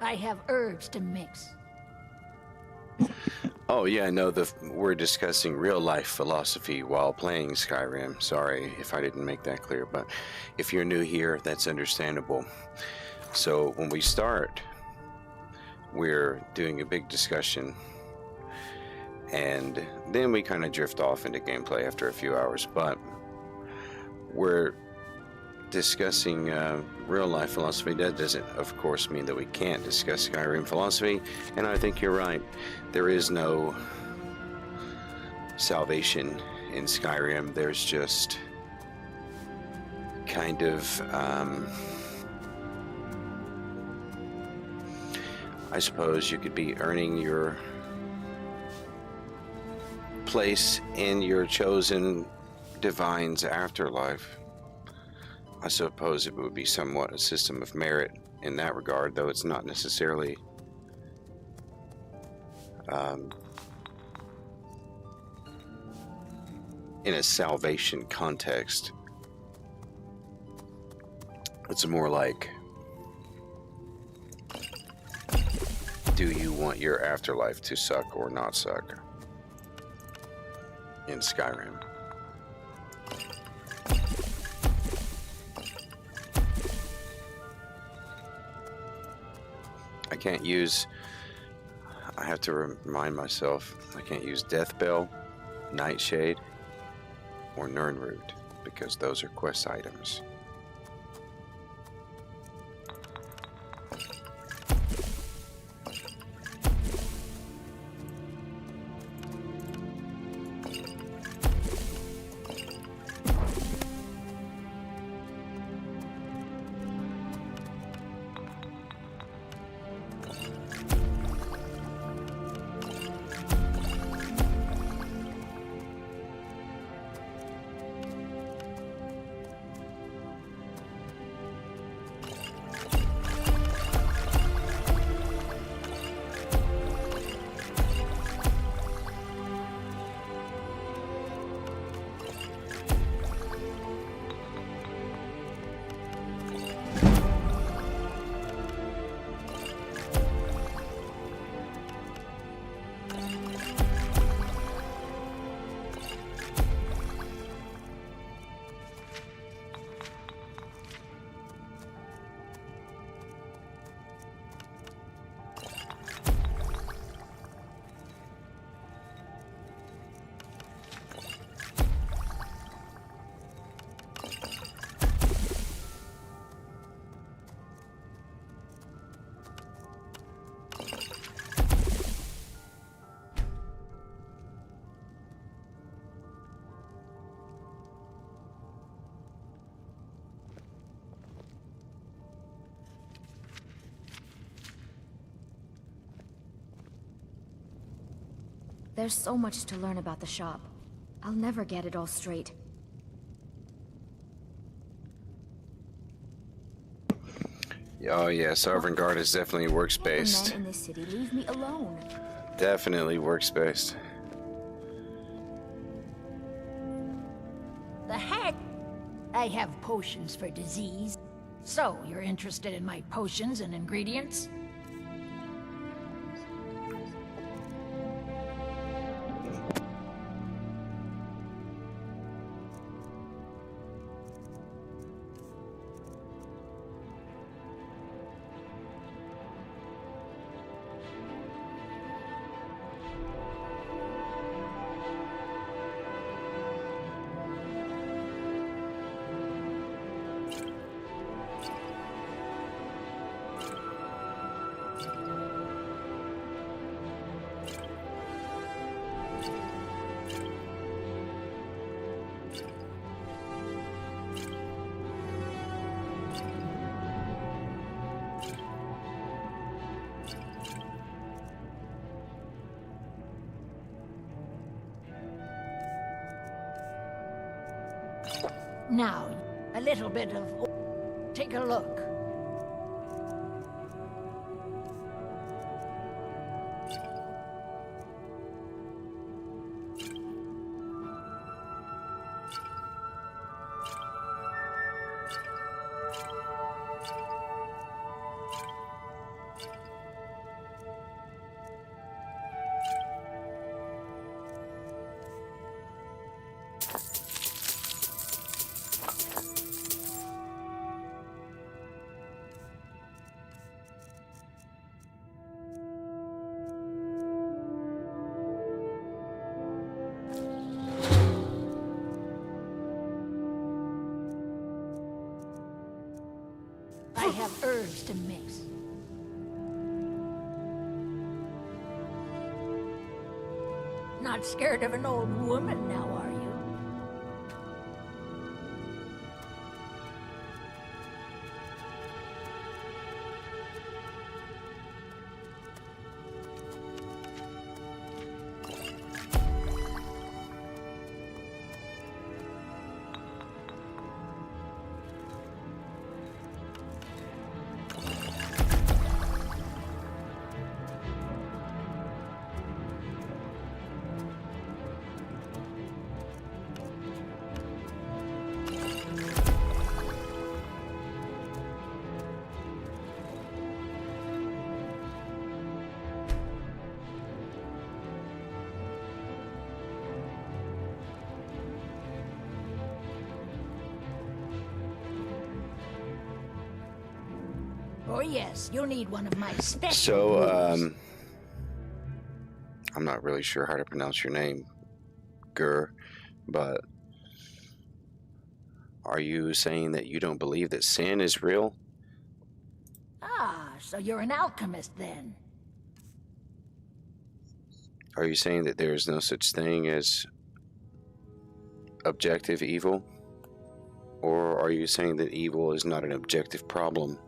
I have herbs to mix. Oh yeah, no, we're discussing real life philosophy while playing Skyrim. Sorry if I didn't make that clear, but if you're new here, that's understandable. So when we start, we're doing a big discussion, and then we kind of drift off into gameplay after a few hours, but we're discussing real life philosophy. That doesn't, of course, mean that we can't discuss Skyrim philosophy, and I think you're right. There is no salvation in Skyrim. There's just kind of I suppose you could be earning your place in your chosen divine's afterlife. I suppose it would be somewhat a system of merit in that regard, though it's not necessarily in a salvation context. It's more like, do you want your afterlife to suck or not suck in Skyrim? can't use... I have to remind myself, I can't use Deathbell, Nightshade, or Nirnroot, because those are quest items. There's so much to learn about the shop. I'll never get it all straight. Oh yeah, Sovereign Guard is definitely The works-based. men in this city leave me alone. Definitely works-based. The heck? I have potions for disease. So, you're interested in my potions and ingredients? Now, a little bit of... Take a look. I have herbs to mix. Not scared of an old woman now, are you? Oh yes, you'll need one of my special So, I'm not really sure how to pronounce your name, Gur, but are you saying that you don't believe that sin is real? Ah, so you're an alchemist then? Are you saying that there is no such thing as objective evil? Or are you saying that evil is not an objective problem?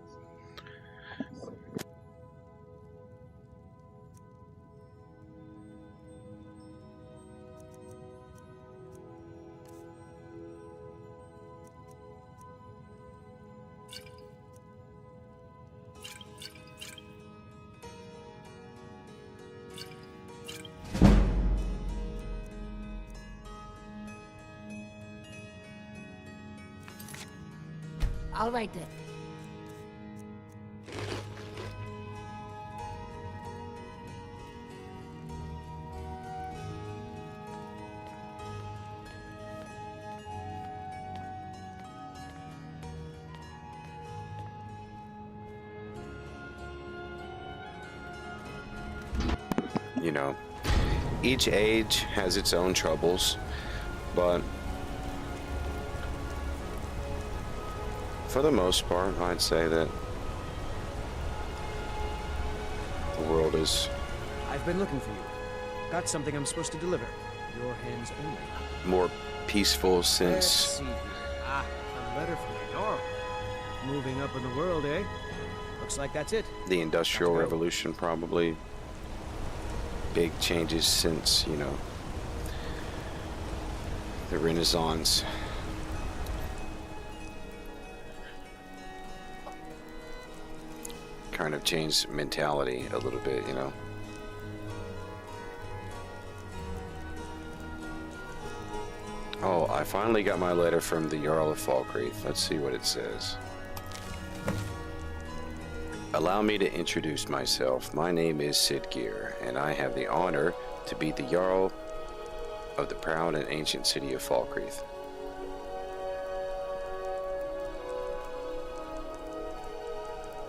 All right then. You know, each age has its own troubles, but for the most part, I'd say that the world is... I've been looking for you. Got something I'm supposed to deliver. Your hands only. more peaceful Let's since... see here. Ah, a letter from the Jarl. Moving up in the world, eh? Looks like that's it. the Industrial Revolution, probably. Big changes since, you know, the Renaissance. Kind of changed mentality a little bit, you know. Oh, I finally got my letter from the Jarl of Falkreath. Let's see what it says. Allow me to introduce myself. My name is Sidgeir, and I have the honor to be the Jarl of the proud and ancient city of Falkreath.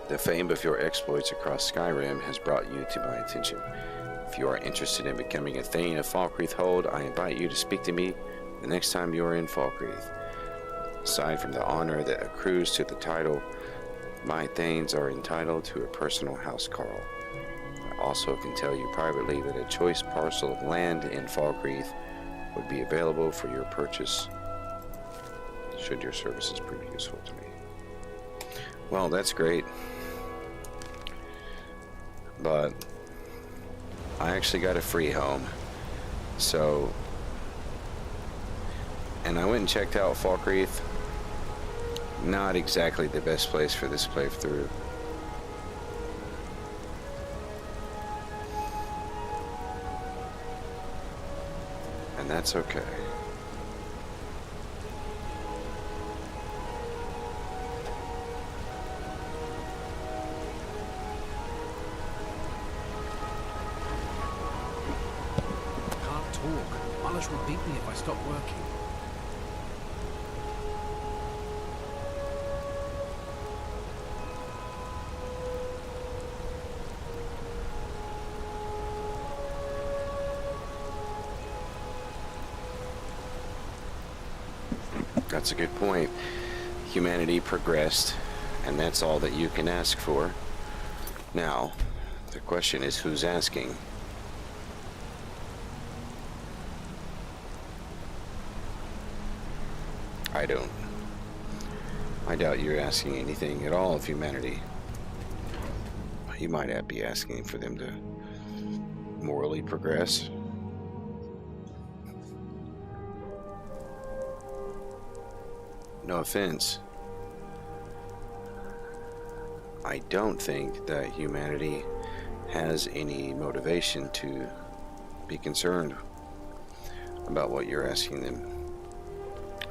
The fame of your exploits across Skyrim has brought you to my attention. If you are interested in becoming a Thane of Falkreath Hold, I invite you to speak to me the next time you are in Falkreath. Aside from the honor that accrues to the title, my Thanes are entitled to a personal housecarl. I also can tell you privately that a choice parcel of land in Falkreath would be available for your purchase, should your services prove useful to me. Well, that's great. But I actually got a free home. So, and I went and checked out Falkreath. Not exactly the best place for this playthrough. And that's okay. Can't talk. Alish will beat me if I stop working. That's a good point. Humanity progressed, and that's all that you can ask for. Now, the question is, who's asking? I don't. I doubt you're asking anything at all of humanity. You might be asking for them to morally progress. No offense. I don't think that humanity has any motivation to be concerned about what you're asking them.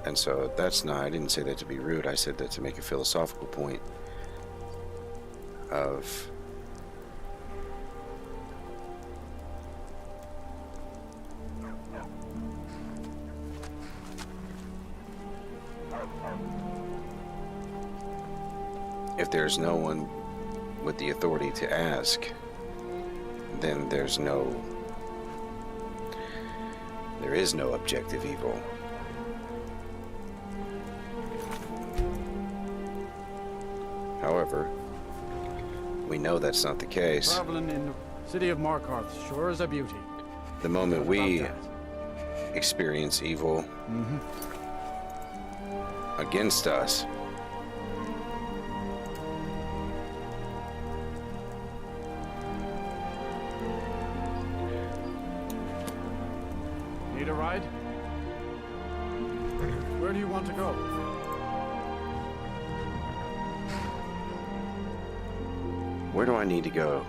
And so that's not, I didn't say that to be rude, I said that to make a philosophical point of if there's no one with the authority to ask, then there is no objective evil. However, we know that's not the case. Traveling in the city of Markarth sure is a beauty. The moment we experience evil against us, Need a ride? Where do you want to go? where do I need to go?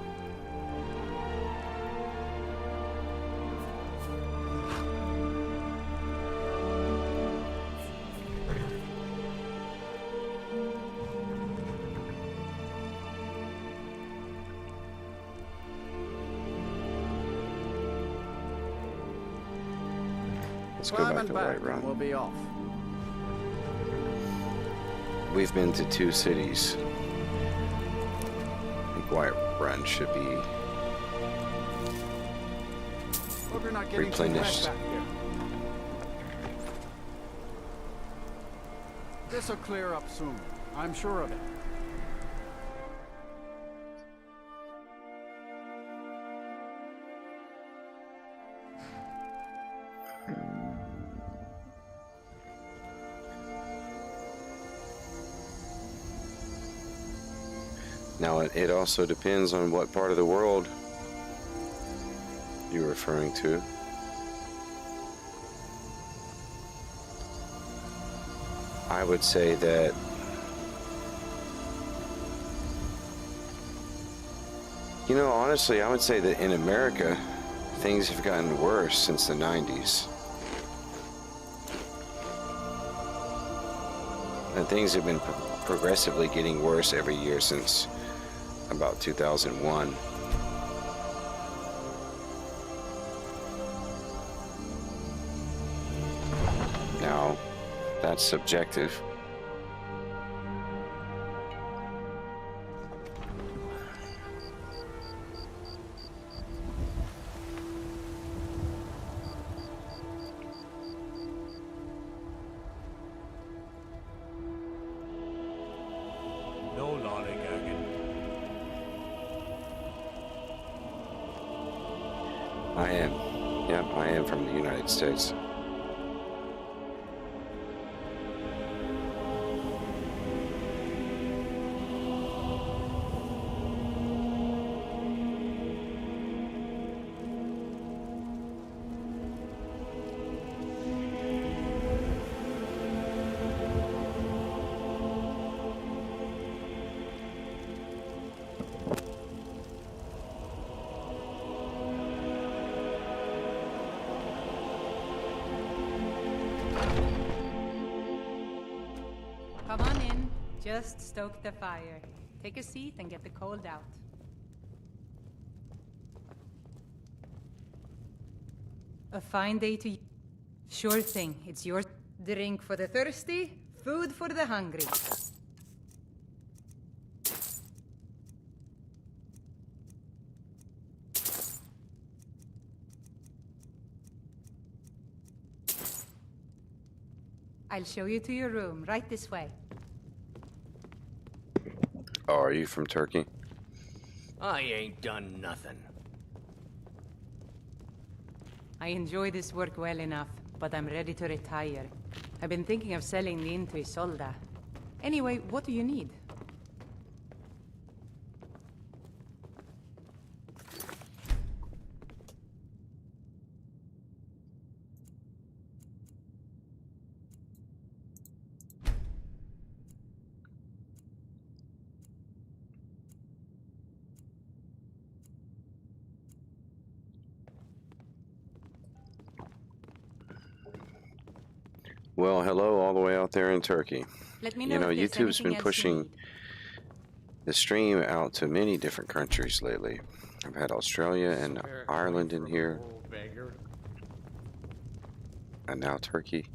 Let's go back to Whiterun. We'll be off. We've been to 2 cities. I think Whiterun should be Hope you're not getting too replenished. wet back here. This'll clear up soon. I'm sure of it. Now, it also depends on what part of the world you're referring to. I would say that honestly, I would say that in America, things have gotten worse since the 90s. And things have been progressively getting worse every year since about 2001. Now, that's subjective. No lollygagging. I am. Yep, I am from the United States. Come on in. Just stoke the fire. Take a seat and get the cold out. A fine day to... Sure thing. It's your drink for the thirsty, food for the hungry. I'll show you to your room, right this way. Oh, are you from Turkey? I ain't done nothing. I enjoy this work well enough, but I'm ready to retire. I've been thinking of selling the inn to Isolda. Anyway, what do you need? Well, hello all the way out there in Turkey. Let me know if there's YouTube's anything been else you pushing need. the stream out to many different countries lately. I've had Australia and Ireland in here, and now Turkey.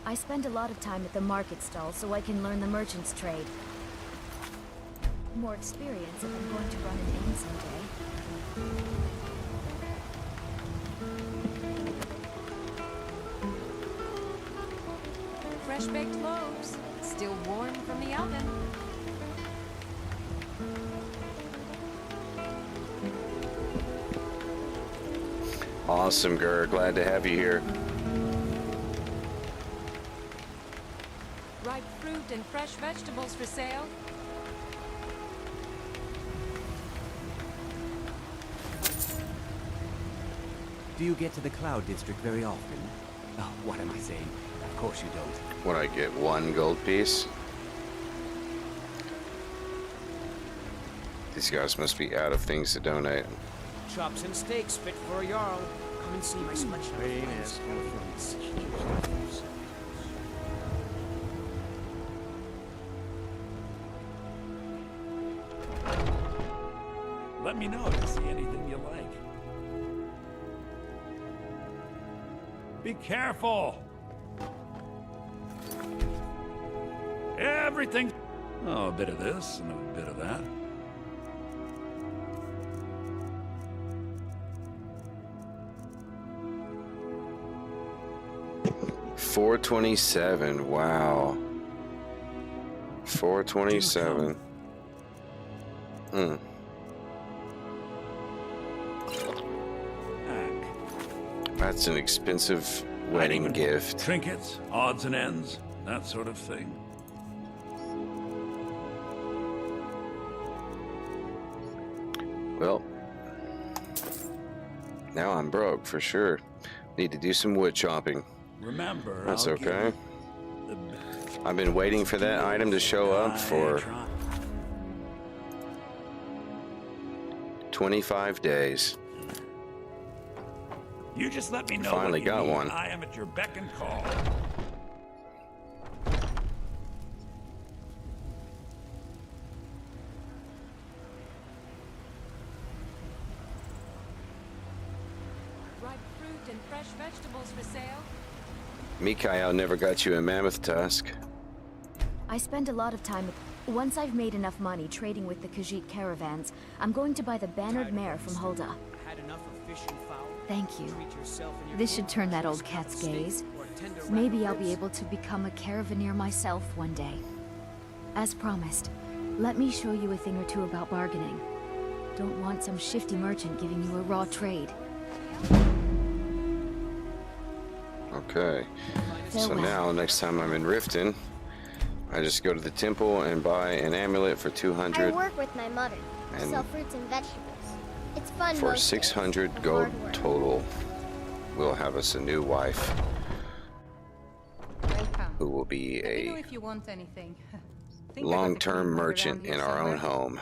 I spend a lot of time at the market stall so I can learn the merchant's trade. More experience if I'm going to run an inn someday. Fresh baked loaves, still warm from the oven. Awesome, Gur. Glad to have you here. Ripe fruit and fresh vegetables for sale. Do you get to the Cloud District very often? Oh, what am I saying? Of course you don't. What, I get 1 gold piece? These guys must be out of things to donate. Chops and steaks fit for a Jarl. Come and see my sledgehammer. Let me know if you see anything you like. Be careful! Everything... Oh, a bit of this and a bit of that. $427. Wow. $427. That's an expensive wedding gift. Trinkets, odds and ends, that sort of thing. Well, now I'm broke for sure. Need to do some wood chopping. Remember, that's I'll okay. I've been waiting for that item to show up for 25 days. You just let me know. Finally got one. I am at your beck and call. Ripe fruit and fresh vegetables for sale. Mikhail never got you a mammoth tusk. I spend a lot of time once I've made enough money trading with the Khajiit caravans, I'm going to buy the bannered mare from Hulda. Had enough of fish and fowl? Thank you. Treat yourself and your This should turn that old cat's gaze. Maybe I'll be able to become a caravaneer myself one day. As promised, let me show you a thing or two about bargaining. Don't want some shifty merchant giving you a raw trade. Okay. So now, next time I'm in Riften, I just go to the temple and buy an amulet for 200. I work with my mother. And sell fruits and vegetables. It's fun. for most 600 days. gold Hard work. total, we'll have us a new wife Welcome. who will be Let me know a if you want anything. Think about the long-term people merchant around in here our own somewhere. home.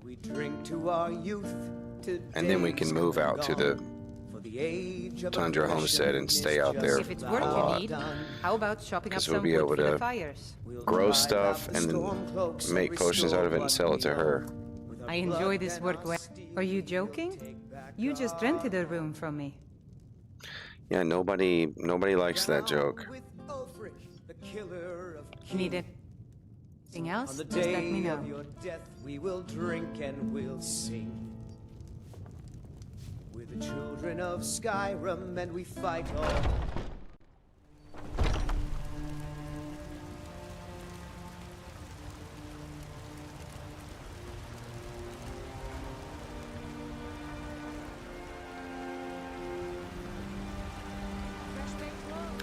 We drink to our youth. And then we can move out to the Tundra homestead and stay out there If it's a work you lot. need, how about chopping up Because we'll some be wood able for the to fires? grow stuff and then make potions out of it and sell it to her. I enjoy this work. Are you joking? You just rented a room from me. Yeah, nobody likes that joke. Need anything else? On the Just let day me know. of your death, we will drink and we'll sing. We're the children of Skyrim, and we fight all.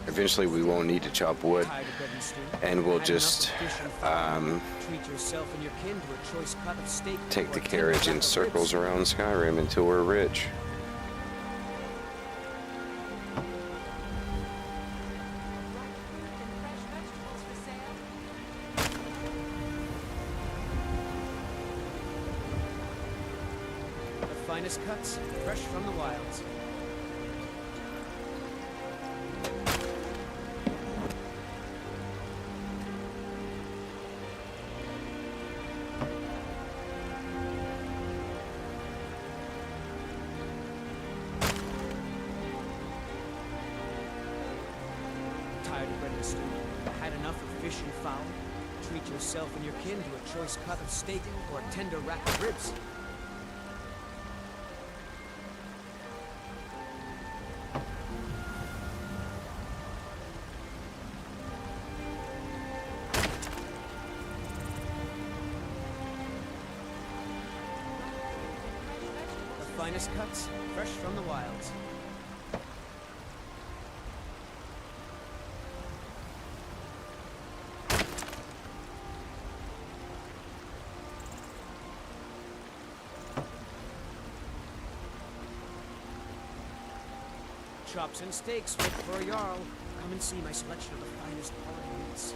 Eventually we won't need to chop wood and we'll just Treat yourself and your kin to a choice cut of steak. take the carriage in circles around Skyrim until we're rich. The finest cuts, fresh from the wilds. Tired of bread bread and stew. Had enough of fish and fowl? Treat yourself and your kin to a choice cut of steak or a tender rack of ribs. The finest cuts, fresh from the wilds. Chops and steaks fit for a Jarl. Come and see my selection of the finest quality meats.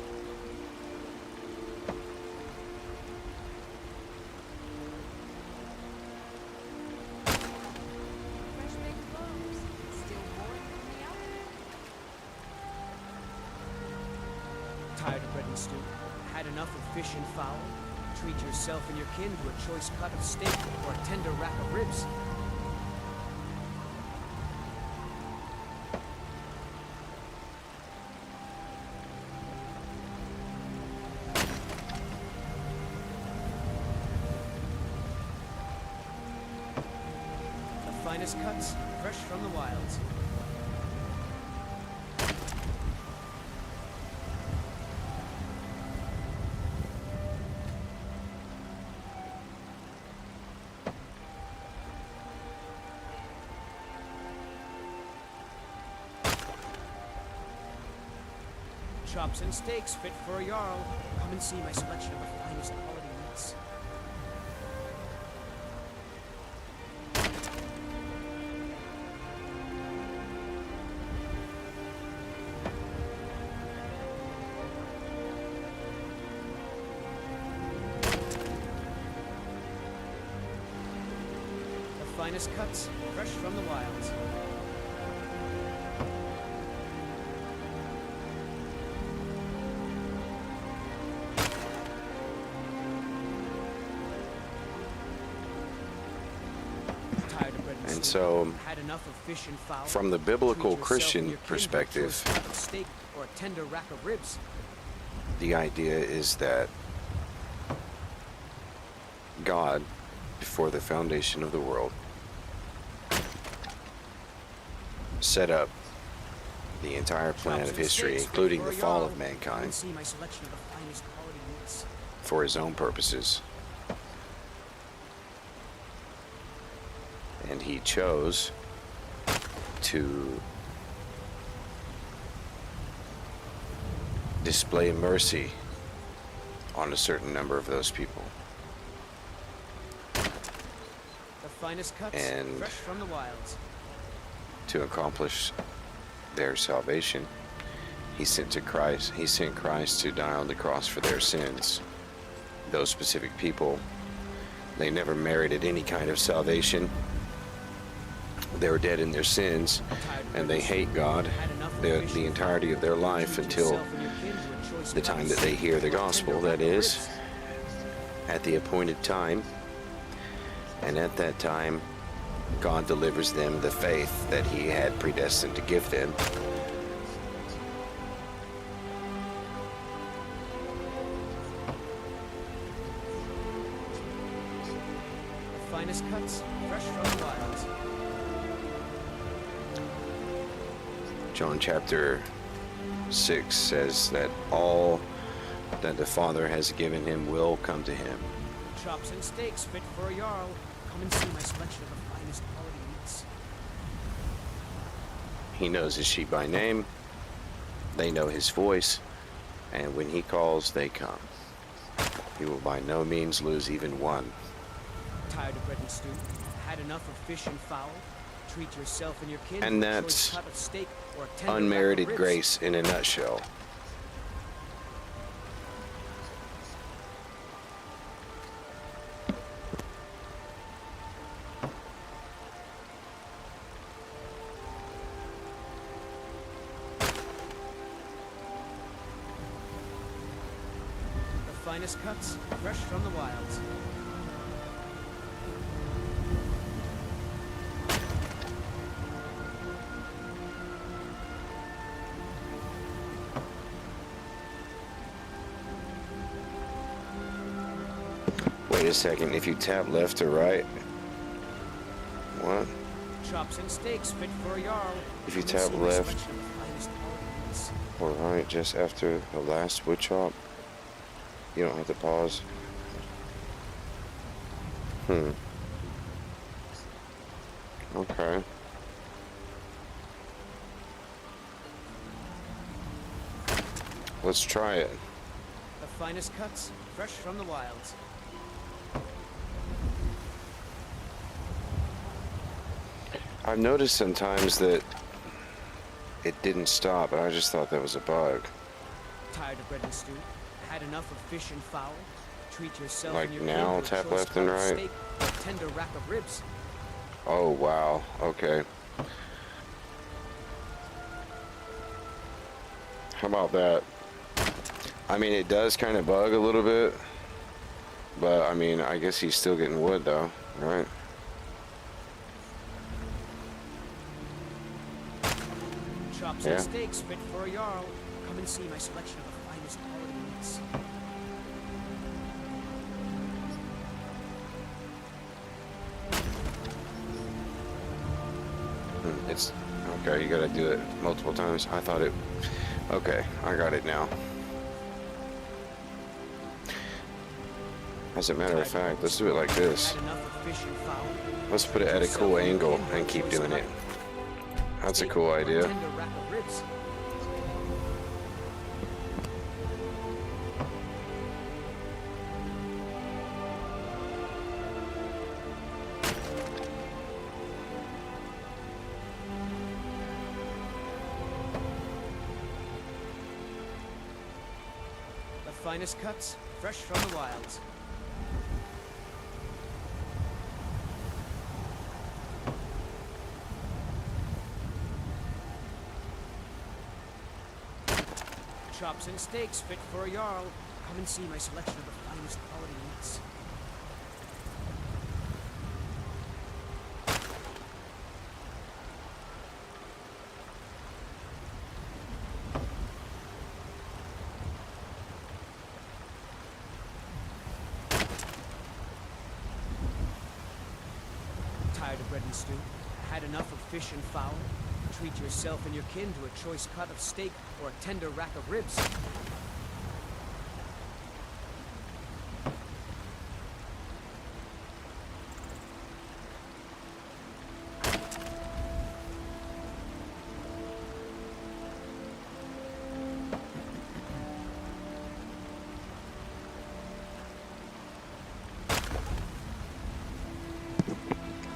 Fresh baked loaves. Still warm from the oven. Tired of bread and stew? Had enough of fish and fowl? Treat yourself and your kin to a choice cut of steak or a tender rack of ribs. Finest cuts, fresh from the wilds. Chops and steaks fit for a Jarl. Come and see my selection of the finest quality meats. Finest cuts, fresh from the wilds. And so, Had enough of fish and fowl? from the biblical Treat yourself and Christian your kin to a perspective, choice cut of steak or a tender rack of ribs. the idea is that God, before the foundation of the world, set up the entire plan of history, including the fall of mankind, See my selection of the finest quality meats. for his own purposes. And he chose to display mercy on a certain number of those people. The finest cuts, And fresh from the wilds. to accomplish their salvation, he sent Christ to die on the cross for their sins. Those specific people, they never merited any kind of salvation. They were dead in their sins, and they hate God the entirety of their life until the time that they hear the gospel, that is, at the appointed time. And at that time, God delivers them the faith that he had predestined to give them. The finest cuts, fresh from the wilds. John chapter 6 says that all that the Father has given him will come to him. Chops and steaks fit for a Jarl. Come and see my selection of the finest quality meats. He knows his sheep by name. They know his voice. And when he calls, they come. He will by no means lose even one. Tired of bread and stew? Had enough of fish and fowl? Treat yourself and your kin And to a choice that's cut of steak or a tender unmerited rack of ribs. grace in a nutshell. The finest cuts, fresh from the wilds. Wait a second, if you tap left or right... What? Chops and steaks fit for a Jarl. If you tap left or right just after the last wood chop, you don't have to pause. Okay. Let's try it. The finest cuts, fresh from the wilds. I've noticed sometimes that it didn't stop, and I just thought that was a bug. Tired of bread and stew? Had enough of fish and fowl? Treat yourself Like and your now, kin to a tap choice left and cut of right? steak or a tender rack of ribs. Oh, wow. Okay. How about that? I mean, it does kind of bug a little bit, but I mean, I guess he's still getting wood though, right? Chops and steaks fit for a Jarl. Come and see my selection of the finest quality meats. It's okay. You gotta do it multiple times. I thought it. Okay, I got it now. As a matter of fact, let's do it like this. Let's put it at a cool angle and keep doing it. That's a cool idea. The finest cuts, fresh from the wilds. Chops and steaks fit for a Jarl. Come and see my selection of the finest quality meats. Tired of bread and stew? Had enough of fish and fowl? Treat yourself and your kin to a choice cut of steak or a tender rack of ribs.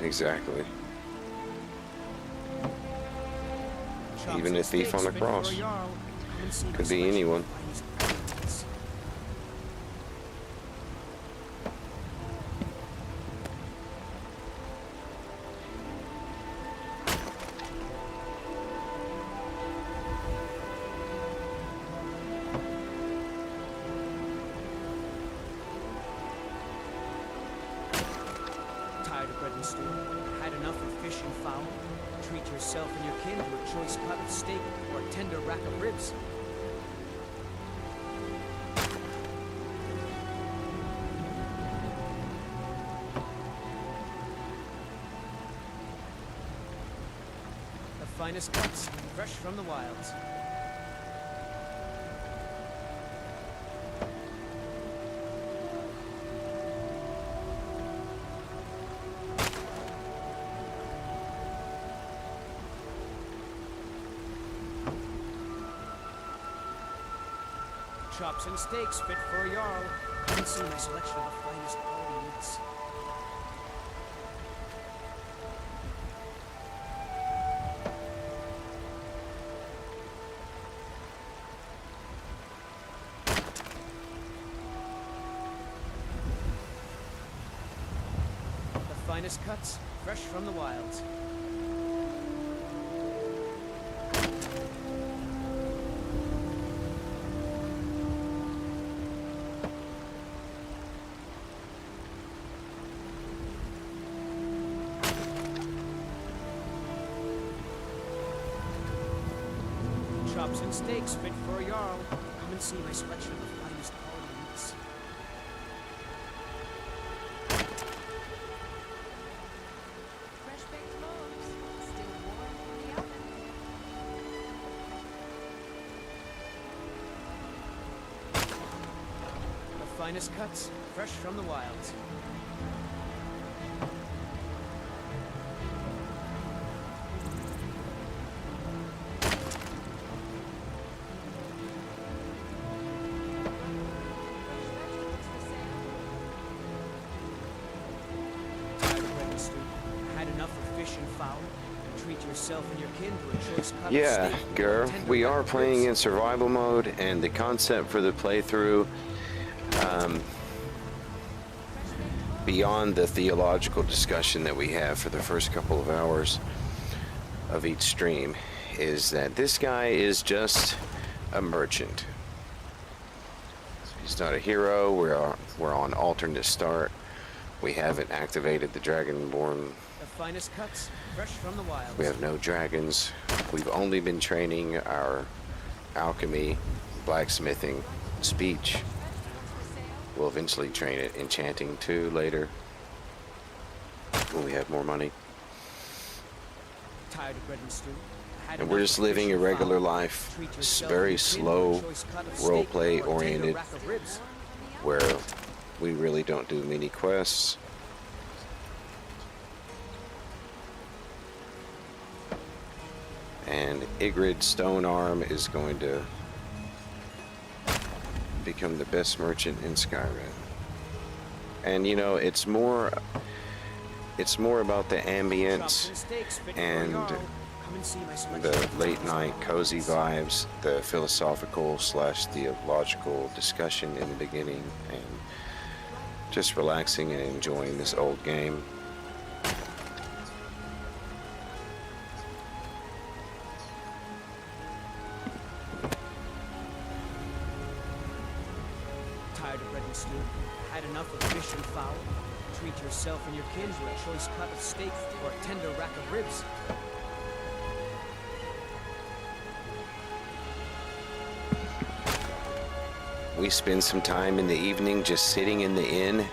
Exactly. Even a thief on the cross. Could be anyone. Tired of bread and stew? Had enough of fish and fowl? Treat yourself and your kin to a choice cut of steak or a tender rack of ribs. The finest cuts, fresh from the wilds. Chops and steaks fit for a Jarl. Come and see my selection of the finest quality meats. The finest cuts, fresh from the wilds. Chops and steaks fit for a Jarl. Come and see my selection of the finest quality meats. finest cuts, fresh from the wilds. Tired of bread and stew? Had enough of fish and fowl? Treat yourself and your kin to a choice cut of Yeah, steak, Gur, tender we rack are of playing ribs. in survival mode, and the concept for the playthrough, beyond the theological discussion that we have for the first couple of hours of each stream, is that this guy is just a merchant. He's not a hero. We're on alternate start. We haven't activated the Dragonborn. The finest cuts, fresh from the wilds. We have no dragons. We've only been training our alchemy, blacksmithing, speech. We'll eventually train it enchanting too later when we have more money. Tired of bread and stew? Had And we're enough just of living fish a and regular fowl? life, Treat yourself very and your kin to a slow, choice cut of role steak play or tender oriented, rack of ribs. where we really don't do many quests. And Ygritte Stonearm is going to become the best merchant in Skyrim. And you know, it's more about the ambience and the late night cozy vibes, the philosophical / theological discussion in the beginning, and just relaxing and enjoying this old game. Tired of bread and stew? Had enough of fish and fowl? Treat yourself and your kin to a choice cut of steak or a tender rack of ribs. We spend some time in the evening just sitting in the inn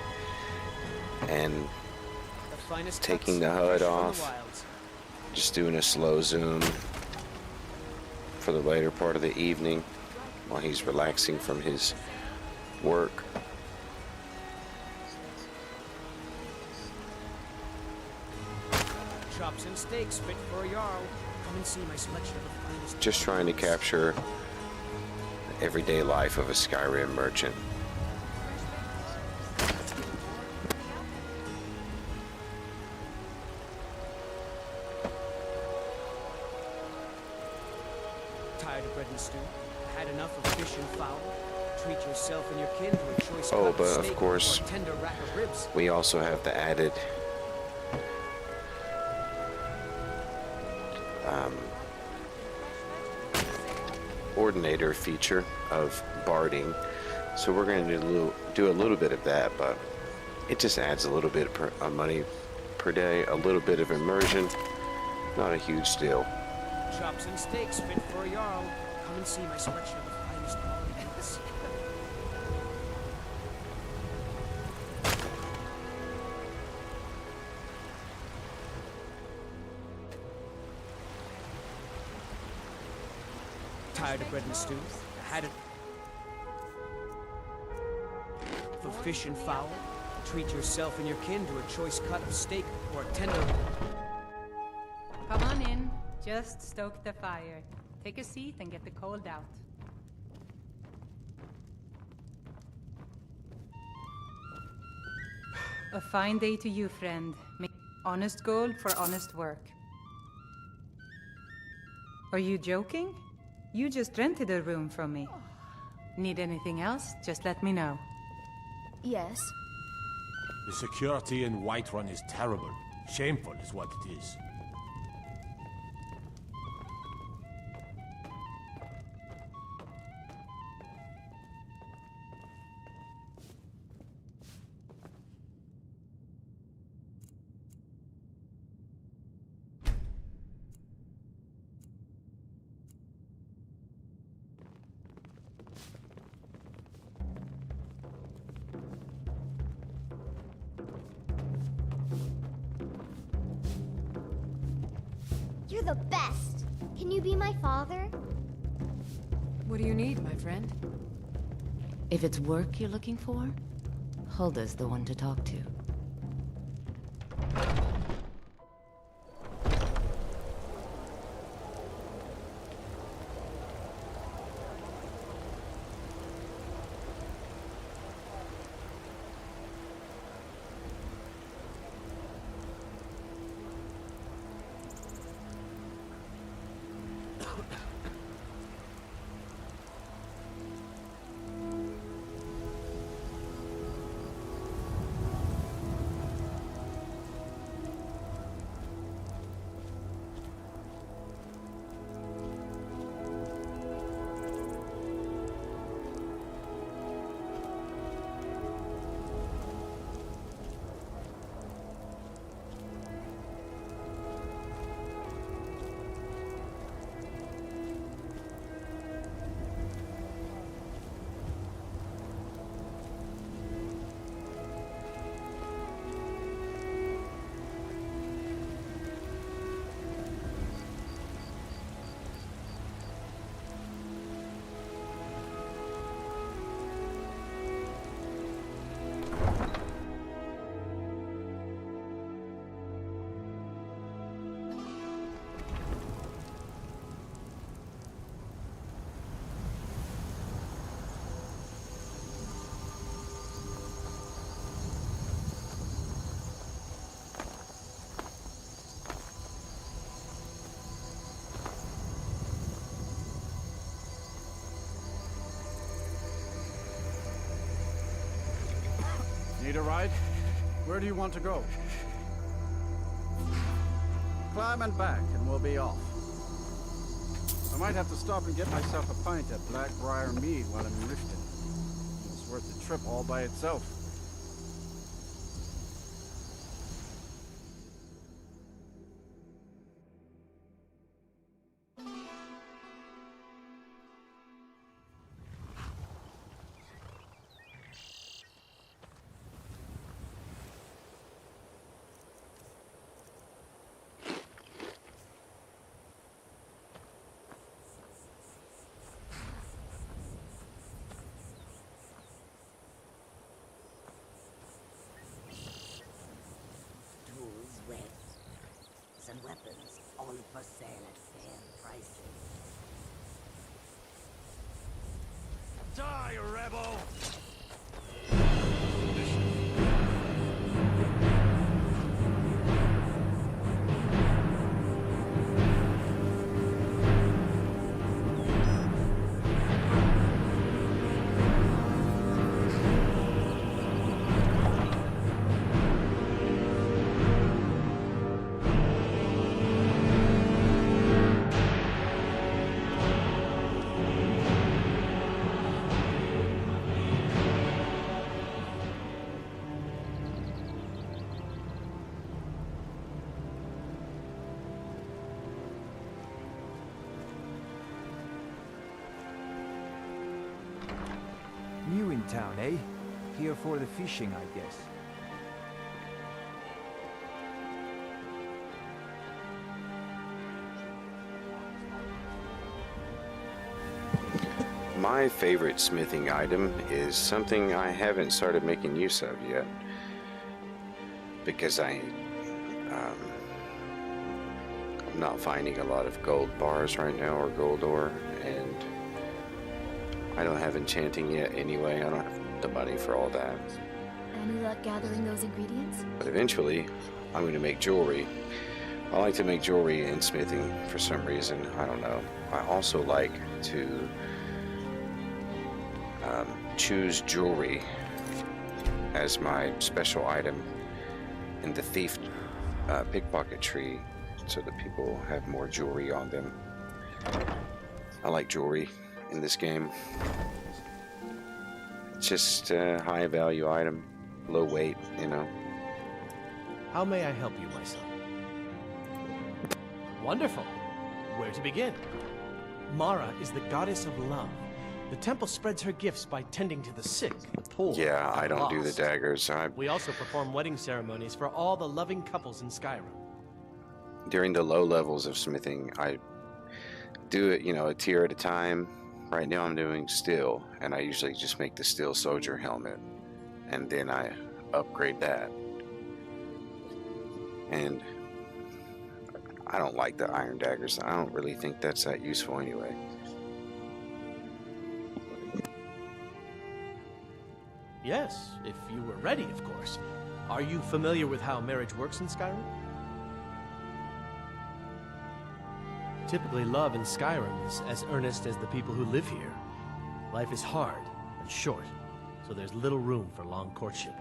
and The finest taking cuts, the HUD fresh from the off, wilds. just doing a slow zoom for the later part of the evening while he's relaxing from his work. Chops and steaks fit for a Jarl. Come and see my selection of the finest. Just trying to capture the everyday life of a Skyrim merchant. Tired of bread and stew? Had enough of fish and fowl? Treat yourself and your kin to a choice Oh, cut but of of steak course, or a tender rack of ribs. we also have the added ordinator feature of barding. So we're going to do a little bit of that, but it just adds a little bit of money per day, a little bit of immersion, not a huge deal. Chops and steaks fit for a Jarl. Come and see my selection of the finest quality meats. Tired of bread and stew? Had it for fish and fowl? Treat yourself and your kin to a choice cut of steak or a tender. Come on in. Just stoke the fire. Take a seat and get the cold out. A fine day to you, friend. Make honest gold for honest work. Are you joking? You just rented a room from me. Need anything else? Just let me know. Yes. The security in Whiterun is terrible. Shameful is what it is. You're the best. Can you be my father? What do you need, my friend? If it's work you're looking for, Hulda's the one to talk to. Need a ride? Where do you want to go? Climb and back, and we'll be off. I might have to stop and get myself a pint at Blackbriar Mead while I'm in Riften. It's worth the trip all by itself. And weapons, all for sale at fair prices. Die, rebel! New in town, eh? Here for the fishing, I guess. My favorite smithing item is something I haven't started making use of yet, because I'm not finding a lot of gold bars right now, or gold ore, and I don't have enchanting yet anyway. I don't have the money for all that. Any luck gathering those ingredients? But eventually, I'm going to make jewelry. I like to make jewelry and smithing for some reason. I don't know. I also like to choose jewelry as my special item in the thief pickpocket tree, so that people have more jewelry on them. I like jewelry in this game. It's just a high value item, low weight, you know. How may I help you, my son? Wonderful. Where to begin? Mara is the goddess of love. The temple spreads her gifts by tending to the sick, the poor, Yeah, I the don't do the lost. daggers. We also perform wedding ceremonies for all the loving couples in Skyrim. During the low levels of smithing, I do it, you know, a tier at a time. Right now I'm doing steel, and I usually just make the steel soldier helmet. and then I upgrade that. And I don't like the iron daggers. I don't really think that's that useful anyway. Yes, if you were ready, of course. Are you familiar with how marriage works in Skyrim? Typically, love in Skyrim is as earnest as the people who live here. Life is hard and short, so there's little room for long courtship.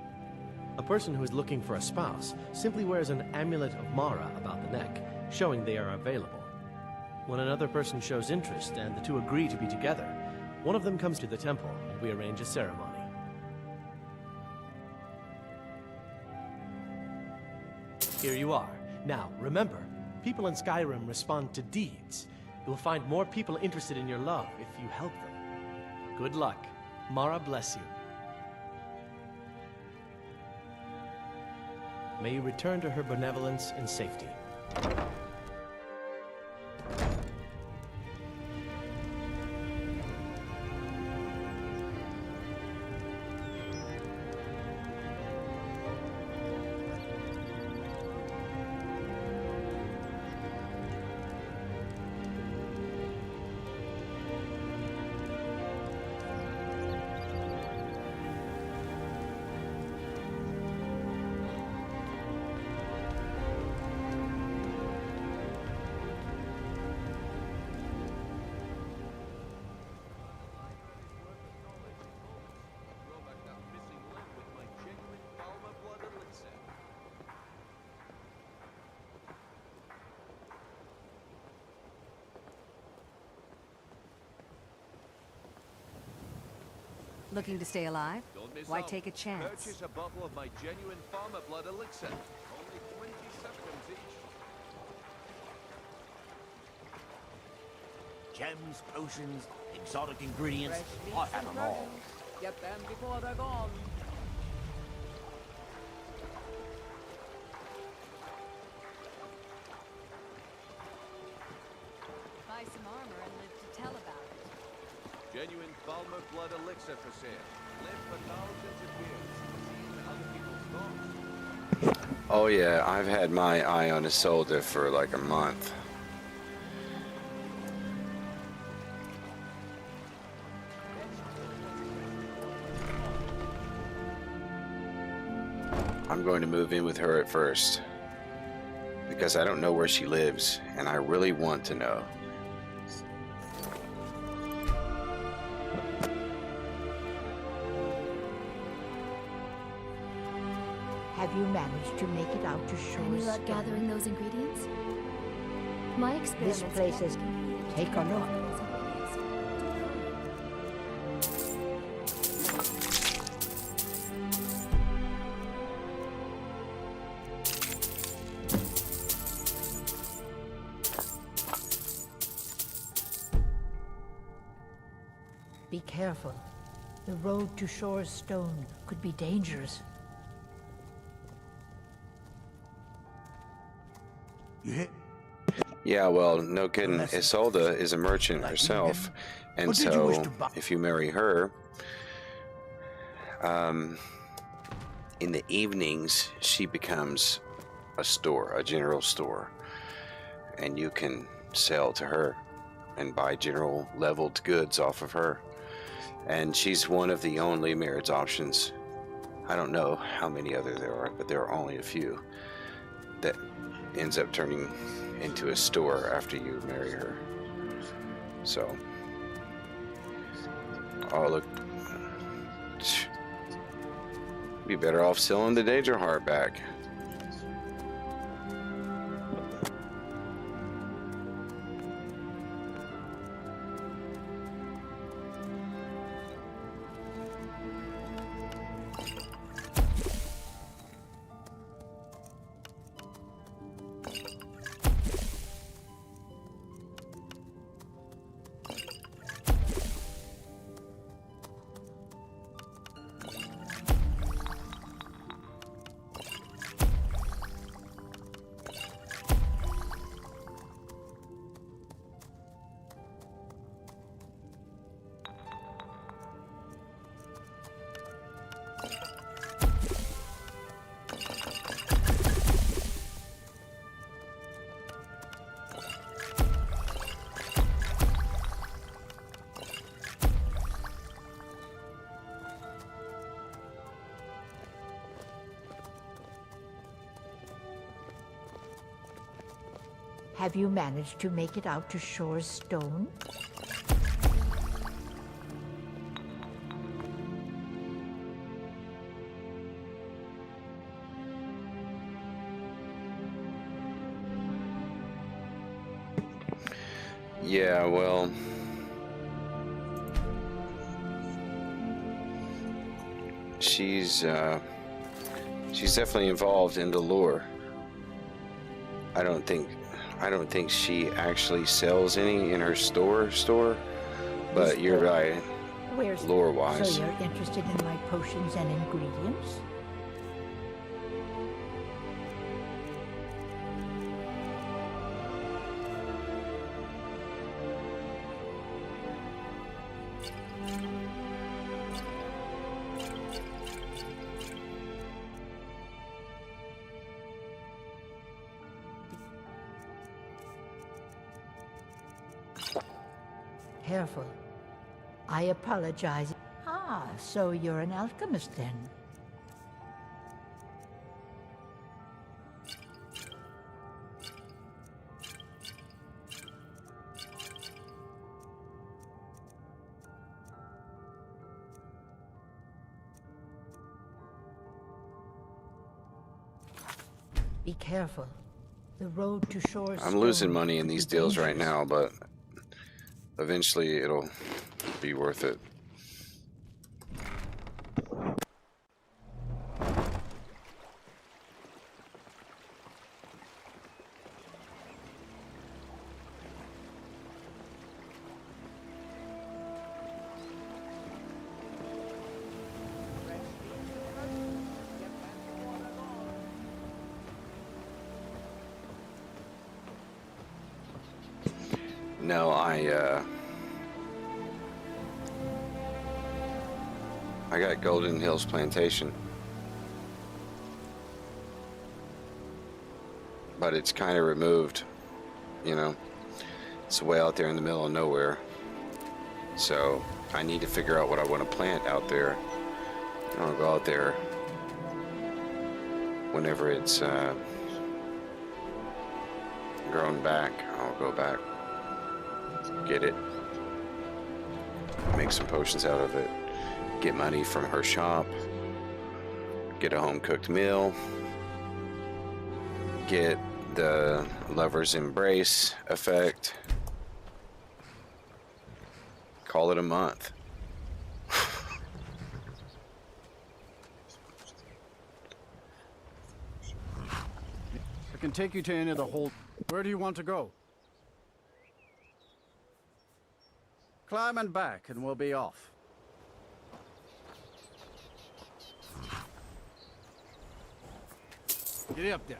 A person who is looking for a spouse simply wears an amulet of Mara about the neck, showing they are available. When another person shows interest and the two agree to be together, one of them comes to the temple and we arrange a ceremony. Here you are. Now, remember, people in Skyrim respond to deeds. You'll find more people interested in your love if you help them. Good luck. Mara bless you. May you return to her benevolence in safety. Looking to stay alive? Don't miss Why out. take a chance? Purchase a bottle of my genuine farmer blood elixir. Only 20 seconds each. Gems, potions, exotic ingredients. I have them all. Get them before they're gone. Buy some armor and live to tell about it. Genuine Falmer blood elixir for sale. Live for thousands of years. See other people's thoughts. Oh yeah, I've had my eye on Isolde for like a month. I'm going to move in with her at first, because I don't know where she lives, and I really want to know. Have you managed to make it out to shore? Any luck gathering those ingredients? My experiments. This place is... Take a look. Be careful. The road to Shore's Stone could be dangerous. You hit? Yeah, well, no kidding. Isolde is a merchant herself, and so if you marry her, in the evenings she becomes a store, a general store, and you can sell to her and buy general leveled goods off of her. And she's one of the only marriage options. I don't know how many other there are, but there are only a few that ends up turning into a store after you marry her. So, oh look, be better off selling the Daedra heart back. Have you managed to make it out to Shore's Stone? Yeah, well, she's definitely involved in the lore. I don't think she actually sells any in her store, but you're right. Where's Lore-wise. So you're interested in my potions and ingredients? Careful. I apologize. Ah, so you're an alchemist then. Be careful. The road to Shore's I'm losing Stone money in could these be deals right dangerous. now, but eventually it'll be worth it. No, I got Golden Hills Plantation, but it's kind of removed, you know. It's way out there in the middle of nowhere, so I need to figure out what I want to plant out there. I'll go out there whenever it's grown back. I'll go back, get it, make some potions out of it, get money from her shop, get a home-cooked meal, get the lover's embrace effect, call it a month. I can take you to any of the hold. Where do you want to go? Climb and back, and we'll be off. Get up there.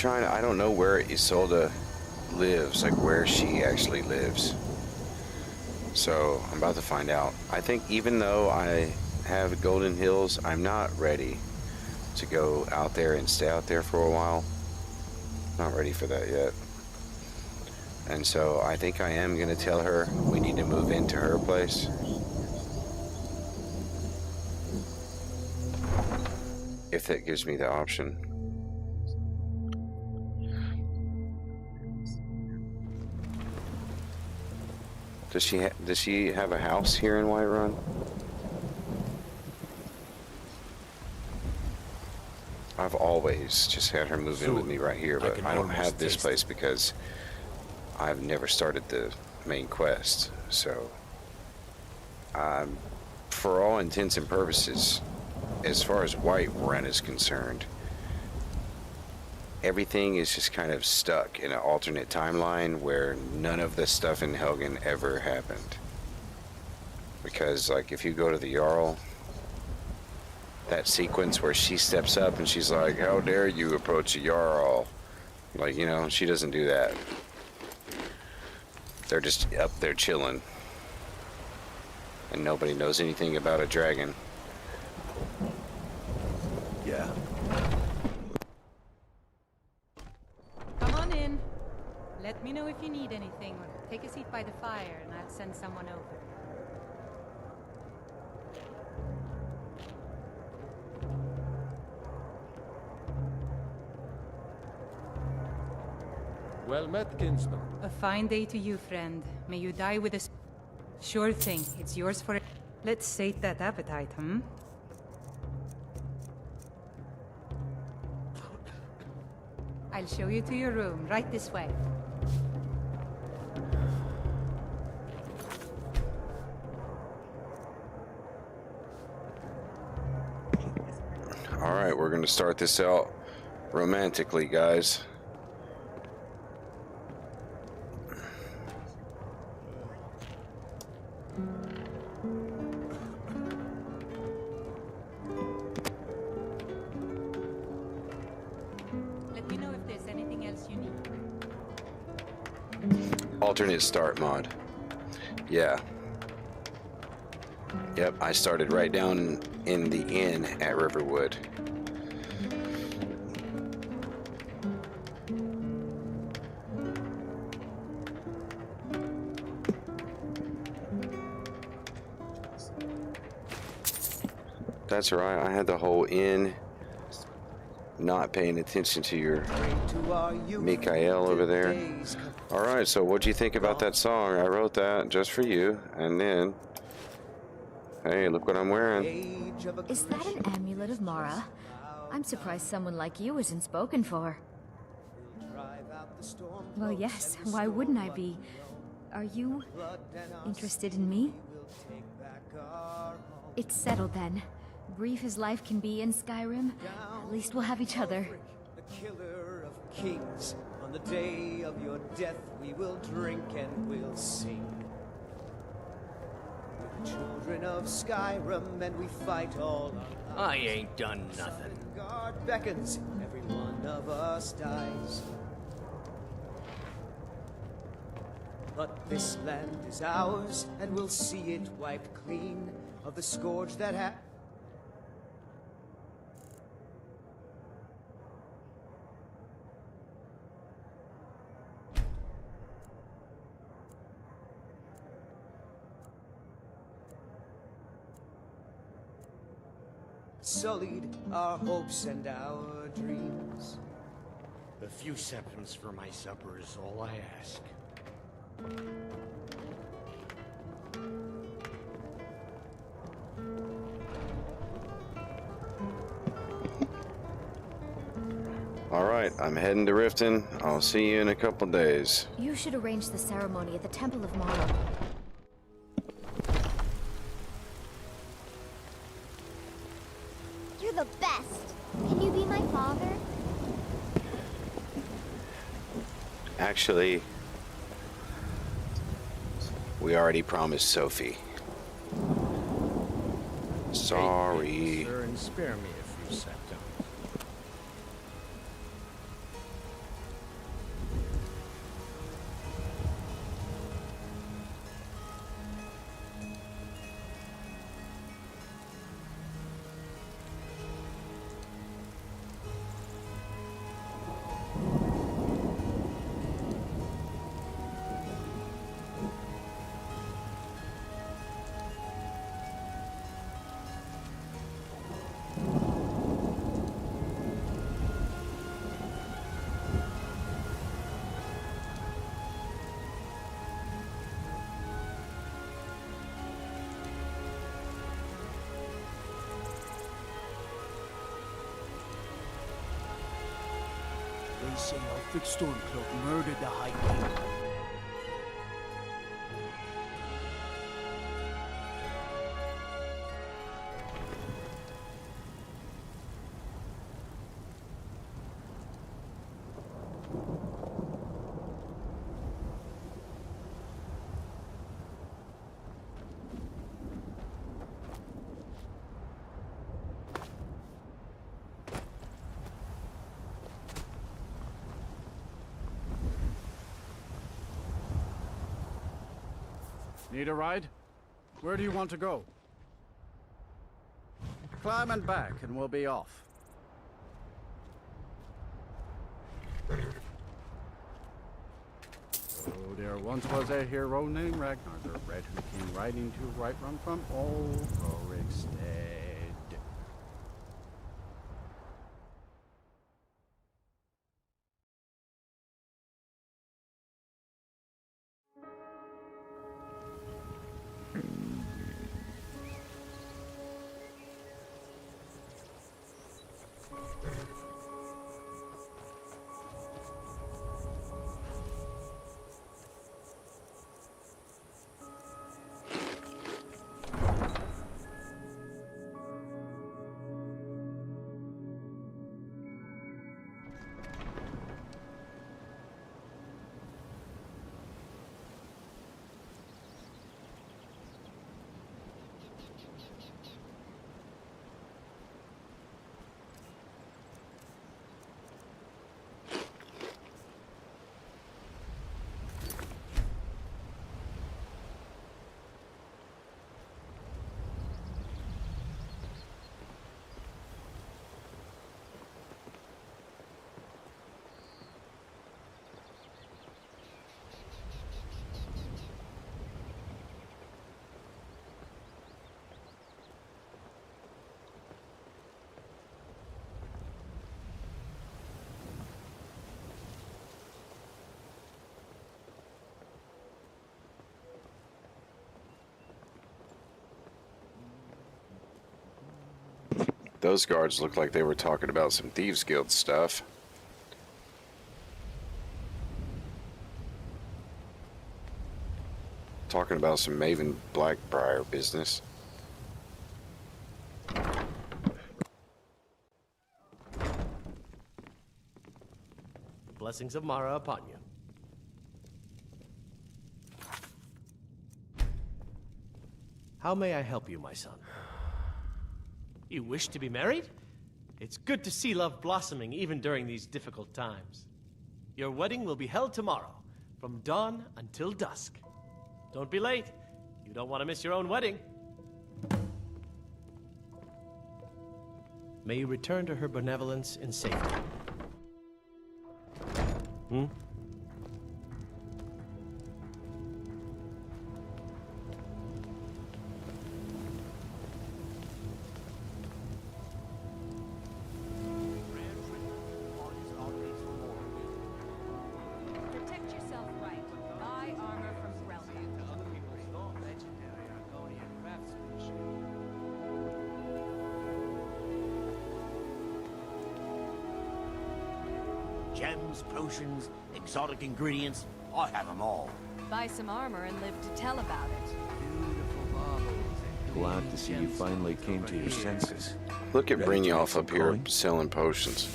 I don't know where Isolde lives, like where she actually lives. So I'm about to find out. I think even though I have Golden Hills, I'm not ready to go out there and stay out there for a while. Not ready for that yet. And so I think I am going to tell her we need to move into her place. If that gives me the option. Does she have a house here in Whiterun? I've always just had her move in with me right here, but I don't have this place because I've never started the main quest. So, for all intents and purposes, as far as Whiterun is concerned, everything is just kind of stuck in an alternate timeline where none of the stuff in Helgen ever happened. Because, like, if you go to the Jarl, that sequence where she steps up and she's like, "How dare you approach a Jarl?" Like, you know, she doesn't do that. They're just up there chilling. And nobody knows anything about a dragon. Yeah. Come on in. Let me know if you need anything, or take a seat by the fire and I'll send someone over. Well met, kinsman. A fine day to you, friend. May you die with a... Sure thing. It's yours for... Let's sate that appetite, hmm? I'll show you to your room, right this way. Alright, we're gonna start this out romantically, guys. Let me know if there's anything else you need. Alternate start mod. Yeah. Yep, I started right down in the inn at Riverwood. That's right, I had the whole inn not paying attention to your Mikael over there. Alright, so what'd you think about that song? I wrote that just for you, and then... Hey, look what I'm wearing. Is that an amulet of Mara? I'm surprised someone like you isn't spoken for. Well, yes, why wouldn't I be? Are you interested in me? It's settled then. Brief as life can be in Skyrim, at least we'll have each other. The killer of kings, on the day of your death we will drink and we'll sing. We're the children of Skyrim and we fight all our lives. I ain't done nothing. Guard beckons, every one of us dies. But this land is ours, and we'll see it wiped clean of the scourge that ha- sullied our hopes and our dreams. A few seconds for my supper is all I ask. Alright, I'm heading to Riften. I'll see you in a couple days. You should arrange the ceremony at the Temple of Mara. You're the best. Can you be my father? Actually, we already promised Sophie. Sorry. Sir, and spare me a few seconds. They say Alfred Stormcloak murdered the High King. Need a ride? Where do you want to go? Climb and back, and we'll be off. Oh, there once was a hero named Ragnar the Red who came riding to right run from old Rorikstead. Those guards looked like they were talking about some Thieves Guild stuff. Talking about some Maven Blackbriar business. Blessings of Mara upon you. How may I help you, my son? You wish to be married? It's good to see love blossoming even during these difficult times. Your wedding will be held tomorrow, from dawn until dusk. Don't be late. You don't want to miss your own wedding. May you return to her benevolence in safety. Hmm? Gems, potions, exotic ingredients, I have them all. Buy some armor and live to tell about it. Glad to see you finally came to your senses. Look at Brynjolf up here selling potions.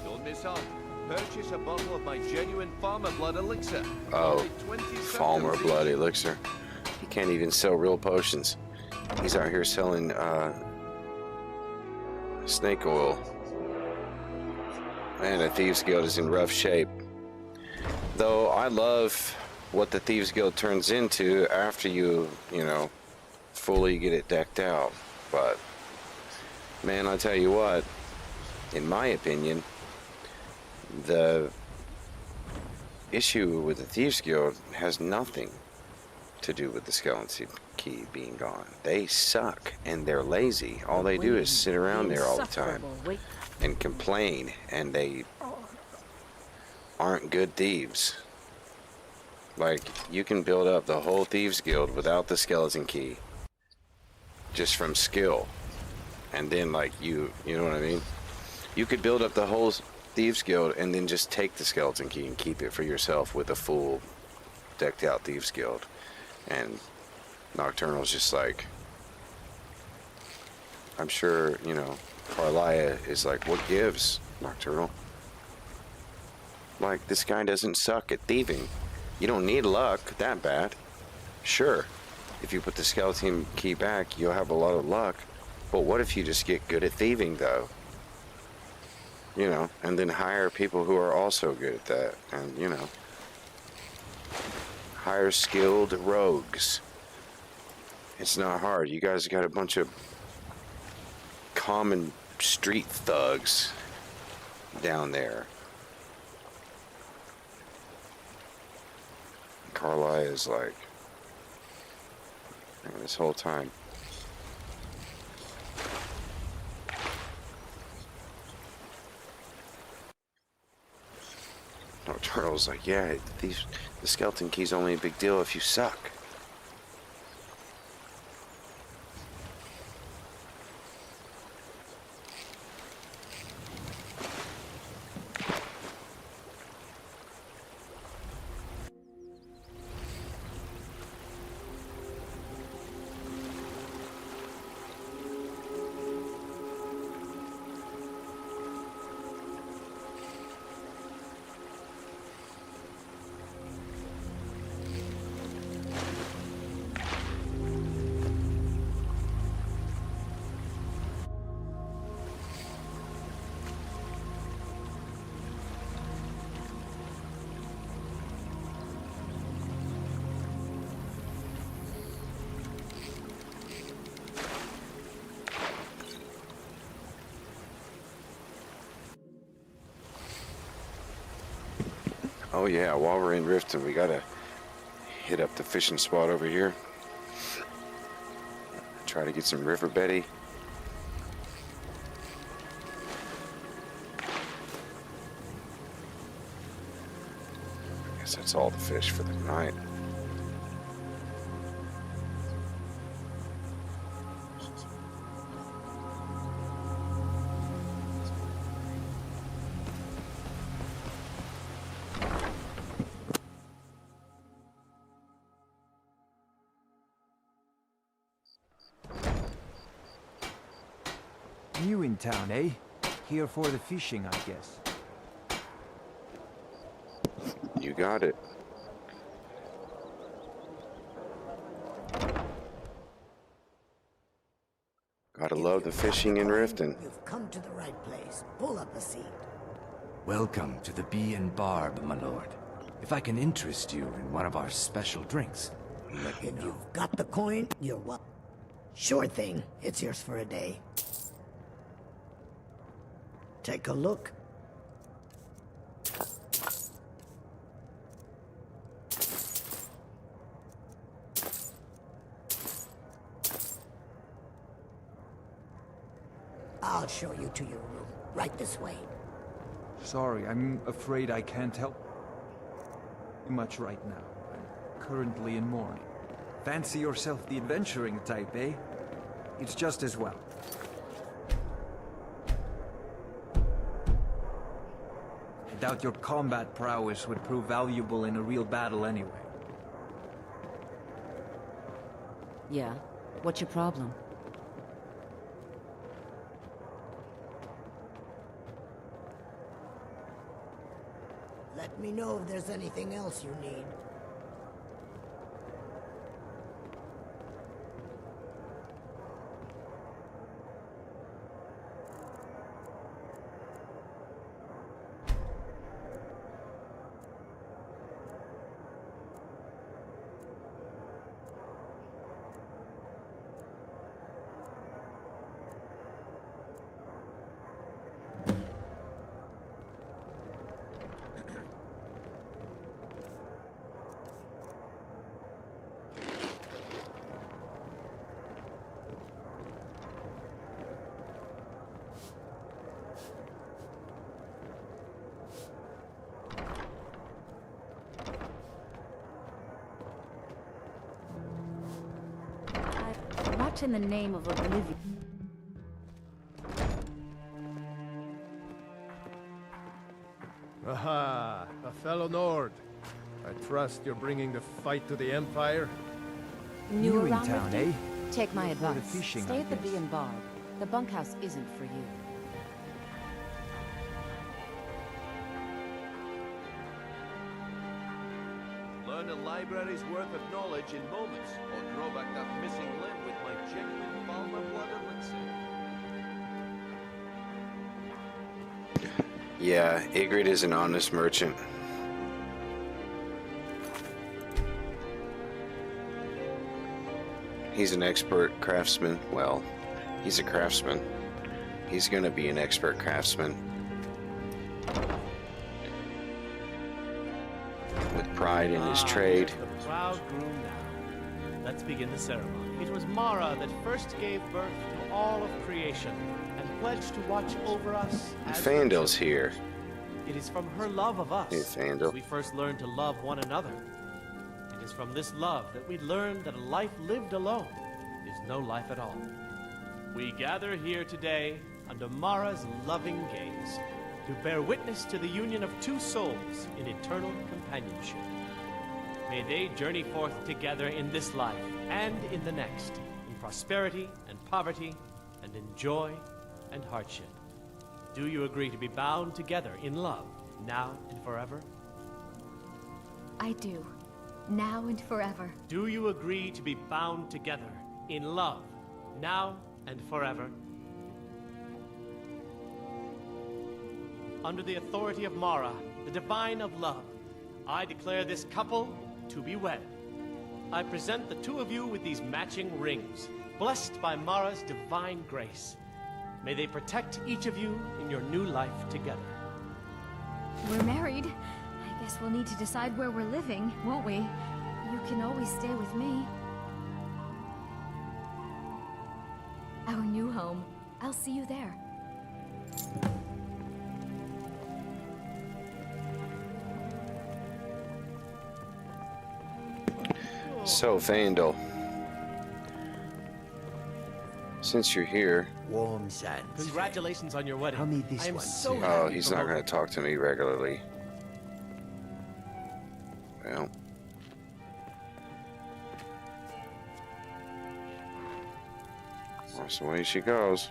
Don't miss out. Purchase a bottle of my genuine farmer blood elixir. Oh, farmer blood elixir. He can't even sell real potions. He's out here selling snake oil. Man, the Thieves Guild is in rough shape. Though I love what the Thieves Guild turns into after you know, fully get it decked out. But, man, I tell you what, in my opinion, the issue with the Thieves Guild has nothing to do with the skeleton key being gone. They suck and they're lazy. All they do is sit around there all the time and complain, and they aren't good thieves. Like, you can build up the whole Thieves Guild without the skeleton key, just from skill, and then like you know what I mean? You could build up the whole Thieves Guild and then just take the skeleton key and keep it for yourself with a full decked out Thieves Guild. And Nocturnal's just like, I'm sure, you know, Carlia is like, what gives, Nocturnal? Like, this guy doesn't suck at thieving. You don't need luck that bad. Sure, if you put the skeleton key back, you'll have a lot of luck. But what if you just get good at thieving, though? You know, and then hire people who are also good at that. And, you know, higher skilled rogues. It's not hard. You guys got a bunch of common street thugs down there. Carly is like, this whole time. No, Turtle's like, yeah, the skeleton key's only a big deal if you suck. Oh yeah, while we're in Riften, we gotta hit up the fishing spot over here. Try to get some river Betty. I guess that's all the fish for the night. New in town, eh? Here for the fishing, I guess. You got it. Gotta love the fishing in Riften. You've come to the right place. Pull up a seat. Welcome to the Bee and Barb, my lord. If I can interest you in one of our special drinks, let me know. If you've got the coin, you're welcome. Sure thing. It's yours for a day. Take a look. I'll show you to your room. Right this way. Sorry, I'm afraid I can't help you much right now. I'm currently in mourning. Fancy yourself the adventuring type, eh? It's just as well. I doubt your combat prowess would prove valuable in a real battle anyway. Yeah? What's your problem? Let me know if there's anything else you need. What in the name of oblivion? Aha, a fellow Nord. I trust you're bringing the fight to the Empire? New in around town, Riften? eh? Take my For the advice. fishing, Stay I at the guess. Bee and Barb. The bunkhouse isn't for you. Learn a library's worth of knowledge in moments, or throw back that missing limb with my genuine Balmer blood elixir. Yeah, Ygritte is an honest merchant. He's an expert craftsman. Well, he's a craftsman. He's gonna be an expert craftsman. With pride in his trade. The proud groom now. Let's begin the ceremony. It was Mara that first gave birth to all of creation and pledged to watch over us as Fandle's here. It is from her love of us Hey, Fandle. we first learned to love one another. It is from this love that we learned that a life lived alone is no life at all. We gather here today under Mara's loving gaze to bear witness to the union of two souls in eternal companionship. May they journey forth together in this life and in the next, in prosperity and poverty, and in joy and hardship. Do you agree to be bound together in love, now and forever? I do. Now and forever. Do you agree to be bound together in love, now and forever? Under the authority of Mara, the divine of love, I declare this couple to be wed. I present the two of you with these matching rings, blessed by Mara's divine grace. May they protect each of you in your new life together. We're married. I guess we'll need to decide where we're living, won't we? You can always stay with me. Our new home. I'll see you there. So, Vandal, since you're here... Warm sands. Congratulations on your wedding. How may this I am one so serve? Oh, he's not going to talk to me regularly. Well... that's the way she goes.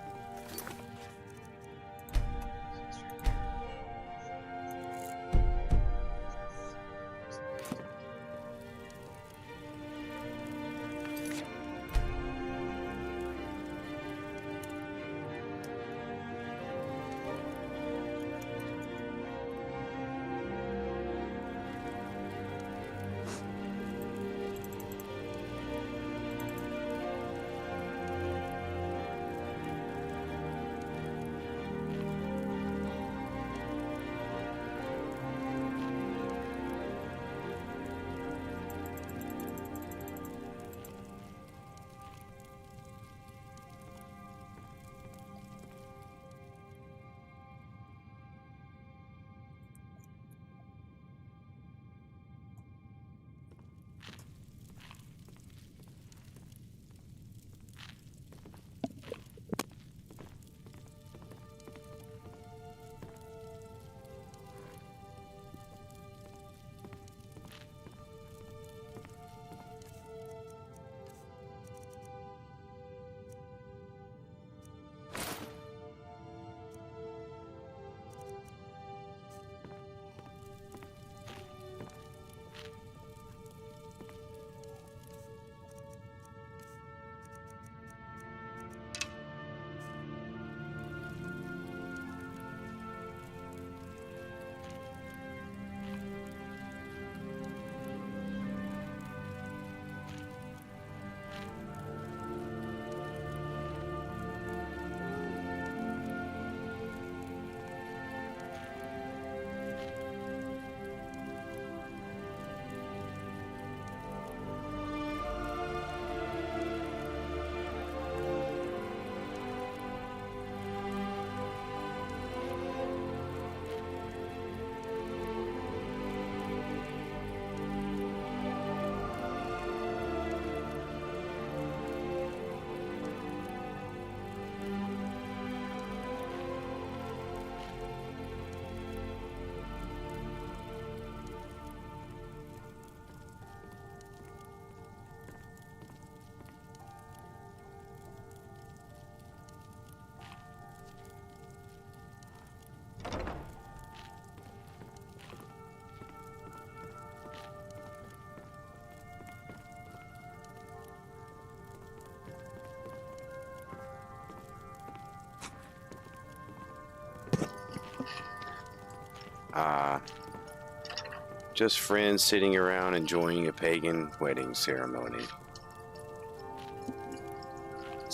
Just friends sitting around enjoying a pagan wedding ceremony.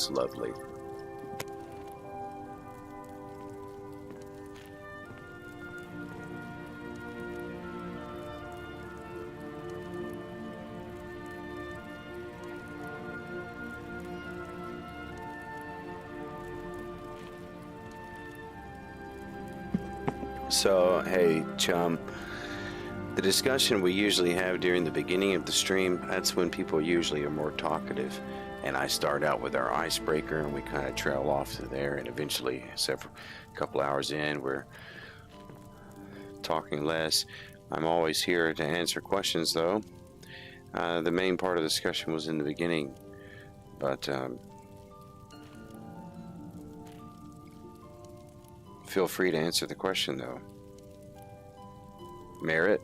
That's lovely. So, hey, chum, the discussion we usually have during the beginning of the stream, that's when people usually are more talkative. And I start out with our icebreaker, and we kind of trail off to there, and eventually, a couple hours in, we're talking less. I'm always here to answer questions, though. The main part of the discussion was in the beginning, but feel free to answer the question, though. Merit,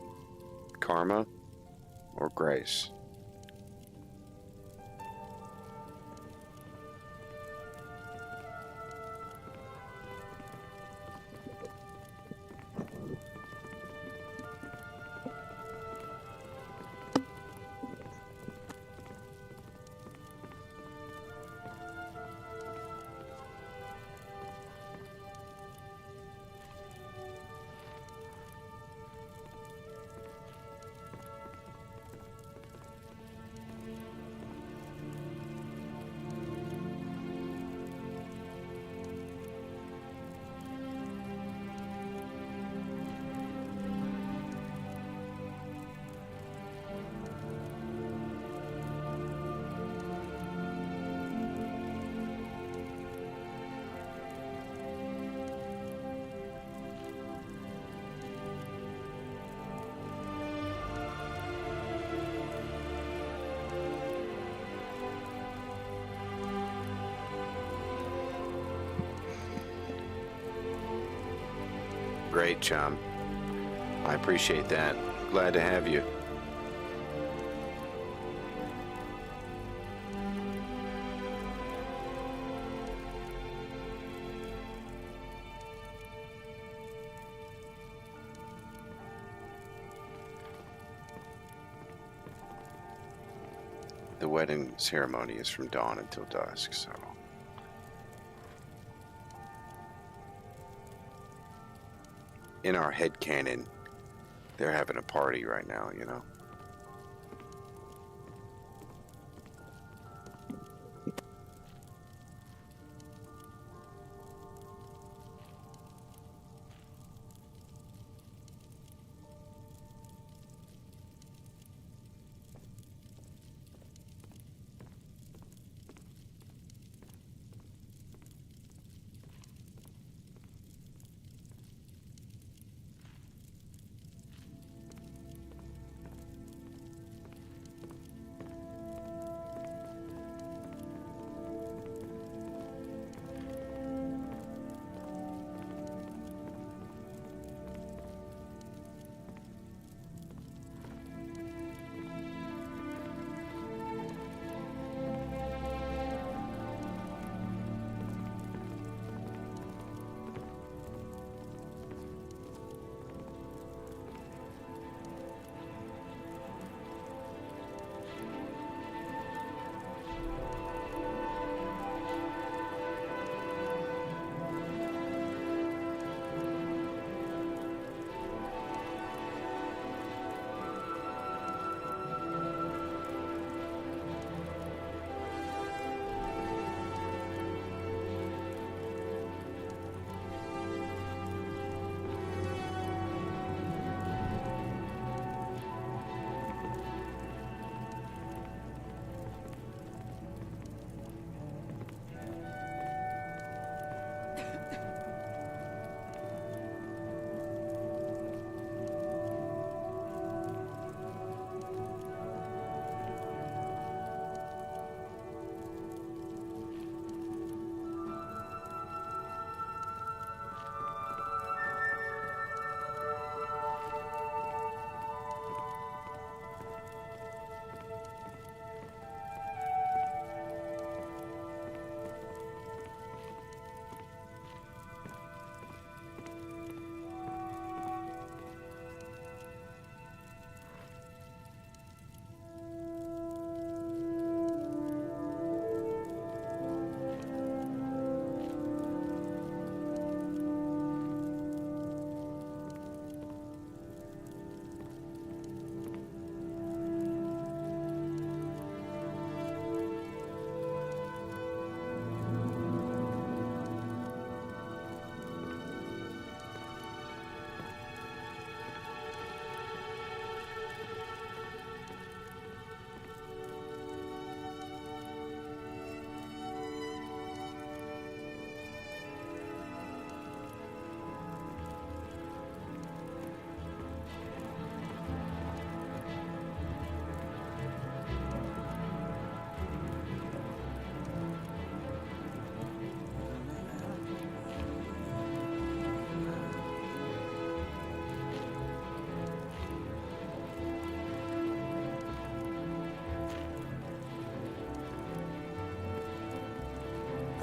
karma, or grace? Great, chum. I appreciate that. Glad to have you. The wedding ceremony is from dawn until dusk, so... in our head canon, they're having a party right now, you know?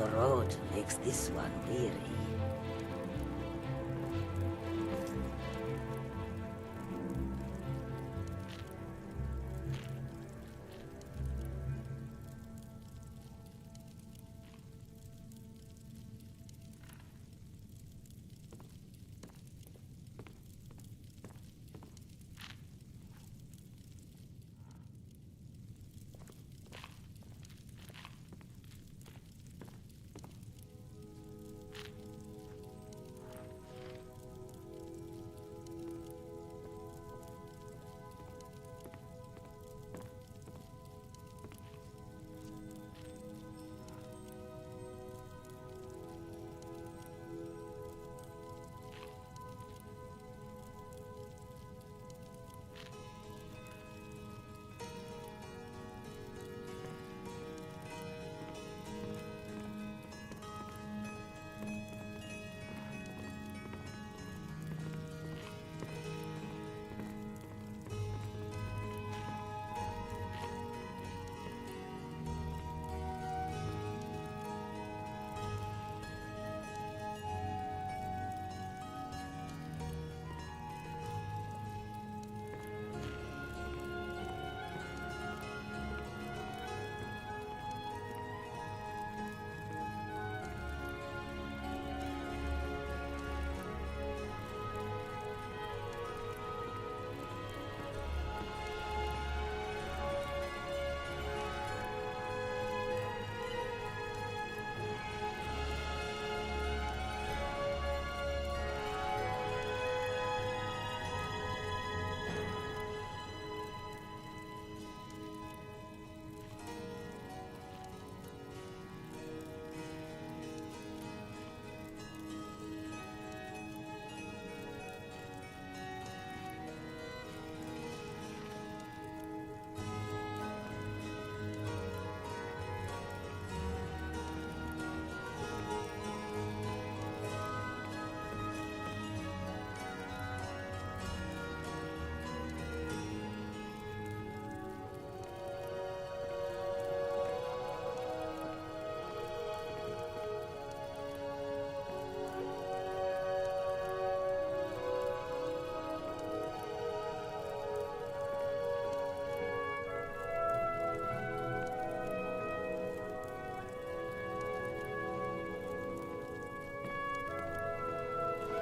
The road makes this one weary.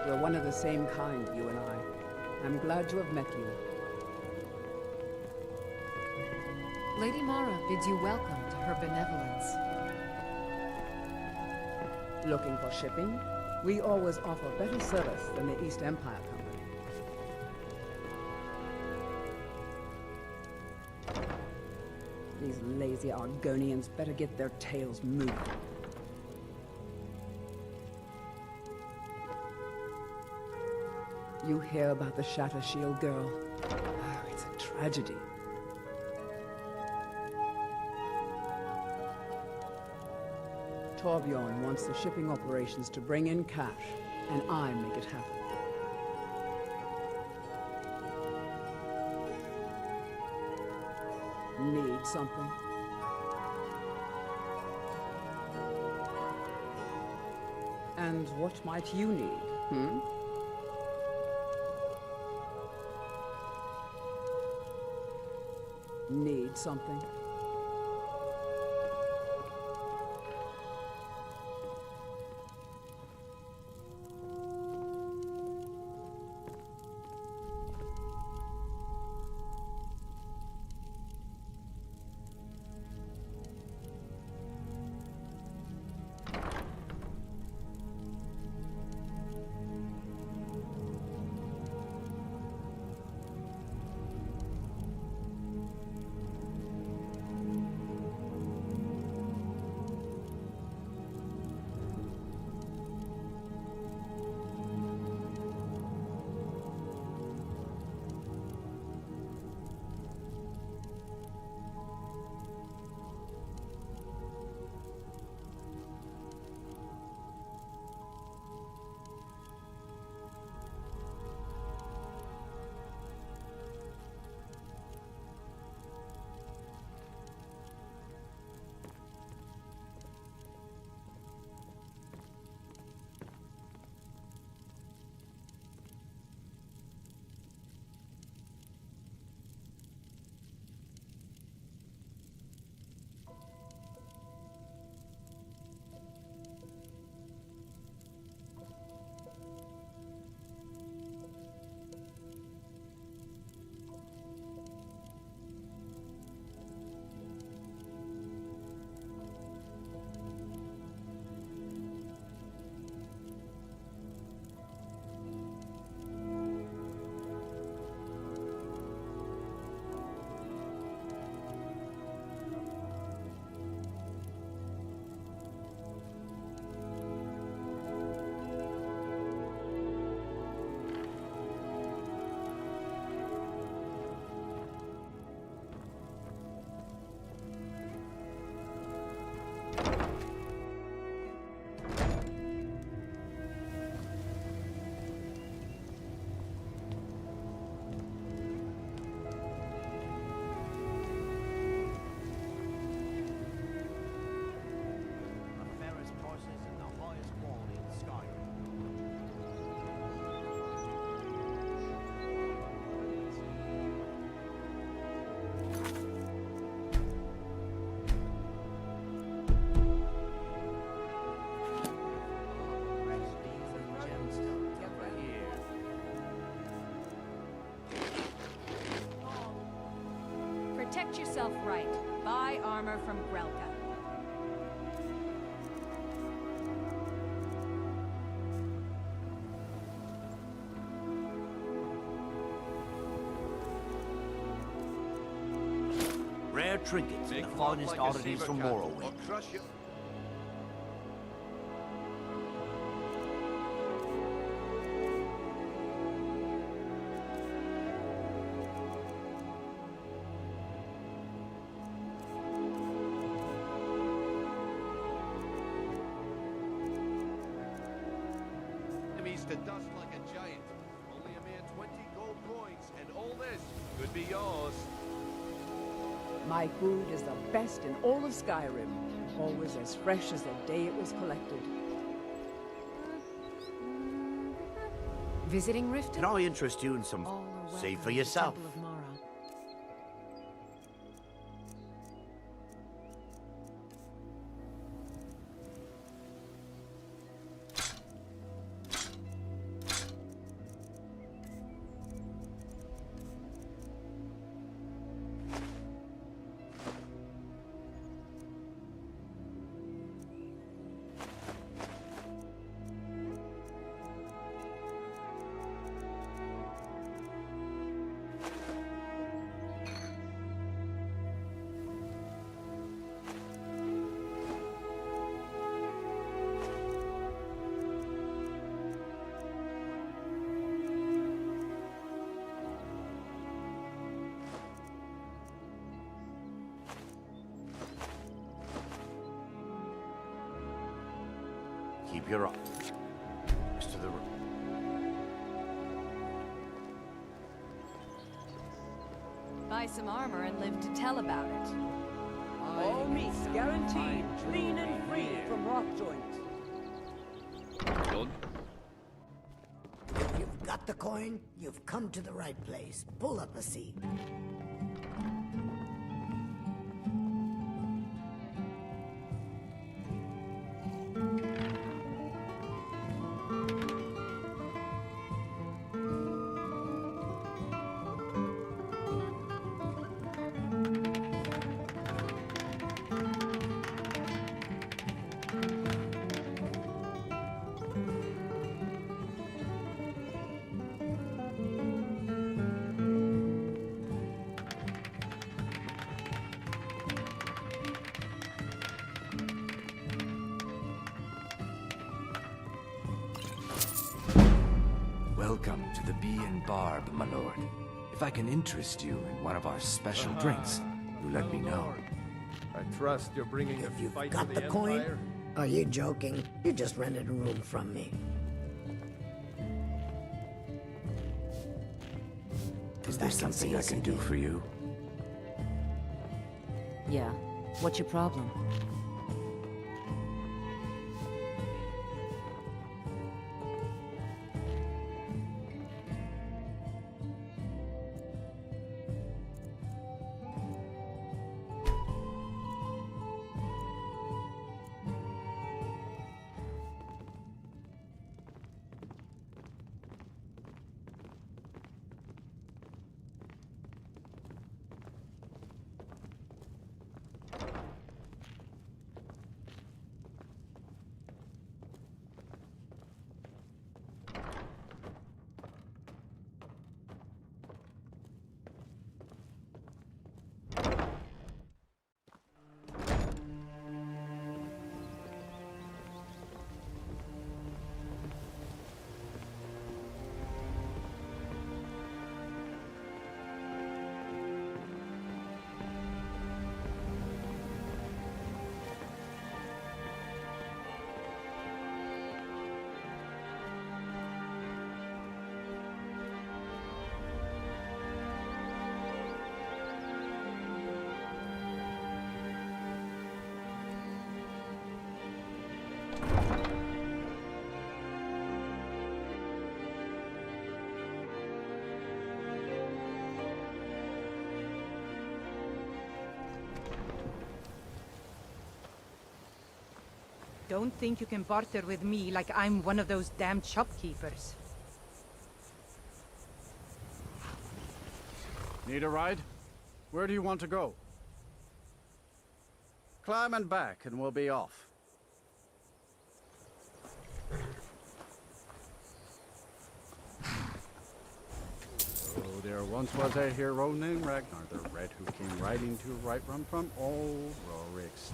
We're one of the same kind, you and I. I'm glad to have met you. Lady Mara bids you welcome to her benevolence. Looking for shipping? We always offer better service than the East Empire Company. These lazy Argonians better get their tails moving. You hear about the Shatter Shield girl? Oh, it's a tragedy. Torbjorn wants the shipping operations to bring in cash, and I make it happen. Need something? And what might you need, hmm? Need something? Protect yourself right. Buy armor from Grelka. Rare trinkets and the finest oddities from Morrowind. Enemies to dust like a giant. Only a mere 20 gold coins, and all this could be yours. My food is the best in all of Skyrim. Always as fresh as the day it was collected. Visiting Rift? Can I interest you in some... See for yourself. Temple of Mara. Keep your eye. Next to the... Buy some armor and live to tell about it. All meats guaranteed, clean and free from rock joint. If you've got the coin, you've come to the right place. Pull up a seat. Welcome to the Bee and Barb, my lord. If I can interest you in one of our special drinks, you let me know. I trust you're bringing a You've fight got to the the coin? Empire. Are you joking? You just rented a room from me. Is there something I can do for you? Yeah. What's your problem? Don't think you can barter with me like I'm one of those damn shopkeepers. Need a ride? Where do you want to go? Climb and back, and we'll be off. Oh, there once was a hero named Ragnar the Red, who came riding to right run from old Rorikstead.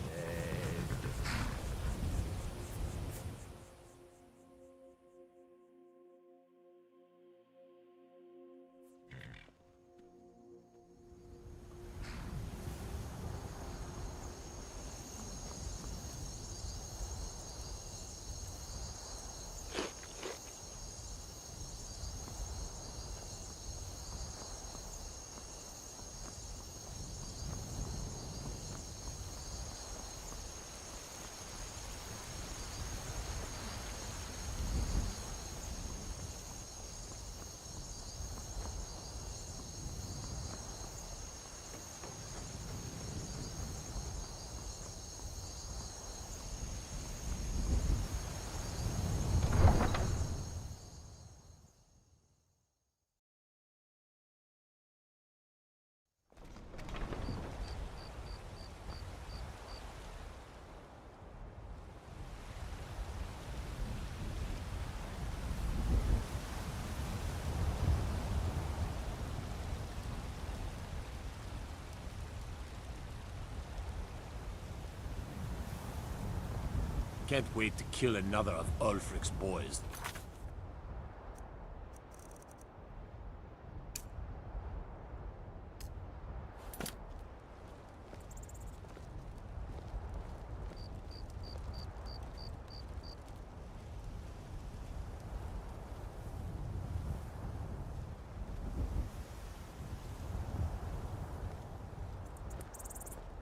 Can't wait to kill another of Ulfric's boys.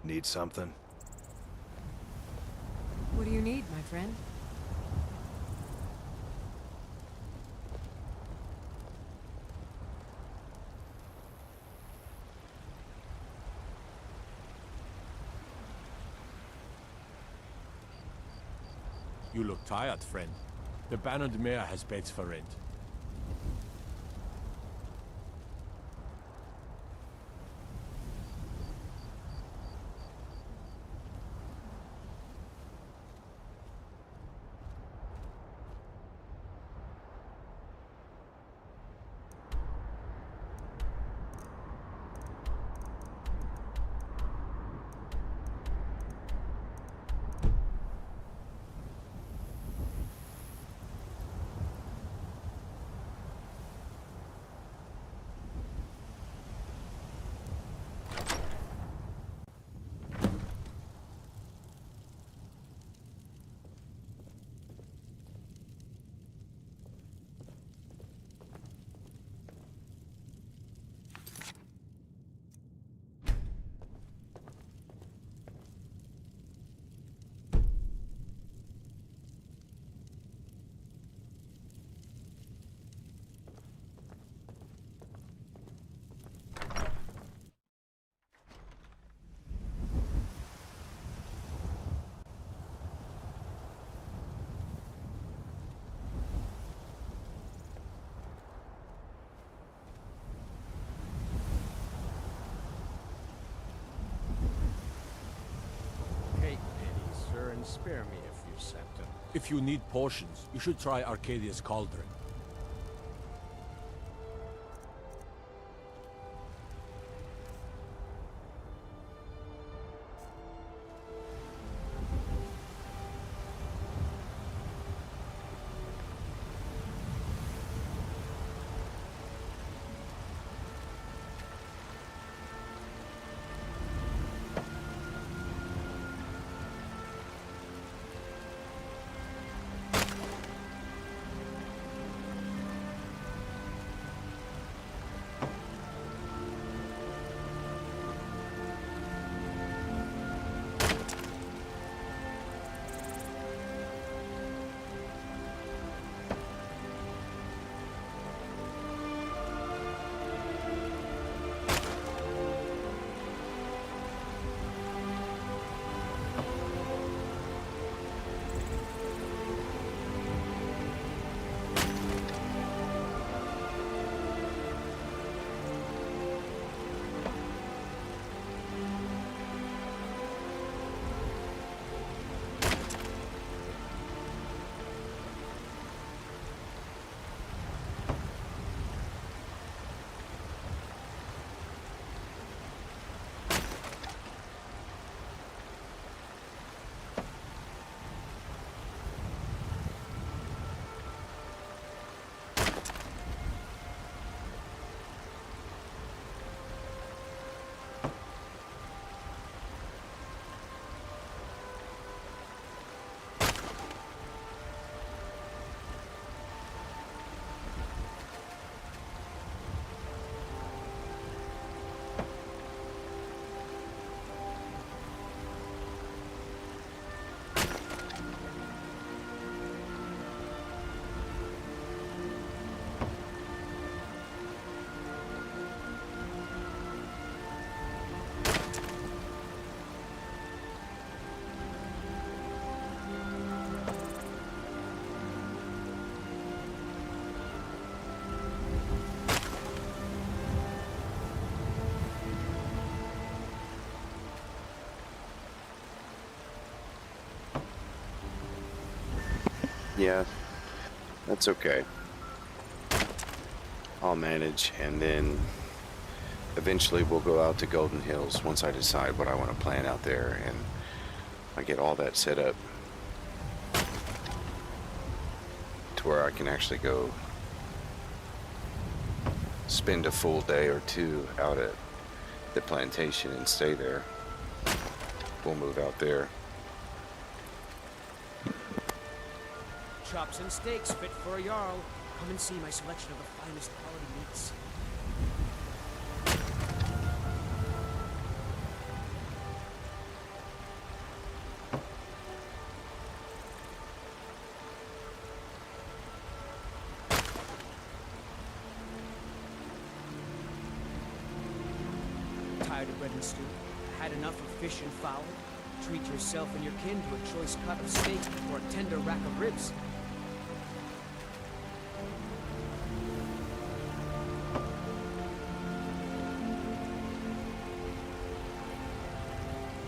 Need something? What do you need, my friend? You look tired, friend. The Bannered Mare has beds for rent. And spare me a few septa. If you need potions, you should try Arcadia's Cauldron. Yeah, that's okay. I'll manage, and then eventually we'll go out to Golden Hills once I decide what I want to plan out there and I get all that set up to where I can actually go spend a full day or two out at the plantation and stay there. We'll move out there. Chops and steaks fit for a Jarl. Come and see my selection of the finest quality meats. Tired of bread and stew? Had enough of fish and fowl? Treat yourself and your kin to a choice cut of steak or a tender rack of ribs.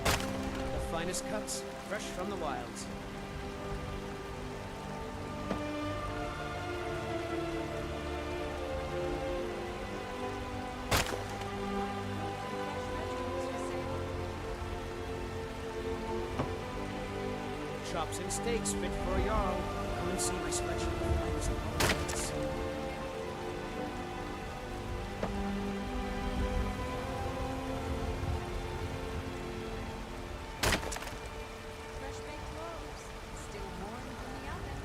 The finest cuts, fresh from the wilds. Chops and steaks fit for a Jarl. Come and see my selection of the finest quality meats. Fresh baked loaves, still warm from the oven.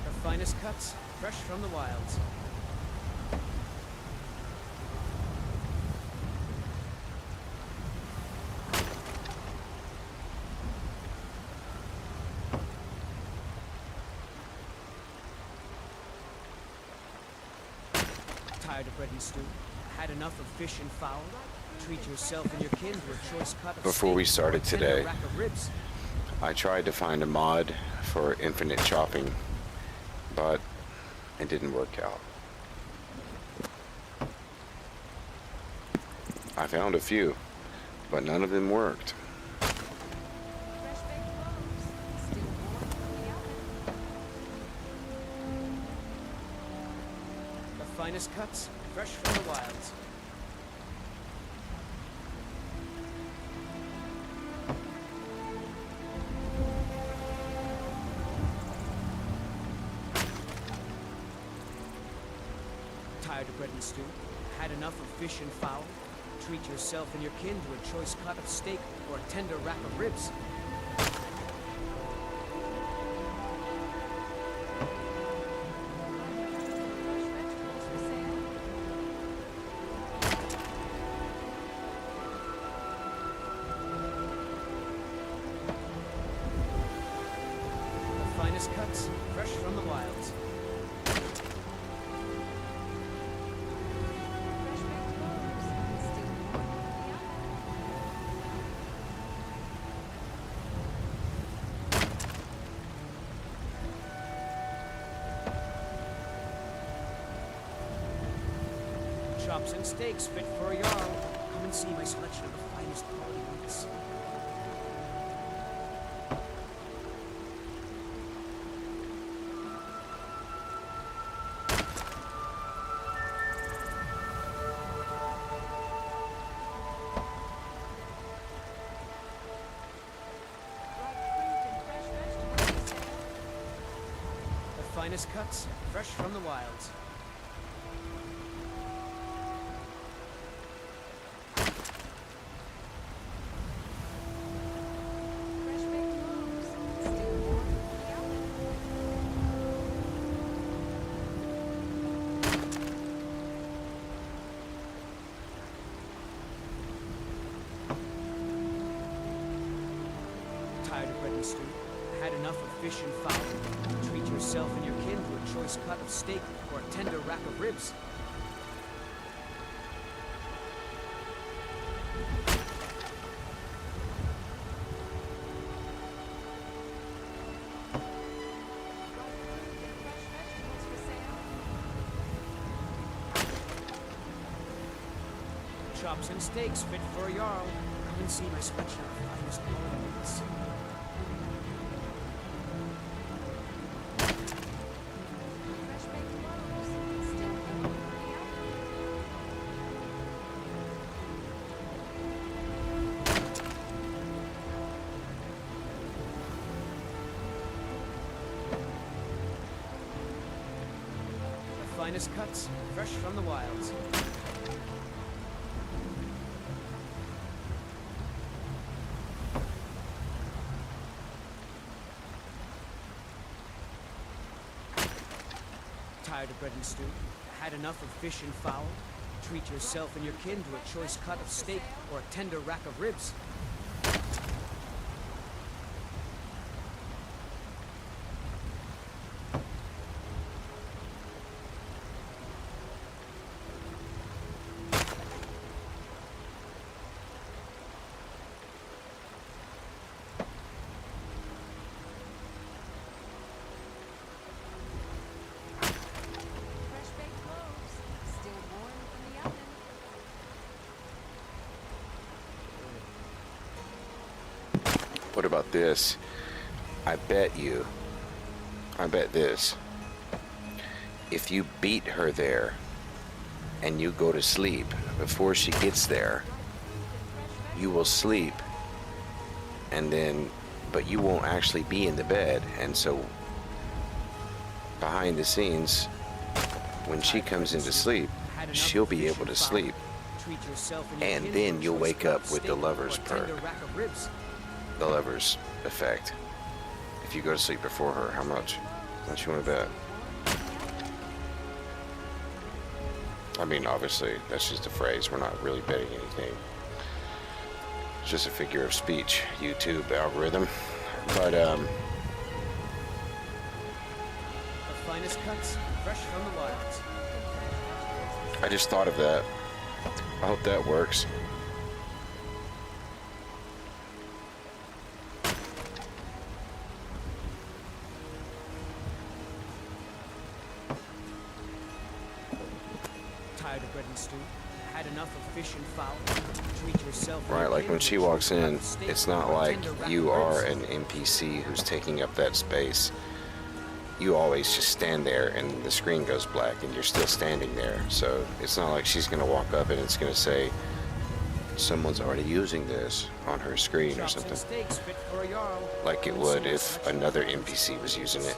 The finest cuts, fresh from the wilds. Tired of bread and stew? Had enough of fish and fowl? Treat yourself and your kin to a choice cut of Before we steak started or a tender today, rack of ribs. I tried to find a mod for infinite chopping, but it didn't work out. I found a few, but none of them worked. Fresh baked loaves, still warm from the oven. The finest cuts, fresh from the wilds. Tired of bread and stew? Had enough of fish and fowl? Treat yourself and your kin to a choice cut of steak or a tender rack of ribs. The finest cuts, fresh from the wilds. Chops and steaks fit for a Jarl. Come and see my selection of the finest quality meats. The finest cuts, fresh from the wilds. Fresh baked loaves, still warm from the oven. Tired of bread and stew? Had enough of fish and fowl? Treat yourself and your kin to a choice cut of steak or a tender rack of ribs. Chops and steaks fit for a Jarl. Come and see my sweatshop. Finest ornaments. Finest cuts, fresh from the wilds. Tired of bread and stew? Had enough of fish and fowl? Treat yourself and your kin to a choice cut of steak or a tender rack of ribs. What about this? I bet this. If you beat her there and you go to sleep before she gets there, you will sleep and then, but you won't actually be in the bed. And so behind the scenes, when she comes into sleep, she'll be able to sleep. And then you'll wake up with the lover's perk. The lover's effect. If you go to sleep before her, how much? How much you want to bet? I mean, obviously, that's just a phrase. We're not really betting anything. It's just a figure of speech. YouTube algorithm. But, The finest cuts, fresh from the wilds. I just thought of that. I hope that works. Tired of bread and stew? Had enough of fish and fowl? Treat yourself. Right, like when she walks in, it's not like you are an NPC who's taking up that space. You always just stand there and the screen goes black and you're still standing there. So it's not like she's going to walk up and it's going to say, someone's already using this on her screen or something. Like it would if another NPC was using it.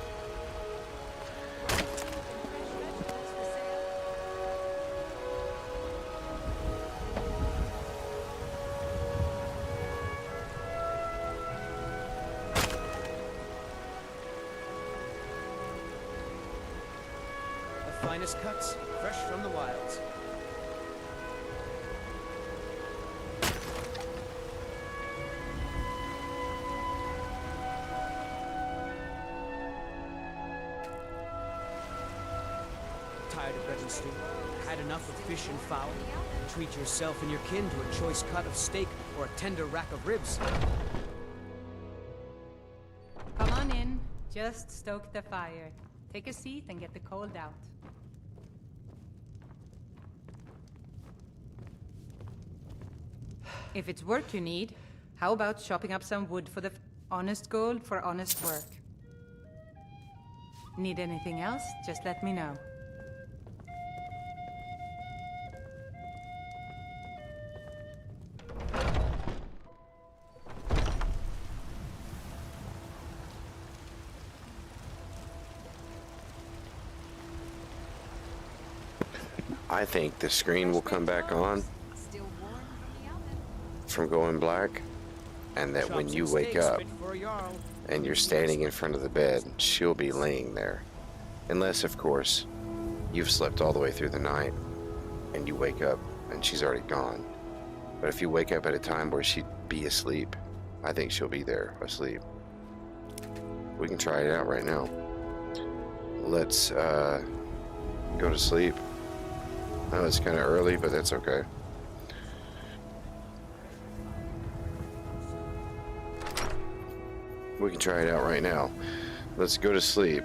Finest cuts, fresh from the wilds. Tired of bread and stew? Had enough of fish and fowl? Treat yourself and your kin to a choice cut of steak or a tender rack of ribs. Come on in. Just stoke the fire. Take a seat and get the cold out. If it's work you need, how about chopping up some wood for the honest gold for honest work? Need anything else? Just let me know. I think the screen will come back on from going black, and that when you wake up and you're standing in front of the bed, she'll be laying there. Unless, of course, you've slept all the way through the night and you wake up and she's already gone. But if you wake up at a time where she'd be asleep, I think she'll be there asleep. We can try it out right now. Let's go to sleep. I know it's kind of early, but that's okay. We can try it out right now. Let's go to sleep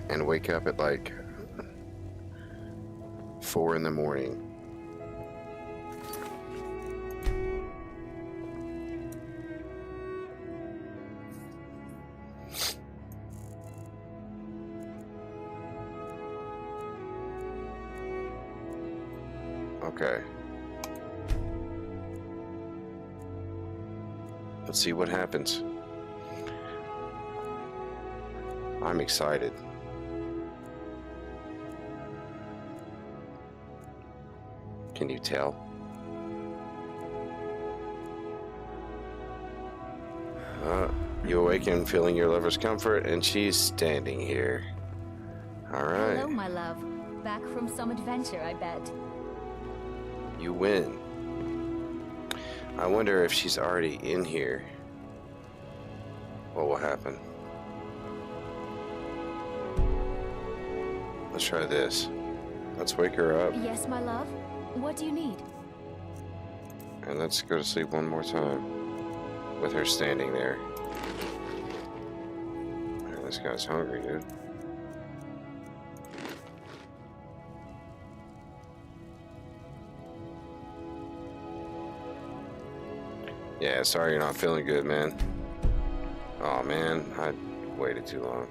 and wake up at like 4 in the morning. Okay. Let's see what happens. I'm excited. Can you tell? You awaken feeling your lover's comfort, and she's standing here. Alright. Hello, my love. Back from some adventure, I bet. You win. I wonder if she's already in here. What will happen? Let's try this. Let's wake her up, Yes, my love? What do you need? and let's go to sleep one more time with her standing there. Man, this guy's hungry, dude. Yeah, sorry you're not feeling good, man. Oh man, I waited too long.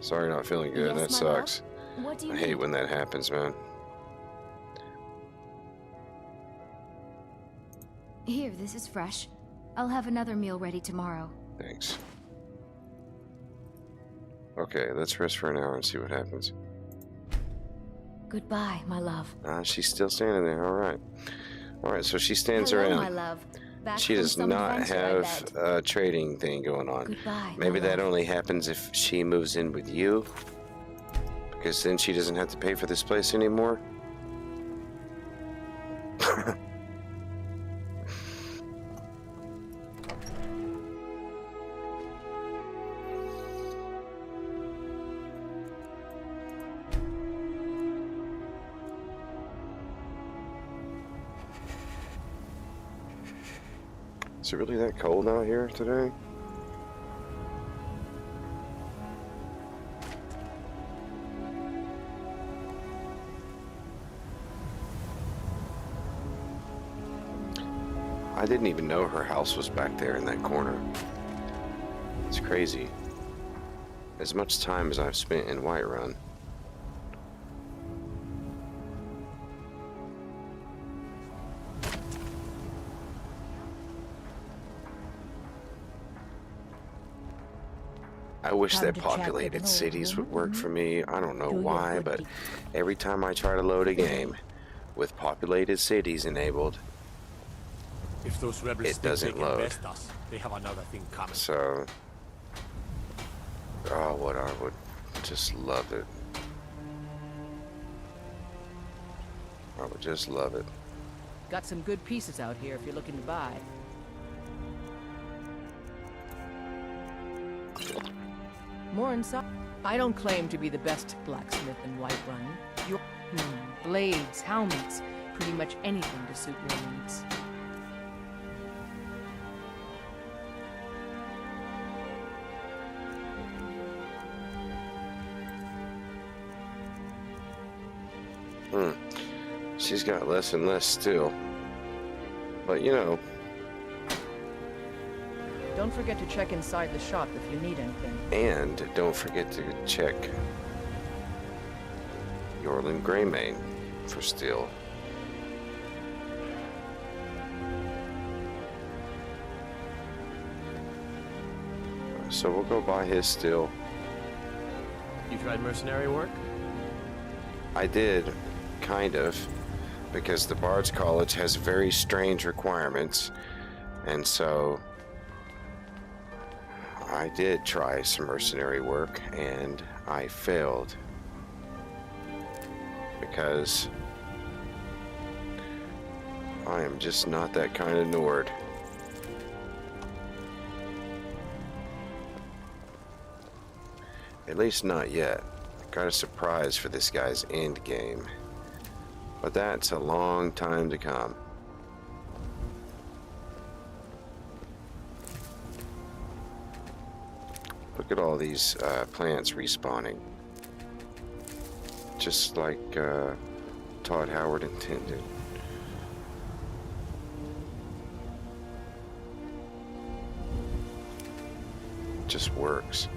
Sorry you're not feeling good. Yes, That my love? sucks. What do you I hate need? when that happens, man. Here, this is fresh. I'll have another meal ready tomorrow. Thanks. Okay, let's rest for an hour and see what happens. Goodbye, my love. She's still standing there. All right. All right, so she stands Hello, around. my love. Back She from does some not adventure, I have bet. a trading thing going on. Goodbye, Maybe my that love. only happens if she moves in with you. Because then she doesn't have to pay for this place anymore. Is it really that cold out here today? I didn't even know her house was back there in that corner. It's crazy. As much time as I've spent in Whiterun. I wish Time that to chat with populated an old cities would woman? work for me. I don't know Do your why, good but deed. every time I try to load a game with populated cities enabled, If those rebels it think they doesn't can load. best us, they have another thing coming. So, oh, what I would just love it. I would just love it. Got some good pieces out here if you're looking to buy. More inside. I don't claim to be the best blacksmith in Whiterun. Your blades, helmets, pretty much anything to suit your needs. She's got less and less still. But you know, Don't forget to check inside the shop if you need anything. and don't forget to check Yorlin Greymane for steel. So we'll go buy his steel. You tried mercenary work? I did, kind of, because the Bard's College has very strange requirements, and so I did try some mercenary work, and I failed. Because I am just not that kind of Nord. At least not yet. Got a surprise for this guy's end game. But that's a long time to come. Look at all these plants respawning. Just like Todd Howard intended. Just works.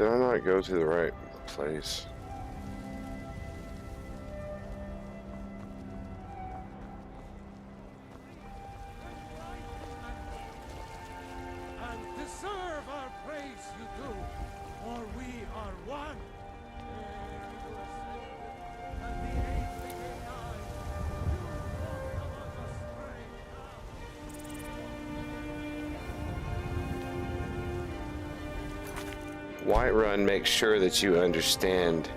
Did I not go to the right place? And deserve our praise you do, for we are one. Whiterun makes sure that you understand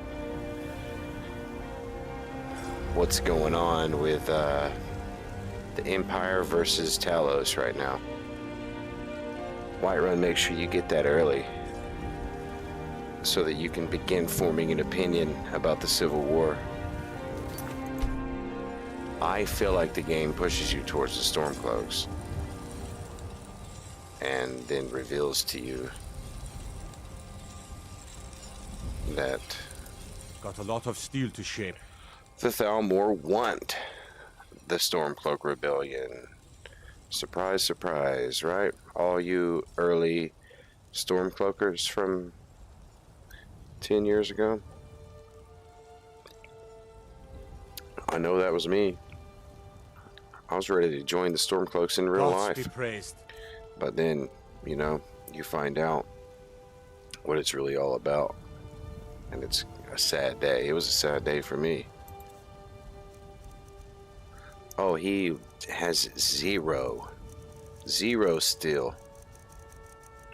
what's going on with the Empire versus Talos right now. Whiterun makes sure you get that early so that you can begin forming an opinion about the Civil War. I feel like the game pushes you towards the Stormcloaks and then reveals to you that got a lot of steel to shape. The Thalmor want the Stormcloak Rebellion. Surprise, surprise, right? All you early Stormcloakers from 10 years ago. I know that was me. I was ready to join the Stormcloaks in real Gods life. be praised. But then, you know, you find out what it's really all about. And it's a sad day. It was a sad day for me. Oh, he has zero steel.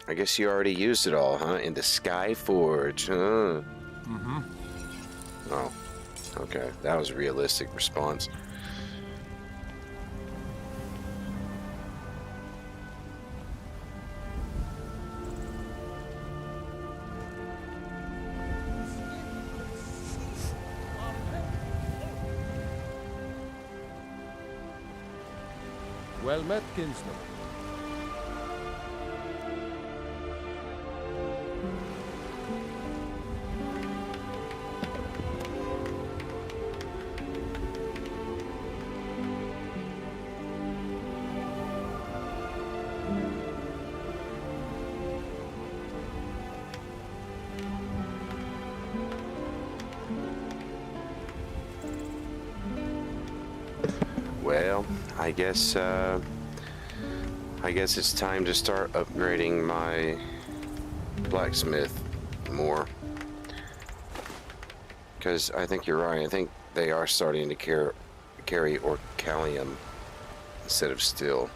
I guess you already used it all, huh? In the Skyforge, huh? Mm-hmm. Oh, okay. That was a realistic response. Well met, kinsman. Well, I guess it's time to start upgrading my blacksmith more. Because I think you're right. I think they are starting to carry orcalium instead of steel.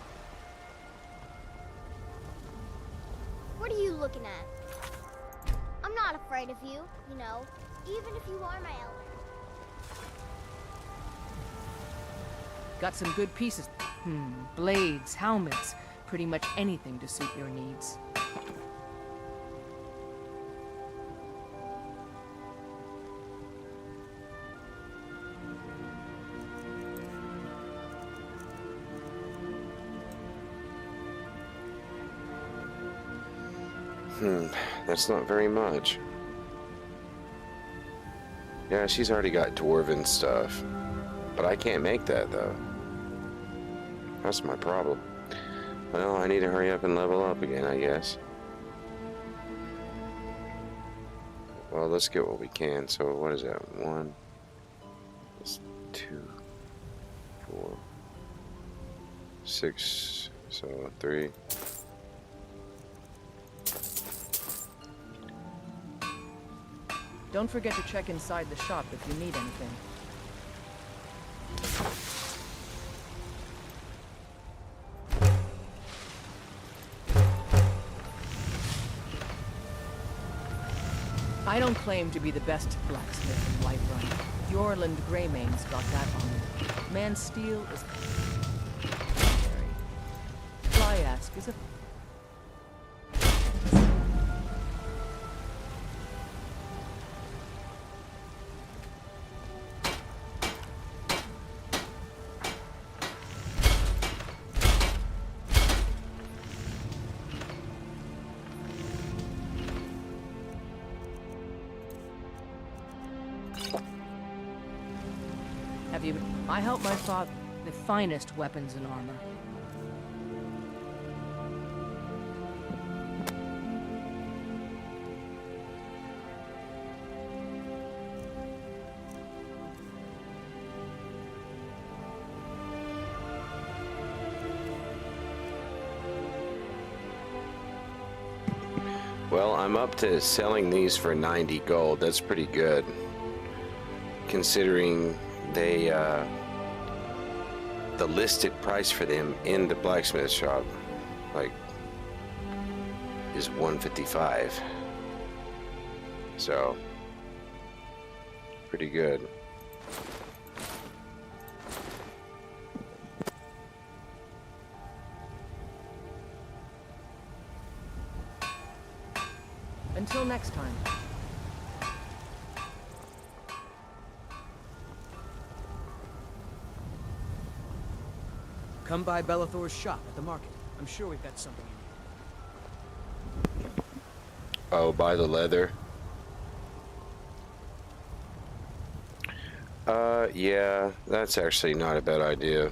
What are you looking at? I'm not afraid of you, you know, even if you are my elder. Got some good pieces. Blades, helmets, pretty much anything to suit your needs. That's not very much. Yeah, she's already got dwarven stuff. But I can't make that, though. That's my problem. Well, I need to hurry up and level up again, I guess. Well, let's get what we can. So, what is that? 1, 2, 4, 6, so 3. Don't forget to check inside the shop if you need anything. I don't claim to be the best blacksmith in Whiterun. Yorland Greymane's got that on. Man steel is legendary. Flyask is a... I help my father the finest weapons and armor. Well, I'm up to selling these for 90 gold. That's pretty good, considering they the listed price for them in the blacksmith shop, like, is 155. So, pretty good. Until next time. Come by Bellathor's shop at the market. I'm sure we've got something in here. Oh, buy the leather. Yeah, that's actually not a bad idea.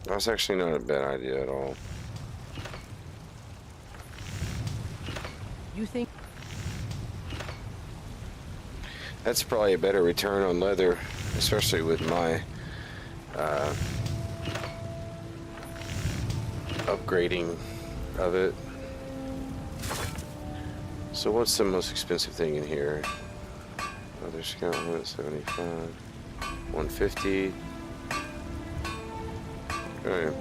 That's actually not a bad idea at all. You think? That's probably a better return on leather, especially with my upgrading of it. So what's the most expensive thing in here? Leather scout 175, 150. Okay.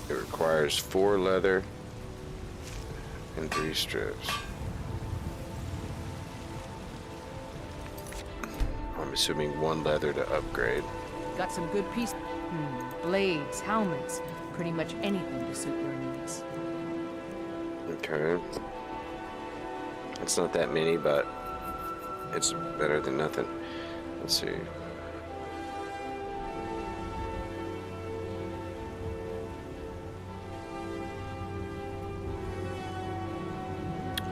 It requires 4 leather and 3 strips. I'm assuming 1 leather to upgrade. Got some good pieces. Blades, helmets, pretty much anything to suit your needs. Okay. It's not that many, but it's better than nothing. Let's see.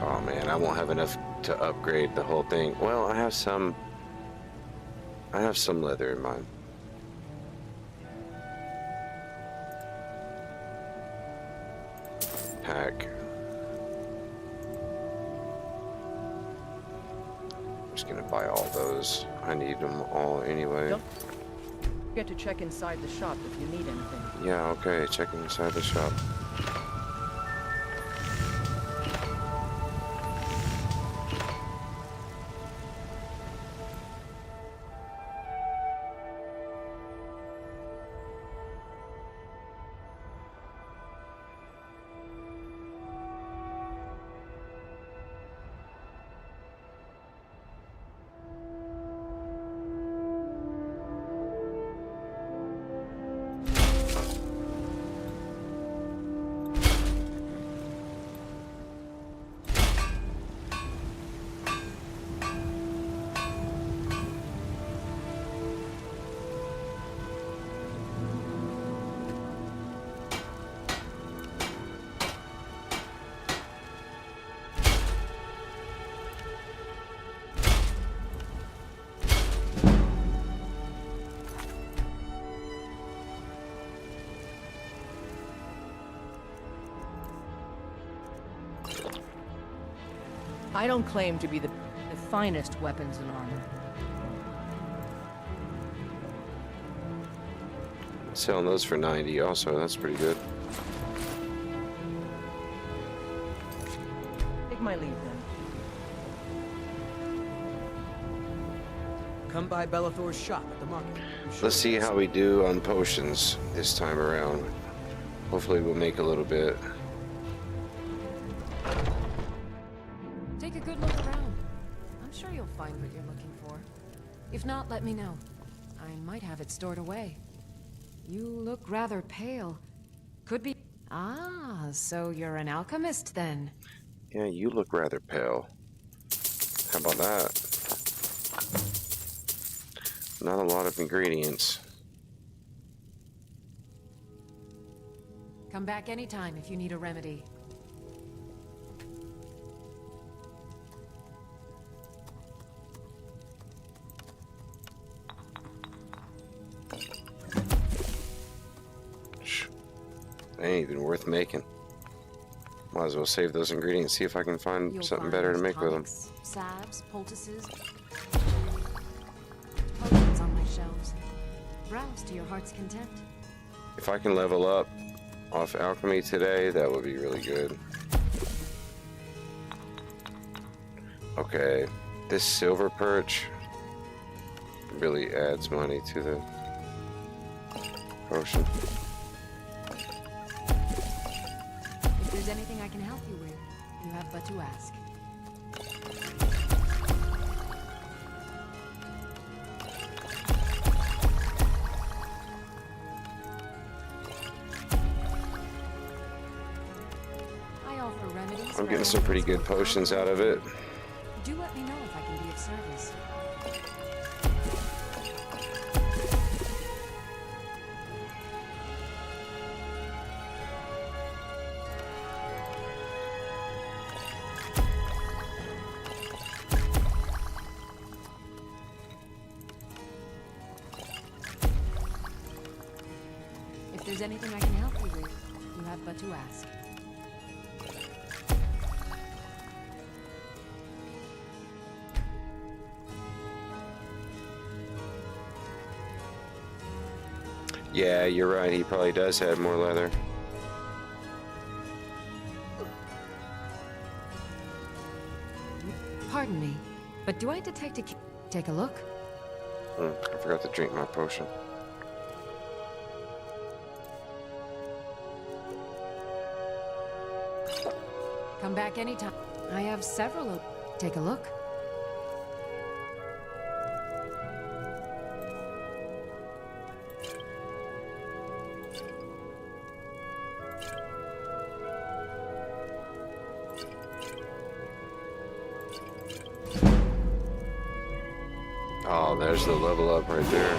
Oh man, I won't have enough to upgrade the whole thing. Well, I have some leather in mine. Pack. I'm just gonna buy all those. I need them all anyway. Don't forget to check inside the shop if you need anything. Yeah, okay, check inside the shop. I don't claim to be the finest weapons and armor. Selling those for 90 also, that's pretty good. Take my leave then. Come by Bellathor's shop at the market. Let's see how we do on potions this time around. Hopefully we'll make a little bit. Take a good look around. I'm sure you'll find what you're looking for. If not, let me know. I might have it stored away. You look rather pale. Could be... Ah, so you're an alchemist then? Yeah, you look rather pale. How about that? Not a lot of ingredients. Come back anytime if you need a remedy. They ain't even worth making. Might as well save those ingredients, see if I can find something better to make with them. Salves, poultices, potions on my shelves. browse to your heart's content. If I can level up off alchemy today, that would be really good. Okay, this silver perch really adds money to the potion. If there's anything I can help you with, you have but to ask. I offer remedies. I'm getting some pretty good potions out of it. Do let me know if I can be of service. If there's anything I can help you with, you have but to ask. Yeah, you're right. He probably does have more leather. Pardon me, but do I detect a... Take a look? I forgot to drink my potion. Come back anytime. I have several. Take a look. Oh, there's the level up right there.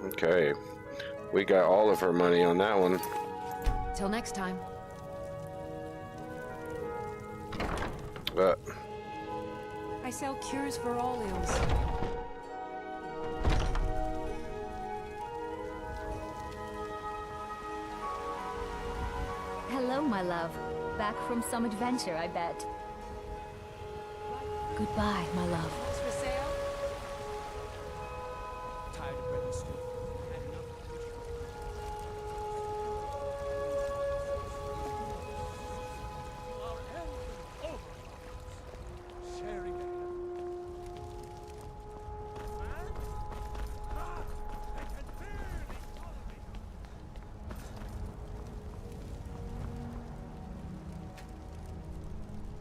Okay, we got all of our money on that one. Till next time. I sell cures for all ills. Hello, my love. Back from some adventure, I bet. Goodbye, my love. For sale? Tired of bread and stew. Had enough.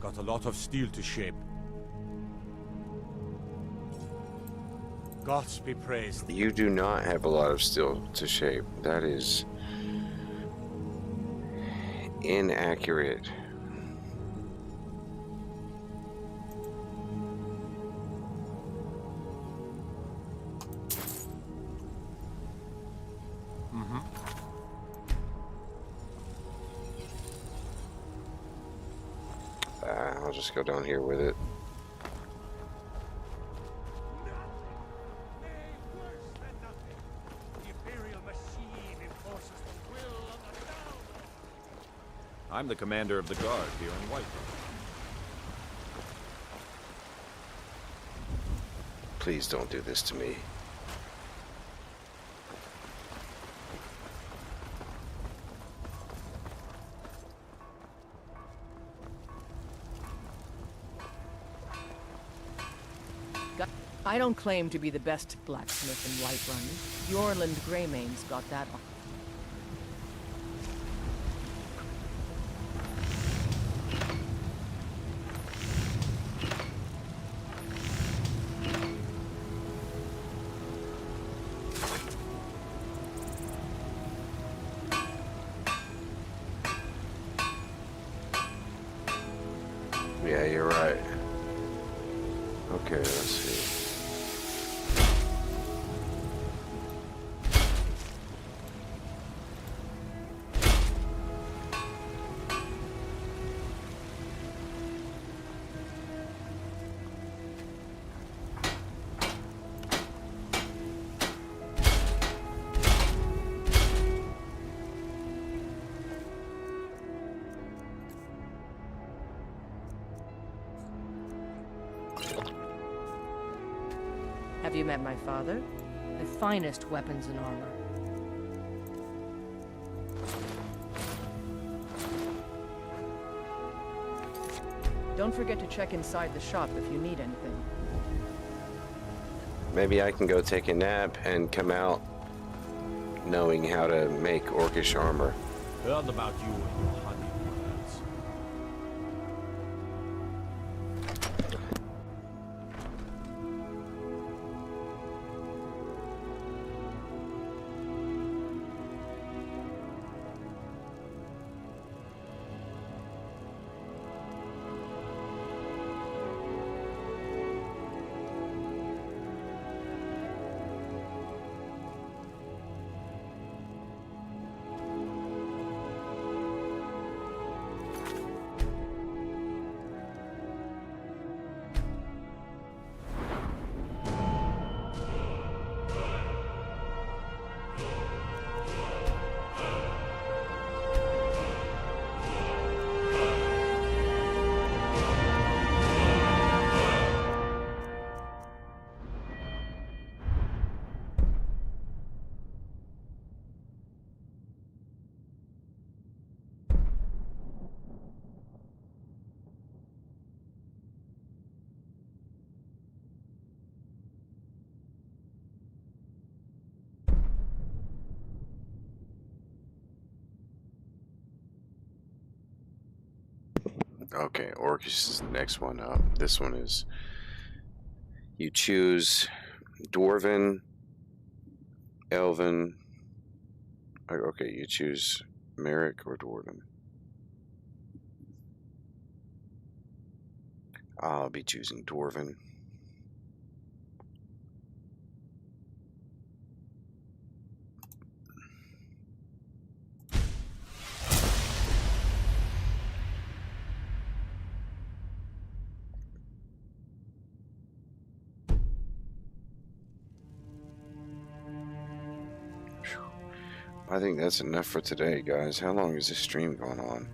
Got a lot of steel to shape. Gods be praised. You do not have a lot of steel to shape. That is inaccurate. I'll just go down here with it. I'm the commander of the guard here in Whiterun. Please don't do this to me. I don't claim to be the best blacksmith in Whiterun. The Orland Greymane's got that on. Yeah, you're right. Okay, let's see. Have you met my father? The finest weapons and armor. Don't forget to check inside the shop if you need anything. Maybe I can go take a nap and come out knowing how to make orcish armor. Heard about you and your hunting plans. Okay, orcish is the next one up. This one is, you choose Dwarven, Elven. Okay, you choose Merrick or Dwarven. I'll be choosing Dwarven. I think that's enough for today, guys. How long is this stream going on?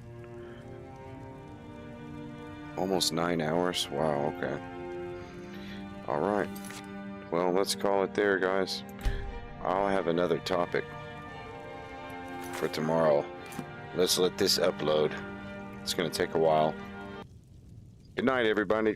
Almost 9 hours? Wow, okay. Alright. Well, let's call it there, guys. I'll have another topic for tomorrow. Let's let this upload. It's going to take a while. Good night, everybody.